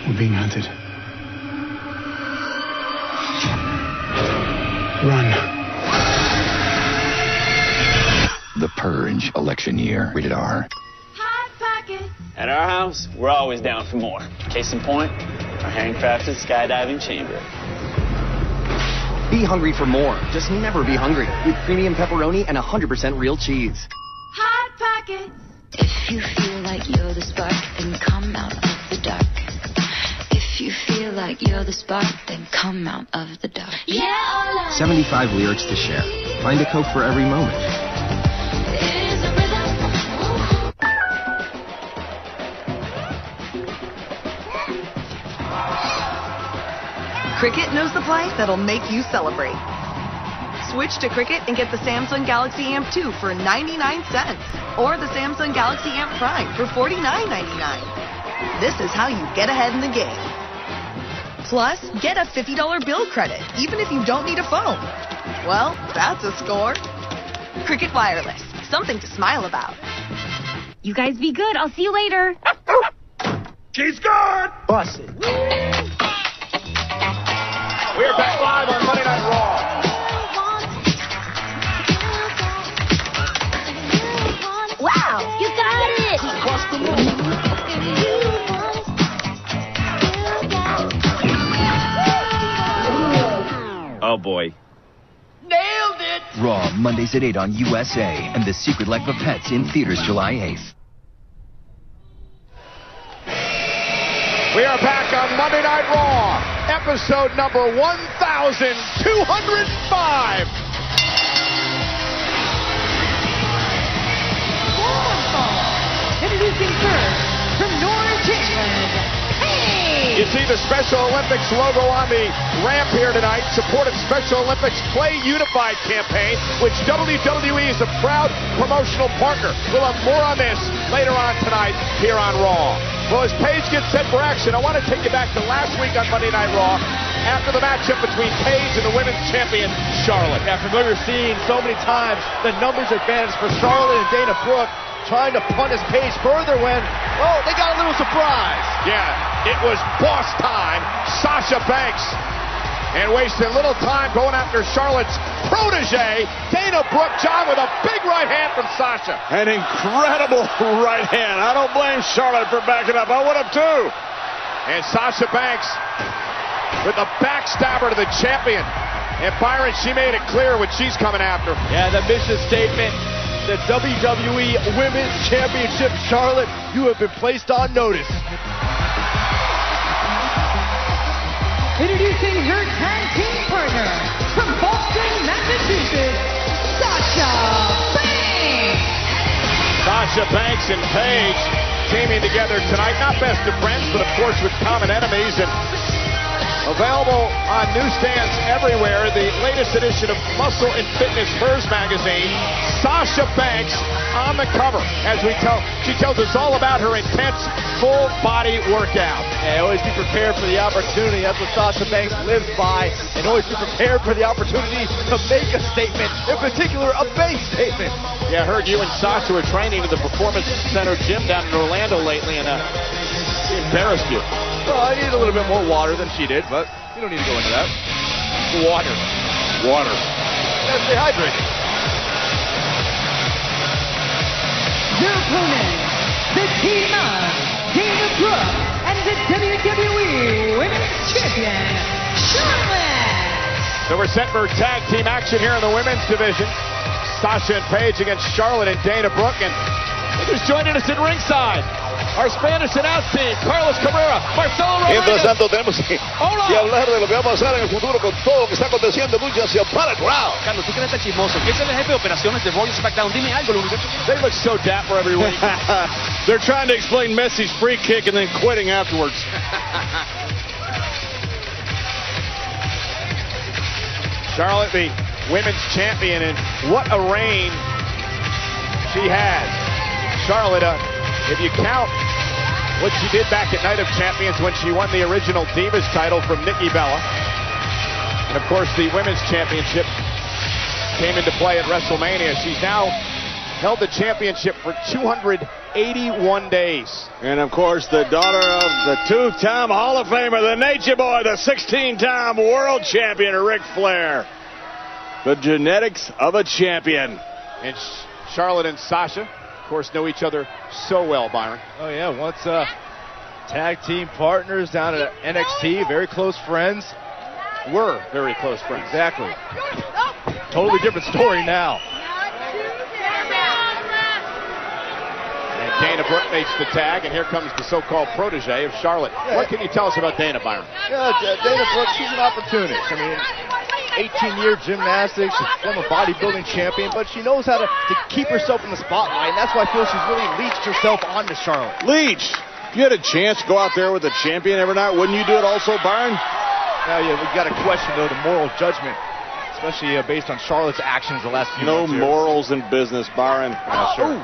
Speaker 8: We're being hunted. Run.
Speaker 9: The Purge, election year, rated R.
Speaker 12: At our house, we're always down for more. Case in point, our handcrafted skydiving chamber.
Speaker 16: Be hungry for more. Just never be hungry. With premium pepperoni and 100% real cheese.
Speaker 17: Hot Pockets.
Speaker 21: If you feel like you're the spark, then come out of the dark. If you feel like you're the spark, then come out of the dark. Yeah,
Speaker 16: 75 lyrics to share. Find a Coke for every moment.
Speaker 25: Cricket knows the play that'll make you celebrate. Switch to Cricket and get the Samsung Galaxy Amp 2 for 99 cents. Or the Samsung Galaxy Amp Prime for $49.99. This is how you get ahead in the game. Plus, get a $50 bill credit, even if you don't need a phone. Well, that's a score. Cricket Wireless. Something to smile about.
Speaker 17: You guys be good. I'll see you later.
Speaker 24: She's good!
Speaker 16: Bust it.
Speaker 5: We're back live on Monday Night Raw.
Speaker 17: Wow, you got it!
Speaker 16: Bust the
Speaker 12: Oh boy.
Speaker 17: Nailed it!
Speaker 27: Raw, Mondays at 8 on USA, and The Secret Life of Pets in theaters July 8th.
Speaker 5: We are back on Monday Night Raw, episode number 1,205.
Speaker 17: Introducing first, from North England,
Speaker 5: You see the Special Olympics logo on the ramp here tonight, supporting Special Olympics Play Unified campaign, which WWE is a proud promotional partner. We'll have more on this later on tonight here on Raw. Well, as Paige gets set for action, I want to take you back to last week on Monday Night Raw after the matchup between Paige and the women's champion, Charlotte.
Speaker 24: Yeah, familiar scene so many times. The numbers advantage for Charlotte and Dana Brooke, trying to punish Paige further when, oh, they got a little surprise.
Speaker 5: Yeah, it was boss time, Sasha Banks. And wasted little time going after Charlotte's protege, Dana Brooke. John, with a big right hand from Sasha.
Speaker 22: An incredible right hand. I don't blame Charlotte for backing up. I would have too.
Speaker 5: And Sasha Banks with a backstabber to the champion. And Byron, she made it clear what she's coming after.
Speaker 24: Yeah, the mission statement, the WWE Women's Championship. Charlotte, you have been placed on notice.
Speaker 17: Introducing her tag team partner, from Boston, Massachusetts, Sasha Banks.
Speaker 5: Sasha Banks and Paige teaming together tonight. Not best of friends, but of course with common enemies. And available on newsstands everywhere, the latest edition of Muscle and Fitness Hers magazine. Sasha Banks on the cover, as she tells us all about her intense full body workout.
Speaker 24: And always be prepared for the opportunity. That's what Sasha Banks lives by. And always be prepared for the opportunity to make a statement, in particular a bank statement.
Speaker 5: Yeah, I heard you and Sasha were training at the Performance Center gym down in Orlando lately, and embarrassed you.
Speaker 24: Well, I need a little bit more water than she did, but you don't need to go into that.
Speaker 5: Water.
Speaker 24: Gotta stay hydrated.
Speaker 17: Your opponent, the team of Dana Brooke and the WWE Women's Champion, Charlotte.
Speaker 5: So we're set for tag team action here in the women's division. Sasha and Paige against Charlotte and Dana Brooke. And who's joining us at ringside?
Speaker 24: Our Spanish announce team, Carlos Cabrera, Marcelo Rodriguez.
Speaker 10: Mientras tanto, tenemos que hablar de lo que va a pasar en el futuro con todo lo que está aconteciendo en lucha hacia Battleground.
Speaker 11: Carlos, tú que eres tan chismoso, ¿qué es el jefe de operaciones de Raw y SmackDown? Dime algo, lo único que...
Speaker 24: They look so dapper every week.
Speaker 22: They're trying to explain Messi's free kick and then quitting afterwards.
Speaker 5: Charlotte, the women's champion, and what a reign she has. Charlotte, if you count what she did back at Night of Champions when she won the original Divas title from Nikki Bella, and of course the women's championship came into play at WrestleMania. She's now held the championship for 281 days.
Speaker 22: And of course, the daughter of the two-time Hall of Famer, the Nature Boy, the 16-time world champion, Ric Flair. The genetics of a champion.
Speaker 5: And Charlotte and Sasha, of course, know each other so well, Byron.
Speaker 24: Oh, yeah, once tag team partners down at NXT, very close friends.
Speaker 5: Were very close friends.
Speaker 24: Exactly. Totally different story now.
Speaker 5: And Dana Brooke makes the tag, and here comes the so-called protege of Charlotte. What can you tell us about Dana, Byron?
Speaker 24: Yeah, Dana Brooke, she's an opportunist. I mean, 18-year gymnastics, she's former bodybuilding champion, but she knows how to keep herself in the spotlight, and that's why I feel she's really leached herself onto Charlotte.
Speaker 22: Leech, if you had a chance to go out there with a champion every night, wouldn't you do it also, Byron?
Speaker 24: Yeah, we got to question, though, the moral judgment, especially based on Charlotte's actions the last few months.
Speaker 22: No morals in business, Byron.
Speaker 5: Sure.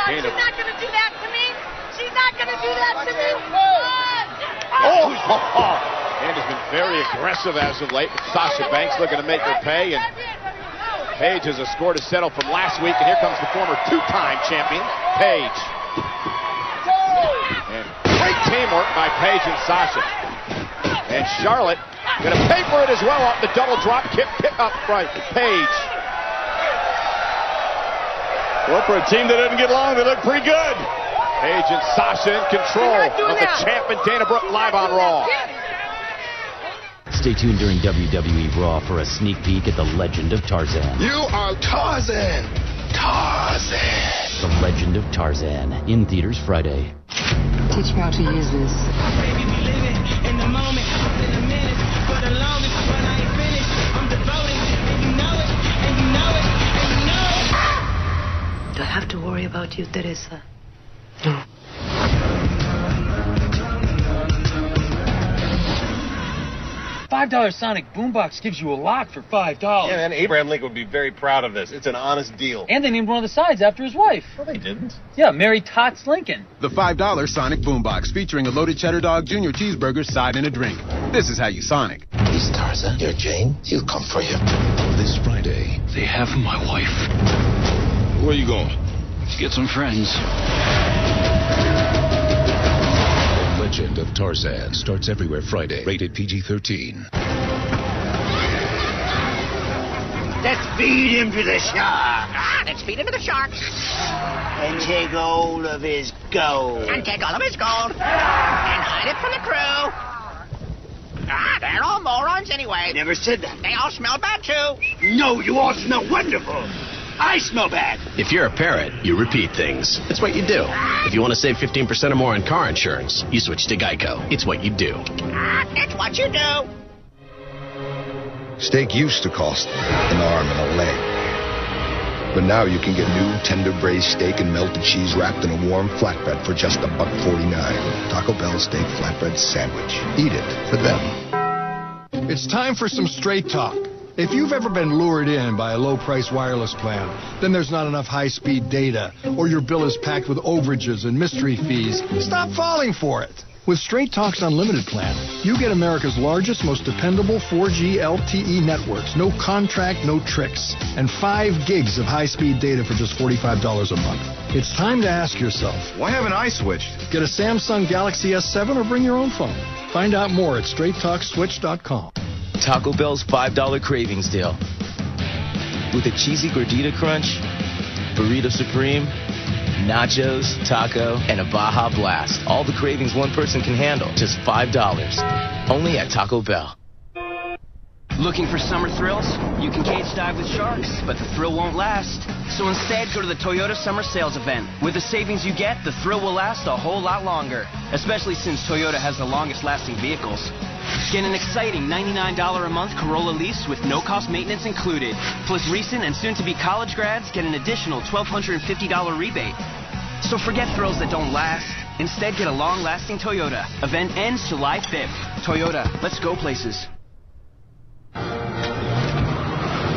Speaker 17: She's not going to do that to me. She's not going to do that to me.
Speaker 5: And has been very aggressive as of late. Sasha Banks looking to make her pay, and Paige has a score to settle from last week, and here comes the former two-time champion, Paige. And great teamwork by Paige and Sasha. And Charlotte going to pay for it as well off the double drop kick pick up right, Paige.
Speaker 22: Well, for a team that didn't get along, they look pretty good.
Speaker 5: Paige and Sasha in control of the champ and Dana Brooke live on Raw.
Speaker 8: Stay tuned during WWE Raw for a sneak peek at the Legend of Tarzan.
Speaker 3: You are Tarzan! Tarzan!
Speaker 8: The Legend of Tarzan, in theaters Friday.
Speaker 14: Teach me how to use this.
Speaker 17: Baby, we live it in the moment, in a minute, for the longest, when I ain't finished, I'm devoted, and you know it, and you know it, and you know it.
Speaker 14: Do I have to worry about you, Teresa? No.
Speaker 18: $5 Sonic Boombox gives you a lot for $5.
Speaker 19: Yeah, man, Abraham Lincoln would be very proud of this. It's an honest deal.
Speaker 18: And they named one of the sides after his wife.
Speaker 19: Well, they didn't.
Speaker 18: Yeah, Mary Tots Lincoln.
Speaker 20: The $5 Sonic Boombox featuring a loaded cheddar dog, junior cheeseburger, side, and a drink. This is how you Sonic.
Speaker 9: He's Tarzan. You're Jane. He'll come for you. This Friday, they have my wife.
Speaker 22: Where are you going?
Speaker 9: To get some friends. The Legend of Tarzan starts everywhere Friday. Rated PG-13.
Speaker 23: Let's feed him to the shark.
Speaker 17: Let's feed him to the sharks.
Speaker 23: And take all of his gold.
Speaker 17: And take all of his gold. And hide it from the crew. They're all morons anyway.
Speaker 23: I never said that.
Speaker 17: They all smell bad, too.
Speaker 23: No, you all smell wonderful. I smell bad.
Speaker 28: If you're a parrot, you repeat things. It's what you do. If you want to save 15% or more on car insurance, you switch to Geico. It's what you do.
Speaker 17: It's what you do.
Speaker 3: Steak used to cost an arm and a leg. But now you can get new tender braised steak and melted cheese wrapped in a warm flatbread for just $1.49. Taco Bell steak flatbread sandwich. Eat it for them.
Speaker 29: It's time for some straight talk. If you've ever been lured in by a low-price wireless plan, then there's not enough high-speed data, or your bill is packed with overages and mystery fees, stop falling for it. With Straight Talk's unlimited plan, you get America's largest, most dependable 4G LTE networks. No contract, no tricks. And 5 gigs of high-speed data for just $45 a month. It's time to ask yourself, why haven't I switched? Get a Samsung Galaxy S7 or bring your own phone. Find out more at StraightTalkSwitch.com.
Speaker 30: Taco Bell's $5 Cravings Deal. With a cheesy gordita crunch, burrito supreme, nachos, taco, and a Baja Blast. All the cravings one person can handle. Just $5. Only at Taco Bell. Looking for summer thrills? You can cage dive with sharks, but the thrill won't last. So instead, go to the Toyota Summer Sales Event. With the savings you get, the thrill will last a whole lot longer, especially since Toyota has the longest lasting vehicles. Get an exciting $99 a month Corolla lease with no-cost maintenance included. Plus, recent and soon-to-be college grads get an additional $1,250 rebate. So forget thrills that don't last. Instead, get a long-lasting Toyota. Event ends July 5th. Toyota, let's go places.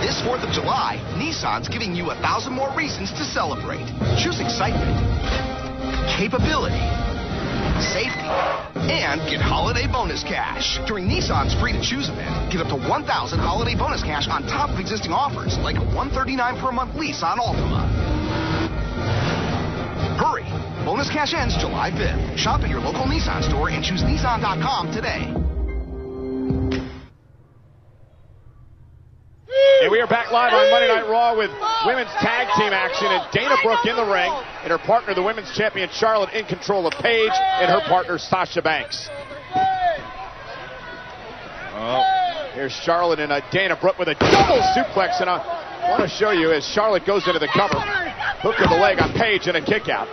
Speaker 1: This 4th of July, Nissan's giving you 1,000 more reasons to celebrate. Choose excitement, capability, safety, and get holiday bonus cash. During Nissan's Free to Choose event, get up to 1,000 holiday bonus cash on top of existing offers, like a $139 per month lease on Altima. Hurry! Bonus cash ends July 5th. Shop at your local Nissan store and choose Nissan.com today.
Speaker 22: And we are back live on Monday Night Raw with women's tag team action, and Dana Brooke in the ring, and her partner, the women's champion Charlotte, in control of Paige, and her partner Sasha Banks. Oh, here's Charlotte and Dana Brooke with a double suplex, and I want to show you as Charlotte goes into the cover, hook of the leg on Paige and a kick out.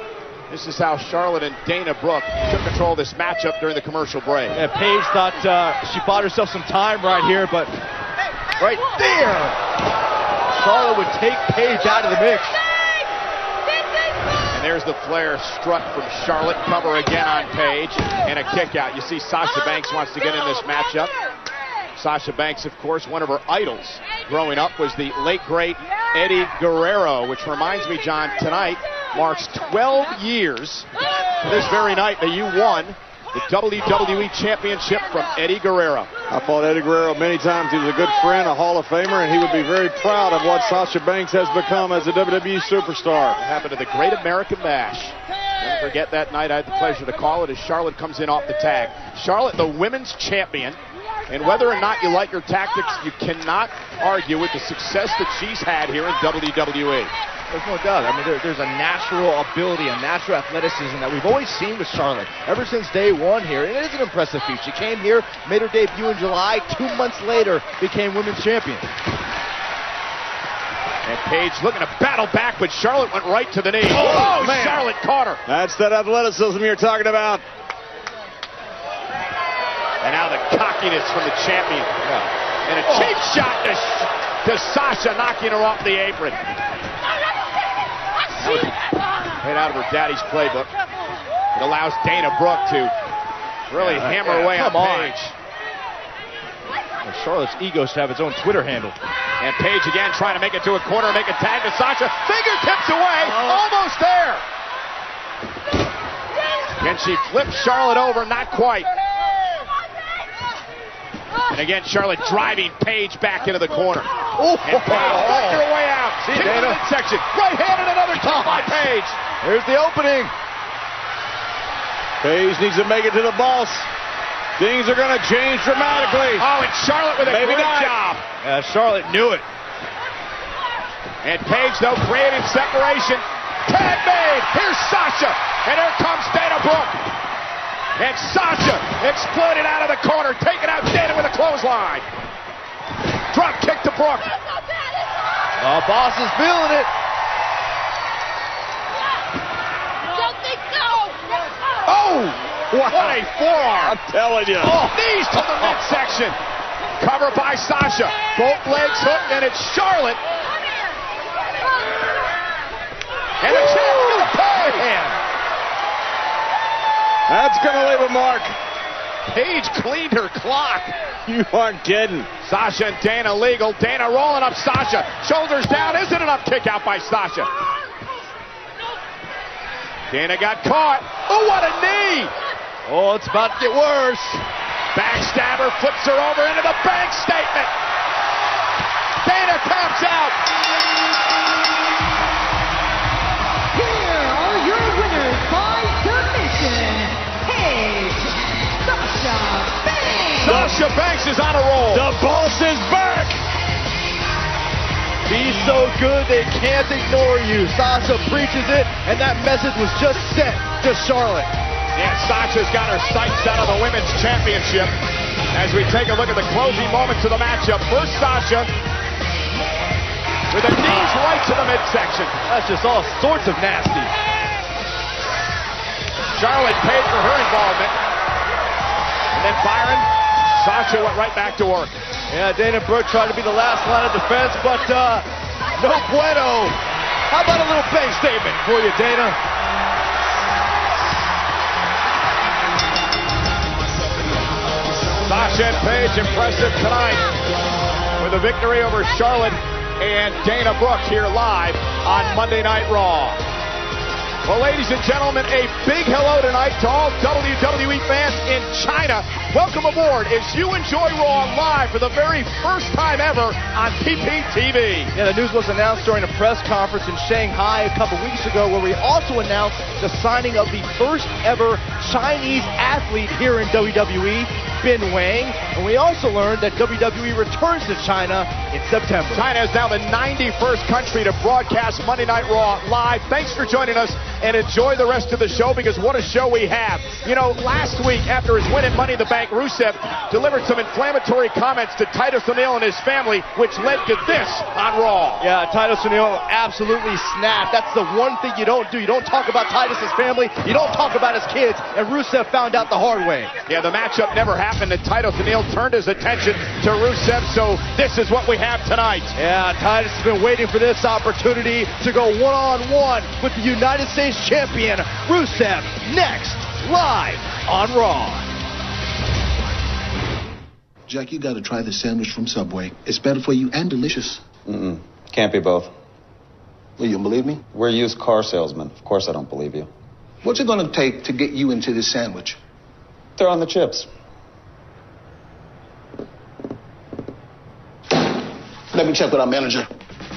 Speaker 22: This is how Charlotte and Dana Brooke took control of this matchup during the commercial break.
Speaker 24: Yeah, Paige thought she bought herself some time right here, but right there, Charlotte would take Paige out of the mix.
Speaker 22: And there's the flare strut from Charlotte. Cover again on Paige and a kick out. You see Sasha Banks wants to get in this matchup. Sasha Banks, of course, one of her idols growing up was the late, great Eddie Guerrero, which reminds me, John, tonight marks 12 years this very night that you won the WWE Championship from Eddie Guerrero. I fought Eddie Guerrero many times. He was a good friend, a Hall of Famer, and he would be very proud of what Sasha Banks has become as a WWE superstar. It happened to the Great American Bash. Never forget that night. I had the pleasure to call it as Charlotte comes in off the tag. Charlotte, the women's champion, and whether or not you like her tactics, you cannot argue with the success that she's had here in WWE.
Speaker 24: There's no doubt. I mean, there's a natural ability, a natural athleticism that we've always seen with Charlotte ever since day one here. And it is an impressive feat. She came here, made her debut in July. 2 months later, became women's champion.
Speaker 22: And Paige looking to battle back, but Charlotte went right to the knee. Oh, man. Charlotte caught her. That's that athleticism you're talking about. And now the cockiness from the champion. Yeah. And a cheap shot to Sasha, knocking her off the apron. Right out of her daddy's playbook. It allows Dana Brooke to really hammer away on Paige.
Speaker 24: Well, Charlotte's ego should have its own Twitter handle.
Speaker 22: And Paige again trying to make it to a corner, make a tag to Sasha. Fingertips away, almost there. Can she flip Charlotte over? Not quite. And again, Charlotte driving Paige back into the corner. And Paige worked her way out.
Speaker 24: See, Dana.
Speaker 22: Section. Right hand and another kick by Paige.
Speaker 24: Here's the opening.
Speaker 22: Paige needs to make it to the boss. Things are going to change dramatically. Oh, and Charlotte with a great job.
Speaker 24: Charlotte knew it.
Speaker 22: And Paige, though, created separation. Tag made. Here's Sasha. And here comes Dana Brooke. And Sasha exploded out of the corner, taking out Dana with a clothesline. Drop kick to Brooke.
Speaker 24: Boss is feeling it.
Speaker 22: Oh, what a forearm.
Speaker 24: I'm telling you.
Speaker 22: Oh, knees to the midsection. Cover by Sasha. Both legs hooked, and it's Charlotte. And the champ's going to pay. That's going to leave a mark. Paige cleaned her clock. You aren't kidding. Sasha and Dana legal. Dana rolling up Sasha. Shoulders down. Isn't enough kick out by Sasha. Dana got caught. Oh, what a knee.
Speaker 24: Oh, it's about to get worse.
Speaker 22: Backstabber flips her over into the bank statement. Dana taps out.
Speaker 17: Here are your winners by submission. Paige, Sasha Banks.
Speaker 22: Sasha Banks is on a roll.
Speaker 24: The boss is back. Be so good they can't ignore you. Sasha preaches it, and that message was just sent to Charlotte.
Speaker 22: Yeah, Sasha's got her sights set on the women's championship. As we take a look at the closing moments of the matchup, first Sasha with the knees right to the midsection.
Speaker 24: That's just all sorts of nasty.
Speaker 22: Charlotte paid for her involvement. And then Byron, Sasha went right back to work.
Speaker 24: Yeah, Dana Brooke tried to be the last line of defense, but no bueno. How about a little bank statement for you, Dana?
Speaker 22: Sasha and Paige impressive tonight with a victory over Charlotte and Dana Brooke here live on Monday Night Raw. Well, ladies and gentlemen, a big hello tonight to all WWE fans in China. Welcome aboard as you enjoy Raw live for the very first time ever on PPTV.
Speaker 24: Yeah, the news was announced during a press conference in Shanghai a couple weeks ago where we also announced the signing of the first ever Chinese athlete here in WWE, Bin Wang. And we also learned that WWE returns to China in September.
Speaker 22: China is now the 91st country to broadcast Monday Night Raw live. Thanks for joining us and enjoy the rest of the show because what a show we have. You know, last week after his win at Money in the Bank, Rusev delivered some inflammatory comments to Titus O'Neil and his family, which led to this on Raw.
Speaker 24: Yeah, Titus O'Neil absolutely snapped. That's the one thing you don't do. You don't talk about Titus's family. You don't talk about his kids. And Rusev found out the hard way.
Speaker 22: Yeah, the matchup never happened, and Titus O'Neil turned his attention to Rusev, so this is what we have tonight.
Speaker 24: Yeah, Titus has been waiting for this opportunity to go one-on-one with the United States champion, Rusev, next, live on Raw.
Speaker 2: Jack, you gotta try the sandwich from Subway. It's better for you and delicious.
Speaker 4: Can't be both.
Speaker 2: Well, you don't believe me?
Speaker 4: We're used car salesmen. Of course I don't believe you.
Speaker 2: What's it gonna take to get you into this sandwich?
Speaker 4: Throw on the chips.
Speaker 2: Let me check with our manager.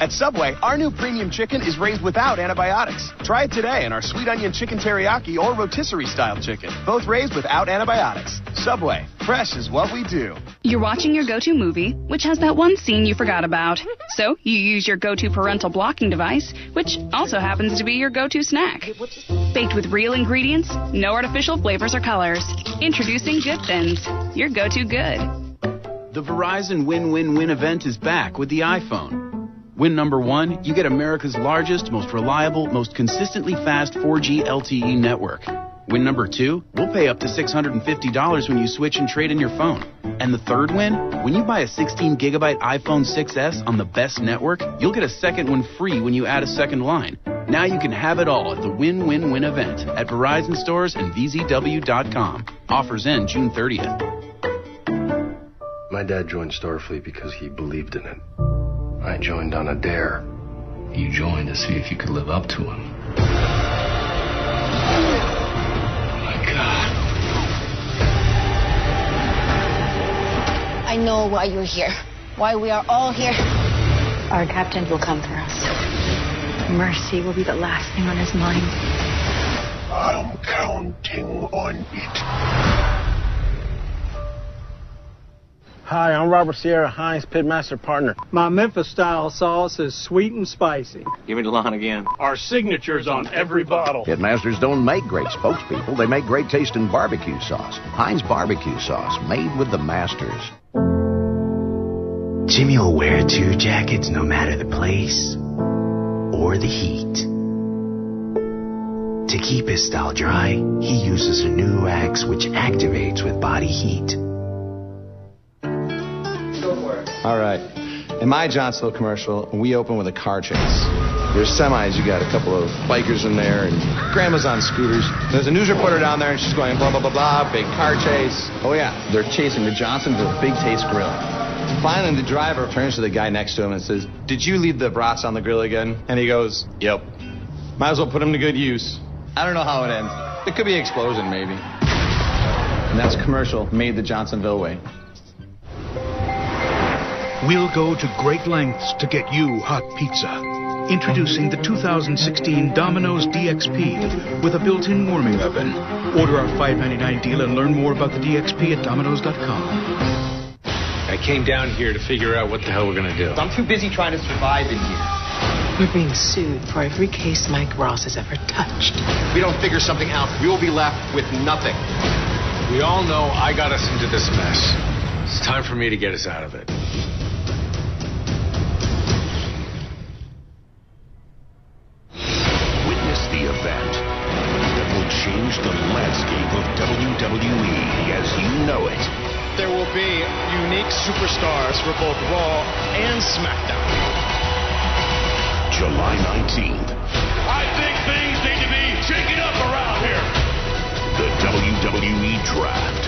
Speaker 6: At Subway, our new premium chicken is raised without antibiotics. Try it today in our sweet onion chicken teriyaki or rotisserie style chicken, both raised without antibiotics. Subway, fresh is what we do.
Speaker 7: You're watching your go-to movie, which has that one scene you forgot about. So you use your go-to parental blocking device, which also happens to be your go-to snack. Baked with real ingredients, no artificial flavors or colors. Introducing Good Thins, your go-to good.
Speaker 13: The Verizon Win-Win-Win event is back with the iPhone. Win number one, you get America's largest, most reliable, most consistently fast 4G LTE network. Win number two, we'll pay up to $650 when you switch and trade in your phone. And the third win, when you buy a 16GB iPhone 6S on the best network, you'll get a second one free when you add a second line. Now you can have it all at the Win-Win-Win event at Verizon stores and VZW.com. Offers end June 30th.
Speaker 15: My dad joined Starfleet because he believed in it. I joined on a dare. You joined to see if you could live up to him. Oh my God.
Speaker 16: I know why you're here. Why we are all here.
Speaker 14: Our captain will come for us. Mercy will be the last thing on his mind.
Speaker 15: I'm counting on it.
Speaker 21: Hi, I'm Robert Sierra, Heinz Pitmaster partner. My Memphis-style sauce is sweet and spicy.
Speaker 25: Give me the line again.
Speaker 21: Our signature's on every bottle.
Speaker 26: Pitmasters don't make great spokespeople. They make great tasting barbecue sauce. Heinz barbecue sauce, made with the masters.
Speaker 8: Jimmy will wear 2 jackets no matter the place or the heat. To keep his style dry, he uses a new axe which activates with body heat.
Speaker 31: All right. In my Johnsonville commercial, we open with a car chase. There's semis, you got a couple of bikers in there, and grandma's on scooters. There's a news reporter down there, and she's going blah, blah, blah, blah, big car chase. Oh, yeah, they're chasing the Johnsonville Big Taste Grill. Finally, the driver turns to the guy next to him and says, "Did you leave the brats on the grill again?" And he goes, "Yep." Might as well put them to good use. I don't know how it ends. It could be an explosion, maybe. And that's commercial made the Johnsonville way.
Speaker 32: We'll go to great lengths to get you hot pizza. Introducing the 2016 Domino's DXP with a built-in warming oven. Order our $5.99 deal and learn more about the DXP at Domino's.com.
Speaker 33: I came down here to figure out what the hell we're going to do.
Speaker 34: I'm too busy trying to survive in here.
Speaker 14: We're being sued for every case Mike Ross has ever touched.
Speaker 34: If we don't figure something out, we will be left with nothing.
Speaker 33: We all know I got us into this mess. It's time for me to get us out of it.
Speaker 3: Witness the event that will change the landscape of WWE as you know it.
Speaker 24: There will be unique superstars for both Raw and SmackDown.
Speaker 3: July 19th.
Speaker 5: I think things need to be shaken up around here.
Speaker 3: The WWE Draft.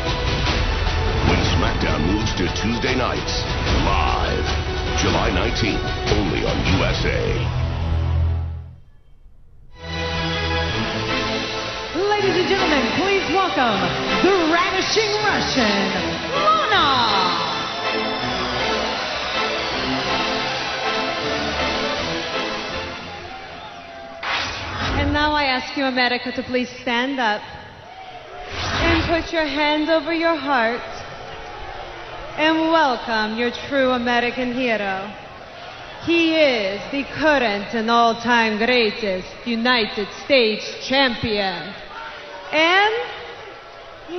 Speaker 3: When SmackDown moves to Tuesday nights, live. July 19th, only on USA.
Speaker 9: Ladies and gentlemen, please welcome the Ravishing Russian, Lana. And now I ask you, America, to please stand up and put your hands over your heart and welcome your true American hero. He is the current and all-time greatest United States champion. And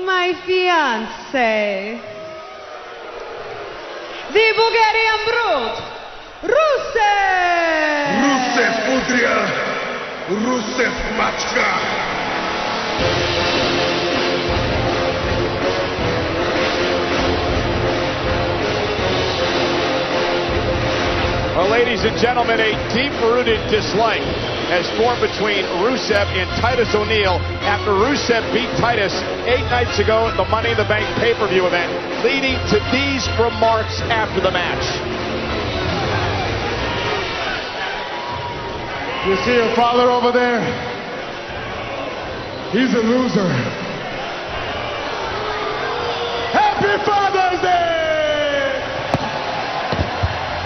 Speaker 9: my fiancé, the Bulgarian brute, Rusev!
Speaker 3: Rusev Udria! Rusev Machka!
Speaker 22: Well, ladies and gentlemen, a deep-rooted dislike has formed between Rusev and Titus O'Neil after Rusev beat Titus 8 nights ago at the Money in the Bank pay-per-view event, leading to these remarks after the match.
Speaker 10: You see your father over there? He's a loser. Happy Father's Day!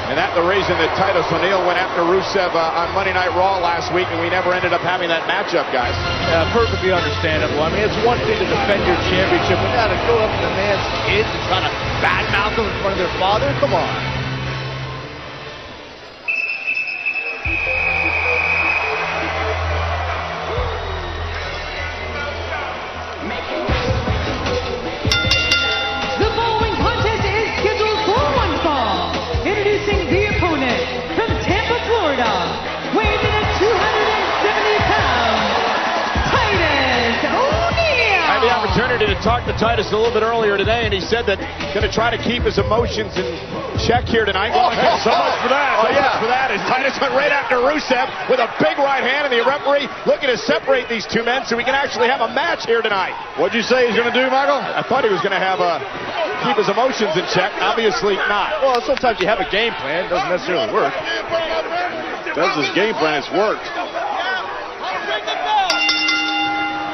Speaker 22: And that's the reason that Titus O'Neil went after Rusev on Monday Night Raw last week, and we never ended up having that matchup, guys.
Speaker 24: Yeah, perfectly understandable. I mean, it's one thing to defend your championship, but now to go up to the man's kids and try to badmouth them in front of their father? Come on.
Speaker 9: The following contest is scheduled for one fall. Introducing the opponent from Tampa, Florida, weighing in at 270 pounds, Titus O'Neil.
Speaker 22: I had the opportunity to talk to Titus a little bit earlier today, and he said that going to try to keep his emotions in check here tonight.
Speaker 24: So much for that.
Speaker 22: So much for that. As Titus went right after Rusev with a big right hand, and the referee looking to separate these two men so we can actually have a match here tonight.
Speaker 24: What'd you say he's going to do, Michael?
Speaker 22: I thought he was going to have keep his emotions in check. Obviously not.
Speaker 24: Well, sometimes you have a game plan. It doesn't necessarily work. That's his game plan. It's worked.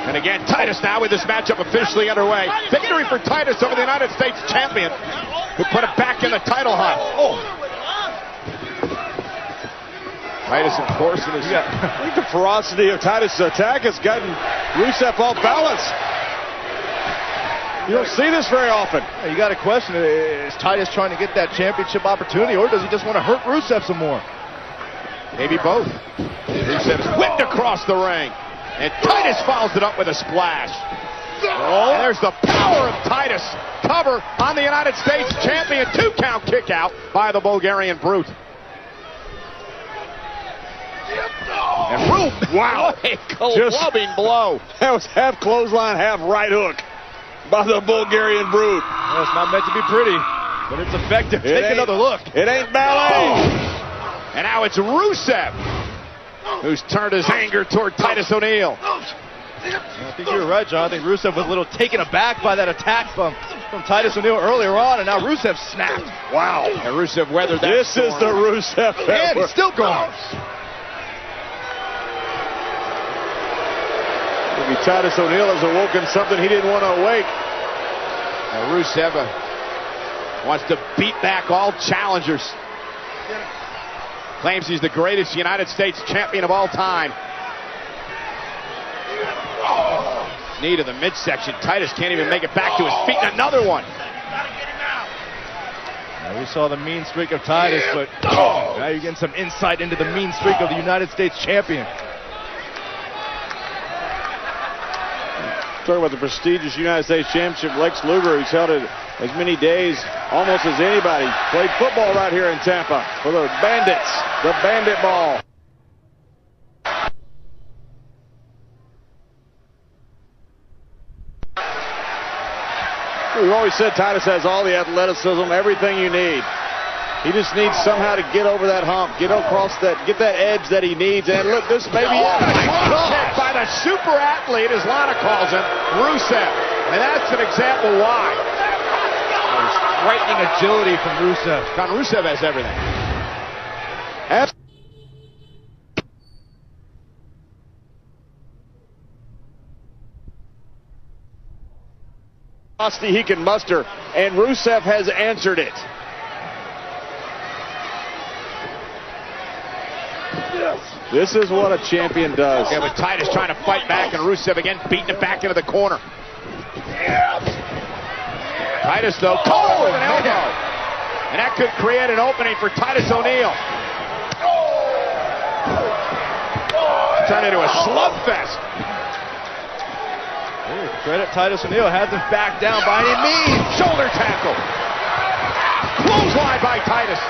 Speaker 22: And again, Titus now with this matchup officially underway. Victory for Titus over the United States champion, who put it back in the title hunt. Oh. Titus, of course, in his...
Speaker 24: I think the ferocity of Titus' attack has gotten Rusev off balance. You don't see this very often. You got to question, is Titus trying to get that championship opportunity, or does he just want to hurt Rusev some more?
Speaker 22: Maybe both. Rusev's whipped across the ring, and Titus follows it up with a splash. Oh. And there's the power of Titus. Cover on the United States champion. 2-count kick out by the Bulgarian brute. And wow, a clubbing blow.
Speaker 24: That was half clothesline, half right hook by the Bulgarian brute.
Speaker 22: Well, it's not meant to be pretty, but it's effective. Take another look.
Speaker 24: It ain't ballet.
Speaker 22: And now it's Rusev, who's turned his anger toward Titus O'Neil.
Speaker 24: I think you're right, John. I think Rusev was a little taken aback by that attack from Titus O'Neil earlier on, and now Rusev snapped.
Speaker 22: Wow. And Rusev weathered that
Speaker 24: This storm. Is the Rusev.
Speaker 22: And he's still going.
Speaker 24: Maybe Titus O'Neil has awoken something he didn't want to awake.
Speaker 22: Now Rusev wants to beat back all challengers. Claims he's the greatest United States champion of all time. Knee to the midsection. Titus can't even make it back to his feet. And another one.
Speaker 24: Now we saw the mean streak of Titus, but now you're getting some insight into the mean streak of the United States champion.
Speaker 22: Talking about the prestigious United States Championship, Lex Luger, who's held it as many days almost as anybody, played football right here in Tampa for the Bandits, the Bandit Ball. We've always said Titus has all the athleticism, everything you need. He just needs somehow to get over that hump, get across that, get that edge that he needs. And look, this may be it. Kick by the super athlete, as Lana calls him, Rusev. And that's an example why.
Speaker 24: Frightening agility from Rusev.
Speaker 22: Rusev has everything. He can muster, and Rusev has answered it. This is what a champion does.
Speaker 24: Yeah, but Titus trying to fight back, and Rusev again beating it back into the corner. Titus, though, caught with an elbow. And that could create an opening for Titus O'Neil. Turned into a slugfest. Credit Titus O'Neil hasn't backed down by any means.
Speaker 22: Shoulder tackle. Clothesline by Titus.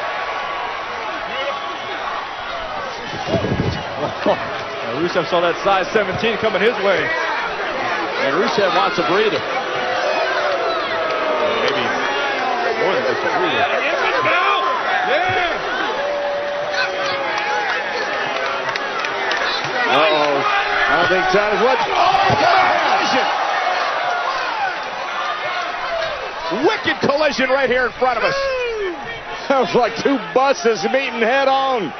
Speaker 24: Rusev saw that size 17 coming his way.
Speaker 22: And Rusev wants a breather.
Speaker 24: Maybe more than just a breather.
Speaker 22: Uh-oh. I don't think Titus was. Wicked collision right here in front of us. Sounds like two buses meeting head on.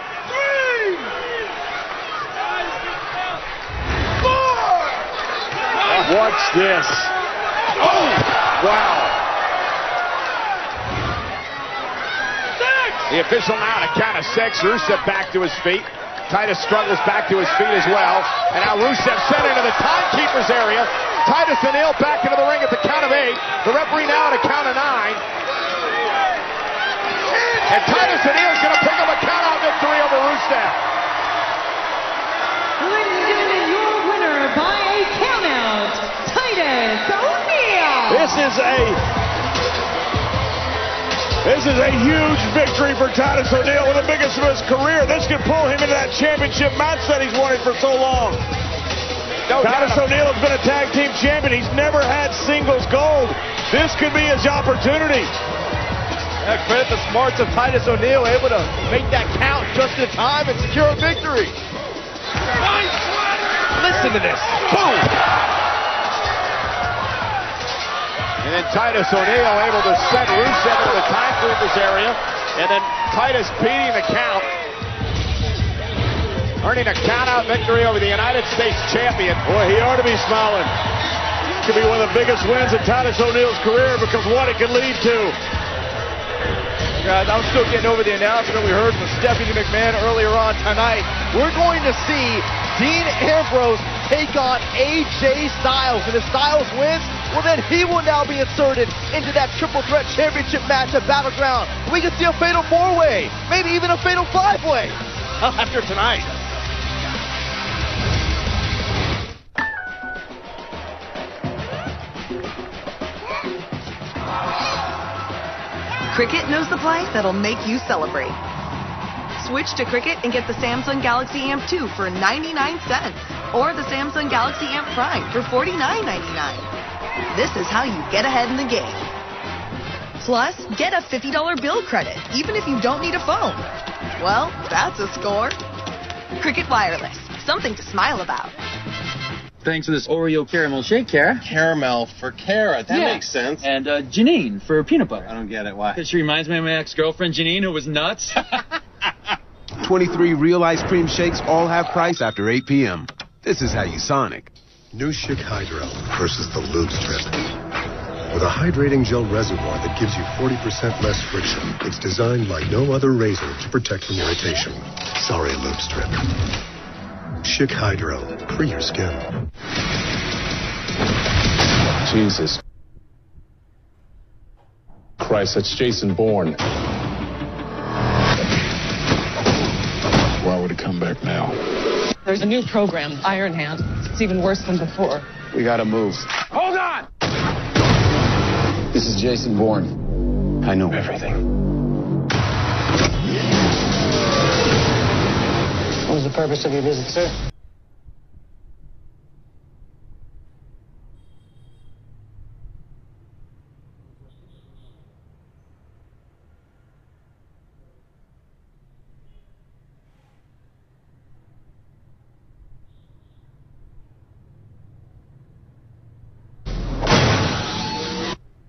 Speaker 22: Watch this. Oh, wow. The official now on a count of 6. Rusev back to his feet. Titus struggles back to his feet as well. And now Rusev sent into the timekeeper's area. Titus O'Neil back into the ring at the count of 8. The referee now at a count of 9. And Titus O'Neil is going to pick up a count-out victory over Rusev.
Speaker 9: Ladies and gentlemen, your winner by a count-out, Titus O'Neil.
Speaker 22: This is a huge victory for Titus O'Neil, one of the biggest of his career. This could pull him into that championship match that he's wanted for so long. Titus O'Neil has been a tag team champion. He's never had singles gold. This could be his opportunity.
Speaker 24: Yeah, credit the smarts of Titus O'Neil, able to make that count just in time and secure a victory. Listen to this. Boom!
Speaker 22: And then Titus O'Neil able to send Rusev into the timekeeper's area. And then Titus beating the count. Earning a count-out victory over the United States champion. Boy, he ought to be smiling. Could be one of the biggest wins in Titus O'Neil's career because what it could lead to.
Speaker 24: Guys, I'm still getting over the announcement we heard from Stephanie McMahon earlier on tonight. We're going to see Dean Ambrose take on AJ Styles. And if Styles wins, well then he will now be inserted into that triple threat championship match at Battleground. We could see a fatal 4-way, maybe even a fatal 5-way after tonight.
Speaker 1: Cricket knows the play that'll make you celebrate. Switch to Cricket and get the Samsung Galaxy Amp 2 for 99 cents or the Samsung Galaxy Amp Prime for $49.99. This is how you get ahead in the game. Plus, get a $50 bill credit even if you don't need a phone. Well, that's a score. Cricket Wireless, something to smile about.
Speaker 4: Thanks for this Oreo caramel shake, Kara.
Speaker 11: Caramel for Kara. That makes sense.
Speaker 4: And Janine for peanut butter.
Speaker 11: I don't get it. Why?
Speaker 4: Because she reminds me of my ex-girlfriend Janine, who was nuts.
Speaker 12: 23 real ice cream shakes all half price after 8 p.m. This is how you Sonic.
Speaker 17: New Schick Hydro versus the Lube Strip. With a hydrating gel reservoir that gives you 40% less friction, it's designed like no other razor to protect from irritation. Sorry, Lube Strip. Schick Hydro. Free your skin.
Speaker 18: Jesus Christ, that's Jason Bourne. Why would he come back now?
Speaker 19: There's a new program, Iron Hand. It's
Speaker 2: even worse than before.
Speaker 31: We gotta move.
Speaker 2: Hold on!
Speaker 31: This is Jason Bourne. I know everything.
Speaker 2: What was the purpose of your visit, sir?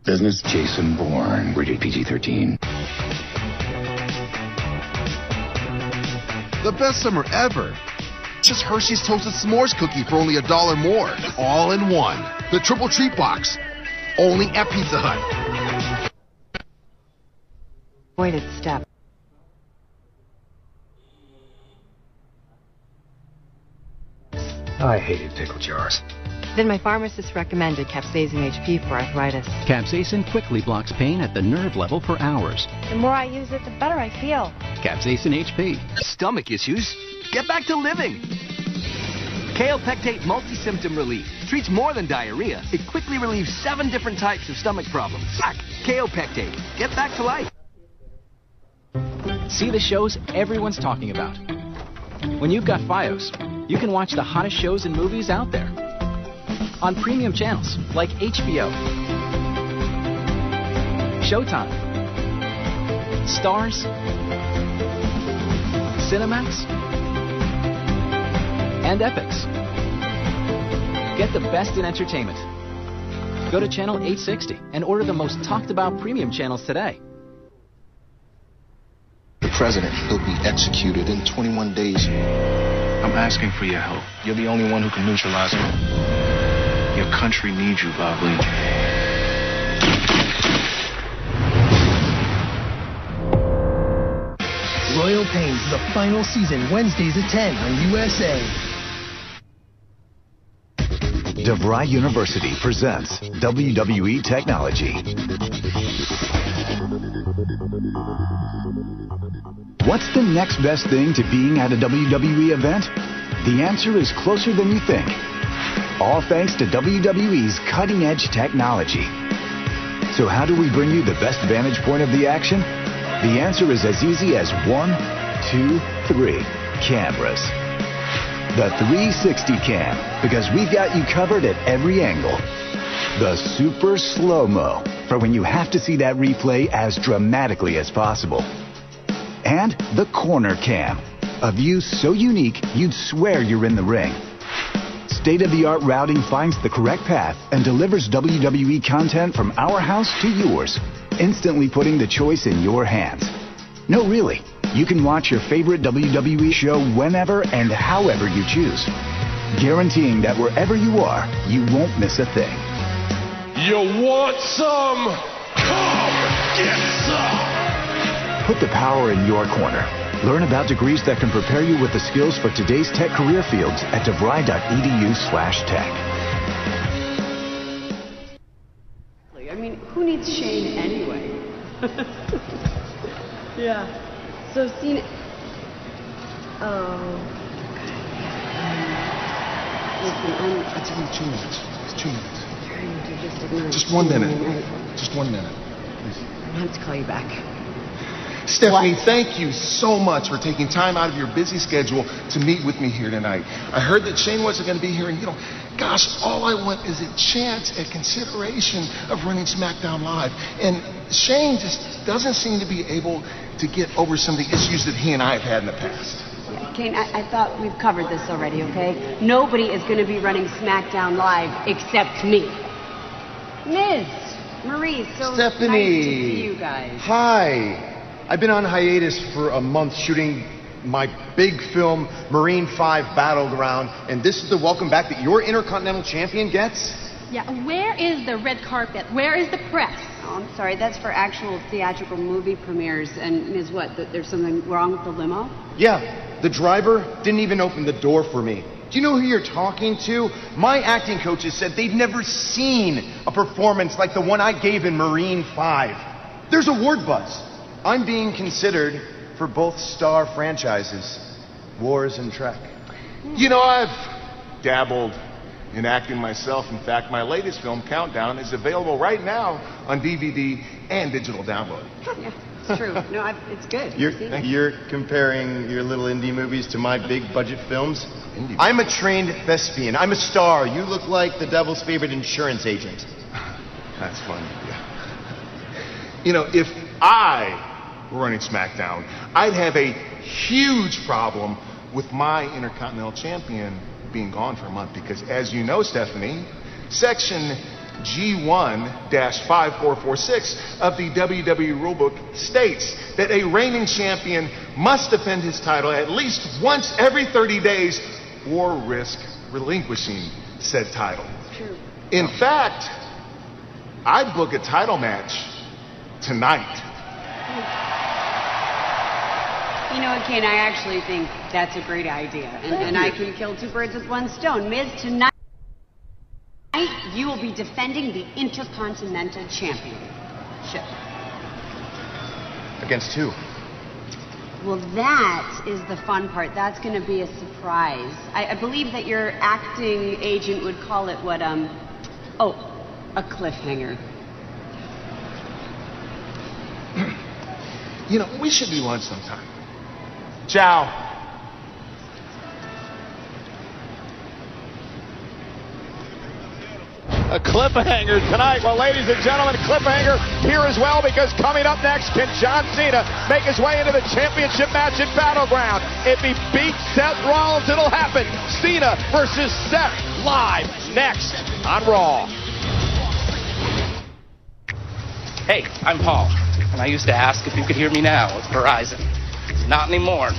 Speaker 3: Business Jason Bourne, rated PG-13.
Speaker 12: The best summer ever. Just Hershey's Toasted S'mores cookie for only $1 more. All in one. The Triple Treat Box. Only at Pizza Hut.
Speaker 14: Avoided step.
Speaker 31: I hated pickle jars.
Speaker 14: Then my pharmacist recommended Capsaicin HP for arthritis.
Speaker 6: Capsaicin quickly blocks pain at the nerve level for hours.
Speaker 14: The more I use it, the better I feel.
Speaker 6: Capsaicin HP.
Speaker 7: Stomach issues? Get back to living. Kale Pectate Multi-Symptom Relief treats more than diarrhea. It quickly relieves 7 different types of stomach problems. Kale Pectate. Get back to life.
Speaker 6: See the shows everyone's talking about. When you've got Fios, you can watch the hottest shows and movies out there on premium channels like HBO, Showtime, Stars, Cinemax, and Epix. Get the best in entertainment. Go to channel 860 and order the most talked about premium channels today.
Speaker 31: The president, he'll be executed in 21 days. I'm asking for your help. You're the only one who can neutralize him. Your country needs you, Bob Lee.
Speaker 13: Royal Pains, the final season, Wednesdays at 10 on USA.
Speaker 15: DeVry University presents WWE Technology. What's the next best thing to being at a WWE event? The answer is closer than you think. All thanks to WWE's cutting-edge technology. So how do we bring you the best vantage point of the action? The answer is as easy as 1, 2, 3 cameras. The 360 cam, because we've got you covered at every angle. The super slow-mo, for when you have to see that replay as dramatically as possible. And the corner cam, a view so unique you'd swear you're in the ring. State-of-the-art routing finds the correct path and delivers WWE content from our house to yours, instantly putting the choice in your hands. No, really. You can watch your favorite WWE show whenever and however you choose, guaranteeing that wherever you are, you won't miss a thing.
Speaker 5: You want some? Come get some!
Speaker 15: Put the power in your corner. Learn about degrees that can prepare you with the skills for today's tech career fields at devry.edu/tech.
Speaker 16: I mean, who needs Shane anyway? Yeah. So, Cena... Oh. Listen,
Speaker 10: It's only 2 minutes. It's 2 minutes.
Speaker 16: trying to just ignore...
Speaker 10: Just 1 minute. Just 1 minute.
Speaker 16: I have to call you back.
Speaker 10: Stephanie, thank you so much for taking time out of your busy schedule to meet with me here tonight. I heard that Shane wasn't going to be here, and gosh, all I want is a chance at consideration of running SmackDown Live. And Shane just doesn't seem to be able to get over some of the issues that he and I have had in the past.
Speaker 16: Yeah, Kane, I thought we've covered this already, okay? Nobody is going to be running SmackDown Live except me. Miz, Marie, so
Speaker 34: Stephanie.
Speaker 16: nice to see you guys.
Speaker 34: Hi. I've been on hiatus for a month shooting my big film, Marine 5 Battleground, and this is the welcome back that your Intercontinental Champion gets?
Speaker 19: Yeah, where is the red carpet? Where is the press?
Speaker 16: Oh, I'm sorry, that's for actual theatrical movie premieres. And Ms. What, there's something wrong with the limo?
Speaker 34: Yeah, the driver didn't even open the door for me. Do you know who you're talking to? My acting coaches said they'd never seen a performance like the one I gave in Marine 5. There's award buzz. I'm being considered for both star franchises, Wars and Trek.
Speaker 10: I've dabbled enacting myself. In fact, my latest film, Countdown, is available right now on DVD and digital download.
Speaker 16: Yeah, it's true. No, it's good.
Speaker 34: You're comparing your little indie movies to my big budget films? I'm a trained thespian. I'm a star. You look like the devil's favorite insurance agent.
Speaker 10: That's funny. Yeah. You know, if I were running SmackDown, I'd have a huge problem with my Intercontinental Champion being gone for a month because, as you know, Stephanie, Section G1-5446 of the WWE rulebook states that a reigning champion must defend his title at least once every 30 days or risk relinquishing said title.
Speaker 16: True.
Speaker 10: In fact, I'd book a title match tonight.
Speaker 16: You know what, Kane, I actually think that's a great idea. And I can kill two birds with one stone. Miz, tonight you will be defending the Intercontinental Championship.
Speaker 34: Against who?
Speaker 16: Well, that is the fun part. That's going to be a surprise. I believe that your acting agent would call it what, a cliffhanger.
Speaker 10: You know, we should do lunch sometime. Ciao.
Speaker 24: A cliffhanger tonight. Well, ladies and gentlemen, cliffhanger here as well, because coming up next, can John Cena make his way into the championship match at Battleground? If he beats Seth Rollins, it'll happen. Cena versus Seth live next on Raw.
Speaker 8: Hey, I'm Paul, and I used to ask if you could hear me now with Verizon. Not anymore.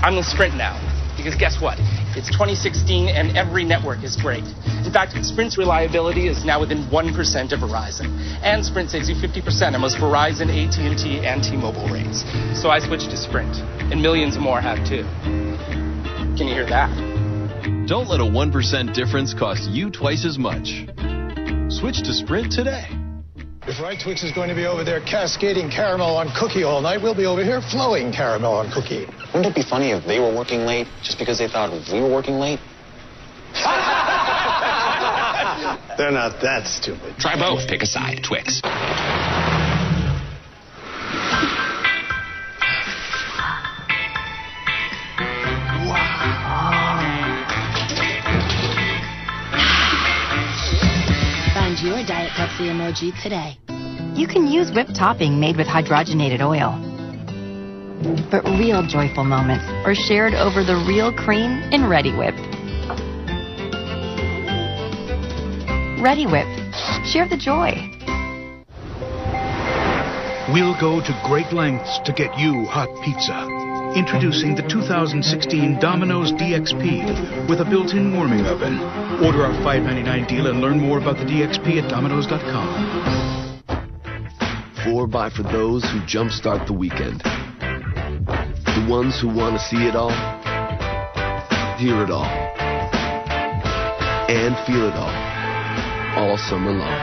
Speaker 8: I'm with Sprint now, because guess what? It's 2016 and every network is great. In fact, Sprint's reliability is now within 1% of Verizon. And Sprint saves you 50% on most Verizon, AT&T, and T-Mobile rates. So I switched to Sprint, and millions more have too. Can you hear that?
Speaker 9: Don't let a 1% difference cost you twice as much. Switch to Sprint today.
Speaker 20: If Right Twix is going to be over there cascading caramel on cookie all night, we'll be over here flowing caramel on cookie.
Speaker 21: Wouldn't it be funny if they were working late just because they thought we were working late?
Speaker 20: They're not that stupid.
Speaker 22: Try both. Pick a side. Twix.
Speaker 23: Find your Diet Pepsi emoji today.
Speaker 25: You can use whipped topping made with hydrogenated oil. But real joyful moments are shared over the real cream in Ready Whip. Ready Whip. Share the joy.
Speaker 26: We'll go to great lengths to get you hot pizza. Introducing the 2016 Domino's DXP with a built-in warming oven. Order our $5.99 deal and learn more about the DXP at Domino's.com.
Speaker 27: 4x for those who jumpstart the weekend. The ones who want to see it all, hear it all, and feel it all summer long.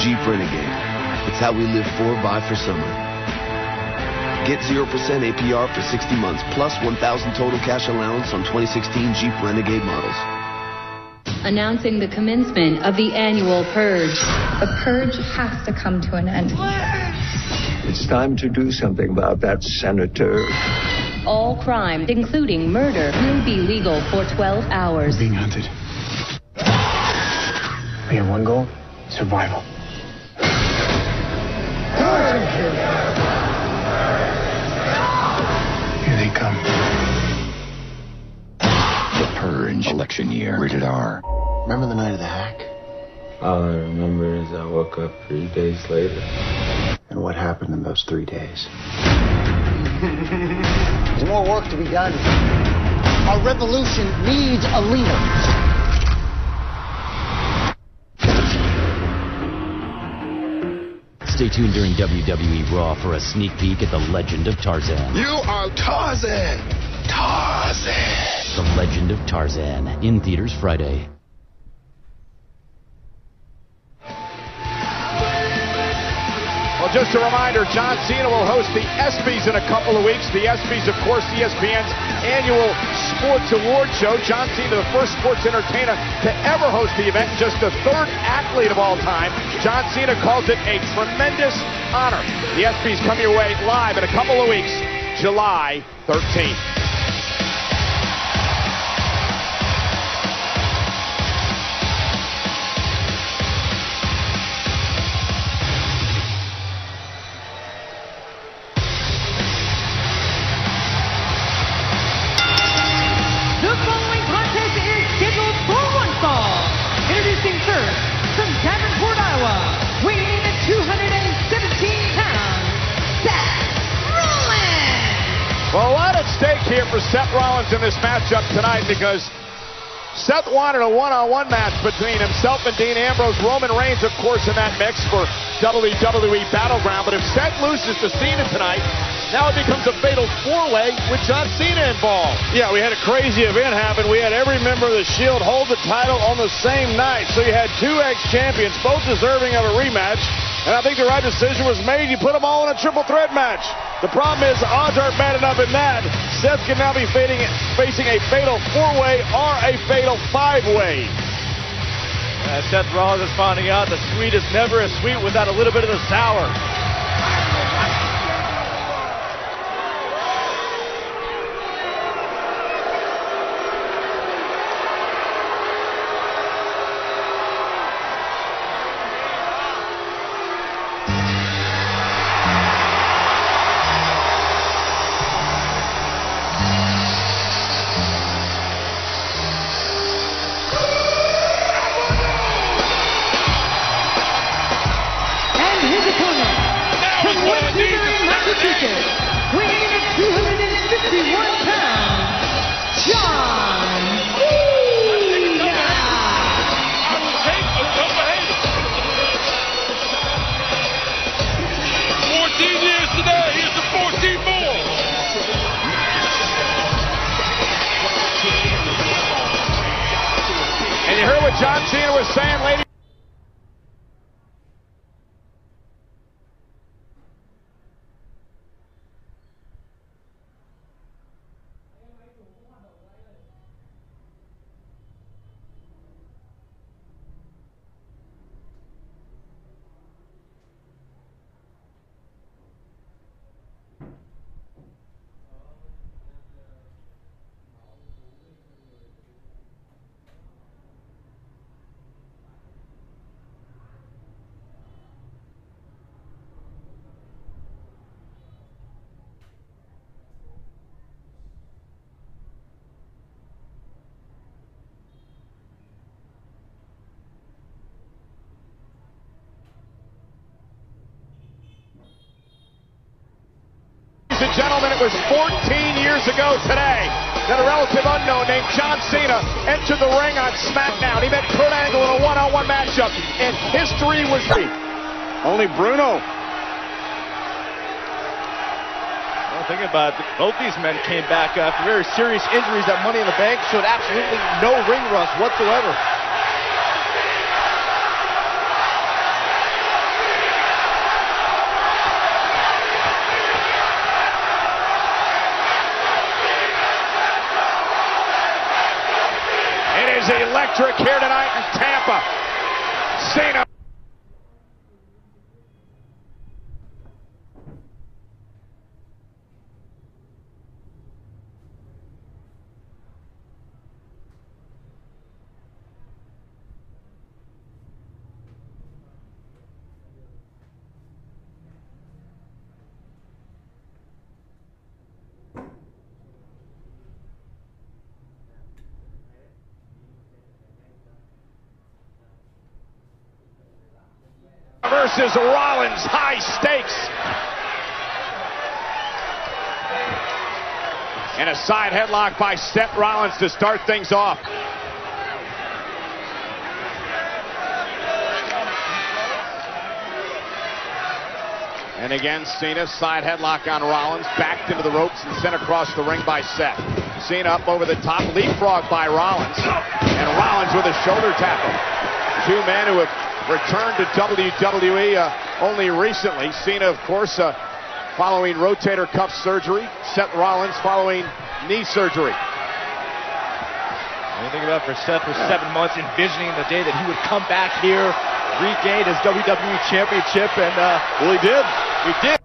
Speaker 27: Jeep Renegade. It's how we live 4x for summer. Get 0% APR for 60 months, plus 1,000 total cash allowance on 2016 Jeep Renegade models.
Speaker 28: Announcing the commencement of the annual Purge. The Purge has to come to an end.
Speaker 29: It's time to do something about that, Senator.
Speaker 28: All crime, including murder, will be legal for 12 hours.
Speaker 29: We're being hunted. We have one goal: survival. Here they come.
Speaker 22: The Purge. Election year. Rated R.
Speaker 21: Remember the night of the hack?
Speaker 30: All I remember is I woke up 3 days later.
Speaker 21: And what happened in those 3 days?
Speaker 32: There's more work to be done. Our revolution needs a leader.
Speaker 33: Stay tuned during WWE Raw for a sneak peek at the Legend of Tarzan.
Speaker 12: You are Tarzan! Tarzan!
Speaker 33: The Legend of Tarzan, in theaters Friday.
Speaker 24: Well, just a reminder, John Cena will host the ESPYs in a couple of weeks. The ESPYs, of course, ESPN's annual sports award show. John Cena, the first sports entertainer to ever host the event, just the third athlete of all time. John Cena calls it a tremendous honor. The ESPYs come your way live in a couple of weeks, July 13th.
Speaker 1: Introducing first, from Davenport, Iowa, weighing in at 217 pounds, Seth Rollins!
Speaker 24: Well, a lot at stake here for Seth Rollins in this matchup tonight because Seth wanted a one-on-one match between himself and Dean Ambrose. Roman Reigns, of course, in that mix for WWE Battleground. But if Seth loses to Cena tonight, now it becomes a fatal four-way with John Cena involved.
Speaker 2: Yeah, we had a crazy event happen. We had every member of the Shield hold the title on the same night. So you had two ex-champions, both deserving of a rematch. And I think the right decision was made. You put them all in a triple threat match. The problem is the odds aren't bad enough in that. Seth can now be facing a fatal four-way or a fatal five-way.
Speaker 24: Seth Rollins is finding out the sweet is never as sweet without a little bit of the sour.
Speaker 1: Weighing in at 251 pounds, John Cena!
Speaker 3: I will take a Copenhagen. 14 years today, here's the 14 more.
Speaker 24: And you heard what John Cena was saying, ladies. Ladies and gentlemen, it was 14 years ago today that a relative unknown named John Cena entered the ring on SmackDown. He met Kurt Angle in a one-on-one matchup, and history was made.
Speaker 2: Only Bruno.
Speaker 24: Well, think about it. Both these men came back after very serious injuries. That Money in the Bank showed absolutely no ring rust whatsoever. Electric here tonight in Tampa. Cena. Versus Rollins, high stakes. And a side headlock by Seth Rollins to start things off. And again, Cena, side headlock on Rollins, backed into the ropes and sent across the ring by Seth. Cena up over the top, leapfrog by Rollins. And Rollins with a shoulder tackle. Two men who have returned to WWE
Speaker 2: only recently. Cena, of course, following rotator cuff surgery. Seth Rollins following knee surgery.
Speaker 24: And think about for Seth for 7 months envisioning the day that he would come back here, regain his WWE Championship, and
Speaker 2: well, he did.
Speaker 24: He did.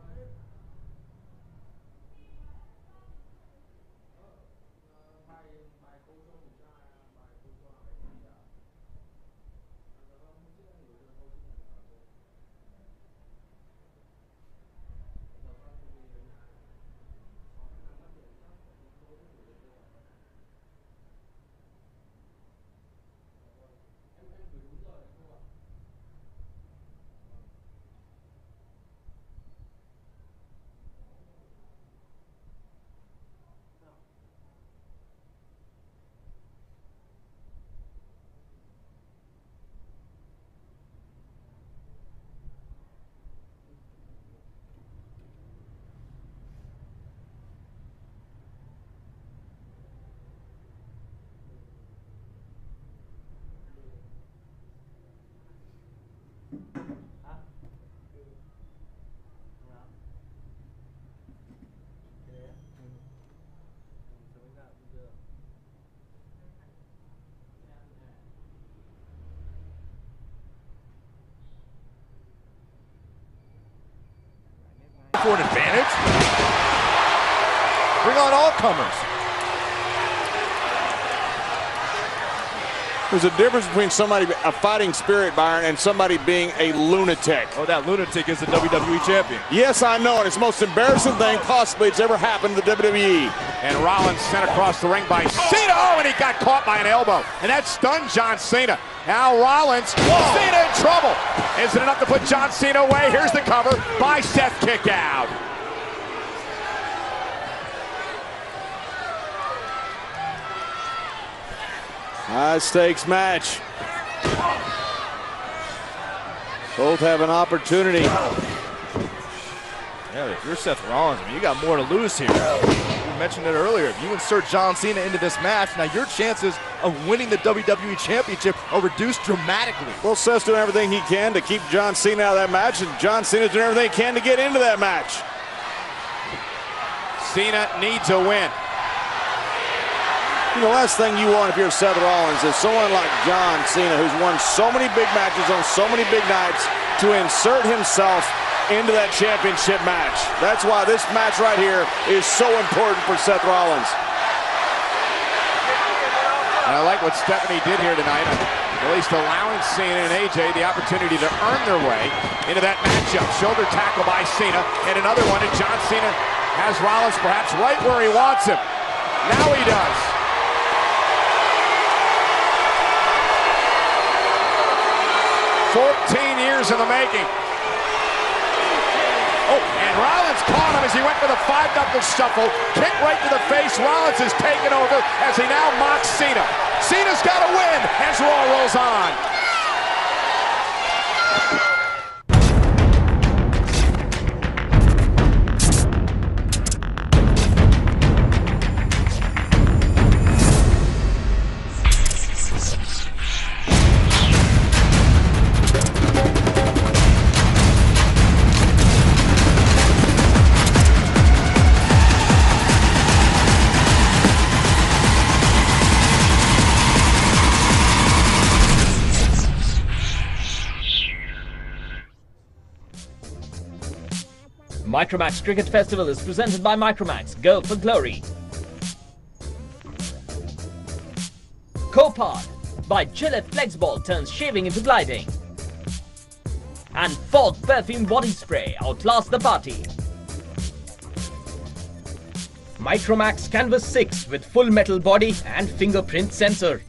Speaker 24: For an advantage. Bring on all comers.
Speaker 2: There's a difference between somebody, a fighting spirit, Byron, and somebody being a lunatic.
Speaker 24: Oh, that lunatic is the WWE champion.
Speaker 2: Yes, I know, and it's the most embarrassing thing possibly it's ever happened to the WWE.
Speaker 4: And Rollins sent across the ring by Cena. Oh, and he got caught by an elbow. And that stunned John Cena. Now Rollins, Cena in trouble. Is it enough to put John Cena away? Here's the cover by Seth, kick out.
Speaker 2: High stakes match. Both have an opportunity.
Speaker 24: Yeah, if you're Seth Rollins, I mean, you got more to lose here. You mentioned it earlier. If you insert John Cena into this match, now your chances of winning the WWE Championship are reduced dramatically.
Speaker 2: Well, Seth's doing everything he can to keep John Cena out of that match, and John Cena's doing everything he can to get into that match.
Speaker 4: Cena needs a win.
Speaker 2: The last thing you want if you're Seth Rollins is someone like John Cena, who's won so many big matches on so many big nights, to insert himself into that championship match. That's why this match right here is so important for Seth Rollins.
Speaker 4: And I like what Stephanie did here tonight, at least allowing Cena and AJ the opportunity to earn their way into that matchup. Shoulder tackle by Cena, and another one, and John Cena has Rollins perhaps right where he wants him. Now he does. 14 years in the making. Oh, and Rollins caught him as he went for the 5-knuckle shuffle. Kick right to the face. Rollins is taken over as he now mocks Cena. Cena's got to win as Raw rolls on.
Speaker 5: Micromax Cricket Festival is presented by Micromax. Go for glory. Copod by Gillette Flexball turns shaving into gliding. And Fog Perfume Body Spray outlasts the party. Micromax Canvas 6 with full metal body and fingerprint sensor.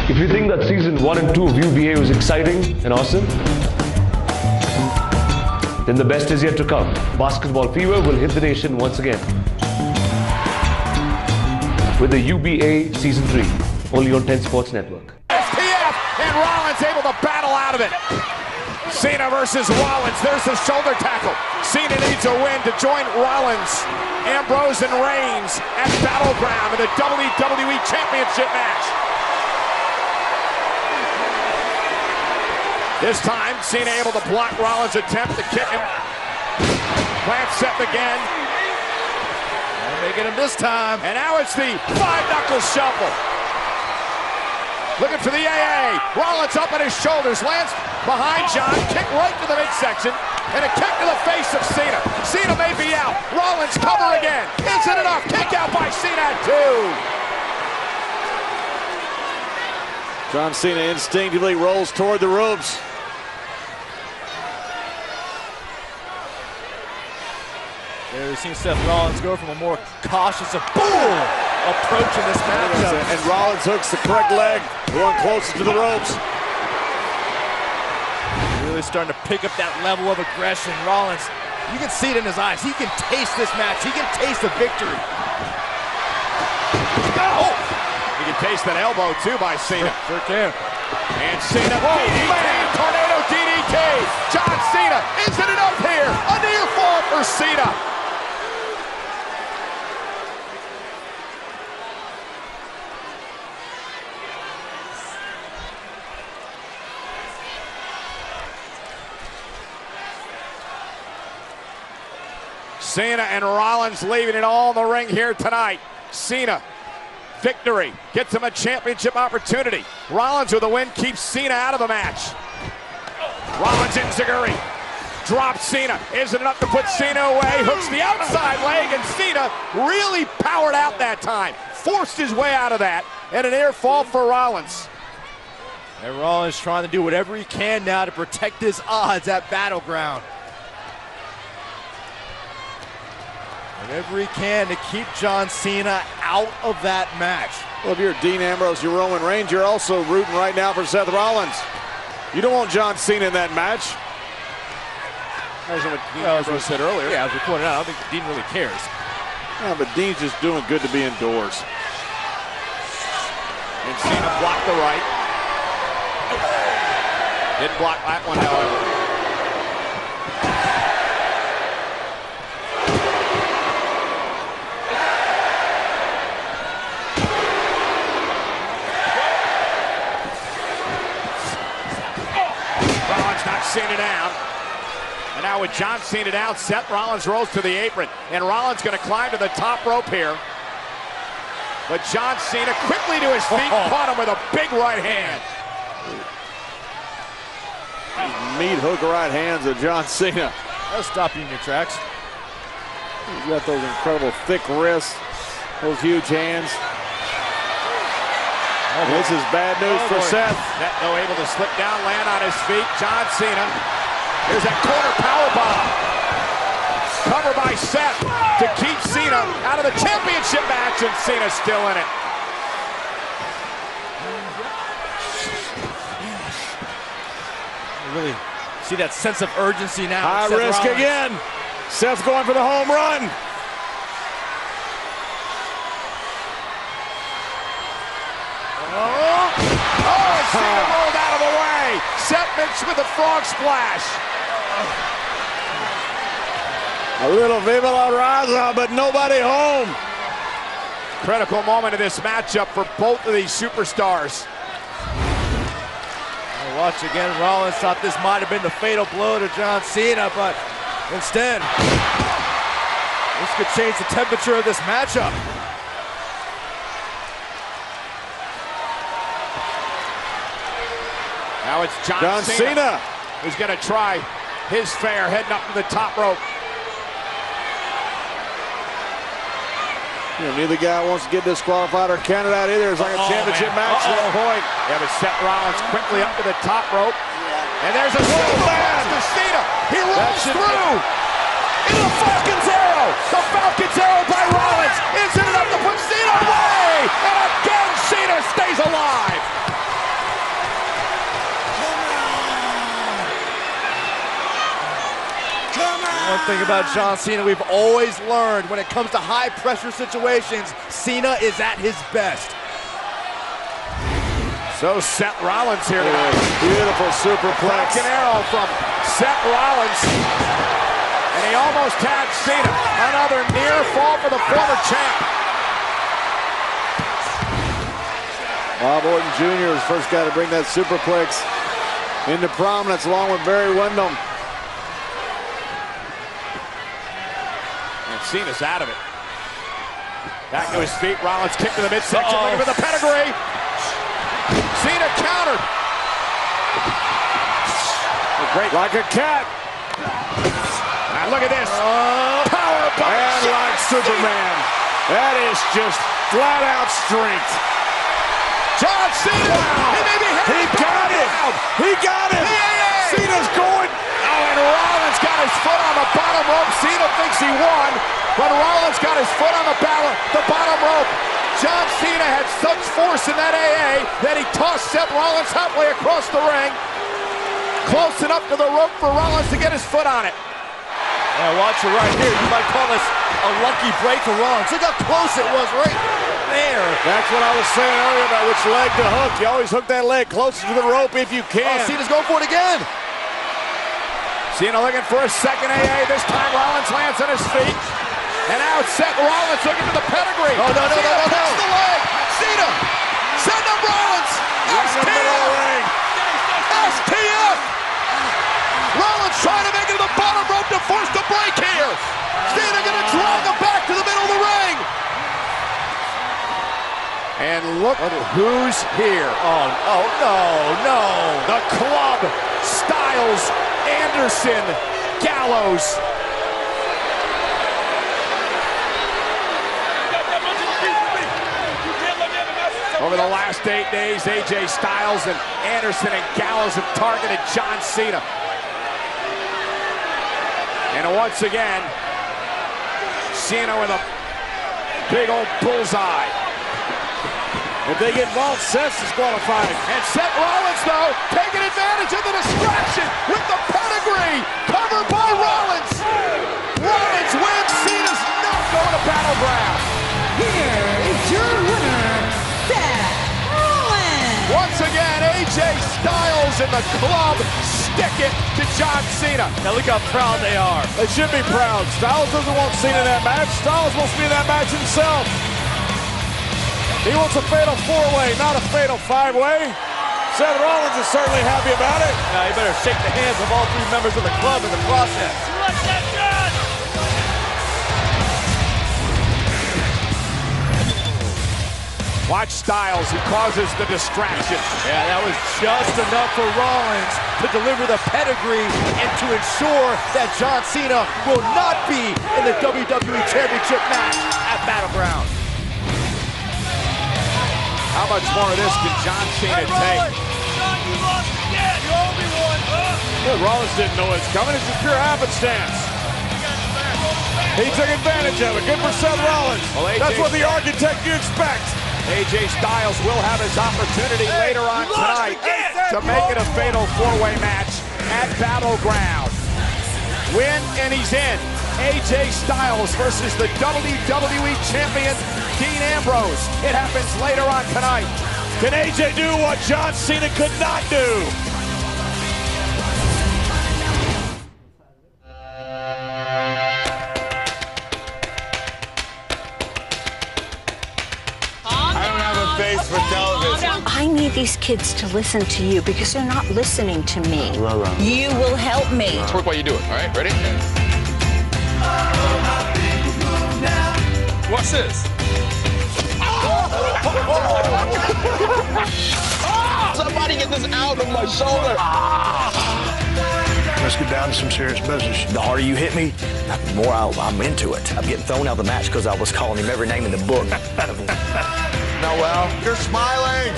Speaker 6: If you think that season 1 and 2 of UBA was exciting and awesome, then the best is yet to come. Basketball fever will hit the nation once again with the UBA Season 3, only on 10 Sports Network.
Speaker 4: STF, and Rollins able to battle out of it. Cena versus Rollins. There's the shoulder tackle. Cena needs a win to join Rollins, Ambrose, and Reigns at Battleground in the WWE Championship match. This time, Cena able to block Rollins' attempt to kick him. Plant set again. Making him this time. And now it's the five-knuckle shuffle. Looking for the AA. Rollins up on his shoulders. Lands behind John. Kick right to the midsection. And a kick to the face of Cena. Cena may be out. Rollins cover again. Isn't enough. Kick out by Cena at 2.
Speaker 2: John Cena instinctively rolls toward the ropes.
Speaker 7: There we've seen Seth Rollins go from a more cautious approach in this matchup.
Speaker 2: And Rollins hooks the correct leg, going closer to the ropes.
Speaker 7: Really starting to pick up that level of aggression. Rollins, you can see it in his eyes. He can taste this match. He can taste the victory.
Speaker 4: Oh! You can taste that elbow too by Cena.
Speaker 7: Sure can.
Speaker 4: And Cena, tornado DDT. John Cena, isn't enough here. A near fall for Cena. Cena and Rollins leaving it all in the ring here tonight. Cena, victory, gets him a championship opportunity. Rollins with a win keeps Cena out of the match. Rollins enziguri, drops Cena. Isn't enough to put Cena away. Hooks the outside leg, and Cena really powered out that time. Forced his way out of that, and an air fall for Rollins.
Speaker 7: And Rollins trying to do whatever he can now to protect his odds at Battleground. Whatever he can to keep John Cena out of that match.
Speaker 2: Well, if you're Dean Ambrose, you're Roman Reigns, you're also rooting right now for Seth Rollins. You don't want John Cena in that match.
Speaker 7: As we said earlier. Yeah, as we pointed out, I don't think Dean really cares.
Speaker 2: Yeah, but Dean's just doing good to be indoors.
Speaker 4: And Cena blocked the right. Didn't block that one, however. Cena down. And now with John Cena down, Seth Rollins rolls to the apron. And Rollins going to climb to the top rope here. But John Cena quickly to his feet, caught him with a big right hand.
Speaker 2: Meat hook right hands of John Cena.
Speaker 7: That'll stop you in your tracks.
Speaker 2: He's got those incredible thick wrists, those huge hands. This is bad news for Seth.
Speaker 4: Neto able to slip down, land on his feet. John Cena. Here's that corner powerbomb. Cover by Seth to keep Cena out of the championship match, and Cena's still in it.
Speaker 7: You really see that sense of urgency now.
Speaker 2: High risk again. Seth's going for the home run.
Speaker 4: Cena rolled out of the way. Seth mixed with a frog splash.
Speaker 2: A little Viva la Raza, but nobody home.
Speaker 4: Critical moment of this matchup for both of these superstars.
Speaker 7: Watch again, Rollins thought this might have been the fatal blow to John Cena, but instead, this could change the temperature of this matchup.
Speaker 4: Now it's John Cena who's going to try his fare, heading up to the top rope.
Speaker 2: You know, neither guy wants to get disqualified or counted out either. It's like a championship match at that point.
Speaker 4: Yeah, but Seth Rollins quickly up to the top rope. And there's a splash to Cena. He rolls through into the Falcon's Arrow. The Falcon's Arrow by Rollins. Isn't enough to put Cena away. And again, Cena stays alive.
Speaker 7: thing about John Cena, we've always learned when it comes to high-pressure situations, Cena is at his best.
Speaker 4: So Seth Rollins here tonight.
Speaker 2: Beautiful superplex.
Speaker 4: An arrow from Seth Rollins. And he almost tagged Cena. Another near fall for the former champ.
Speaker 2: Bob Orton Jr. has first got to bring that superplex into prominence along with Barry Windham.
Speaker 4: And Cena's out of it. Back to his feet. Rollins kicked to the midsection. Looking for the pedigree. Cena countered.
Speaker 2: Great. Like a cat.
Speaker 4: And look at this. Power bomb.
Speaker 2: And like Superman. That is just flat out strength.
Speaker 4: John Cena.
Speaker 2: Wow. He got it. He got it. Cena's going.
Speaker 4: Oh, and Rollins got his foot on the bottom rope. Cena thinks he won, but Rollins got his foot on the bottom rope. John Cena had such force in that AA that he tossed Seth Rollins halfway across the ring. Close enough to the rope for Rollins to get his foot on it.
Speaker 7: Yeah, watch it right here. You might call this a lucky break for Rollins. Look how close it was right there.
Speaker 2: That's what I was saying earlier about which leg to hook. You always hook that leg closer to the rope if you can.
Speaker 7: Oh, Cena's going for it again.
Speaker 4: Cena looking for a second AA. This time Rollins lands on his feet. And now it's Seth Rollins looking for the pedigree.
Speaker 7: Oh, no.
Speaker 4: Picks the leg. Cena. Send up Rollins. STF. STF. Rollins trying to make it to the bottom rope to force the break here. Cena going to drag him back to the middle of the ring. And look who's here.
Speaker 7: Oh, no.
Speaker 4: The Club, Styles, Anderson, Gallows. Over the last 8 days, AJ Styles and Anderson and Gallows have targeted John Cena. And once again, Cena with a big old bullseye.
Speaker 2: If they get involved, Seth's disqualified.
Speaker 4: And Seth Rollins, though, taking advantage of the distraction with the pedigree. Covered by Rollins. Rollins wins. Cena's not going to Battleground.
Speaker 1: Here is your winner, Seth Rollins.
Speaker 4: Once again, AJ Styles and the Club stick it to John Cena.
Speaker 7: Now look how proud they are.
Speaker 2: They should be proud. Styles doesn't want Cena in that match. Styles wants to be in that match himself. He wants a fatal four-way, not a fatal five-way. Seth Rollins is certainly happy about it.
Speaker 7: Now, you better shake the hands of all three members of the club in the process.
Speaker 4: Watch Styles, he causes the distraction.
Speaker 7: Yeah, that was just enough for Rollins to deliver the pedigree and to ensure that John Cena will not be in the WWE Championship match at Battleground.
Speaker 4: How much more of this can John Cena take?
Speaker 3: John, you lost again. You owe me one.
Speaker 2: Well, Rollins didn't know it's coming. It's just pure happenstance. He took advantage of it. Good for Seth Rollins.
Speaker 4: Well,
Speaker 2: that's what the architect you expect.
Speaker 4: AJ Styles will have his opportunity later on tonight to make it a fatal four-way match at Battleground. Win and he's in. AJ Styles versus the WWE Champion Dean Ambrose. It happens later on tonight.
Speaker 2: Can AJ do what John Cena could not do?
Speaker 8: For television.
Speaker 9: I need these kids to listen to you because they're not listening to me. You will help me.
Speaker 8: Let's work while you do it, all right? Ready? What's this? Somebody get this out of my shoulder.
Speaker 10: Let's get down to some serious business.
Speaker 11: The harder you hit me, the more I'm into it. I'm getting thrown out of the match because I was calling him every name in the book.
Speaker 8: Noel, you're smiling.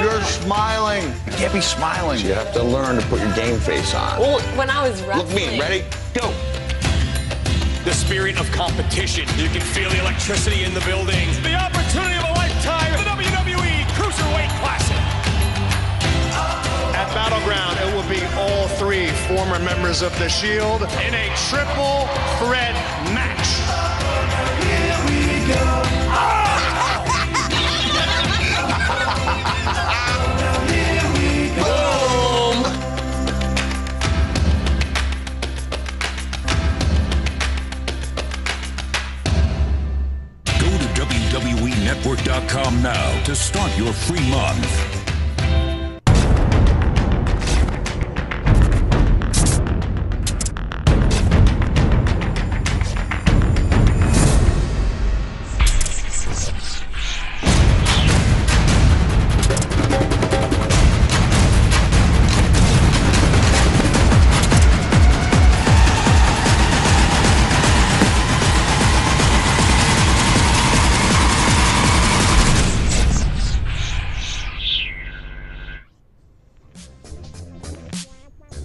Speaker 8: You're smiling. You can't be smiling. You have to learn to put your game face on.
Speaker 9: Well, when I was wrestling.
Speaker 8: Look me, ready? Go.
Speaker 13: The spirit of competition. You can feel the electricity in the building.
Speaker 3: The opportunity of a lifetime. The WWE Cruiserweight Classic.
Speaker 10: At Battleground, it will be all three former members
Speaker 3: members of the Shield in a triple threat match. Here we go. Here we go.
Speaker 14: Go to WWENetwork.com now to start your free month.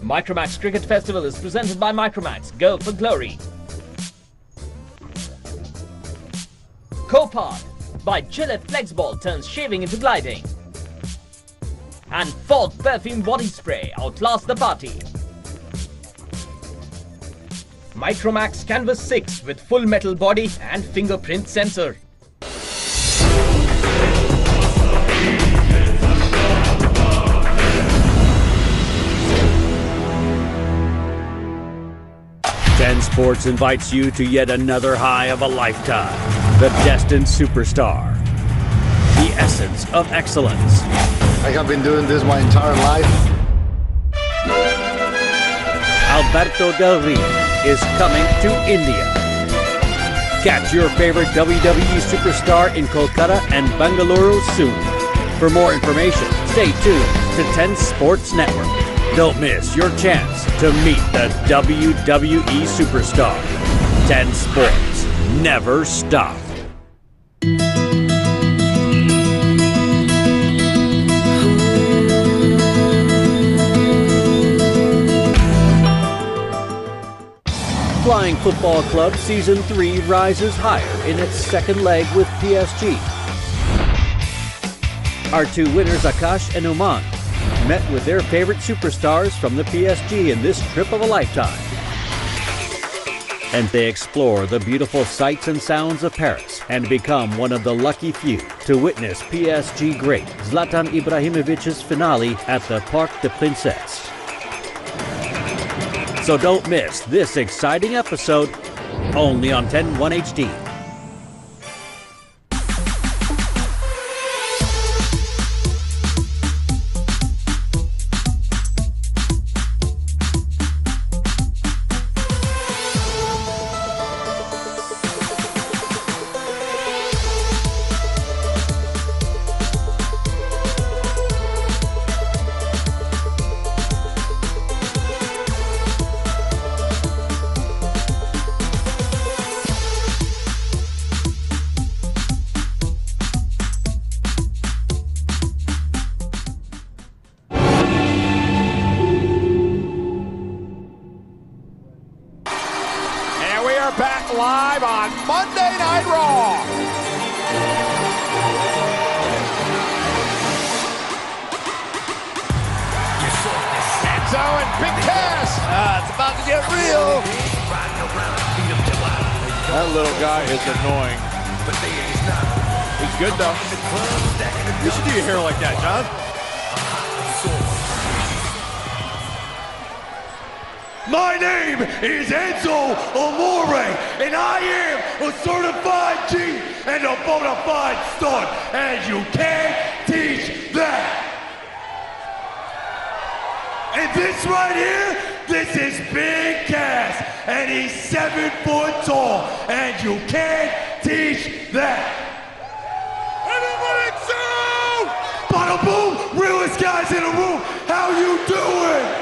Speaker 5: Micromax Cricket Festival is presented by Micromax. Go for glory. Co-powered by Gillette Flexball turns shaving into gliding. And Fog Perfume Body Spray outlasts the party. Micromax Canvas 6 with full metal body and fingerprint sensor.
Speaker 15: Ten Sports invites you to yet another high of a lifetime. The Destined Superstar. The essence of excellence.
Speaker 10: I have been doing this my entire life.
Speaker 15: Alberto Del Rio is coming to India. Catch your favorite WWE superstar in Kolkata and Bangalore soon. For more information, stay tuned to 10 Sports Network. Don't miss your chance to meet the WWE superstar. 10 Sports. Never stop. Flying Football Club Season 3 rises higher in its second leg with PSG. Our two winners, Akash and Oman, met with their favorite superstars from the PSG in this trip of a lifetime. And they explore the beautiful sights and sounds of Paris and become one of the lucky few to witness PSG great Zlatan Ibrahimovic's finale at the Parc des Princes. So don't miss this exciting episode only on 10-1 HD.
Speaker 4: Back live on Monday Night Raw. Enzo and Big Cass.
Speaker 7: It's about to get real.
Speaker 2: That little guy is annoying. He's good though.
Speaker 7: You should do your hair like that, John.
Speaker 3: My name is Enzo Amore, and I am a certified G and a bona fide stud, and you can't teach that. And this right here, this is Big Cass, and he's 7 foot tall, and you can't teach that. Everybody, bada boom, realest guys in the room, how you doing?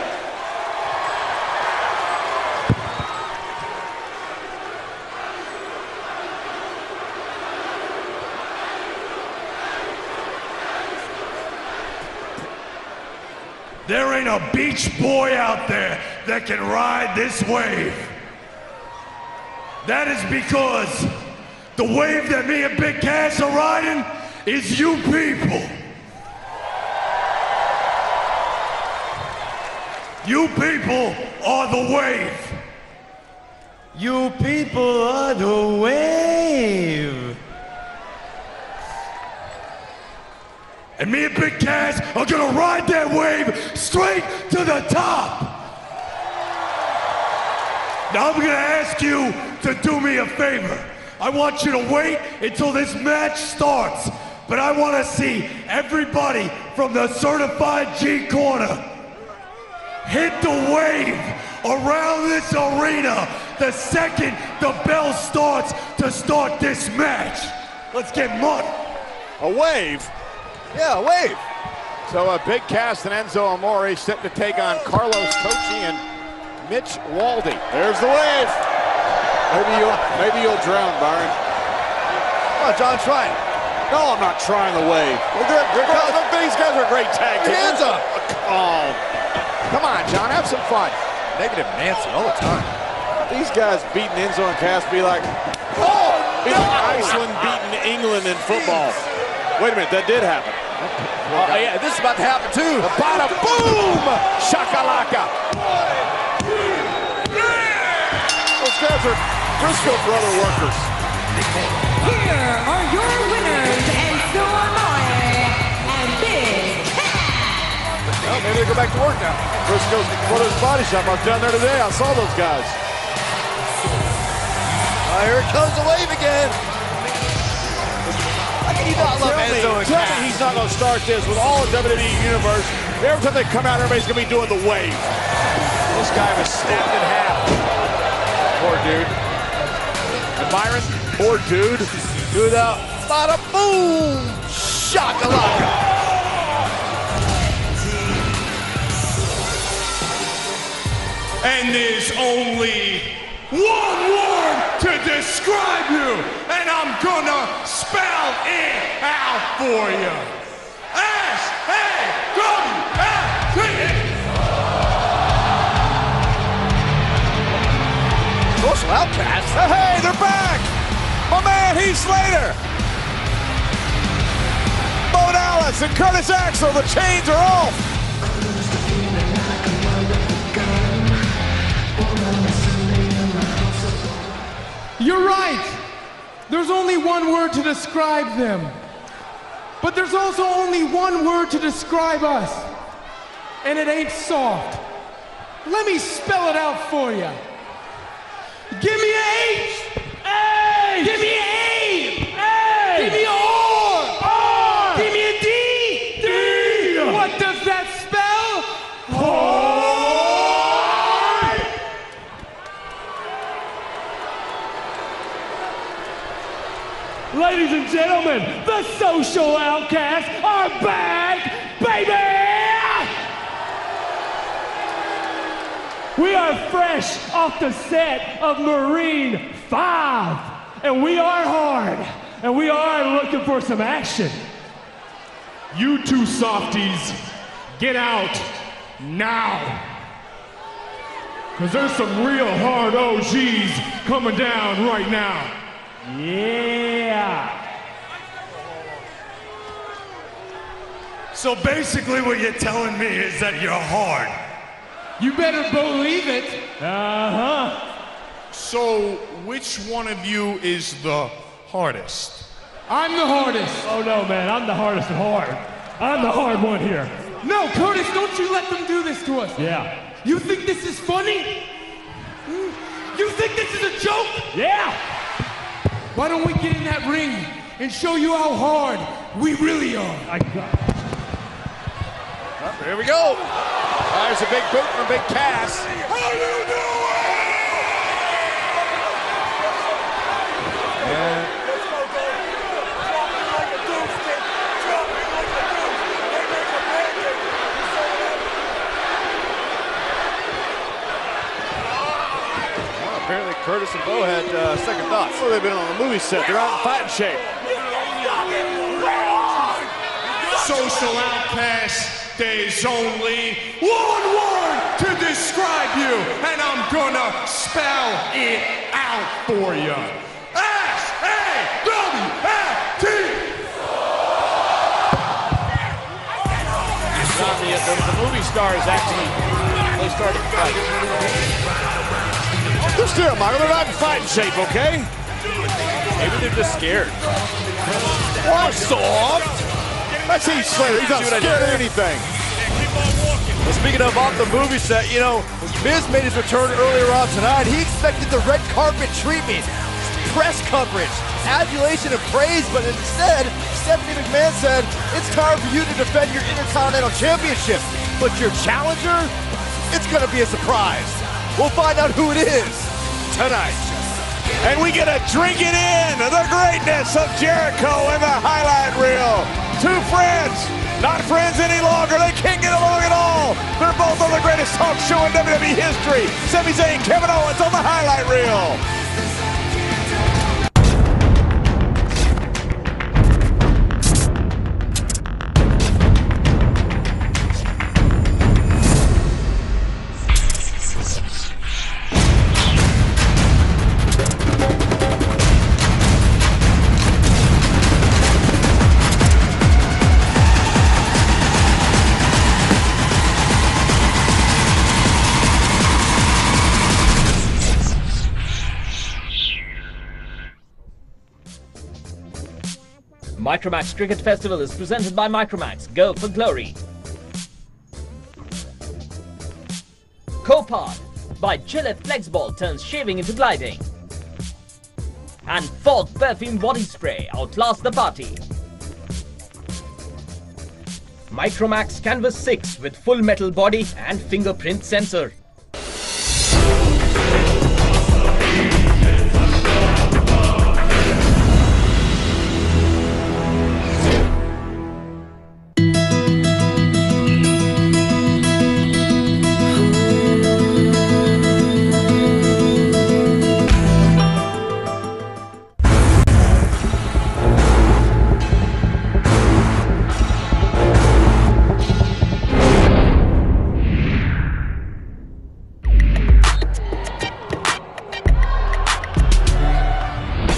Speaker 3: There ain't a beach boy out there that can ride this wave. That is because the wave that me and Big Cass are riding is you people. You people are the Wave.
Speaker 16: You people are the Wave.
Speaker 3: And me and Big Cass are gonna ride that wave straight to the top. Now I'm gonna ask you to do me a favor. I want you to wait until this match starts, but I want to see everybody from the Certified G Corner hit the wave around this arena the second the bell starts to start this match. Let's get money.
Speaker 4: A wave? Yeah, a wave. So Big Cass and Enzo Amore set to take on Carlos Cochi and Mitch Waldy. There's the wave. Maybe you'll drown, Byron.
Speaker 7: Come on, John, try it.
Speaker 4: No, I'm not trying the wave. Well, these guys are great tag team. Hands up. Oh, come on, John, have some fun.
Speaker 7: Negative Nancy all the time.
Speaker 4: These guys beating Enzo and Cass be like, oh, no! Iceland beating England in football. Wait a minute, that did happen.
Speaker 7: Oh, yeah, this is about to happen too.
Speaker 4: The bada boom! Shakalaka! Those guys are Briscoe brother workers.
Speaker 1: Here are your winners, Enzo Amore and Big Cass.
Speaker 4: Well, maybe they go back to work now. Briscoe's brother's body shop. I was down there today. I saw those guys.
Speaker 7: Here it comes, the wave again. How can you not love Enzo and
Speaker 4: Tell
Speaker 7: Cass?
Speaker 4: me he's not going to start this with all the WWE Universe. Every time they come out, everybody's going to be doing the wave. This guy was snapped in half. Poor dude. And Byron, poor dude.
Speaker 7: Do the bada boom! Shakalaka!
Speaker 3: And there's only one word to describe you, and I'm gonna spell it out for you. S-A-W-L-T.
Speaker 7: Social Outcast.
Speaker 4: Hey, they're back! My man, Heath Slater! Bo Dallas and Curtis Axel, the chains are off!
Speaker 17: You're right. There's only one word to describe them. But there's also only one word to describe us. And it ain't soft. Let me spell it out for you. Give me an H. A. Give me an A. A. Give me an R. R. Give me a D. D. What does that spell? Hard.
Speaker 18: Ladies and gentlemen, the Social Outcasts are back, baby! We are fresh off the set of Marine 5, and we are hard, and we are looking for some action.
Speaker 19: You two softies, get out now. Because there's some real hard OGs coming down right now.
Speaker 18: Yeah.
Speaker 3: So basically what you're telling me is that you're hard.
Speaker 17: You better believe it.
Speaker 18: Uh-huh.
Speaker 19: So, which one of you is the hardest?
Speaker 17: I'm the hardest.
Speaker 18: Oh no, man, I'm the hardest at hard. I'm the hard one here.
Speaker 17: No, Curtis, don't you let them do this to us.
Speaker 18: Yeah.
Speaker 17: You think this is funny? You think this is a joke?
Speaker 18: Yeah.
Speaker 17: Why don't we get in that ring and show you how hard we really are?
Speaker 4: Here we go. There's a big boot from Big Cass.
Speaker 3: How you doing?
Speaker 4: Apparently Curtis and Bo had second thoughts. Well, they've been on a movie set. They're out in fighting shape.
Speaker 3: Social Outcast, there's only one word to describe you, and I'm gonna spell it out for you. S-A-W-L-T.
Speaker 4: The movie star is actually they started to fight.
Speaker 2: They're still, Michael. They're not in fighting shape, okay?
Speaker 4: Maybe they're just scared.
Speaker 2: What? Soft? That's Heath Slater. He's not scared of anything.
Speaker 7: Well, speaking of off the movie set, you know, Miz made his return earlier on tonight. He expected the red carpet treatment, press coverage, adulation, and praise, but instead, Stephanie McMahon said, it's time for you to defend your Intercontinental Championship. But your challenger, it's going to be a surprise. We'll find out who it is tonight.
Speaker 2: And we get a drink it in, the greatness of Jericho in the highlight reel. Two friends, not friends any longer. They can't get along at all. They're both on the greatest talk show in WWE history. Sami Zayn, Kevin Owens on the highlight reel.
Speaker 5: Micromax Cricket Festival is presented by Micromax. Go for glory. Copod by Gillette Flexball turns shaving into gliding. And Fog Perfume Body Spray outlasts the party. Micromax Canvas 6 with full metal body and fingerprint sensor.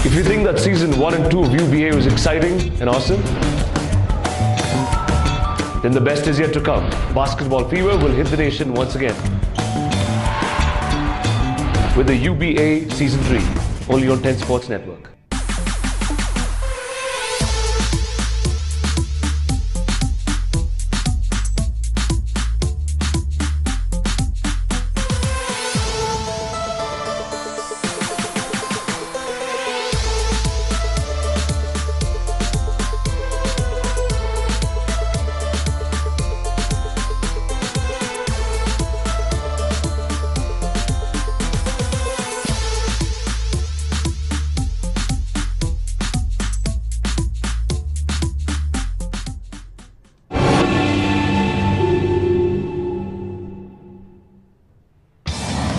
Speaker 6: If you think that season 1 and 2 of UBA was exciting and awesome, then the best is yet to come. Basketball fever will hit the nation once again with the UBA Season 3, only on 10 Sports Network.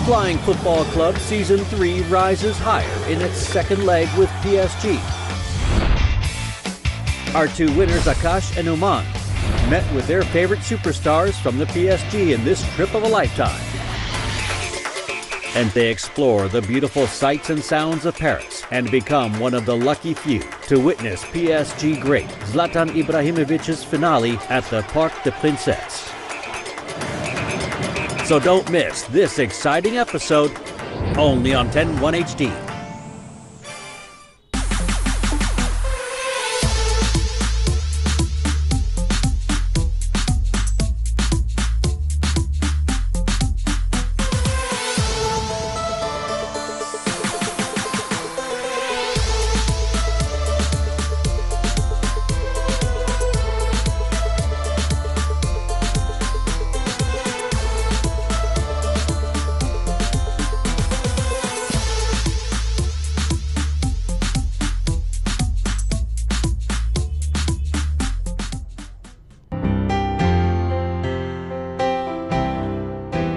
Speaker 15: Flying Football Club Season 3 rises higher in its second leg with PSG. Our two winners, Akash and Oman, met with their favorite superstars from the PSG in this trip of a lifetime. And they explore the beautiful sights and sounds of Paris and become one of the lucky few to witness PSG great Zlatan Ibrahimovic's finale at the Parc des Princes. So don't miss this exciting episode, only on 10-1 HD.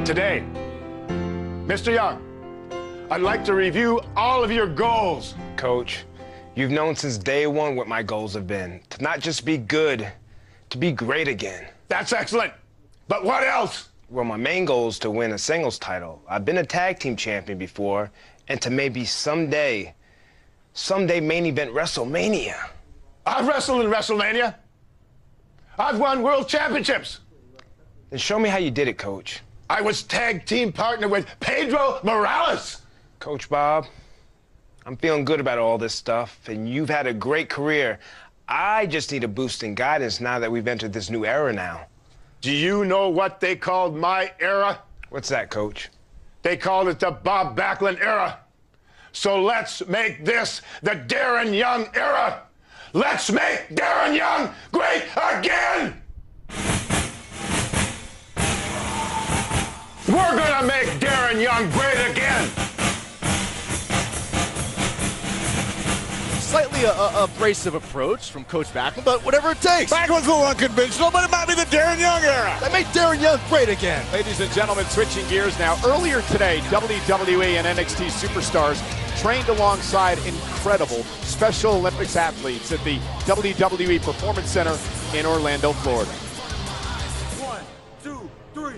Speaker 3: Today, Mr. Young, I'd like to review all of your goals.
Speaker 12: Coach, you've known since day one what my goals have been. To not just be good, to be great again.
Speaker 3: That's excellent. But what else?
Speaker 12: Well, my main goal is to win a singles title. I've been a tag team champion before, and to maybe someday main event WrestleMania.
Speaker 3: I've wrestled in WrestleMania. I've won world championships.
Speaker 12: Then show me how you did it, Coach.
Speaker 3: I was tag team partner with Pedro Morales.
Speaker 12: Coach Bob, I'm feeling good about all this stuff, and you've had a great career. I just need a boost in guidance now that we've entered this new era now.
Speaker 3: Do you know what they called my era?
Speaker 12: What's that, Coach?
Speaker 3: They called it the Bob Backlund era. So let's make this the Darren Young era. Let's make Darren Young great again. We're gonna make Darren Young great again.
Speaker 7: Slightly abrasive approach from Coach Backlund, but whatever it takes.
Speaker 2: Backlund's a little unconventional, but it might be the Darren Young era.
Speaker 7: That made Darren Young great again.
Speaker 4: Ladies and gentlemen, switching gears now. Earlier today, WWE and NXT superstars trained alongside incredible Special Olympics athletes at the WWE Performance Center in Orlando, Florida.
Speaker 3: 1, 2, 3.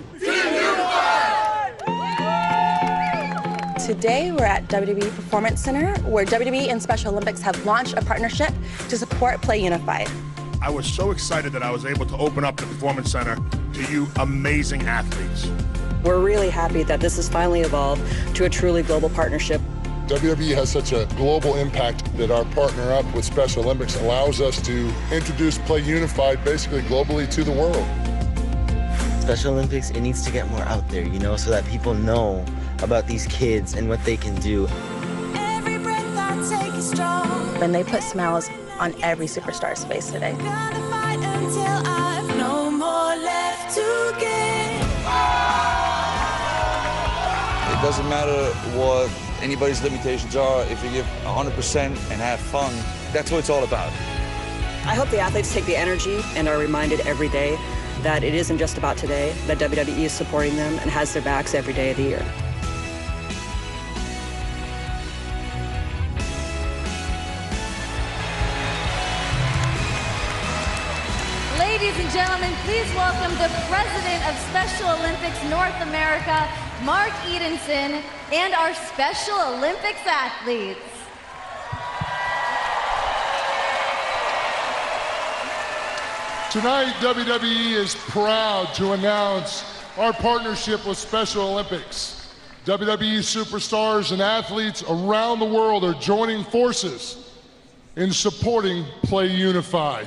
Speaker 20: Today, we're at WWE Performance Center, where WWE and Special Olympics have launched a partnership to support Play Unified.
Speaker 19: I was so excited that I was able to open up the Performance Center to you amazing athletes.
Speaker 21: We're really happy that this has finally evolved to a truly global partnership.
Speaker 22: WWE has such a global impact that our partner up with Special Olympics allows us to introduce Play Unified basically globally to the world.
Speaker 23: Special Olympics, it needs to get more out there, you know, so that people know about these kids and what they can do.
Speaker 20: Every breath I take is strong. And they put smiles on every superstar's face today. Gonna fight until I've no more left to give.
Speaker 10: It doesn't matter what anybody's limitations are. If you give 100% and have fun, that's what it's all about.
Speaker 21: I hope the athletes take the energy and are reminded every day that it isn't just about today, that WWE is supporting them and has their backs every day of the year.
Speaker 25: Ladies and gentlemen, please welcome the President of Special Olympics North America, Mark Edenson, and our Special Olympics athletes.
Speaker 22: Tonight, WWE is proud to announce our partnership with Special Olympics. WWE superstars and athletes around the world are joining forces in supporting Play Unified.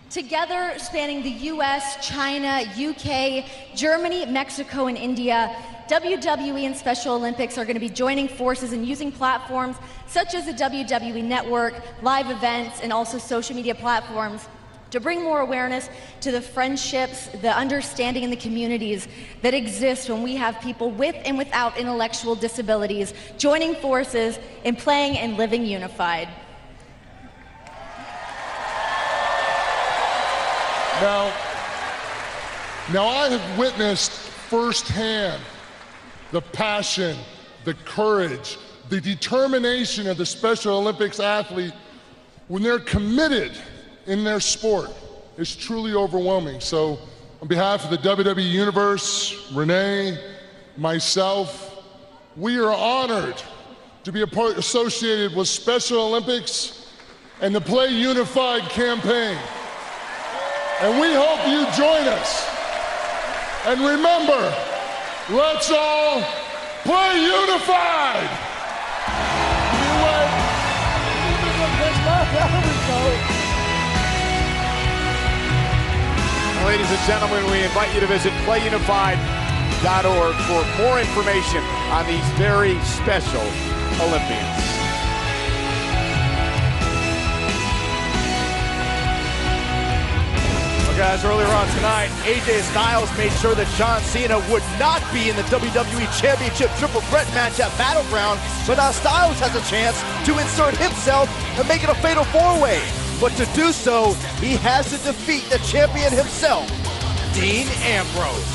Speaker 25: Together, spanning the US, China, UK, Germany, Mexico, and India, WWE and Special Olympics are going to be joining forces and using platforms such as the WWE Network, live events, and also social media platforms to bring more awareness to the friendships, the understanding, and the communities that exist when we have people with and without intellectual disabilities joining forces in playing and living unified.
Speaker 22: Now I have witnessed firsthand the passion, the courage, the determination of the Special Olympics athlete when they're committed in their sport. It's truly overwhelming. So on behalf of the WWE Universe, Renee, myself, we are honored to be associated with Special Olympics and the Play Unified campaign. And we hope you join us. And remember, let's all play unified!
Speaker 4: Ladies and gentlemen, we invite you to visit playunified.org for more information on these very special Olympians.
Speaker 7: Guys, earlier on tonight, AJ Styles made sure that John Cena would not be in the WWE Championship Triple Threat match at Battleground, but now Styles has a chance to insert himself and make it a fatal four-way. But to do so, he has to defeat the champion himself, Dean Ambrose.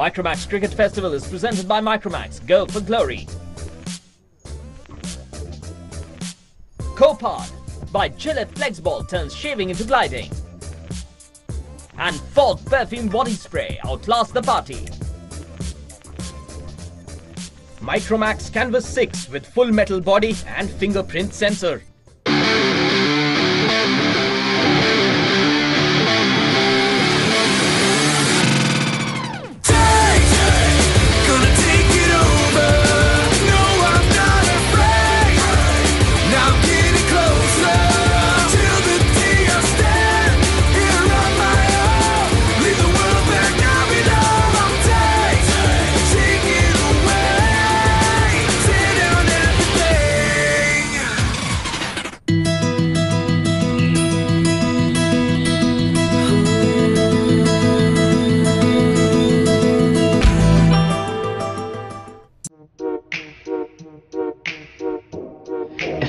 Speaker 5: Micromax Cricket Festival is presented by Micromax. Go for glory. Copod by Gillette Flexball turns shaving into gliding. And Fog Perfume Body Spray outlasts the party. Micromax Canvas 6 with full metal body and fingerprint sensor.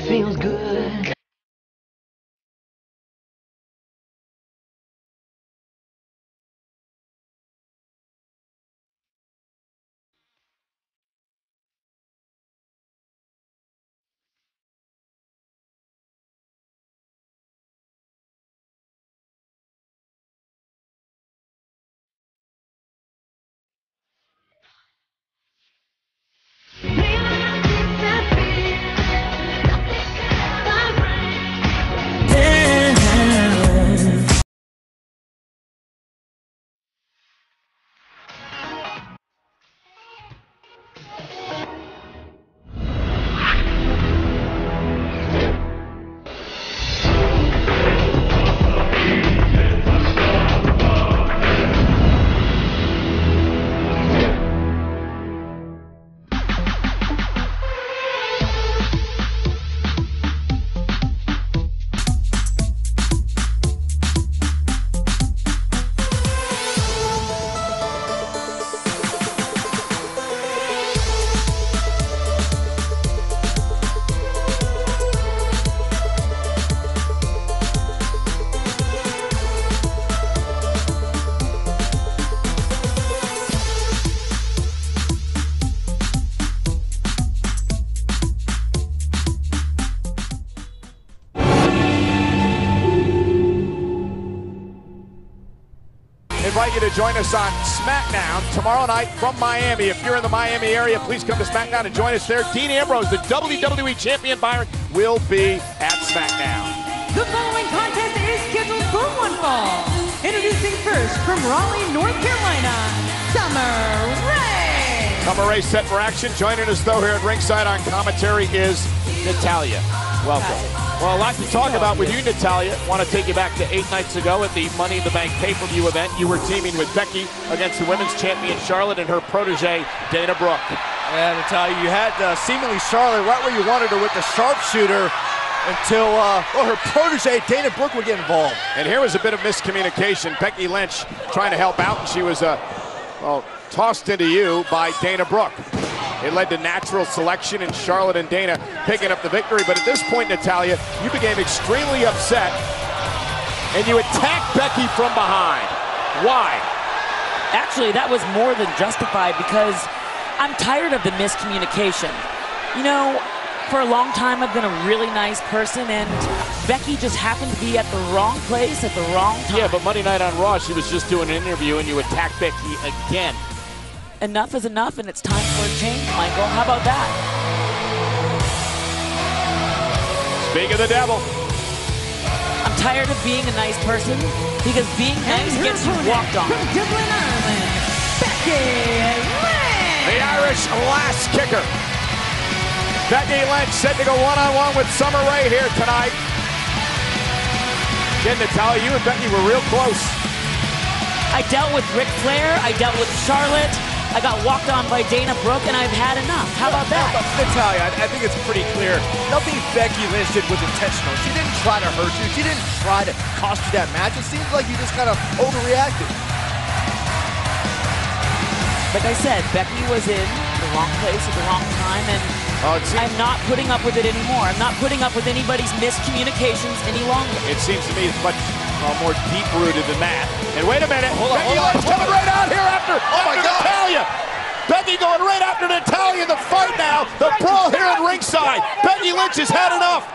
Speaker 1: Feels good.
Speaker 4: Invite you to join us on SmackDown tomorrow night from Miami. If you're in the Miami area, please come to SmackDown and join us there. Dean Ambrose, the WWE Champion Byron, will be at SmackDown.
Speaker 1: The following contest is scheduled for one fall. Introducing first from Raleigh, North Carolina, Summer Rae.
Speaker 4: Summer Rae set for action. Joining us, though, here at ringside on commentary is Natalya. Welcome. Well, a lot to talk about with you, Natalya. Want to take you back to 8 nights ago at the Money in the Bank pay-per-view event. You were teaming with Becky against the women's champion Charlotte and her protege, Dana Brooke.
Speaker 7: Yeah, Natalya, you had seemingly Charlotte right where you wanted her with the sharpshooter until her protege, Dana Brooke, would get involved.
Speaker 4: And here was a bit of miscommunication. Becky Lynch trying to help out, and she was, tossed into you by Dana Brooke. It led to natural selection and Charlotte and Dana picking up the victory. But at this point, Natalya, you became extremely upset and you attacked Becky from behind. Why?
Speaker 8: Actually, that was more than justified because I'm tired of the miscommunication. You know, for a long time, I've been a really nice person, and Becky just happened to be at the wrong place at the wrong time.
Speaker 4: Yeah, but Monday Night on Raw, she was just doing an interview and you attacked Becky again.
Speaker 8: Enough is enough, and it's time for a change, Michael. How about that?
Speaker 4: Speak of the devil.
Speaker 8: I'm tired of being a nice person because being nice gets you walked on.
Speaker 1: From Dublin, Ireland, Becky Lynch.
Speaker 4: The Irish last kicker. Becky Lynch set to go one-on-one with Summer Rae here tonight. Again, Natalya, you and Becky were real close.
Speaker 8: I dealt with Ric Flair. I dealt with Charlotte. I got walked on by Dana Brooke, and I've had enough. How about that?
Speaker 7: Natalya, I think it's pretty clear. Nothing Becky Lynch did was intentional. She didn't try to hurt you. She didn't try to cost you that match. It seems like you just kind of overreacted.
Speaker 8: Like I said, Becky was in the wrong place at the wrong time, and I'm not putting up with it anymore. I'm not putting up with anybody's miscommunications any longer.
Speaker 4: It seems to me as much more deep-rooted than that. And wait a minute, Becky Lynch coming right out here after Natalya. Becky going right after Natalya in the fight now. The brawl here at ringside. Becky Lynch has had enough.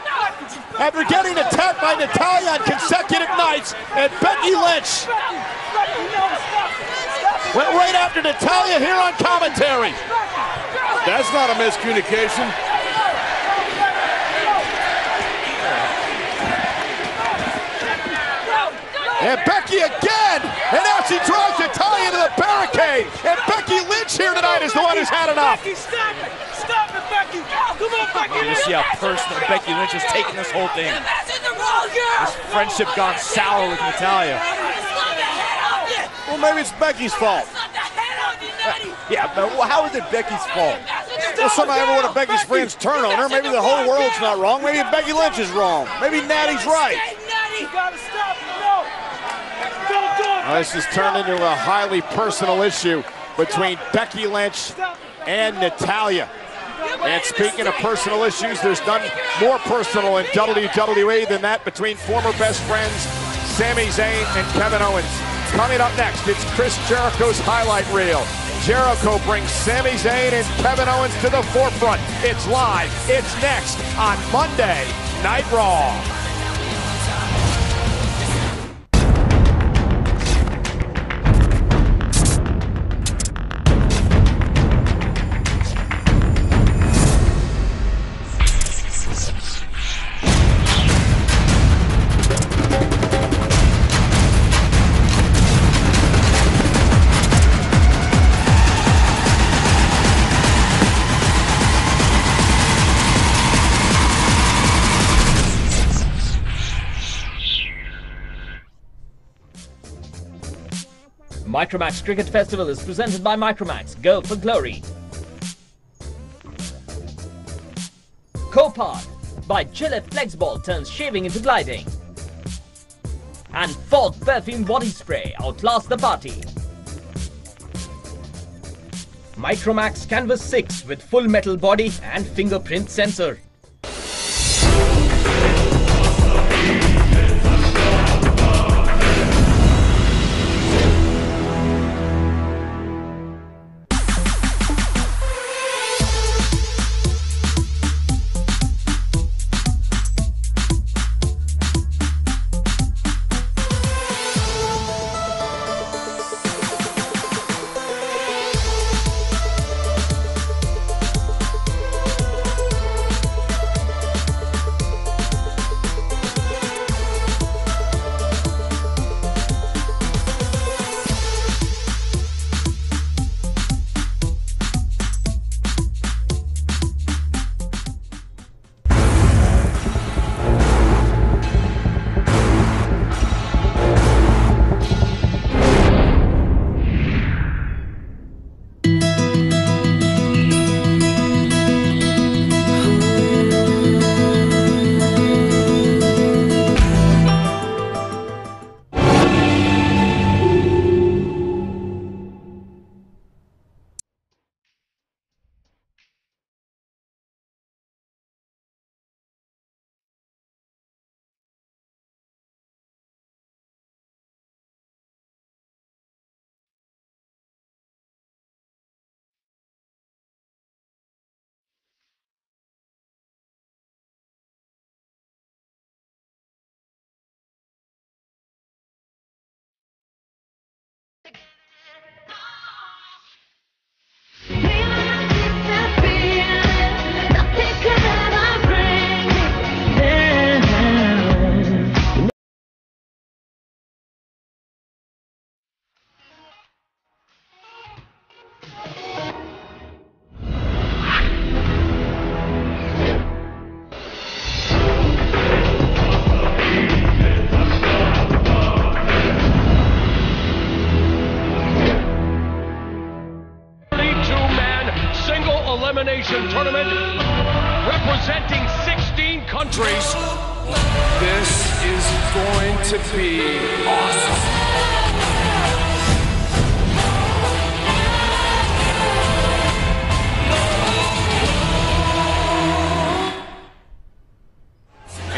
Speaker 4: After getting attacked by Natalya on consecutive nights, and Becky Lynch went right after Natalya here on commentary.
Speaker 2: That's not a miscommunication.
Speaker 4: And Becky again, and now she drives Natalya into the barricade. And Becky Lynch here tonight is the one who's had enough.
Speaker 18: Becky, stop it! Stop it, Becky! Come on, Becky!
Speaker 7: You see how personal Becky Lynch is taking this whole thing. This friendship gone sour with Natalya.
Speaker 2: Well, maybe it's Becky's fault.
Speaker 7: Yeah, but how is it Becky's fault?
Speaker 2: Well, somehow every one of Becky's friends turn on her. Maybe the whole world's not wrong. Maybe Becky Lynch is wrong. Maybe Natty's right.
Speaker 18: You gotta stop it! No! Don't do it!
Speaker 4: This has turned into a highly personal issue between Becky Lynch and Natalya. And speaking of personal issues, there's none more personal in WWE than that between former best friends Sami Zayn and Kevin Owens. Coming up next, it's Chris Jericho's highlight reel. Jericho brings Sami Zayn and Kevin Owens to the forefront. It's live. It's next on Monday Night Raw.
Speaker 5: Micromax Cricket Festival is presented by Micromax. Go for glory. Copart by Gillette Flexball turns shaving into gliding. And Fog Perfume Body Spray outlasts the party. Micromax Canvas 6 with full metal body and fingerprint sensor.
Speaker 9: Elimination Tournament representing 16 countries.
Speaker 11: This is going to be awesome.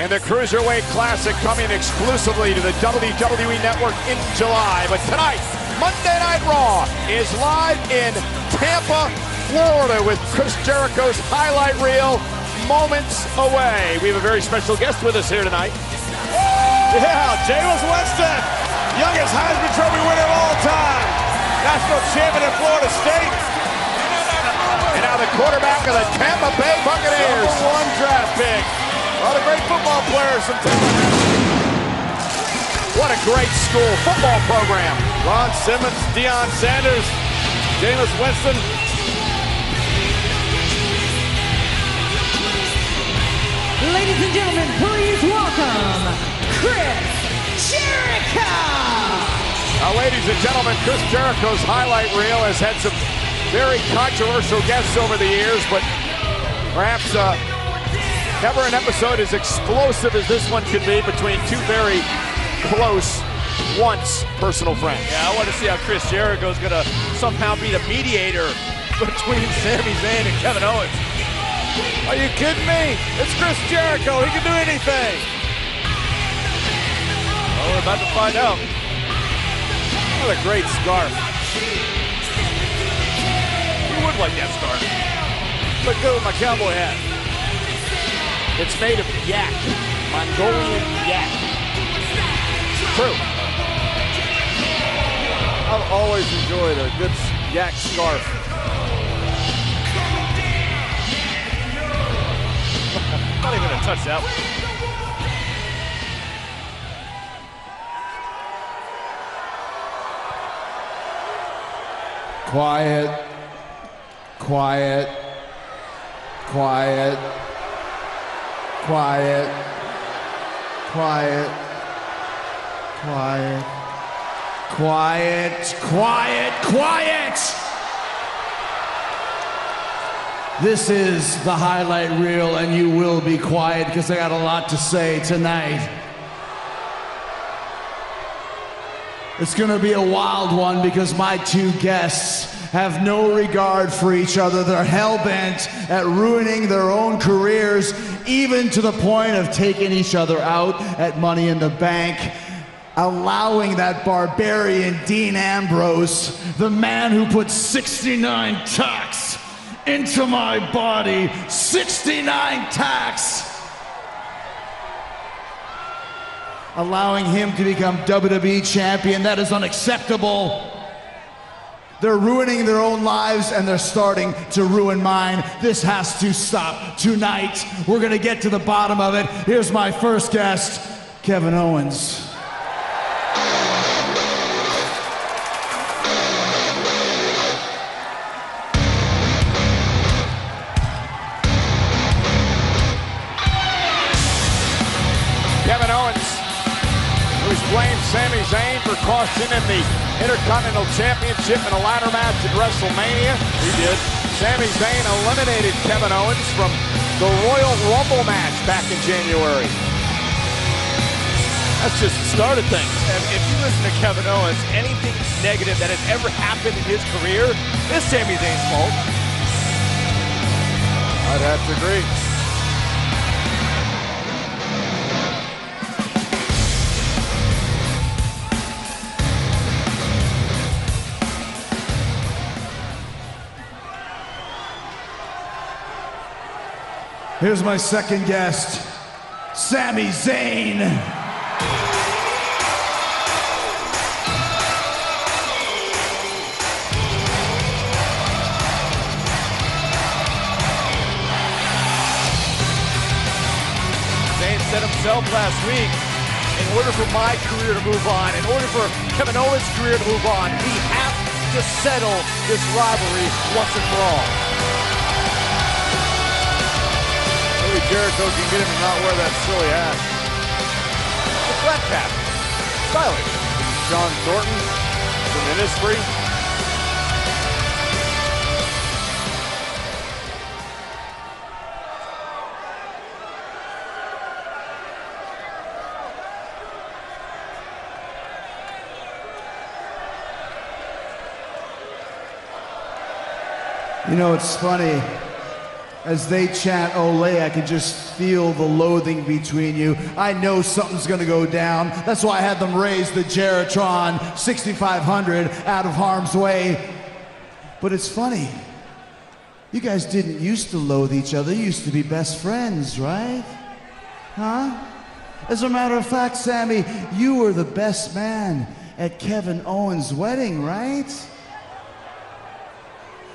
Speaker 4: and the Cruiserweight Classic coming exclusively to the WWE Network in July. But tonight, Monday Night Raw is live in Tampa, Florida with Chris Jericho's highlight reel moments away. We have a very special guest with us here tonight.
Speaker 2: Yeah, Jameis Winston, youngest Heisman Trophy winner of all time, national champion at Florida State.
Speaker 4: And now the quarterback of the Tampa Bay Buccaneers.
Speaker 2: #1 draft pick. A lot of great football players from Tallahassee.
Speaker 4: What a great school football program.
Speaker 2: Ron Simmons, Deion Sanders, Jameis Winston.
Speaker 1: Ladies and gentlemen, please welcome Chris Jericho!
Speaker 4: Now, ladies and gentlemen, Chris Jericho's highlight reel has had some very controversial guests over the years, but perhaps never an episode as explosive as this one could be between two very close, once personal friends.
Speaker 7: Yeah, I want to see how Chris Jericho's going to somehow be the mediator between Sami Zayn and Kevin Owens.
Speaker 2: Are you kidding me? It's Chris Jericho. He can do anything.
Speaker 7: Well, we're about to find out.
Speaker 2: What a great scarf.
Speaker 7: Who would like that scarf?
Speaker 2: Look good with my cowboy hat.
Speaker 8: It's made of yak, Mongolian yak.
Speaker 4: True.
Speaker 2: I've always enjoyed a good yak scarf.
Speaker 7: Not even gonna touch that one.
Speaker 13: Quiet, quiet, quiet, quiet, quiet, quiet, quiet, quiet, quiet! This is the highlight reel, and you will be quiet because I got a lot to say tonight. It's gonna be a wild one because my two guests have no regard for each other. They're hell-bent at ruining their own careers, even to the point of taking each other out at Money in the Bank, allowing that barbarian Dean Ambrose, the man who put 69 tacks into my body, 69 tacks, allowing him to become WWE champion. That is unacceptable. They're ruining their own lives and they're starting to ruin mine. This has to stop tonight. We're gonna get to the bottom of it. Here's my first guest, Kevin Owens.
Speaker 4: Kevin Owens, who's blamed Sami Zayn for costing him the Intercontinental Championship in a ladder match at WrestleMania.
Speaker 7: He did.
Speaker 4: Sami Zayn eliminated Kevin Owens from the Royal Rumble match back in January.
Speaker 7: That's just the start of things. And if you listen to Kevin Owens, anything negative that has ever happened in his career is Sami Zayn's fault.
Speaker 2: I'd have to agree.
Speaker 13: Here's my second guest, Sami Zayn.
Speaker 7: Zayn said himself last week, in order for my career to move on, in order for Kevin Owens' career to move on, we have to settle this rivalry once and for all.
Speaker 2: Maybe Jericho can get him to not wear that silly hat.
Speaker 7: The flat cap. Stylish.
Speaker 2: John Thornton from Innisfree.
Speaker 13: You know, it's funny. As they chant Olay, I can just feel the loathing between you. I know something's gonna go down. That's why I had them raise the Geratron 6500 out of harm's way. But it's funny. You guys didn't used to loathe each other. You used to be best friends, right? Huh? As a matter of fact, Sammy, you were the best man at Kevin Owens' wedding, right?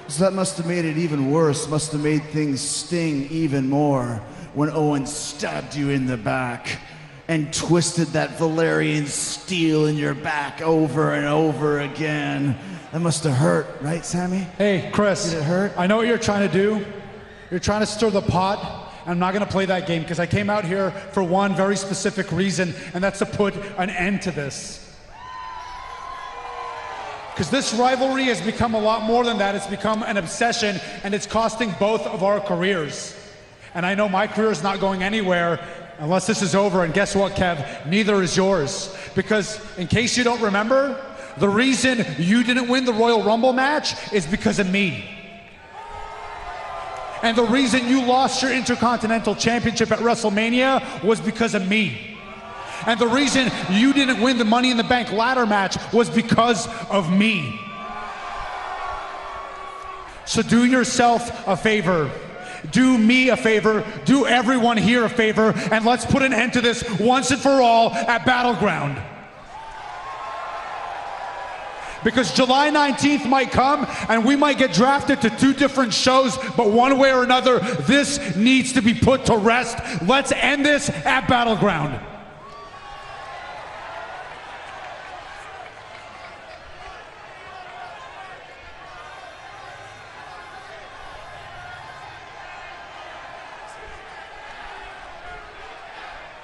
Speaker 13: So that must have made it even worse, must have made things sting even more when Owens stabbed you in the back and twisted that Valerian steel in your back over and over again. That must have hurt, right, Sammy?
Speaker 6: Hey, Chris.
Speaker 13: Did it hurt?
Speaker 6: I know what you're trying to do. You're trying to stir the pot. I'm not going to play that game because I came out here for one very specific reason, and that's to put an end to this. Because this rivalry has become a lot more than that. It's become an obsession, and it's costing both of our careers. And I know my career is not going anywhere unless this is over, and guess what, Kev? Neither is yours. Because in case you don't remember, the reason you didn't win the Royal Rumble match is because of me. And the reason you lost your Intercontinental Championship at WrestleMania was because of me. And the reason you didn't win the Money in the Bank ladder match was because of me. So do yourself a favor. Do me a favor. Do everyone here a favor. And let's put an end to this once and for all at Battleground. Because July 19th might come and we might get drafted to 2 different shows, but one way or another, this needs to be put to rest. Let's end this at Battleground.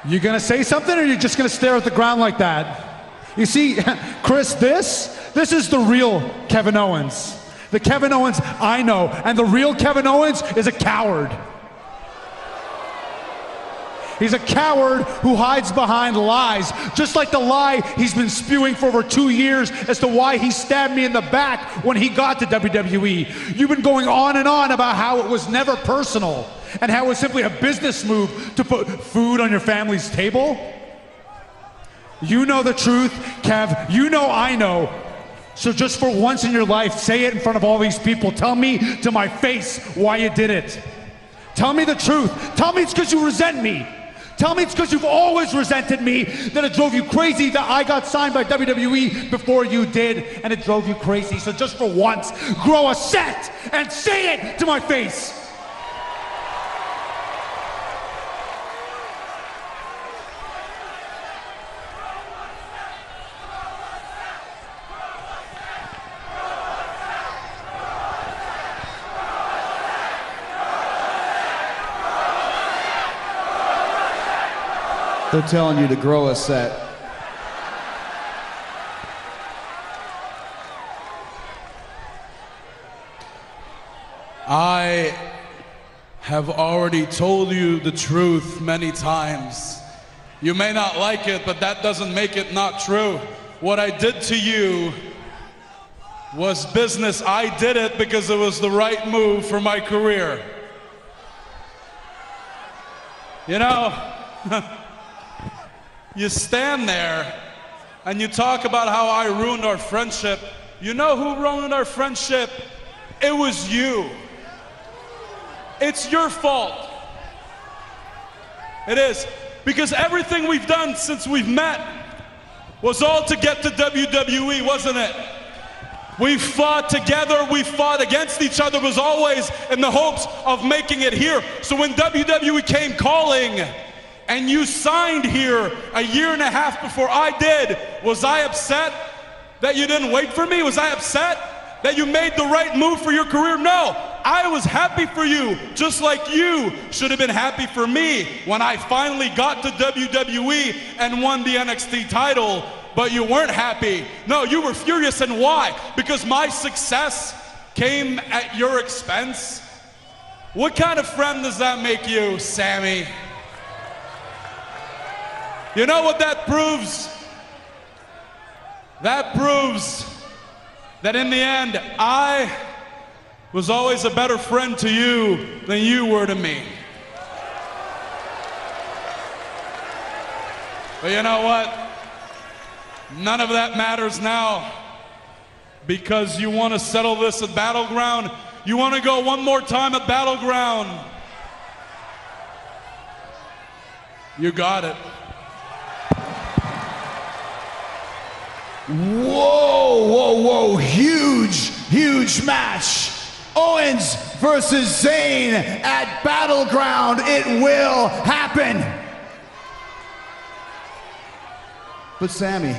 Speaker 6: You gonna say something, or are you just gonna stare at the ground like that? You see, Chris, this is the real Kevin Owens. The Kevin Owens I know, and the real Kevin Owens is a coward. He's a coward who hides behind lies, just like the lie he's been spewing for over 2 years as to why he stabbed me in the back when he got to WWE. You've been going on and on about how it was never personal and how it was simply a business move to put food on your family's table. You know the truth, Kev. You know I know. So just for once in your life, say it in front of all these people. Tell me to my face why you did it. Tell me the truth. Tell me it's because you resent me. Tell me it's because you've always resented me, that it drove you crazy that I got signed by WWE before you did, and it drove you crazy. So just for once, grow a set and say it to my face.
Speaker 13: They're telling you to grow a set.
Speaker 14: I have already told you the truth many times. You may not like it, but that doesn't make it not true. What I did to you was business. I did it because it was the right move for my career. You know, you stand there and you talk about how I ruined our friendship. You know who ruined our friendship? It was you. It's your fault. It is. Because everything we've done since we've met was all to get to WWE, wasn't it? We fought together, we fought against each other, was always in the hopes of making it here. So when WWE came calling, and you signed here a year and a half before I did, was I upset that you didn't wait for me? Was I upset that you made the right move for your career? No, I was happy for you, just like you should have been happy for me when I finally got to WWE and won the NXT title, but you weren't happy. No, you were furious, and why? Because my success came at your expense? What kind of friend does that make you, Sammy? You know what that proves? That proves that in the end, I was always a better friend to you than you were to me. But you know what? None of that matters now, because you want to settle this at Battleground. You want to go one more time at Battleground. You got it.
Speaker 13: Whoa, whoa, whoa, huge match. Owens versus Zayn at Battleground. It will happen. But Sammy,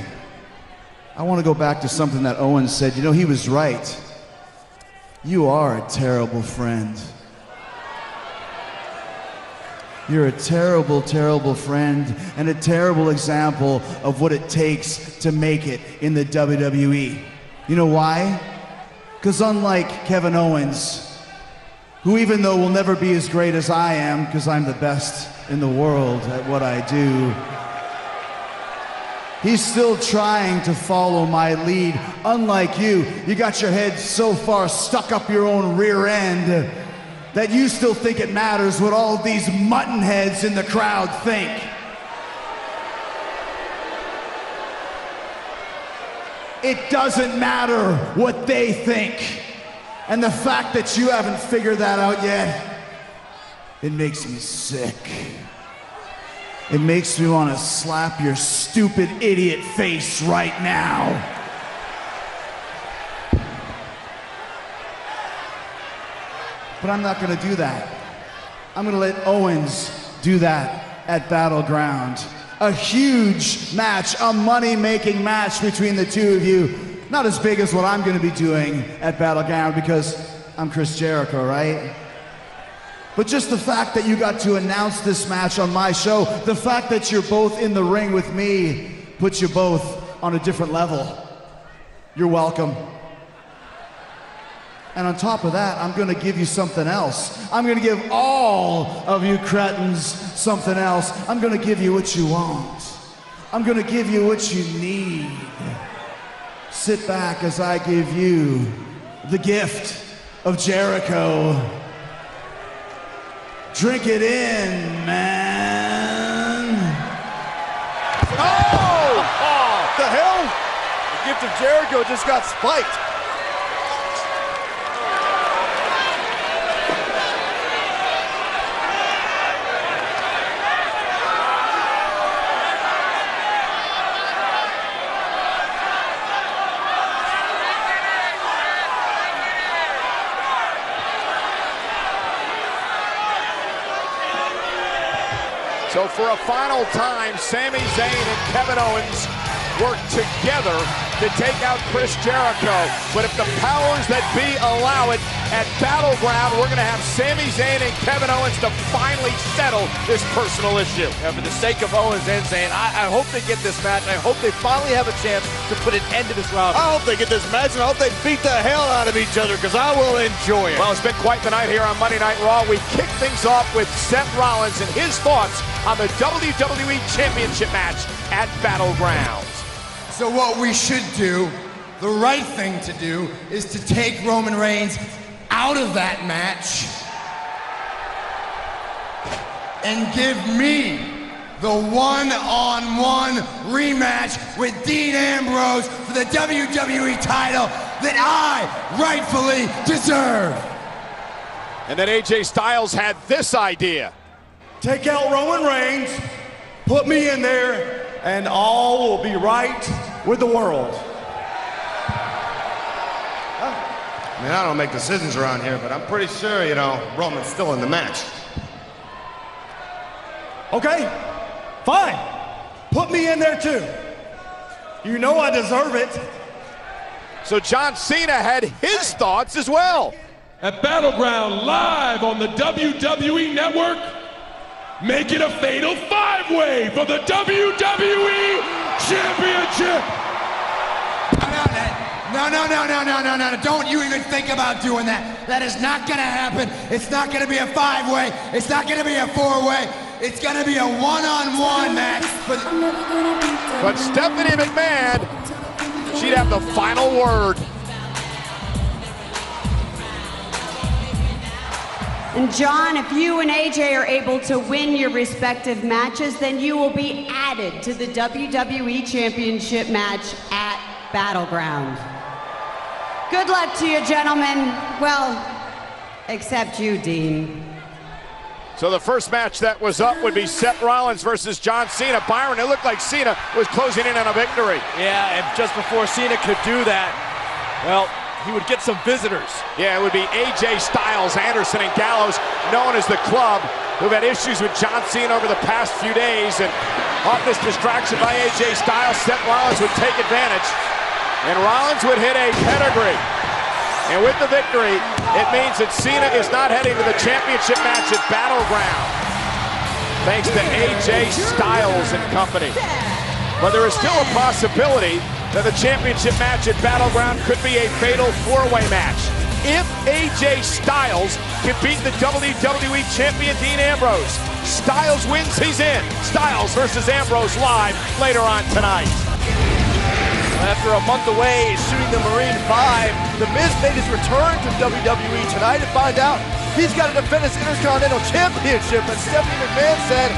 Speaker 13: I want to go back to something that Owens said. You know, he was right. You are a terrible friend. You're a terrible, terrible friend and a terrible example of what it takes to make it in the WWE. You know why? Because unlike Kevin Owens, who even though will never be as great as I am, because I'm the best in the world at what I do, he's still trying to follow my lead. Unlike you, you got your head so far stuck up your own rear end that you still think it matters what all these mutton heads in the crowd think. It doesn't matter what they think. And the fact that you haven't figured that out yet, it makes me sick. It makes me want to slap your stupid idiot face right now. But I'm not going to do that. I'm going to let Owens do that at Battleground. A huge match, a money-making match between the two of you. Not as big as what I'm going to be doing at Battleground because I'm Chris Jericho, right? But just the fact that you got to announce this match on my show, the fact that you're both in the ring with me, puts you both on a different level. You're welcome. And on top of that, I'm gonna give you something else. I'm gonna give all of you cretins something else. I'm gonna give you what you want. I'm gonna give you what you need. Sit back as I give you the gift of Jericho. Drink it in, man.
Speaker 7: Oh! What the hell? The gift of Jericho just got spiked.
Speaker 4: So for a final time, Sami Zayn and Kevin Owens work together to take out Chris Jericho. But if the powers that be allow it, at Battleground, we're going to have Sami Zayn and Kevin Owens to finally settle this personal issue.
Speaker 7: Yeah, for the sake of Owens and Zayn, I hope they get this match. I hope they finally have a chance to put an end to this rivalry.
Speaker 2: I hope they get this match, and I hope they beat the hell out of each other, because I will enjoy it.
Speaker 4: Well, it's been quite the night here on Monday Night Raw. We kick things off with Seth Rollins and his thoughts on the WWE Championship match at Battleground.
Speaker 12: So what we should do, the right thing to do, is to take Roman Reigns out of that match and give me the one-on-one rematch with Dean Ambrose for the WWE title that I rightfully deserve.
Speaker 4: And then AJ Styles had this idea.
Speaker 3: Take out Roman Reigns, put me in there, and all will be right with the world.
Speaker 15: I mean, I don't make decisions around here, but I'm pretty sure, you know, Roman's still in the match.
Speaker 3: Okay, fine. Put me in there too. You know I deserve it.
Speaker 4: So John Cena had his thoughts as well.
Speaker 9: At Battleground, live on the WWE Network, make it a fatal five-way for the WWE Championship.
Speaker 12: No, don't you even think about doing that. That is not gonna happen. It's not gonna be a five-way. It's not gonna be a four-way. It's gonna be a one-on-one match.
Speaker 4: But Stephanie McMahon, she'd have the final word.
Speaker 16: And John, if you and AJ are able to win your respective matches, then you will be added to the WWE Championship match at Battleground. Good luck to you, gentlemen. Well, except you, Dean.
Speaker 4: So the first match that was up would be Seth Rollins versus John Cena. Byron, it looked like Cena was closing in on a victory.
Speaker 7: Yeah, and just before Cena could do that, well, he would get some visitors.
Speaker 4: Yeah, it would be AJ Styles, Anderson, and Gallows, known as the Club, who've had issues with John Cena over the past few days. And off this distraction by AJ Styles, Seth Rollins would take advantage. And Rollins would hit a pedigree. And with the victory, it means that Cena is not heading to the championship match at Battleground, thanks to AJ Styles and company. But there is still a possibility that the championship match at Battleground could be a fatal four-way match. If AJ Styles can beat the WWE Champion Dean Ambrose. Styles wins, he's in. Styles versus Ambrose live later on tonight.
Speaker 7: After a month away shooting the Marine 5, The Miz made his return to WWE tonight to find out he's got to defend his Intercontinental Championship. And Stephanie McMahon said,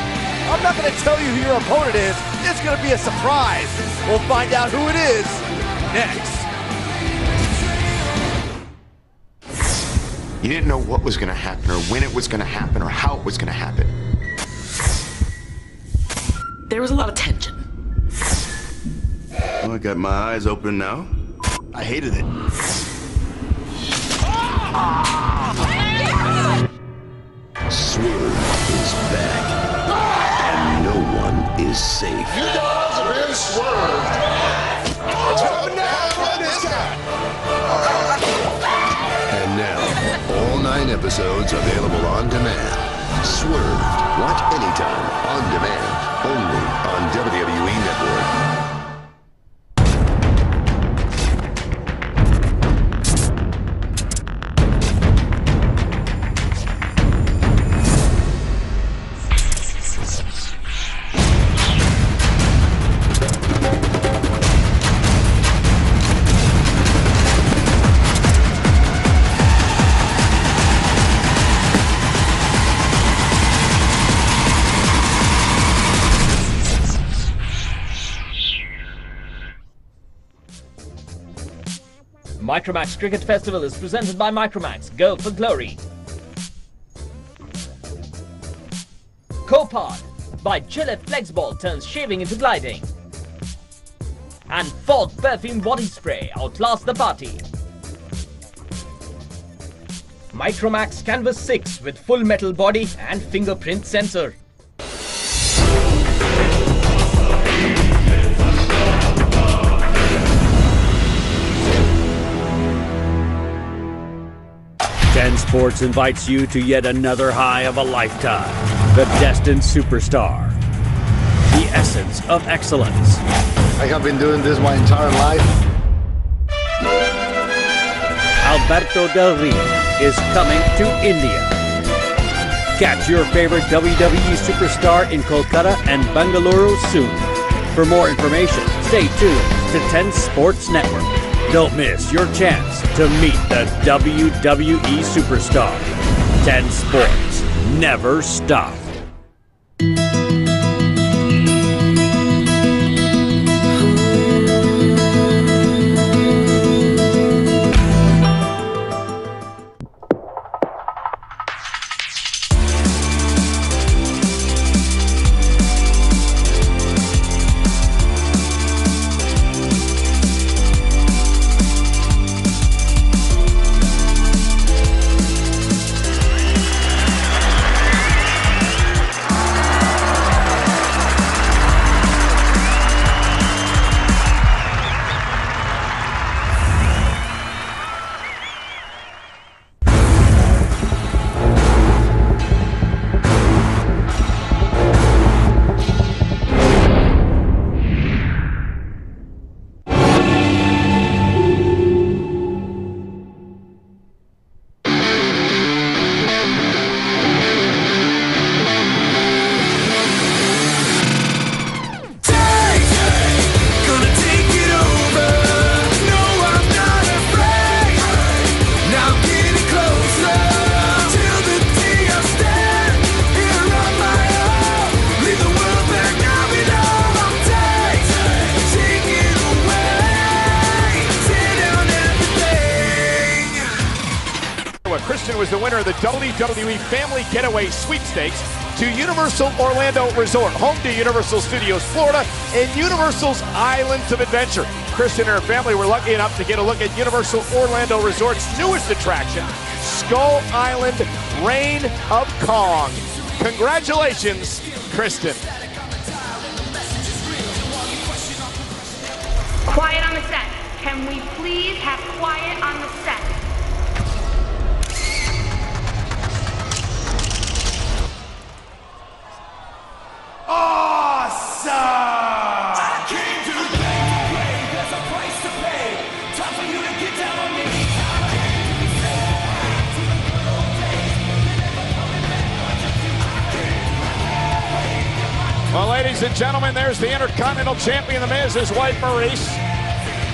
Speaker 7: I'm not going to tell you who your opponent is. It's going to be a surprise. We'll find out who it is next.
Speaker 17: You didn't know what was going to happen or when it was going to happen or how it was going to happen.
Speaker 19: There was a lot of tension.
Speaker 17: Well, I got my eyes open now. I hated it.
Speaker 23: Swerve is back, and no one is safe.
Speaker 3: You guys have been swerved.
Speaker 23: And now, all 9 episodes available on demand. Swerved. Watch anytime, on demand, only on WWE Network.
Speaker 5: Micromax Cricket Festival is presented by Micromax. Go for glory. Copod by Gillette Flexball turns shaving into gliding. And Fog Perfume Body Spray outlasts the party. Micromax Canvas 6 with full metal body and fingerprint sensor.
Speaker 24: Ten Sports invites you to yet another high of a lifetime. The Destined Superstar. The essence of excellence.
Speaker 26: I have been doing this my entire life.
Speaker 24: Alberto Del Rio is coming to India. Catch your favorite WWE superstar in Kolkata and Bangalore soon. For more information, stay tuned to 10 Sports Network. Don't miss your chance to meet the WWE superstar. 10 Sports. Never stop.
Speaker 4: the winner of the WWE Family Getaway Sweepstakes to Universal Orlando Resort, home to Universal Studios Florida and Universal's Islands of Adventure. Kristen and her family were lucky enough to get a look at Universal Orlando Resort's newest attraction, Skull Island Reign of Kong. Congratulations, Kristen.
Speaker 10: Quiet on the set. Can we please have quiet on the set?
Speaker 3: Awesome! I came to the game to play. There's a price to pay. Time for you to get down on your knees. Time to be sad. To the good old days. Never coming back.
Speaker 4: Well, ladies and gentlemen, there's the Intercontinental Champion, The Miz, his wife Maurice.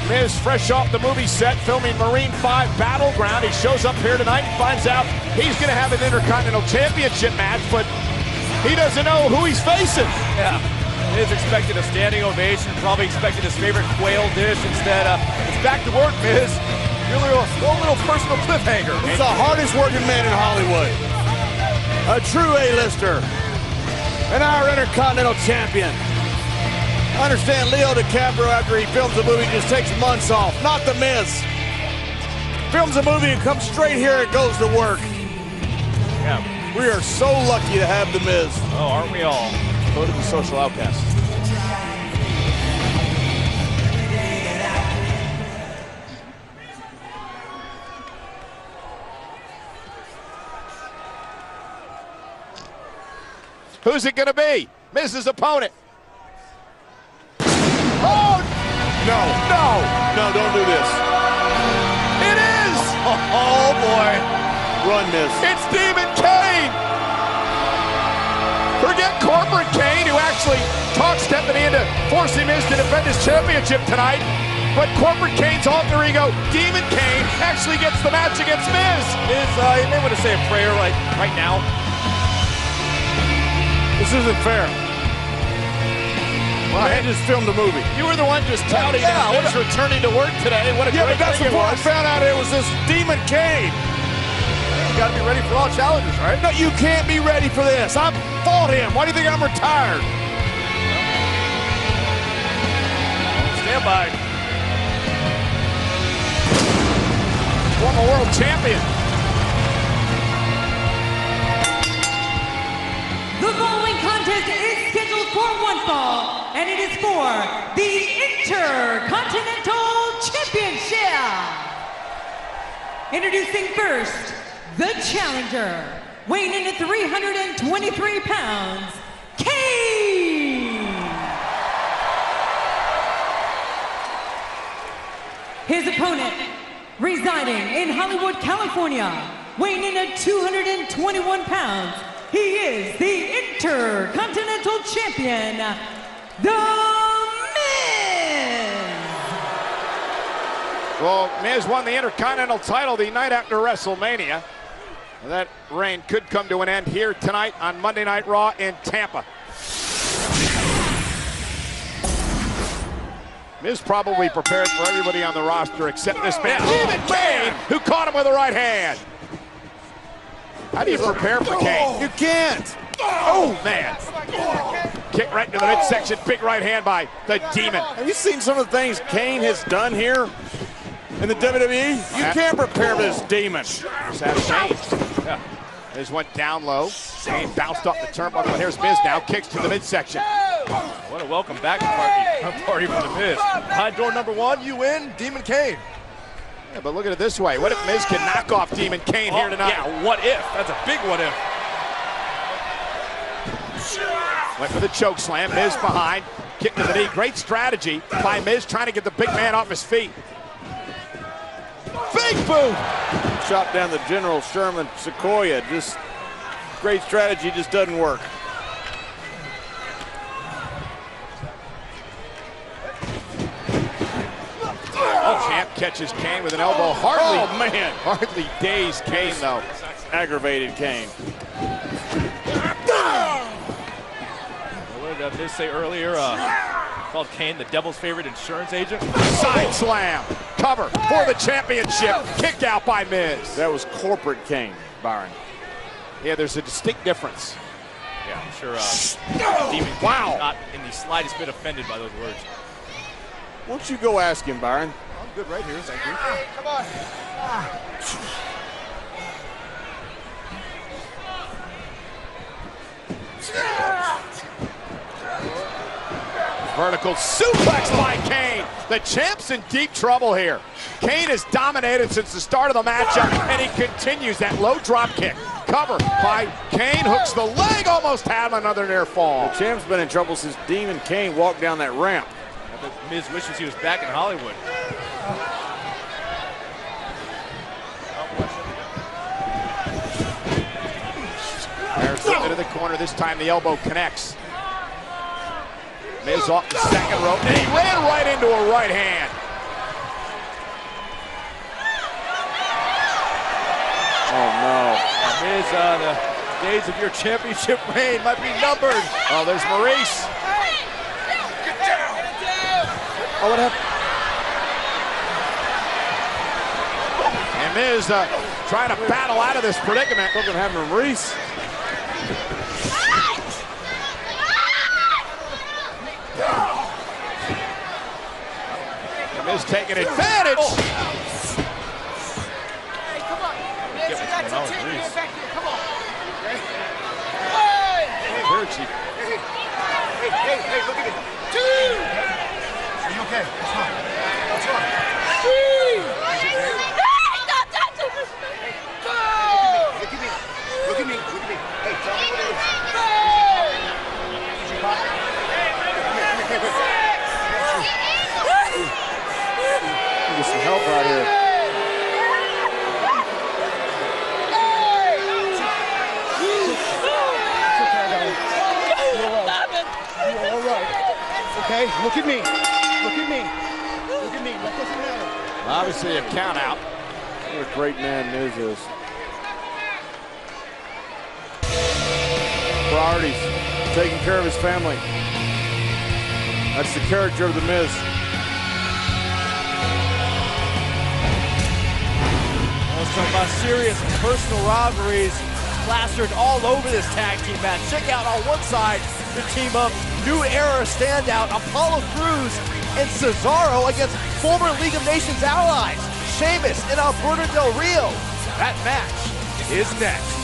Speaker 4: Miz fresh off the movie set filming Marine 5 Battleground. He shows up here tonight and finds out he's going to have an Intercontinental Championship match, but he doesn't know who he's facing.
Speaker 7: Yeah, Miz expected a standing ovation, probably expected his favorite quail dish. Instead, it's back to work, Miz. Really a little personal cliffhanger.
Speaker 18: He's the hardest working man in Hollywood. A true A-lister. And our Intercontinental Champion. I understand Leo DiCaprio, after he films a movie, just takes months off. Not the Miz. Films a movie and comes straight here and goes to work.
Speaker 7: Yeah.
Speaker 18: We are so lucky to have the Miz.
Speaker 7: Oh, aren't we all?
Speaker 18: Voted the social outcast.
Speaker 4: Who's it going to be? Miz's opponent. Oh!
Speaker 18: No. Don't do this.
Speaker 4: It is!
Speaker 18: Oh, boy. Run, Miz.
Speaker 4: It's Demon Kane! Forget Corporate Kane, who actually talked Stephanie into forcing Miz to defend his championship tonight. But Corporate Kane's alter ego, Demon Kane, actually gets the match against Miz.
Speaker 7: You may want to say a prayer right now.
Speaker 18: This isn't fair. Well, I just filmed a movie.
Speaker 4: You were the one just touting that Miz returning to work today. What a great
Speaker 18: but that's
Speaker 4: thing
Speaker 18: the part I
Speaker 4: it was.
Speaker 18: found out it was this Demon Kane.
Speaker 7: You got to be ready for all challenges, right?
Speaker 18: No, you can't be ready for this. I fought him. Why do you think I'm retired?
Speaker 7: Stand by.
Speaker 4: Former world champion.
Speaker 1: The following contest is scheduled for one fall, and it is for the Intercontinental Championship. Introducing first, the challenger, weighing in at 323 pounds, Kane. His opponent, residing in Hollywood, California, weighing in at 221 pounds, he is the Intercontinental Champion, The Miz!
Speaker 4: Well, Miz won the Intercontinental title the night after WrestleMania. And that reign could come to an end here tonight on Monday Night Raw in Tampa. Miz probably prepared for everybody on the roster except this man, Demon Kane, who caught him with the right hand. How do you prepare for Kane?
Speaker 18: You can't.
Speaker 4: Oh, man. Kick right into the midsection. Big right hand by the Demon.
Speaker 18: Have you seen some of the things Kane has done here in the WWE? You can't prepare for this Demon.
Speaker 4: Has changed. Yeah. Miz went down low. Kane bounced off the turnbuckle. Here's Miz now. Kicks to the midsection.
Speaker 7: What a welcome back party for the Miz. Behind door number one, you win, Demon Kane.
Speaker 4: Yeah, but look at it this way. What if Miz can knock off Demon Kane here tonight?
Speaker 7: Yeah, what if? That's a big what if.
Speaker 4: Went for the choke slam. Miz behind. Kick to the knee. Great strategy by Miz trying to get the big man off his feet. Big boot!
Speaker 18: Shot down the General Sherman Sequoia. Just great strategy, just doesn't work.
Speaker 4: Oh, Champ catches Kane with an elbow. Hardly dazed Kane, though.
Speaker 18: Aggravated Kane.
Speaker 7: What did Miz say earlier? Called Kane the devil's favorite insurance agent.
Speaker 4: Side slam. Cover for the championship. Kick out by Miz.
Speaker 18: That was Corporate Kane.
Speaker 4: Byron. Yeah, there's a distinct difference.
Speaker 7: Yeah, I'm sure Demon
Speaker 4: Wow.
Speaker 7: not in the slightest bit offended by those words.
Speaker 2: Why don't you go ask him, Byron?
Speaker 7: I'm good right here, thank you.
Speaker 12: Come on.
Speaker 4: Vertical suplex by Kane. The champ's in deep trouble here. Kane has dominated since the start of the matchup, and he continues that low drop kick. Cover by Kane, hooks the leg, almost had another near fall.
Speaker 2: The champ's been in trouble since Demon Kane walked down that ramp.
Speaker 7: I bet Miz wishes he was back in Hollywood.
Speaker 4: There's the into the corner. This time the elbow connects. Miz off the second rope, and he ran right into a right hand.
Speaker 2: Oh, no.
Speaker 7: Miz, the days of your championship reign might be numbered.
Speaker 4: Oh, there's Maurice.
Speaker 2: Oh, what happened?
Speaker 4: And Miz trying to battle out of this predicament.
Speaker 2: Something happened to Maurice.
Speaker 4: And Miz taking advantage.
Speaker 12: Hey, come on. Miz, you got some team here back here. Come on. Hey!
Speaker 4: Very cheap.
Speaker 12: Hey, look at me. Dude! Are you okay? What's wrong? What's wrong? Look at me. Hey, tell me what it is. Is your pocket? Come here.
Speaker 2: Get some help out here.
Speaker 12: You're all right. Okay, look at me. Look at me. That doesn't matter.
Speaker 4: Obviously a count out.
Speaker 2: What a great man Miz is. Priorities. Taking care of his family. That's the character of the Miz.
Speaker 7: Let's talk about serious personal rivalries plastered all over this tag team match. Check out on one side the team of New Era standout Apollo Crews and Cesaro against former League of Nations allies Sheamus and Alberto Del Rio. That match is next.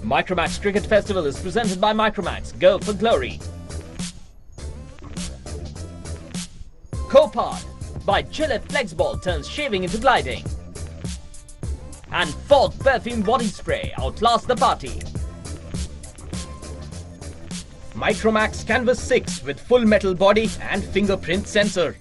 Speaker 5: Micromax Cricket Festival is presented by Micromax. Go for glory. Copod by Gillette Flexball turns shaving into gliding. And Fog Perfume Body Spray outlasts the party. Micromax Canvas 6 with full metal body and fingerprint sensor.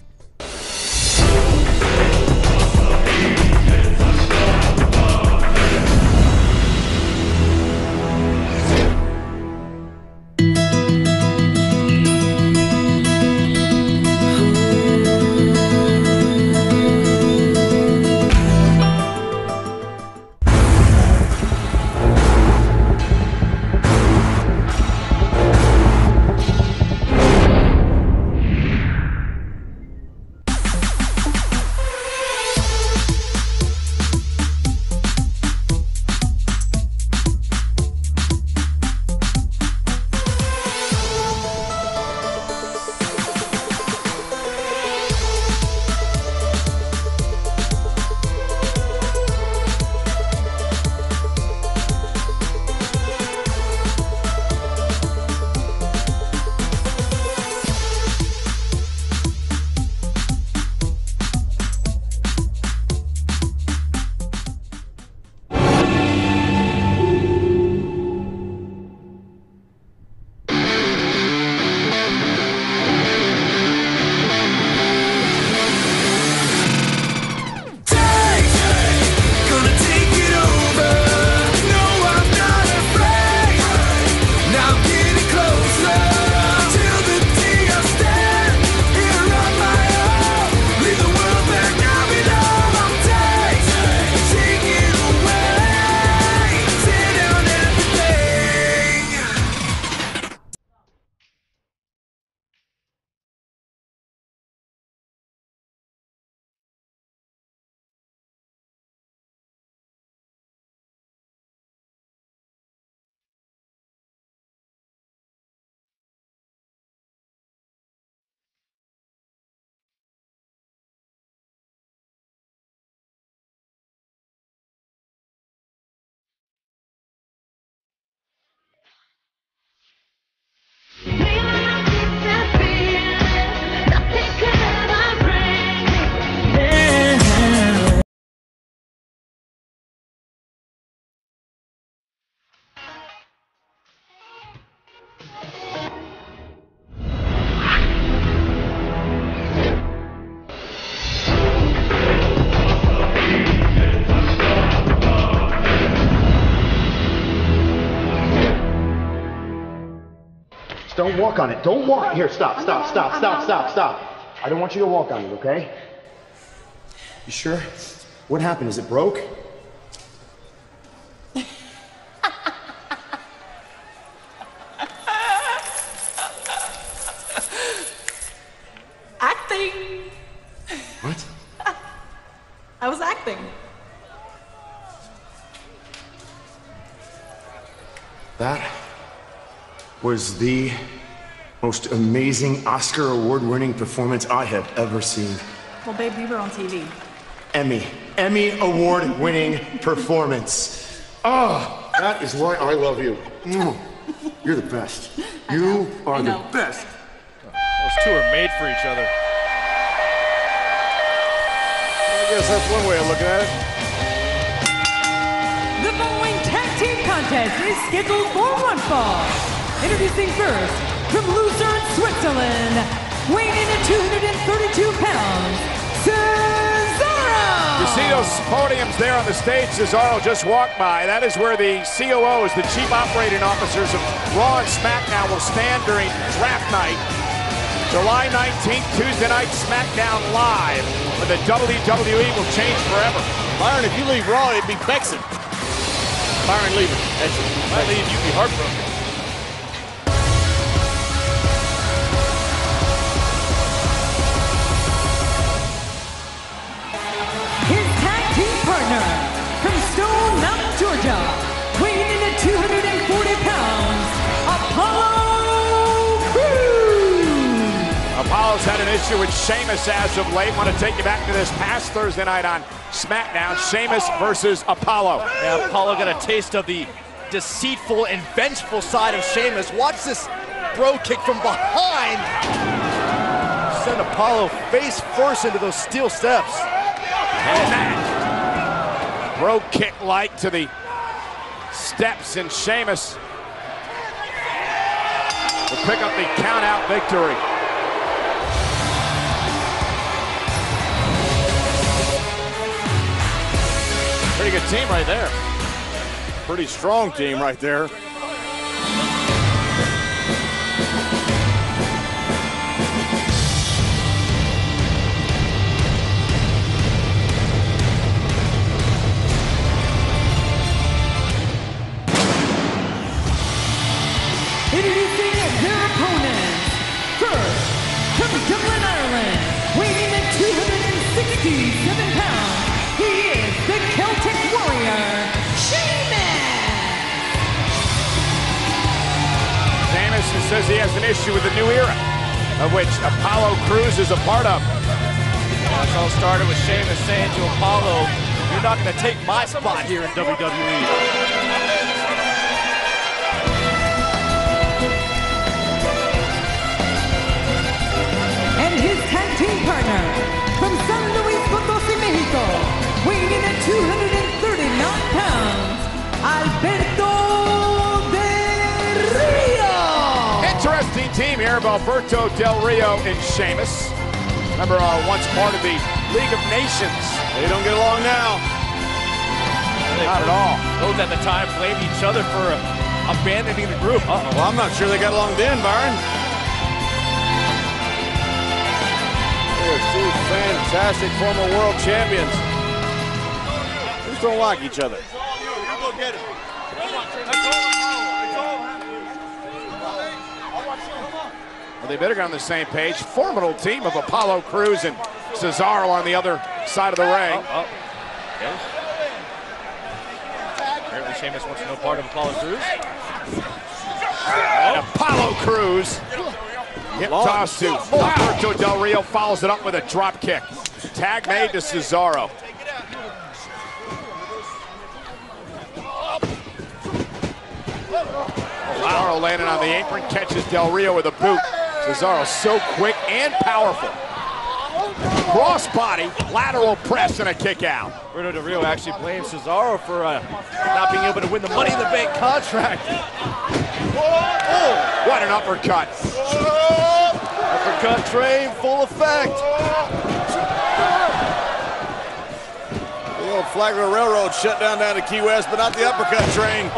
Speaker 17: Don't walk on it. Don't walk. Here, stop. I don't want you to walk on it, okay? You sure? What happened? Is it broke?
Speaker 19: Acting.
Speaker 17: What?
Speaker 19: I was acting.
Speaker 17: That was the most amazing Oscar award-winning performance I have ever seen.
Speaker 19: Well, babe, we were on TV.
Speaker 17: Emmy award-winning performance. Oh, that is why I love you. You're the best. You are the best.
Speaker 7: Those two are made for each other.
Speaker 18: I guess that's one way of looking at it.
Speaker 1: The following tag team contest is scheduled for one fall. Introducing first, from Lucerne, Switzerland, weighing in at 232 pounds, Cesaro!
Speaker 4: You see those podiums there on the stage Cesaro just walked by. That is where the COOs, the Chief Operating Officers of Raw and SmackDown, will stand during draft night. July 19th, Tuesday night, SmackDown Live, where the WWE will change forever.
Speaker 18: Byron, if you leave Raw, it'd be vexing. Byron leaving. That's it.
Speaker 7: If I leave, you'd be heartbroken.
Speaker 1: His tag team partner, from Stone Mountain, Georgia, weighing in at 240 pounds, Apollo Crews!
Speaker 4: Apollo's had an issue with Sheamus as of late. Want to take you back to this past Thursday night on SmackDown. Sheamus versus Apollo.
Speaker 7: Yeah, Apollo got a taste of the deceitful and vengeful side of Sheamus. Watch this bro kick from behind. Send Apollo face first into those steel steps.
Speaker 4: And that bro kick light to the steps, and Sheamus will pick up the count-out victory.
Speaker 18: Pretty good team right there. Pretty strong team right there.
Speaker 1: Introducing their opponents. First, from Dublin, Ireland, weighing in at 267 pounds, he is the Celtic Warrior,
Speaker 4: Sheamus says he has an issue with the new era, of which Apollo Crews is a part of.
Speaker 7: That's all started with Sheamus saying to Apollo, "You're not going to take my spot here in WWE."
Speaker 1: and his tag team partner, from San Luis Potosí, Mexico, weighing in at 239 pounds, Alberto Del Rio!
Speaker 4: Interesting team here of Alberto Del Rio and Sheamus. Remember, once part of the League of Nations.
Speaker 18: They don't get along now.
Speaker 4: Not at all.
Speaker 7: Both at the time blamed each other for abandoning the group.
Speaker 18: Well, I'm not sure they got along then, Byron. They're two fantastic former world champions. They just don't like each other.
Speaker 4: Well, they better get on the same page. Formidable team of Apollo Crews and Cesaro on the other side of the ring.
Speaker 7: Okay. Apparently Sheamus wants no part of Apollo Crews.
Speaker 4: And Apollo Crews hip toss to Alberto Del Rio, follows it up with a drop kick. Tag made to Cesaro. Cesaro landing on the apron, catches Del Rio with a boot. Cesaro so quick and powerful. Crossbody, lateral press, and a kick out.
Speaker 7: Alberto Del Rio actually blames Cesaro for not being able to win the Money in the Bank contract.
Speaker 4: Oh, what an uppercut.
Speaker 7: Uppercut train, full effect.
Speaker 18: The old Flagler Railroad shut down to Key West, but not the uppercut train.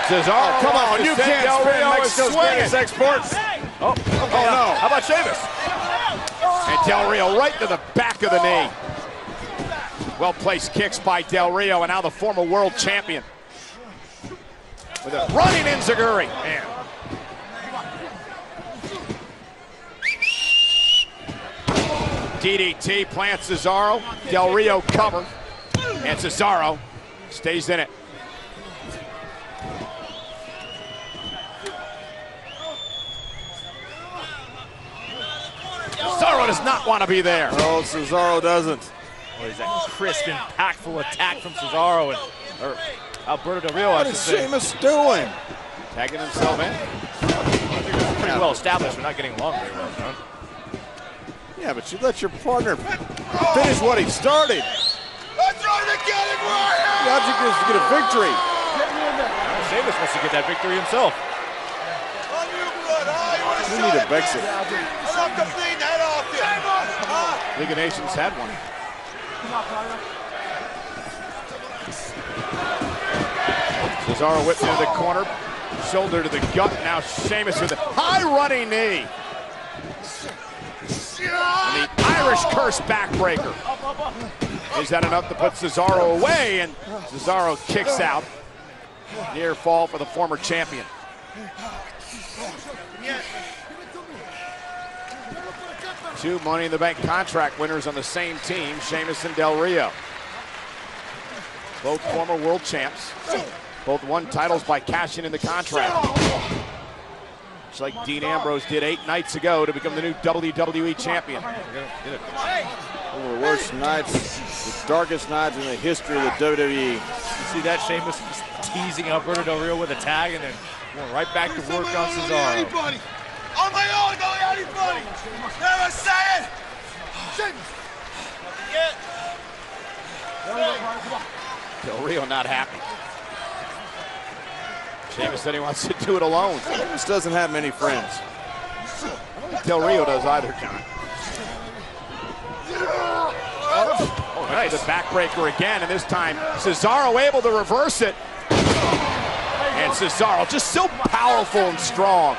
Speaker 4: Cesaro,
Speaker 18: come on, you can't
Speaker 4: Del
Speaker 18: spin
Speaker 4: Rio
Speaker 18: Mexico's greatest exports.
Speaker 4: Oh, no. How about Sheamus? And Del Rio right to the back of the knee. Well-placed kicks by Del Rio, and now the former world champion. With a running enziguri. Man. DDT plants Cesaro. Del Rio cover. And Cesaro stays in it. Cesaro does not want to be there.
Speaker 18: No, Cesaro doesn't.
Speaker 8: Well, there's that crisp, impactful attack from Cesaro, or Alberto Del Rio,
Speaker 18: What is Sheamus doing?
Speaker 4: Tagging himself in.
Speaker 8: I think it's pretty well established. We're not getting along very well, John.
Speaker 18: Yeah, but you let your partner finish what he started.
Speaker 3: I'm trying to get it right here.
Speaker 18: The object is to get a victory.
Speaker 8: Sheamus wants to get that victory himself.
Speaker 18: We need a Brexit.
Speaker 3: I'm the clean head off you.
Speaker 4: League of Nations had one. Cesaro whipped into the corner, shoulder to the gut. Now Sheamus with a high running knee. And the Irish curse backbreaker. Is that enough to put Cesaro away? And Cesaro kicks out. Near fall for the former champion. Two Money in the Bank contract winners on the same team, Sheamus and Del Rio. Both former world champs. Both won titles by cashing in the contract. Just like Dean Ambrose did 8 nights ago to become the new WWE champion.
Speaker 18: One of the worst nights, the darkest nights in the history of the WWE.
Speaker 8: You see that? Sheamus just teasing Alberto Del Rio with a tag and then going right back to work on Cesaro.
Speaker 3: On my own, don't anybody. Never say it.
Speaker 4: Del Rio not happy. Sheamus said he wants to do it alone.
Speaker 18: Sheamus doesn't have many friends.
Speaker 4: I don't think Del Rio does either, John. Oh, nice. The backbreaker again, and this time Cesaro able to reverse it. And Cesaro just so powerful and strong.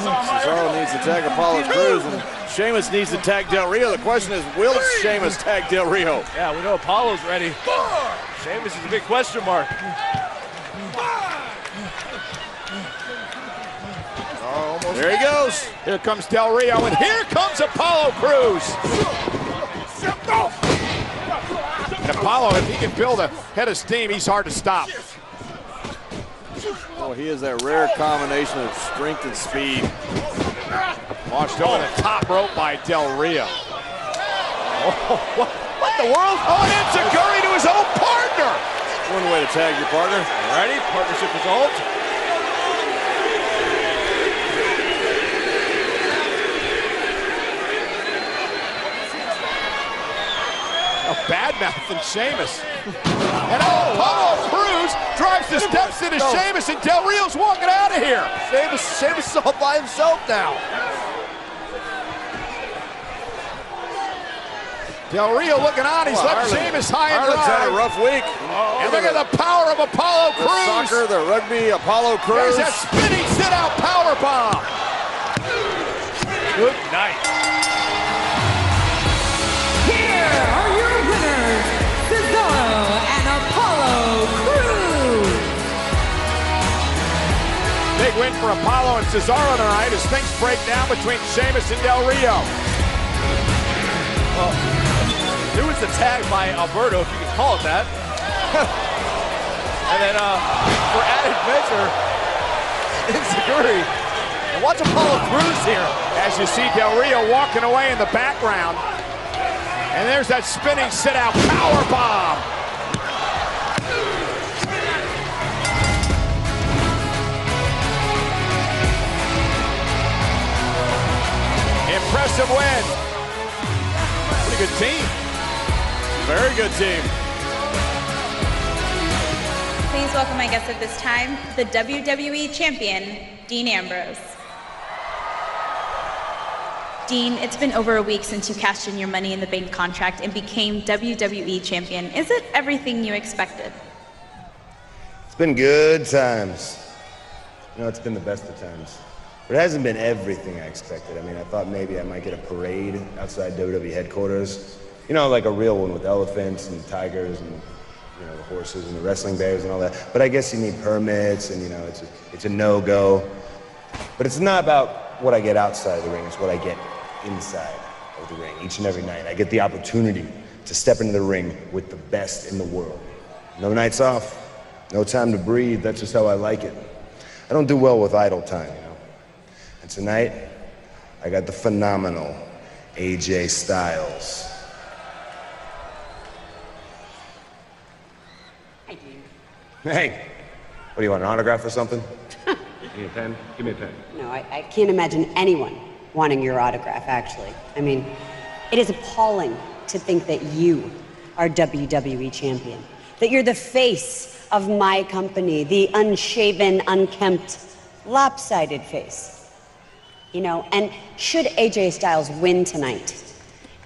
Speaker 18: Cesaro needs to tag Apollo Crews, and Sheamus needs to tag Del Rio. The question is, will Sheamus tag Del Rio?
Speaker 8: Yeah, we know Apollo's ready. Sheamus is a big question mark.
Speaker 18: There he goes.
Speaker 4: Here comes Del Rio, and here comes Apollo Crews. And Apollo, if he can build a head of steam, he's hard to stop.
Speaker 18: Oh, he has that rare combination of strength and speed.
Speaker 4: Launched over the top rope by Del Rio. Oh, what the world? Oh, and enziguri to his own partner.
Speaker 18: One way to tag your partner.
Speaker 8: Alrighty, partnership result.
Speaker 4: Bad-mouthing Sheamus. And Apollo Crews drives the steps into Sheamus, and Del Rio's walking out of here.
Speaker 18: Sheamus is all by himself now.
Speaker 4: Del Rio looking on. He's left Sheamus high and dry.
Speaker 18: Had a rough week.
Speaker 4: And look at the power of Apollo Crews.
Speaker 18: The soccer, the rugby, Apollo Crews.
Speaker 4: There's that spinning sit-out power bomb.
Speaker 8: Good night.
Speaker 1: Here are your winners, Cesaro and Apollo Crews.
Speaker 4: Big win for Apollo and Cesaro tonight as things break down between Sheamus and Del Rio.
Speaker 8: Well, there was the tag by Alberto, if you can call it that. And then for added measure, enziguri. And watch Apollo Crews here.
Speaker 4: As you see Del Rio walking away in the background. And there's that spinning sit-out power bomb. Impressive win. Pretty good team.
Speaker 18: Very good team.
Speaker 11: Please welcome my guest at this time, the WWE Champion, Dean Ambrose. Dean, it's been over a week since you cashed in your Money in the Bank contract and became WWE champion. Is it everything you expected?
Speaker 15: It's been good times. You know, it's been the best of times. But it hasn't been everything I expected. I mean, I thought maybe I might get a parade outside WWE headquarters. You know, like a real one with elephants and tigers and, you know, the horses and the wrestling bears and all that. But I guess you need permits and, you know, it's a no-go. But it's not about what I get outside of the ring, it's what I get inside of the ring each and every night. I get the opportunity to step into the ring with the best in the world. No nights off, no time to breathe, that's just how I like it. I don't do well with idle time, you know. And tonight, I got the phenomenal AJ Styles.
Speaker 16: Hi, Dean.
Speaker 15: Hey, what do you want, an autograph or something? Give me a pen? Give me a pen.
Speaker 16: No, I can't imagine anyone wanting your autograph, actually. I mean, it is appalling to think that you are WWE champion, that you're the face of my company, the unshaven, unkempt, lopsided face. You know, and should AJ Styles win tonight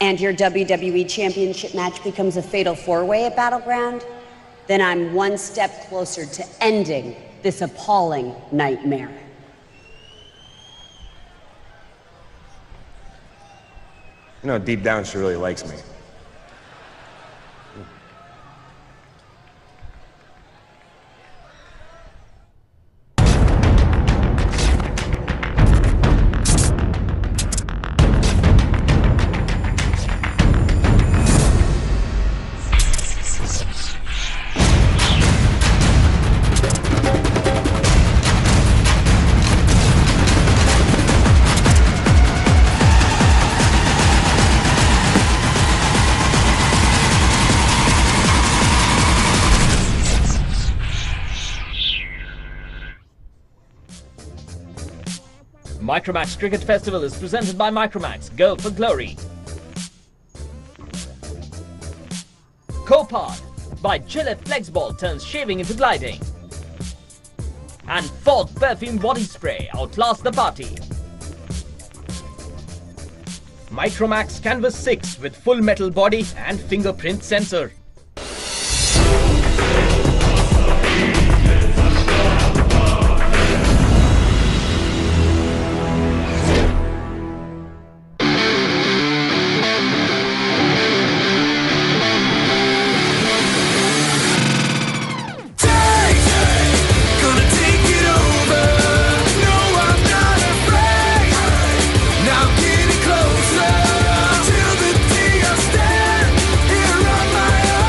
Speaker 16: and your WWE championship match becomes a fatal four-way at Battleground, then I'm one step closer to ending this appalling nightmare.
Speaker 15: You know, deep down, she really likes me.
Speaker 5: Micromax Cricket Festival is presented by Micromax. Go for glory. Copod by Gillette Flexball turns shaving into gliding. And Fog Perfume Body Spray outlasts the party. Micromax Canvas 6 with full metal body and fingerprint sensor.
Speaker 3: Till the day I stand here on my own.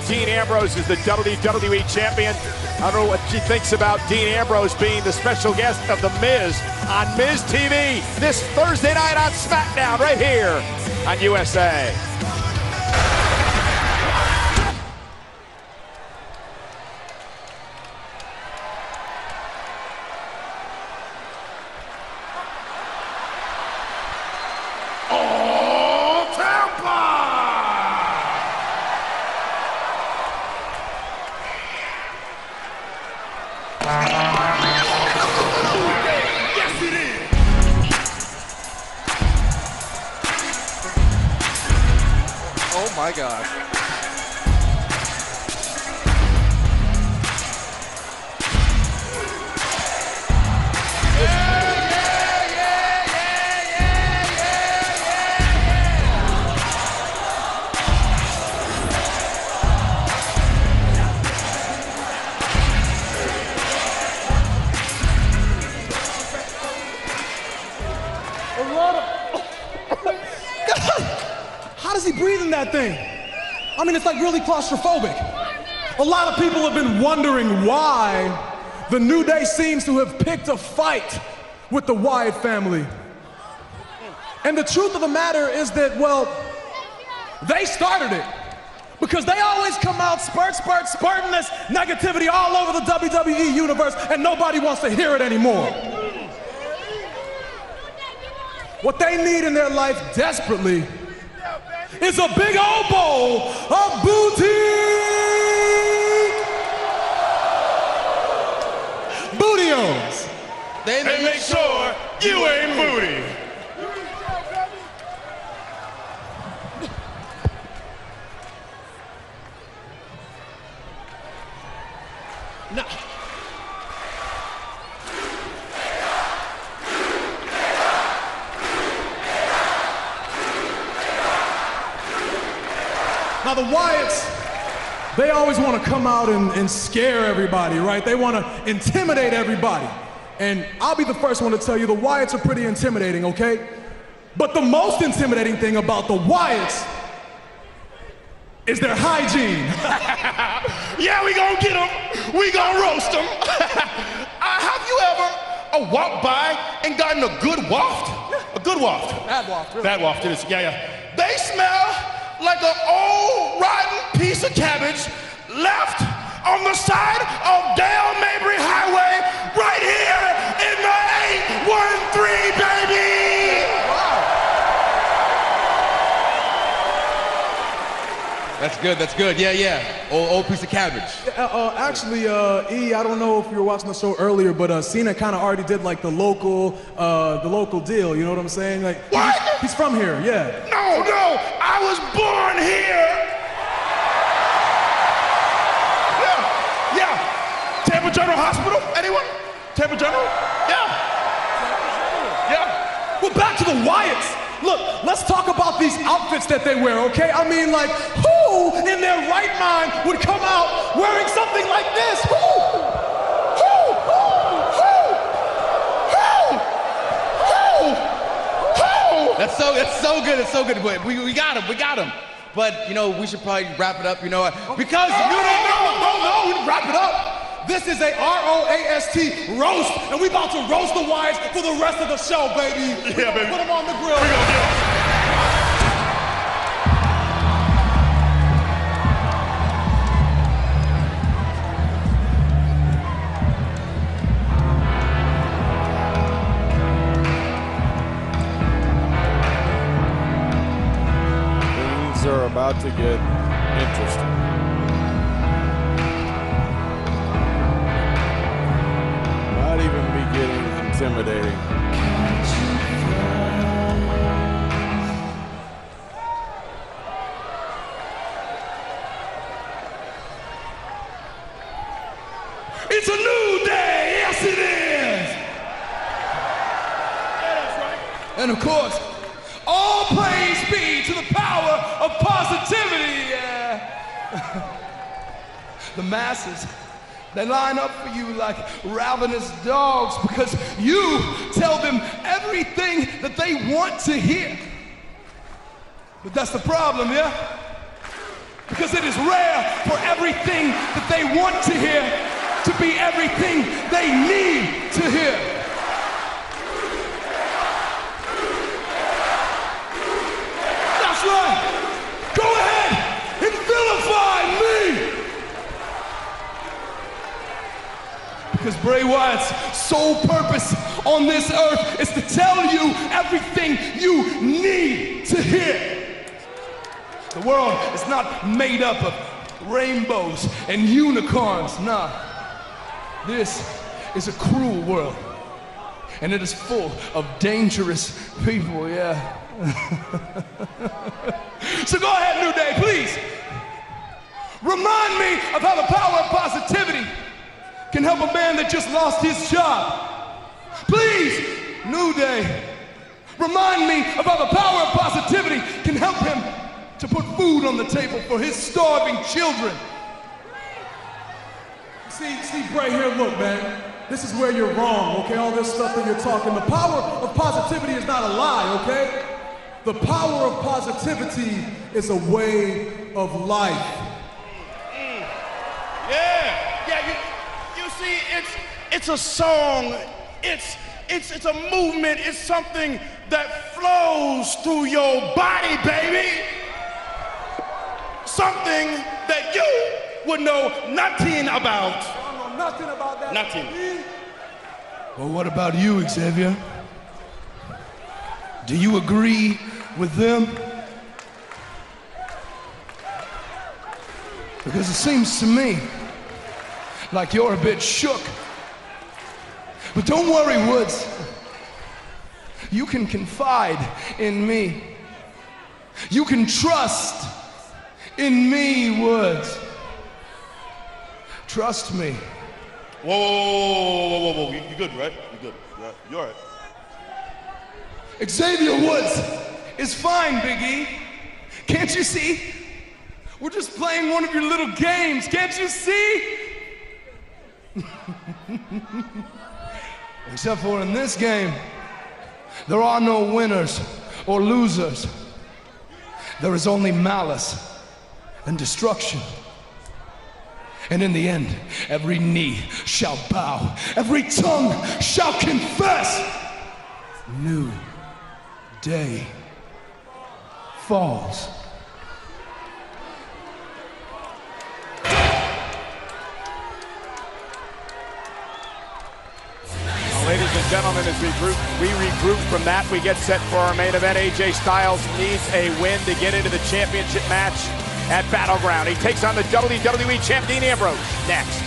Speaker 4: Dean Ambrose is the WWE Champion. I don't know what she thinks about Dean Ambrose being the special guest of The Miz on Miz TV this Thursday night on SmackDown right here on USA.
Speaker 7: Oh my gosh.
Speaker 6: How does he breathe in that thing? I mean, it's like really claustrophobic. A lot of people have been wondering why the New Day seems to have picked a fight with the Wyatt family. And the truth of the matter is that, well, they started it. Because they always come out spurting this negativity all over the WWE universe, and nobody wants to hear it anymore. What they need in their life desperately is a big old bowl of booty-os.
Speaker 3: They make sure you ain't booty.
Speaker 6: No. Now the Wyatts, they always want to come out and scare everybody, right? They want to intimidate everybody. And I'll be the first one to tell you the Wyatts are pretty intimidating, okay? But the most intimidating thing about the Wyatts is their hygiene.
Speaker 3: Yeah, we gonna get them. We gonna roast them. Have you ever walked by and gotten a good waft? A good waft.
Speaker 6: Bad waft, really.
Speaker 3: Bad waft, it is. Yeah. They smell like an old rotten piece of cabbage left on the side of Dale Mabry Highway right here in the 813, baby!
Speaker 6: Wow.
Speaker 14: That's good. Yeah. Old piece of cabbage.
Speaker 6: Actually, E, I don't know if you were watching the show earlier, but Cena kind of already did like the local deal. You know what I'm saying? Like,
Speaker 3: what?
Speaker 6: He's from here. Yeah.
Speaker 3: No, I was born here. Yeah. Tampa General Hospital. Anyone? Tampa General? Yeah.
Speaker 6: Well, back to the Wyatts. Look, let's talk about these outfits that they wear, okay? I mean, like, who in their right mind would come out wearing something like this? Who?
Speaker 14: That's so good. It's so good. We got him. But you know, we should probably wrap it up. You know, because
Speaker 6: no, we wrap it up. This is a ROAST roast, and we about to roast the Wyatts for the rest of the show, baby.
Speaker 3: Yeah, baby.
Speaker 6: Put them on the grill.
Speaker 3: We gonna get them.
Speaker 2: Things are about to get interesting. Might even be getting intimidating.
Speaker 3: It's a new day. Yes, it is. Yeah, that's right.
Speaker 6: And of course, all praise be to the power of positivity. The masses, they line up for you like ravenous dogs because you tell them everything that they want to hear. But that's the problem, yeah? Because it is rare for everything that they want to hear to be everything they need to hear. That's right. Go ahead and vilify me. Because Bray Wyatt's sole purpose on this earth is to tell you everything you need to hear. The world is not made up of rainbows and unicorns, nah. This is a cruel world, and it is full of dangerous people, yeah. So go ahead, New Day, please. Remind me of how the power of positivity can help a man that just lost his job. Please, New Day, remind me of how the power of positivity can help him to put food on the table for his starving children. See, Bray, here, look, man. This is where you're wrong, okay? All this stuff that you're talking. The power of positivity is not a lie, okay? The power of positivity is a way of life.
Speaker 3: Yeah, you see, it's a song, it's a movement, it's something that flows through your body, baby. Something that you would know nothing about.
Speaker 6: I don't know nothing about that.
Speaker 3: Nothing.
Speaker 6: Well, what about you, Xavier? Do you agree with them? Because it seems to me like you're a bit shook. But don't worry, Woods. You can confide in me. You can trust in me, Woods. Trust me.
Speaker 3: Whoa. You good, right? You good. You all right.
Speaker 6: Xavier Woods is fine, Big E. Can't you see? We're just playing one of your little games. Can't you see? Except for in this game, there are no winners or losers. There is only malice and destruction. And in the end, every knee shall bow, every tongue shall confess. New Day falls.
Speaker 4: Ladies and gentlemen, as we regroup from that, we get set for our main event. AJ Styles needs a win to get into the championship match at Battleground. He takes on the WWE champ, Dean Ambrose, next.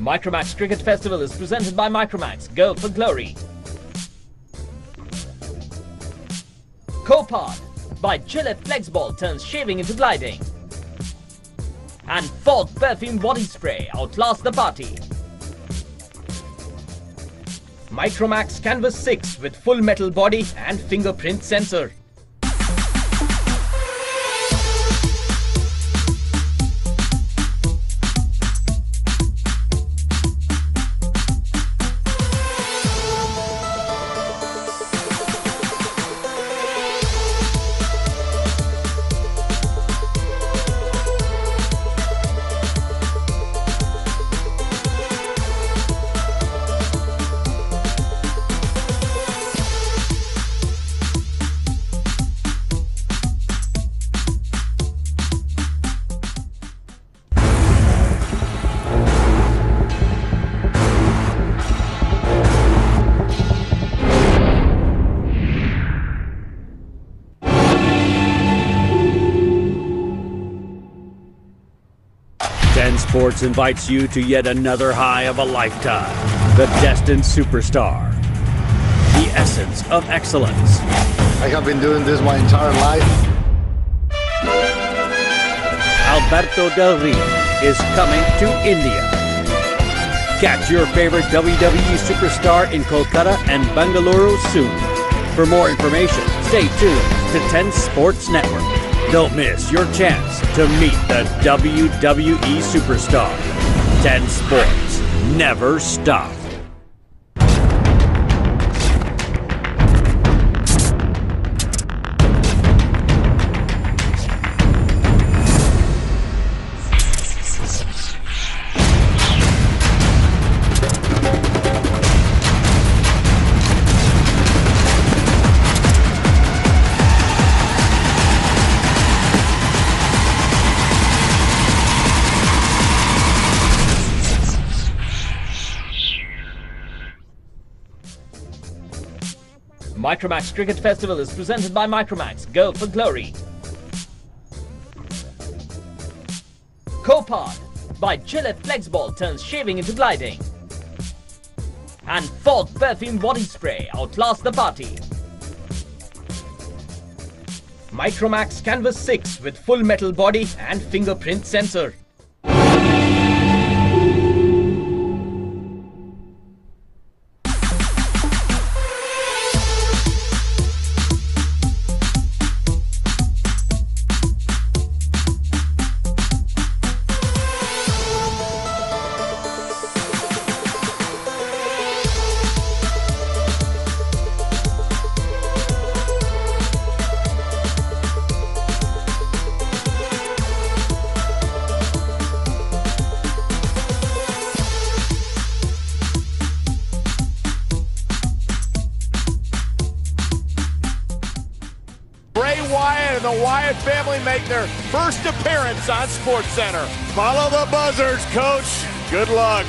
Speaker 5: Micromax Cricket Festival is presented by Micromax. Go for glory. Copod by Gillette Flexball turns shaving into gliding. And Fog Perfume Body Spray outlasts the party. Micromax Canvas 6 with full metal body and fingerprint sensor.
Speaker 24: Sports invites you to yet another high of a lifetime. The Destined Superstar. The essence of excellence.
Speaker 26: I have been doing this my entire life.
Speaker 24: Alberto Del Rio is coming to India. Catch your favorite WWE superstar in Kolkata and Bangalore soon. For more information, stay tuned to 10 Sports Network. Don't miss your chance to meet the WWE superstar. 10 Sports. Never stop.
Speaker 5: Micromax Cricket Festival is presented by Micromax. Go for glory. Copod by Gillette Flexball turns shaving into gliding. And Fog Perfume Body Spray outlasts the party. Micromax Canvas 6 with full metal body and fingerprint sensor.
Speaker 4: Wyatt and the Wyatt family make their first appearance on SportsCenter.
Speaker 18: Follow the buzzards, Coach. Good luck.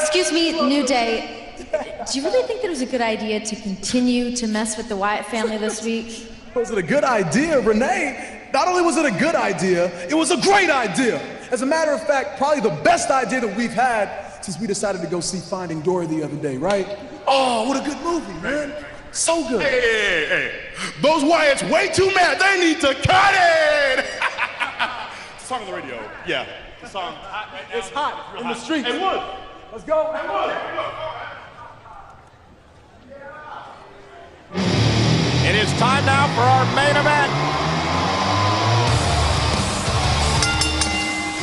Speaker 9: Excuse me, New Day. Do you really think that it was a good idea to continue to mess with the Wyatt family this week?
Speaker 6: Was it a good idea, Renee? Not only was it a good idea, it was a great idea. As a matter of fact, probably the best idea that we've had since we decided to go see Finding Dory the other day, right? Oh, what a good movie, man. So good.
Speaker 3: Hey. Those Wyatts way too mad. They need to cut it. It's a song on the radio. Yeah. The song.
Speaker 6: It's hot in the streets.
Speaker 3: Hey, Wood.
Speaker 6: Let's go.
Speaker 3: Hey, Wood.
Speaker 4: It is time now for our main event.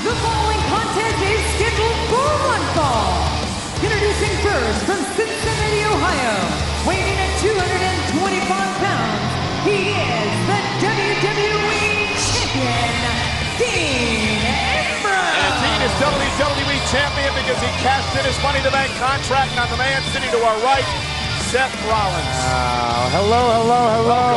Speaker 1: The following contest is scheduled for one fall. Introducing first from Cincinnati, Ohio, weighing in at 225 pounds, he is the WWE Champion, Dean Ambrose.
Speaker 4: And Dean is WWE Champion because he cashed in his Money in the Bank contract on the man sitting to our right, Seth Rollins.
Speaker 13: Hello.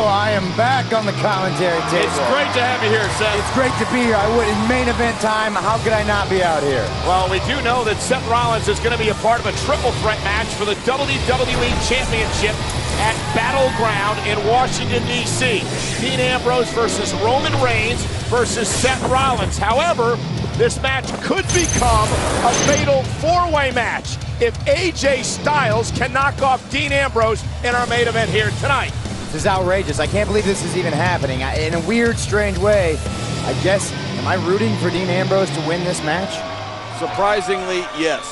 Speaker 13: I am back on the commentary table.
Speaker 4: It's great to have you here, Seth.
Speaker 13: It's great to be here. In main event time, how could I not be out here?
Speaker 4: Well, we do know that Seth Rollins is going to be a part of a triple threat match for the WWE Championship at Battleground in Washington, D.C. Dean Ambrose versus Roman Reigns versus Seth Rollins. However, this match could become a fatal four-way match if AJ Styles can knock off Dean Ambrose in our main event here tonight.
Speaker 13: This is outrageous. I can't believe this is even happening. In a weird, strange way, I guess, am I rooting for Dean Ambrose to win this match?
Speaker 18: Surprisingly, yes.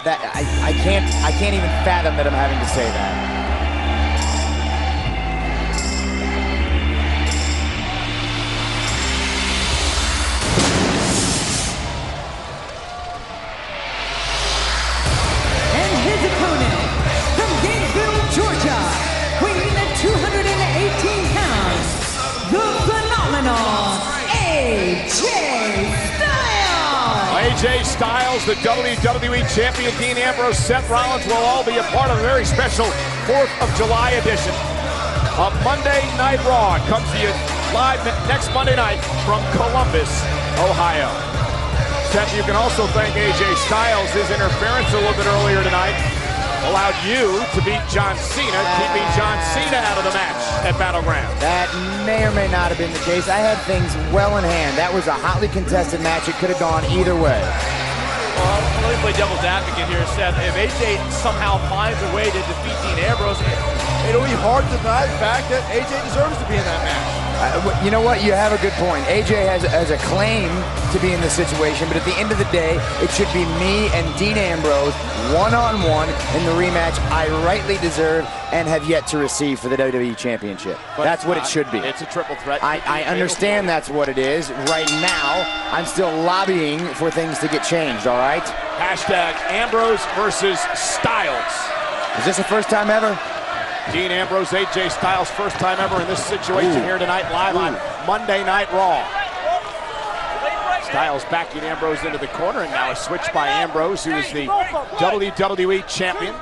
Speaker 13: That I can't even fathom that I'm having to say that.
Speaker 1: Georgia, weighing at 218 pounds, the phenomenal AJ Styles.
Speaker 4: AJ Styles, the WWE Champion, Dean Ambrose, Seth Rollins will all be a part of a very special 4th of July edition of Monday Night Raw. It comes to you live next Monday night from Columbus, Ohio. Seth, you can also thank AJ Styles. His interference a little bit earlier tonight allowed you to beat John Cena, keeping John Cena out of the match at Battleground.
Speaker 13: That may or may not have been the case. I had things well in hand. That was a hotly contested match. It could have gone either way.
Speaker 8: Let me play devil's advocate here, Seth. If AJ somehow finds a way to defeat Dean Ambrose,
Speaker 7: it'll be hard to deny the fact that AJ deserves to be in that match.
Speaker 13: You know what? You have a good point. AJ has a claim to be in this situation, but at the end of the day, it should be me and Dean Ambrose one-on-one in the rematch I rightly deserve and have yet to receive for the WWE Championship.
Speaker 4: But
Speaker 13: that's what it should be.
Speaker 4: It's a triple threat.
Speaker 13: I understand that's what it is. Right now, I'm still lobbying for things to get changed, all right?
Speaker 4: Hashtag Ambrose versus Styles.
Speaker 13: Is this the first time ever?
Speaker 4: Dean Ambrose, AJ Styles, first time ever in this situation here tonight, live on Monday Night Raw. Styles backing Ambrose into the corner, and now a switch by Ambrose, who is the WWE Champion,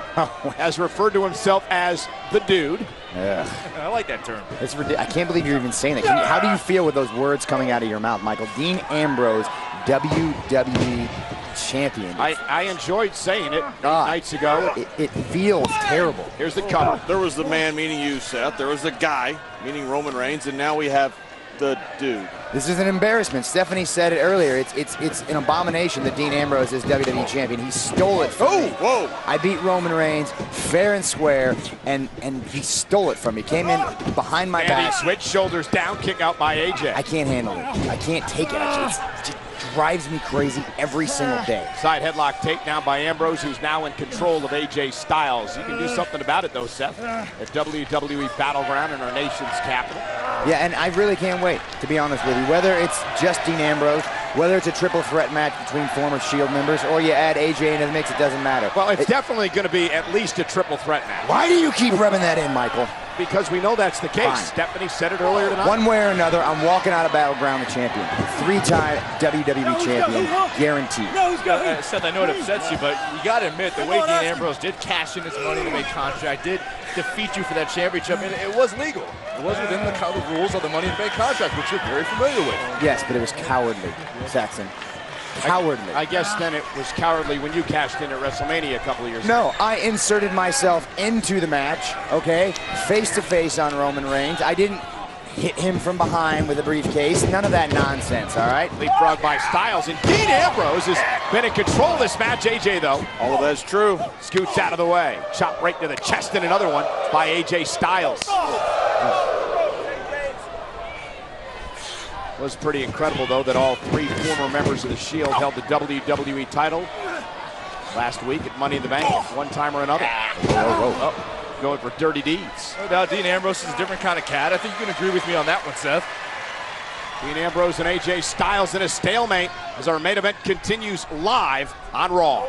Speaker 4: has referred to himself as the Dude.
Speaker 13: Yeah.
Speaker 8: I like that term.
Speaker 13: It's ridiculous. I can't believe you're even saying that. How do you feel with those words coming out of your mouth, Michael? Dean Ambrose, WWE Champion.
Speaker 4: I enjoyed saying it nights ago.
Speaker 13: It feels terrible.
Speaker 4: Here's the cover.
Speaker 18: There was the man, meaning you, Seth. There was the guy, meaning Roman Reigns, and now we have the Dude.
Speaker 13: This is an embarrassment. Stephanie said it earlier. It's an abomination that Dean Ambrose is WWE Champion. He stole it from me.
Speaker 18: Whoa!
Speaker 13: I beat Roman Reigns fair and square, and he stole it from me. Came in behind my back.
Speaker 4: Switch, shoulders down, kick out by AJ.
Speaker 13: I can't handle it. I can't take it. It just drives me crazy every single day.
Speaker 4: Side headlock takedown by Ambrose, who's now in control of AJ Styles. You can do something about it, though, Seth, at WWE Battleground in our nation's capital.
Speaker 13: Yeah, and I really can't wait, to be honest with you. Whether it's just Dean Ambrose, whether it's a triple threat match between former Shield members, or you add AJ into the mix, it doesn't matter.
Speaker 4: Well, it's definitely going to be at least a triple threat match.
Speaker 13: Why do you keep rubbing that in, Michael?
Speaker 4: Because we know that's the case.
Speaker 13: Fine.
Speaker 4: Stephanie said it earlier tonight.
Speaker 13: One way or another, I'm walking out of Battleground the champion. Three-time WWE champion, guaranteed.
Speaker 8: Seth, I know it upsets you, but you got to admit, the way Dean Ambrose did cash in his money in the main contract, did defeat you for that championship, and it was legal. It was within the rules of the Money in the Bank contract, which you're very familiar with.
Speaker 13: Yes, but it was cowardly, Saxon. Cowardly.
Speaker 4: I guess then it was cowardly when you cashed in at WrestleMania a couple of years ago.
Speaker 13: No, I inserted myself into the match, okay? Face-to-face on Roman Reigns. I didn't hit him from behind with a briefcase. None of that nonsense, all right?
Speaker 4: Leapfrog by Styles, and Dean Ambrose has been in control of this match. AJ, though.
Speaker 18: All of that's true.
Speaker 4: Scoots out of the way. Chop right to the chest, and another one by AJ Styles. It was pretty incredible, though, that all three former members of the Shield held the WWE title last week at Money in the Bank, one time or another. Going for dirty deeds.
Speaker 8: No doubt Dean Ambrose is a different kind of cat. I think you can agree with me on that one, Seth.
Speaker 4: Dean Ambrose and AJ Styles in a stalemate as our main event continues live on Raw.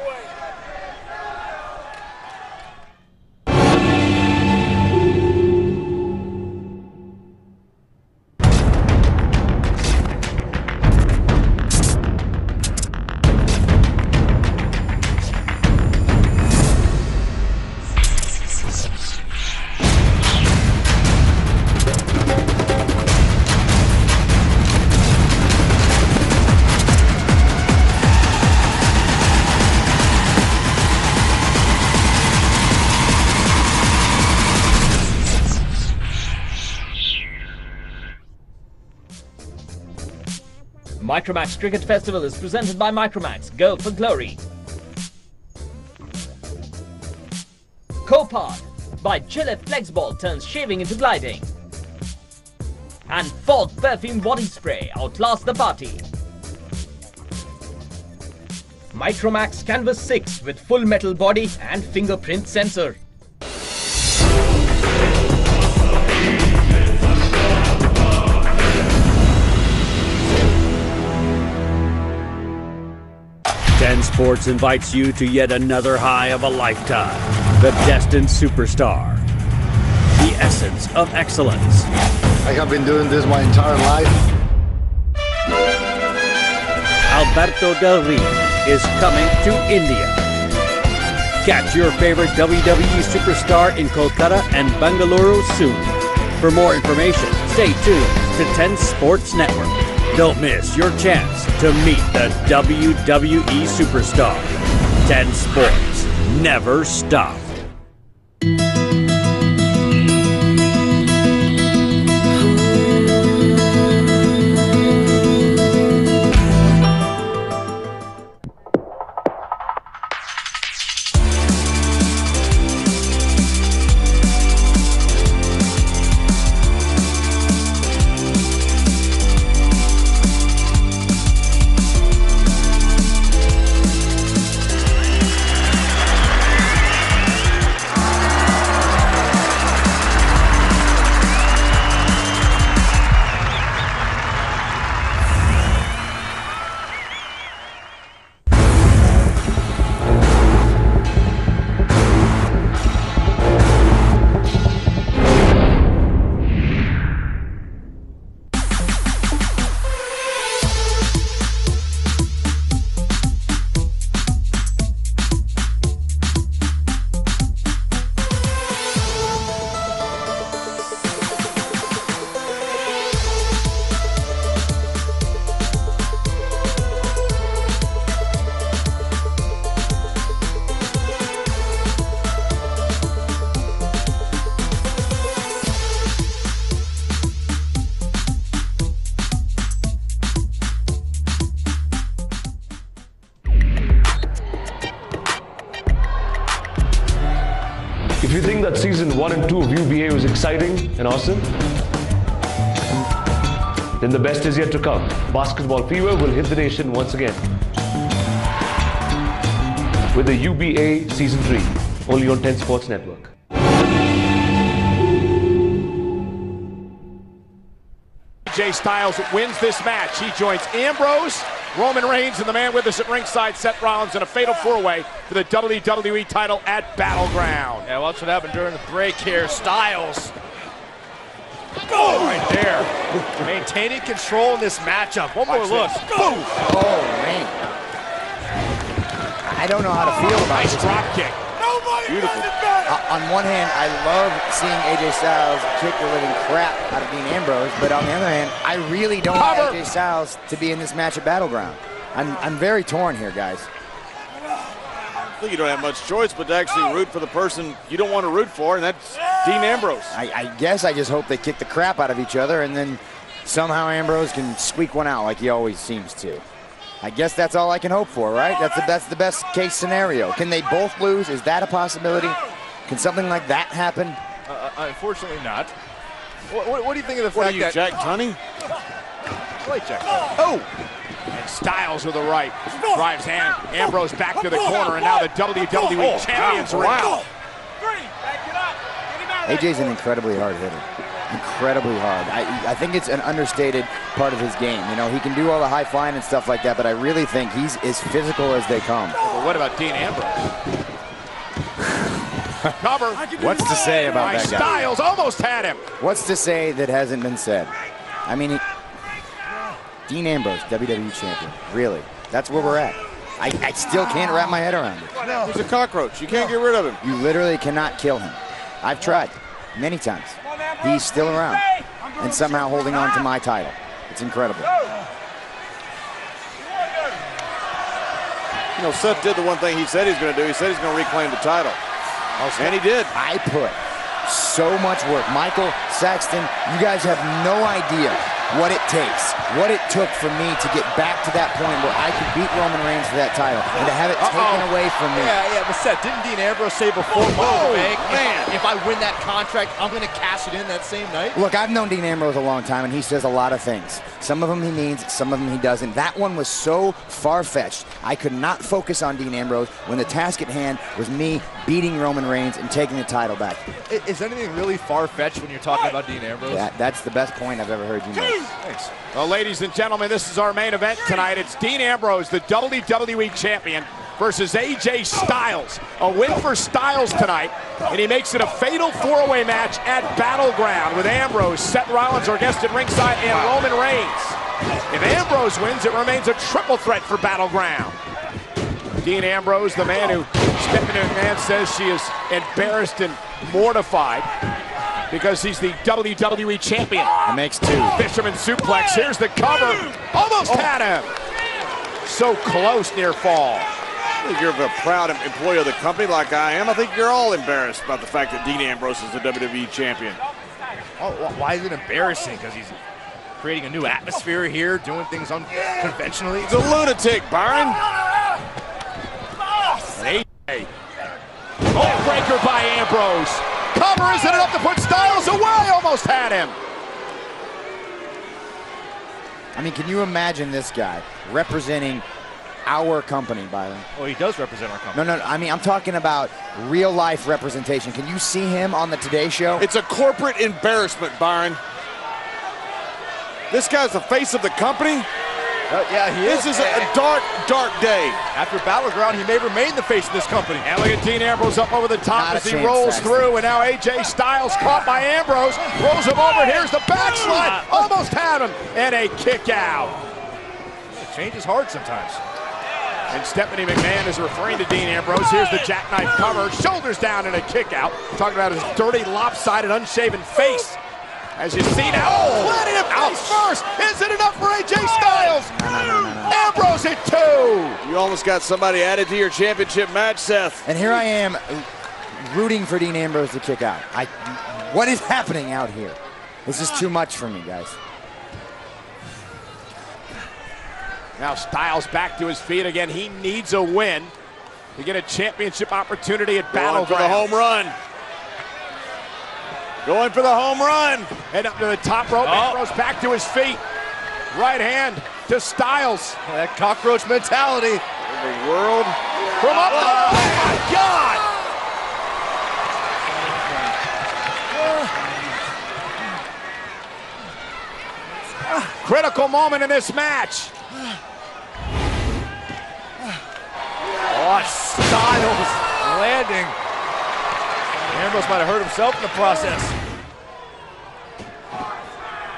Speaker 5: Micromax Cricket Festival is presented by Micromax. Go for glory. Copod by Gillette Flexball turns shaving into gliding. And Fog Perfume Body Spray outlasts the party. Micromax Canvas 6 with full metal body and fingerprint sensor.
Speaker 24: Ten Sports invites you to yet another high of a lifetime. The Destined Superstar. The essence of excellence.
Speaker 26: I have been doing this my entire life.
Speaker 24: Alberto Del Rio is coming to India. Catch your favorite WWE superstar in Kolkata and Bangalore soon. For more information, stay tuned to 10 Sports Network. Don't miss your chance to meet the WWE superstar. 10 Sports. Never stop.
Speaker 10: think that season 1 and 2 of UBA was exciting and awesome? Then the best is yet to come. Basketball fever will hit the nation once again with the UBA Season 3, only on 10 Sports Network.
Speaker 4: AJ Styles wins this match. He joins Ambrose, Roman Reigns, and the man with us at ringside, Seth Rollins, in a fatal four-way for the WWE title at Battleground.
Speaker 8: Yeah, watch what happened during the break here. Styles. Oh, right there. Maintaining control in this matchup. One more look. Boom.
Speaker 13: Oh, man. I don't know how to feel about
Speaker 4: this.
Speaker 13: Nice
Speaker 4: drop kick.
Speaker 13: Beautiful. On one hand, I love seeing AJ Styles kick the living crap out of Dean Ambrose, but on the other hand, I really don't want AJ Styles to be in this match at Battleground. I'm very torn here, guys.
Speaker 2: I think you don't have much choice but to actually root for the person you don't want to root for, and that's Dean Ambrose.
Speaker 13: I guess I just hope they kick the crap out of each other, and then somehow Ambrose can squeak one out like he always seems to. I guess that's all I can hope for, right? That's the best case scenario. Can they both lose? Is that a possibility? Can something like that happen?
Speaker 8: Unfortunately not. What do you think of the fact that...
Speaker 2: Jack Tunney?
Speaker 8: I like Jack Tunney.
Speaker 4: Oh! And Styles with the right. Drives Ambrose back to the corner, and now the WWE Champions are out.
Speaker 13: AJ's an incredibly hard hitter. Incredibly hard. I think it's an understated part of his game. You know, he can do all the high flying and stuff like that, but I really think he's as physical as they come.
Speaker 4: But what about Dean Ambrose? Cover.
Speaker 13: What's to say about that guy?
Speaker 4: Styles almost had him.
Speaker 13: What's to say that hasn't been said? I mean, Dean Ambrose, WWE champion. Really? That's where we're at. I still can't wrap my head around it.
Speaker 2: He's a cockroach. You can't get rid of him.
Speaker 13: You literally cannot kill him. I've tried many times. He's still around and somehow holding on to my title. It's incredible.
Speaker 2: You know, Seth did the one thing he said he's going to do. He said he's going to reclaim the title. And he did.
Speaker 13: I put so much work. Michael, Saxton, you guys have no idea what it takes, what it took for me to get back to that point where I could beat Roman Reigns for that title and to have it taken away from me.
Speaker 8: Yeah, but Seth, didn't Dean Ambrose say before Money in the Bank, man, if I win that contract, I'm going to cash it in that same night?
Speaker 13: Look, I've known Dean Ambrose a long time, and he says a lot of things. Some of them he means, some of them he doesn't. That one was so far-fetched. I could not focus on Dean Ambrose when the task at hand was me beating Roman Reigns and taking the title back.
Speaker 8: Is anything really far-fetched when you're talking about Dean Ambrose?
Speaker 13: That's the best point I've ever heard you make.
Speaker 8: Thanks.
Speaker 4: Well, ladies and gentlemen, this is our main event tonight. It's Dean Ambrose, the WWE Champion, versus AJ Styles. A win for Styles tonight, and he makes it a fatal four-way match at Battleground with Ambrose, Seth Rollins, our guest at ringside, and Roman Reigns. If Ambrose wins, it remains a triple threat for Battleground. Dean Ambrose, the man who Stephanie McMahon says she is embarrassed and mortified because he's the WWE Champion.
Speaker 13: That makes two.
Speaker 4: Fisherman suplex. Here's the cover. Almost had him. So close, near fall.
Speaker 2: I think you're a proud employee of the company like I am. I think you're all embarrassed about the fact that Dean Ambrose is the WWE Champion.
Speaker 8: Oh, why is it embarrassing? Because he's creating a new atmosphere here, doing things unconventionally.
Speaker 2: He's a lunatic, Byron.
Speaker 4: AJ. Breaker by Ambrose. Cover, isn't enough to put Styles away. Almost had him.
Speaker 13: I mean, can you imagine this guy representing our company, Byron?
Speaker 8: Well, he does represent our company.
Speaker 13: No, I mean, I'm talking about real-life representation. Can you see him on the Today Show?
Speaker 2: It's a corporate embarrassment, Byron. This guy's the face of the company.
Speaker 8: Yeah, he is.
Speaker 2: This is a dark, dark day.
Speaker 8: After Battleground, he may remain the face of this company.
Speaker 4: And look at Dean Ambrose up over the top as he rolls through, and now AJ Styles caught by Ambrose. Rolls him over. Here's the backslide. Almost had him. And a kick out.
Speaker 8: Change is hard sometimes.
Speaker 4: And Stephanie McMahon is referring to Dean Ambrose. Here's the jackknife cover. Shoulders down and a kick out. Talking about his dirty, lopsided, unshaven face. As you see now, planted him face first. Is it enough for AJ Styles? No. Ambrose hit two.
Speaker 2: You almost got somebody added to your championship match, Seth.
Speaker 13: And here I am rooting for Dean Ambrose to kick out. What is happening out here? This is too much for me, guys.
Speaker 4: Now Styles back to his feet again. He needs a win to get a championship opportunity at Battleground.
Speaker 2: For the home run.
Speaker 18: Going for the home run.
Speaker 4: And up to the top rope. Ambrose back to his feet. Right hand to Styles.
Speaker 7: That cockroach mentality.
Speaker 18: In the world.
Speaker 4: From up there. Oh my God! Critical moment in this match.
Speaker 7: Oh, Styles landing. Ambrose might have hurt himself in the process.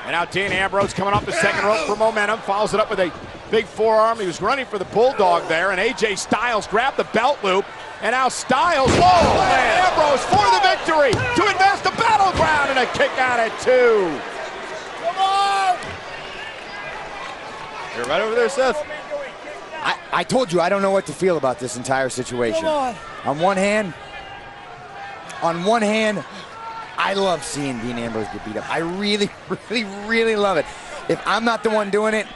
Speaker 4: And now Dean Ambrose coming off the second rope for momentum. Follows it up with a big forearm. He was running for the Bulldog there. And AJ Styles grabbed the belt loop. And now Styles, Ambrose for the victory to advance the Battleground, and a kick out at 2.
Speaker 7: Come on! You're right over there, Seth.
Speaker 13: I told you I don't know what to feel about this entire situation. On one hand, I love seeing Dean Ambrose get beat up. I really, really, really love it. If I'm not the one doing it,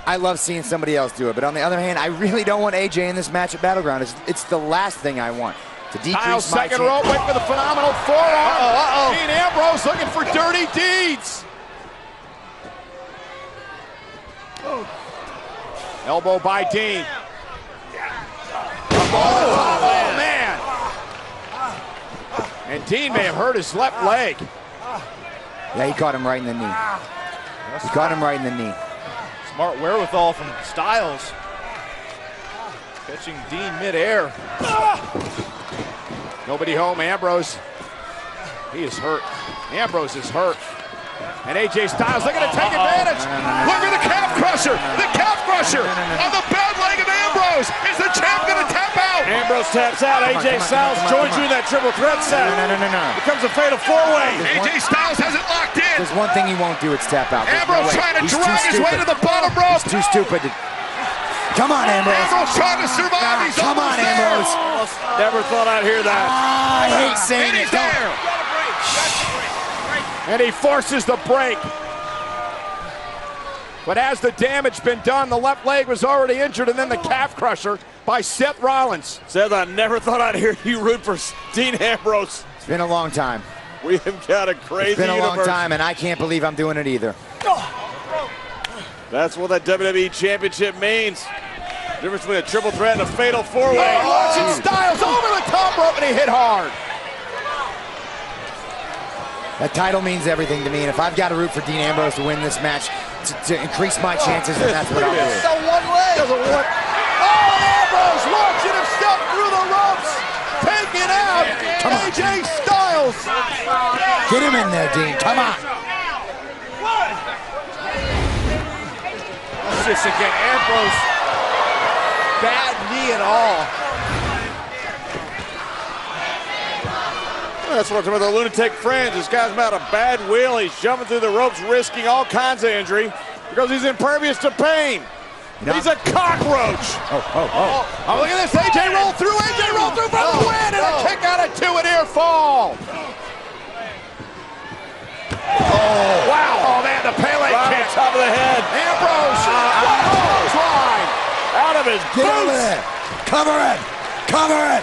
Speaker 13: I love seeing somebody else do it. But on the other hand, I really don't want AJ in this match at Battleground. It's the last thing I want. To decrease
Speaker 4: Styles,
Speaker 13: my
Speaker 4: second rope, wait for the phenomenal forearm. Dean Ambrose looking for dirty deeds. Elbow by Dean. Oh, man. And Dean may have hurt his left leg.
Speaker 13: Yeah, he caught him right in the knee. He caught him right in the knee.
Speaker 7: Smart wherewithal from Styles. Catching Dean midair.
Speaker 4: Nobody home, Ambrose. He is hurt. Ambrose is hurt. And AJ Styles looking to take advantage. Look at the calf crusher. The calf crusher on the bad leg of Ambrose. Is the champ going to tap out?
Speaker 18: Ambrose taps out. AJ Styles joins you in that triple threat set.
Speaker 13: No.
Speaker 18: Becomes a fatal four-way.
Speaker 2: AJ Styles has it locked in.
Speaker 13: There's one thing he won't do, it's tap out.
Speaker 2: Ambrose trying to drag his way to the bottom rope.
Speaker 13: He's too stupid. Come on, Ambrose.
Speaker 2: Ambrose trying to survive. He's
Speaker 13: come on, Ambrose.
Speaker 18: Never thought I'd hear that.
Speaker 13: I hate saying it.
Speaker 2: There.
Speaker 4: And he forces the break. But has the damage been done? The left leg was already injured, and then the calf crusher by Seth Rollins.
Speaker 18: Seth, I never thought I'd hear you root for Dean Ambrose.
Speaker 13: It's been a long time.
Speaker 18: We have got a crazy
Speaker 13: It's been a
Speaker 18: universe.
Speaker 13: long time, and I can't believe I'm doing it either.
Speaker 18: That's what that WWE Championship means. The difference between a triple threat and a fatal four-way.
Speaker 4: Watching Styles over the top rope, and he hit hard.
Speaker 13: That title means everything to me, and if I've got to root for Dean Ambrose to win this match to increase my chances, then that's what I'll do.
Speaker 7: The one leg.
Speaker 4: Ambrose launching himself through the ropes, taking out AJ Styles.
Speaker 13: Get him in there, Dean. Come on.
Speaker 7: That's just again Ambrose. Bad knee at all.
Speaker 18: That's what I'm talking about, the lunatic fringe. This guy's about a bad wheel. He's jumping through the ropes, risking all kinds of injury because he's impervious to pain. He's a cockroach.
Speaker 4: Oh, look at this. AJ rolled through for the win, and a kick out at 2 and near fall. Wow. Oh, man, the Pele kick.
Speaker 18: Top of the head.
Speaker 4: Ambrose. Line.
Speaker 18: Out of his
Speaker 13: Get
Speaker 18: boots.
Speaker 13: over there. Cover it. Cover it.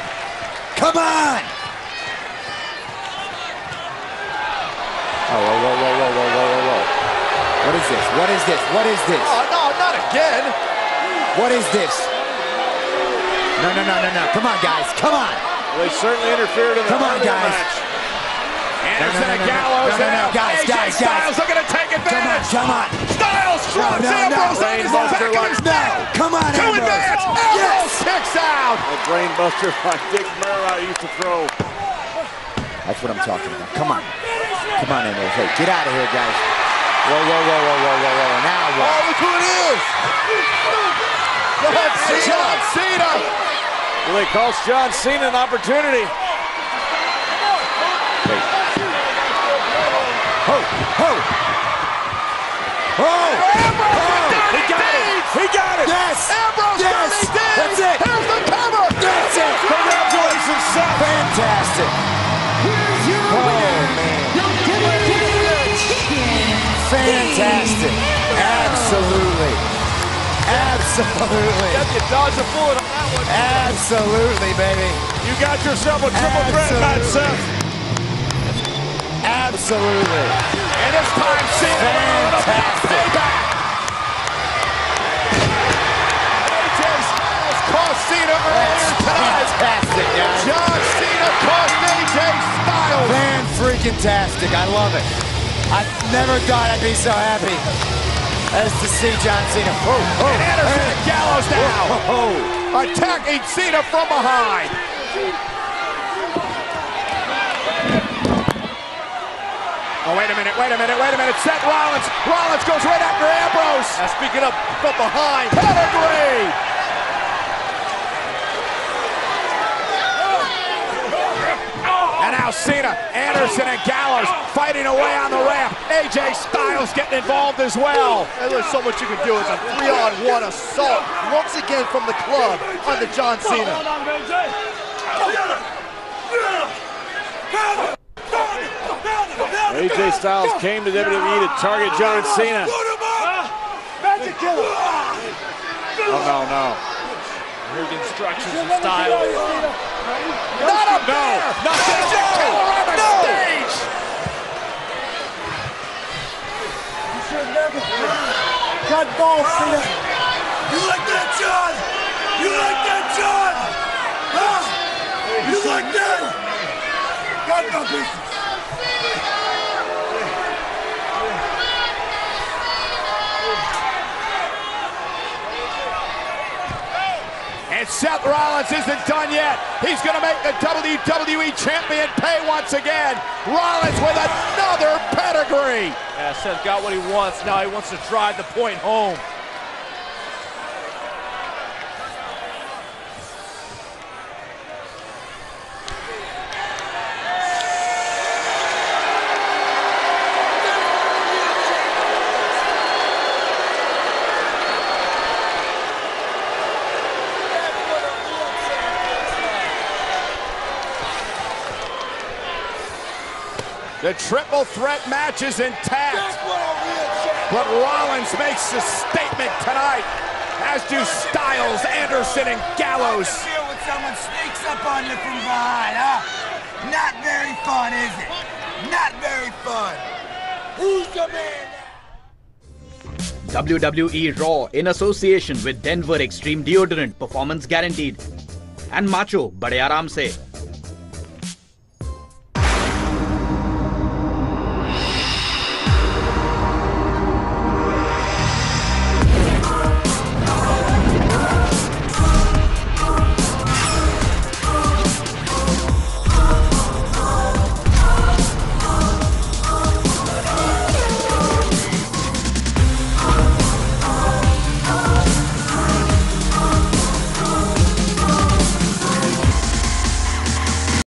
Speaker 13: Come on. Whoa. What is this? What is this? What is this?
Speaker 7: Oh, no, not again.
Speaker 13: What is this? No. Come on, guys. Come on.
Speaker 18: Well, they certainly interfered in the earlier match.
Speaker 4: Anderson and Gallows.
Speaker 13: No, guys.
Speaker 4: Styles looking to take advantage.
Speaker 13: Come on.
Speaker 4: Styles drops Ambrose on his back of his neck.
Speaker 13: Come on,
Speaker 4: To
Speaker 13: Ambrose.
Speaker 4: advance. Ambrose kicks out.
Speaker 18: A brain buster like Dick Merritt used to throw.
Speaker 13: That's what I'm talking about. Come on. Come on, Ambrose. Hey, get out of here, guys. Whoa. Now what?
Speaker 7: Oh, look who it is.
Speaker 4: John Cena.
Speaker 18: Well, they cost John Cena an opportunity. He got it.
Speaker 13: Yes.
Speaker 4: Ambrose
Speaker 13: Yes.
Speaker 4: dirty deeds.
Speaker 13: That's it.
Speaker 4: Here's the cover.
Speaker 13: That's it.
Speaker 18: Congratulations, Seth.
Speaker 13: Fantastic.
Speaker 1: Here's your winner, the WWE Champion,
Speaker 13: Fantastic. Absolutely.
Speaker 18: You dodged a bullet on that one.
Speaker 13: Absolutely, baby.
Speaker 18: You got yourself a triple threat match, Seth.
Speaker 13: Absolutely.
Speaker 4: And this time, Cena with a payback. AJ Styles cost Cena earlier tonight.
Speaker 13: Fantastic, guys.
Speaker 4: John Cena cost AJ Styles.
Speaker 13: Fan-freaking-tastic. I love it. I never thought I'd be so happy as to see John Cena.
Speaker 4: And Anderson and Gallows now. Attacking Cena from behind. Oh, wait a minute. Seth Rollins. Rollins goes right after Ambrose.
Speaker 8: Speaking up from behind.
Speaker 4: Pedigree. And now Cena, Anderson, and Gallows fighting away on the ramp. AJ Styles getting involved as well.
Speaker 8: And there's so much you can do. It's a 3-on-1 assault once again from the club on the John Cena.
Speaker 18: AJ Styles came to WWE to target John Cena. Oh, no.
Speaker 8: Here's instructions from Styles.
Speaker 4: Not up there! Not AJ killer on the stage!
Speaker 3: God balls, Cena. You like that, John? You like that, John? Huh? You like that? God no business.
Speaker 4: And Seth Rollins isn't done yet. He's going to make the WWE Champion pay once again. Rollins with another pedigree.
Speaker 8: Yeah, Seth got what he wants. Now he wants to drive the point home.
Speaker 4: The triple threat match is intact. But Rollins makes a statement tonight, as do Styles, Anderson, and Gallows.
Speaker 3: Feel when someone sneaks up on you from behind, huh? Not very fun, is it? Not very fun. Who's the man?
Speaker 24: WWE Raw in association with Denver Extreme Deodorant, performance guaranteed, and Macho Bade Aaram Se.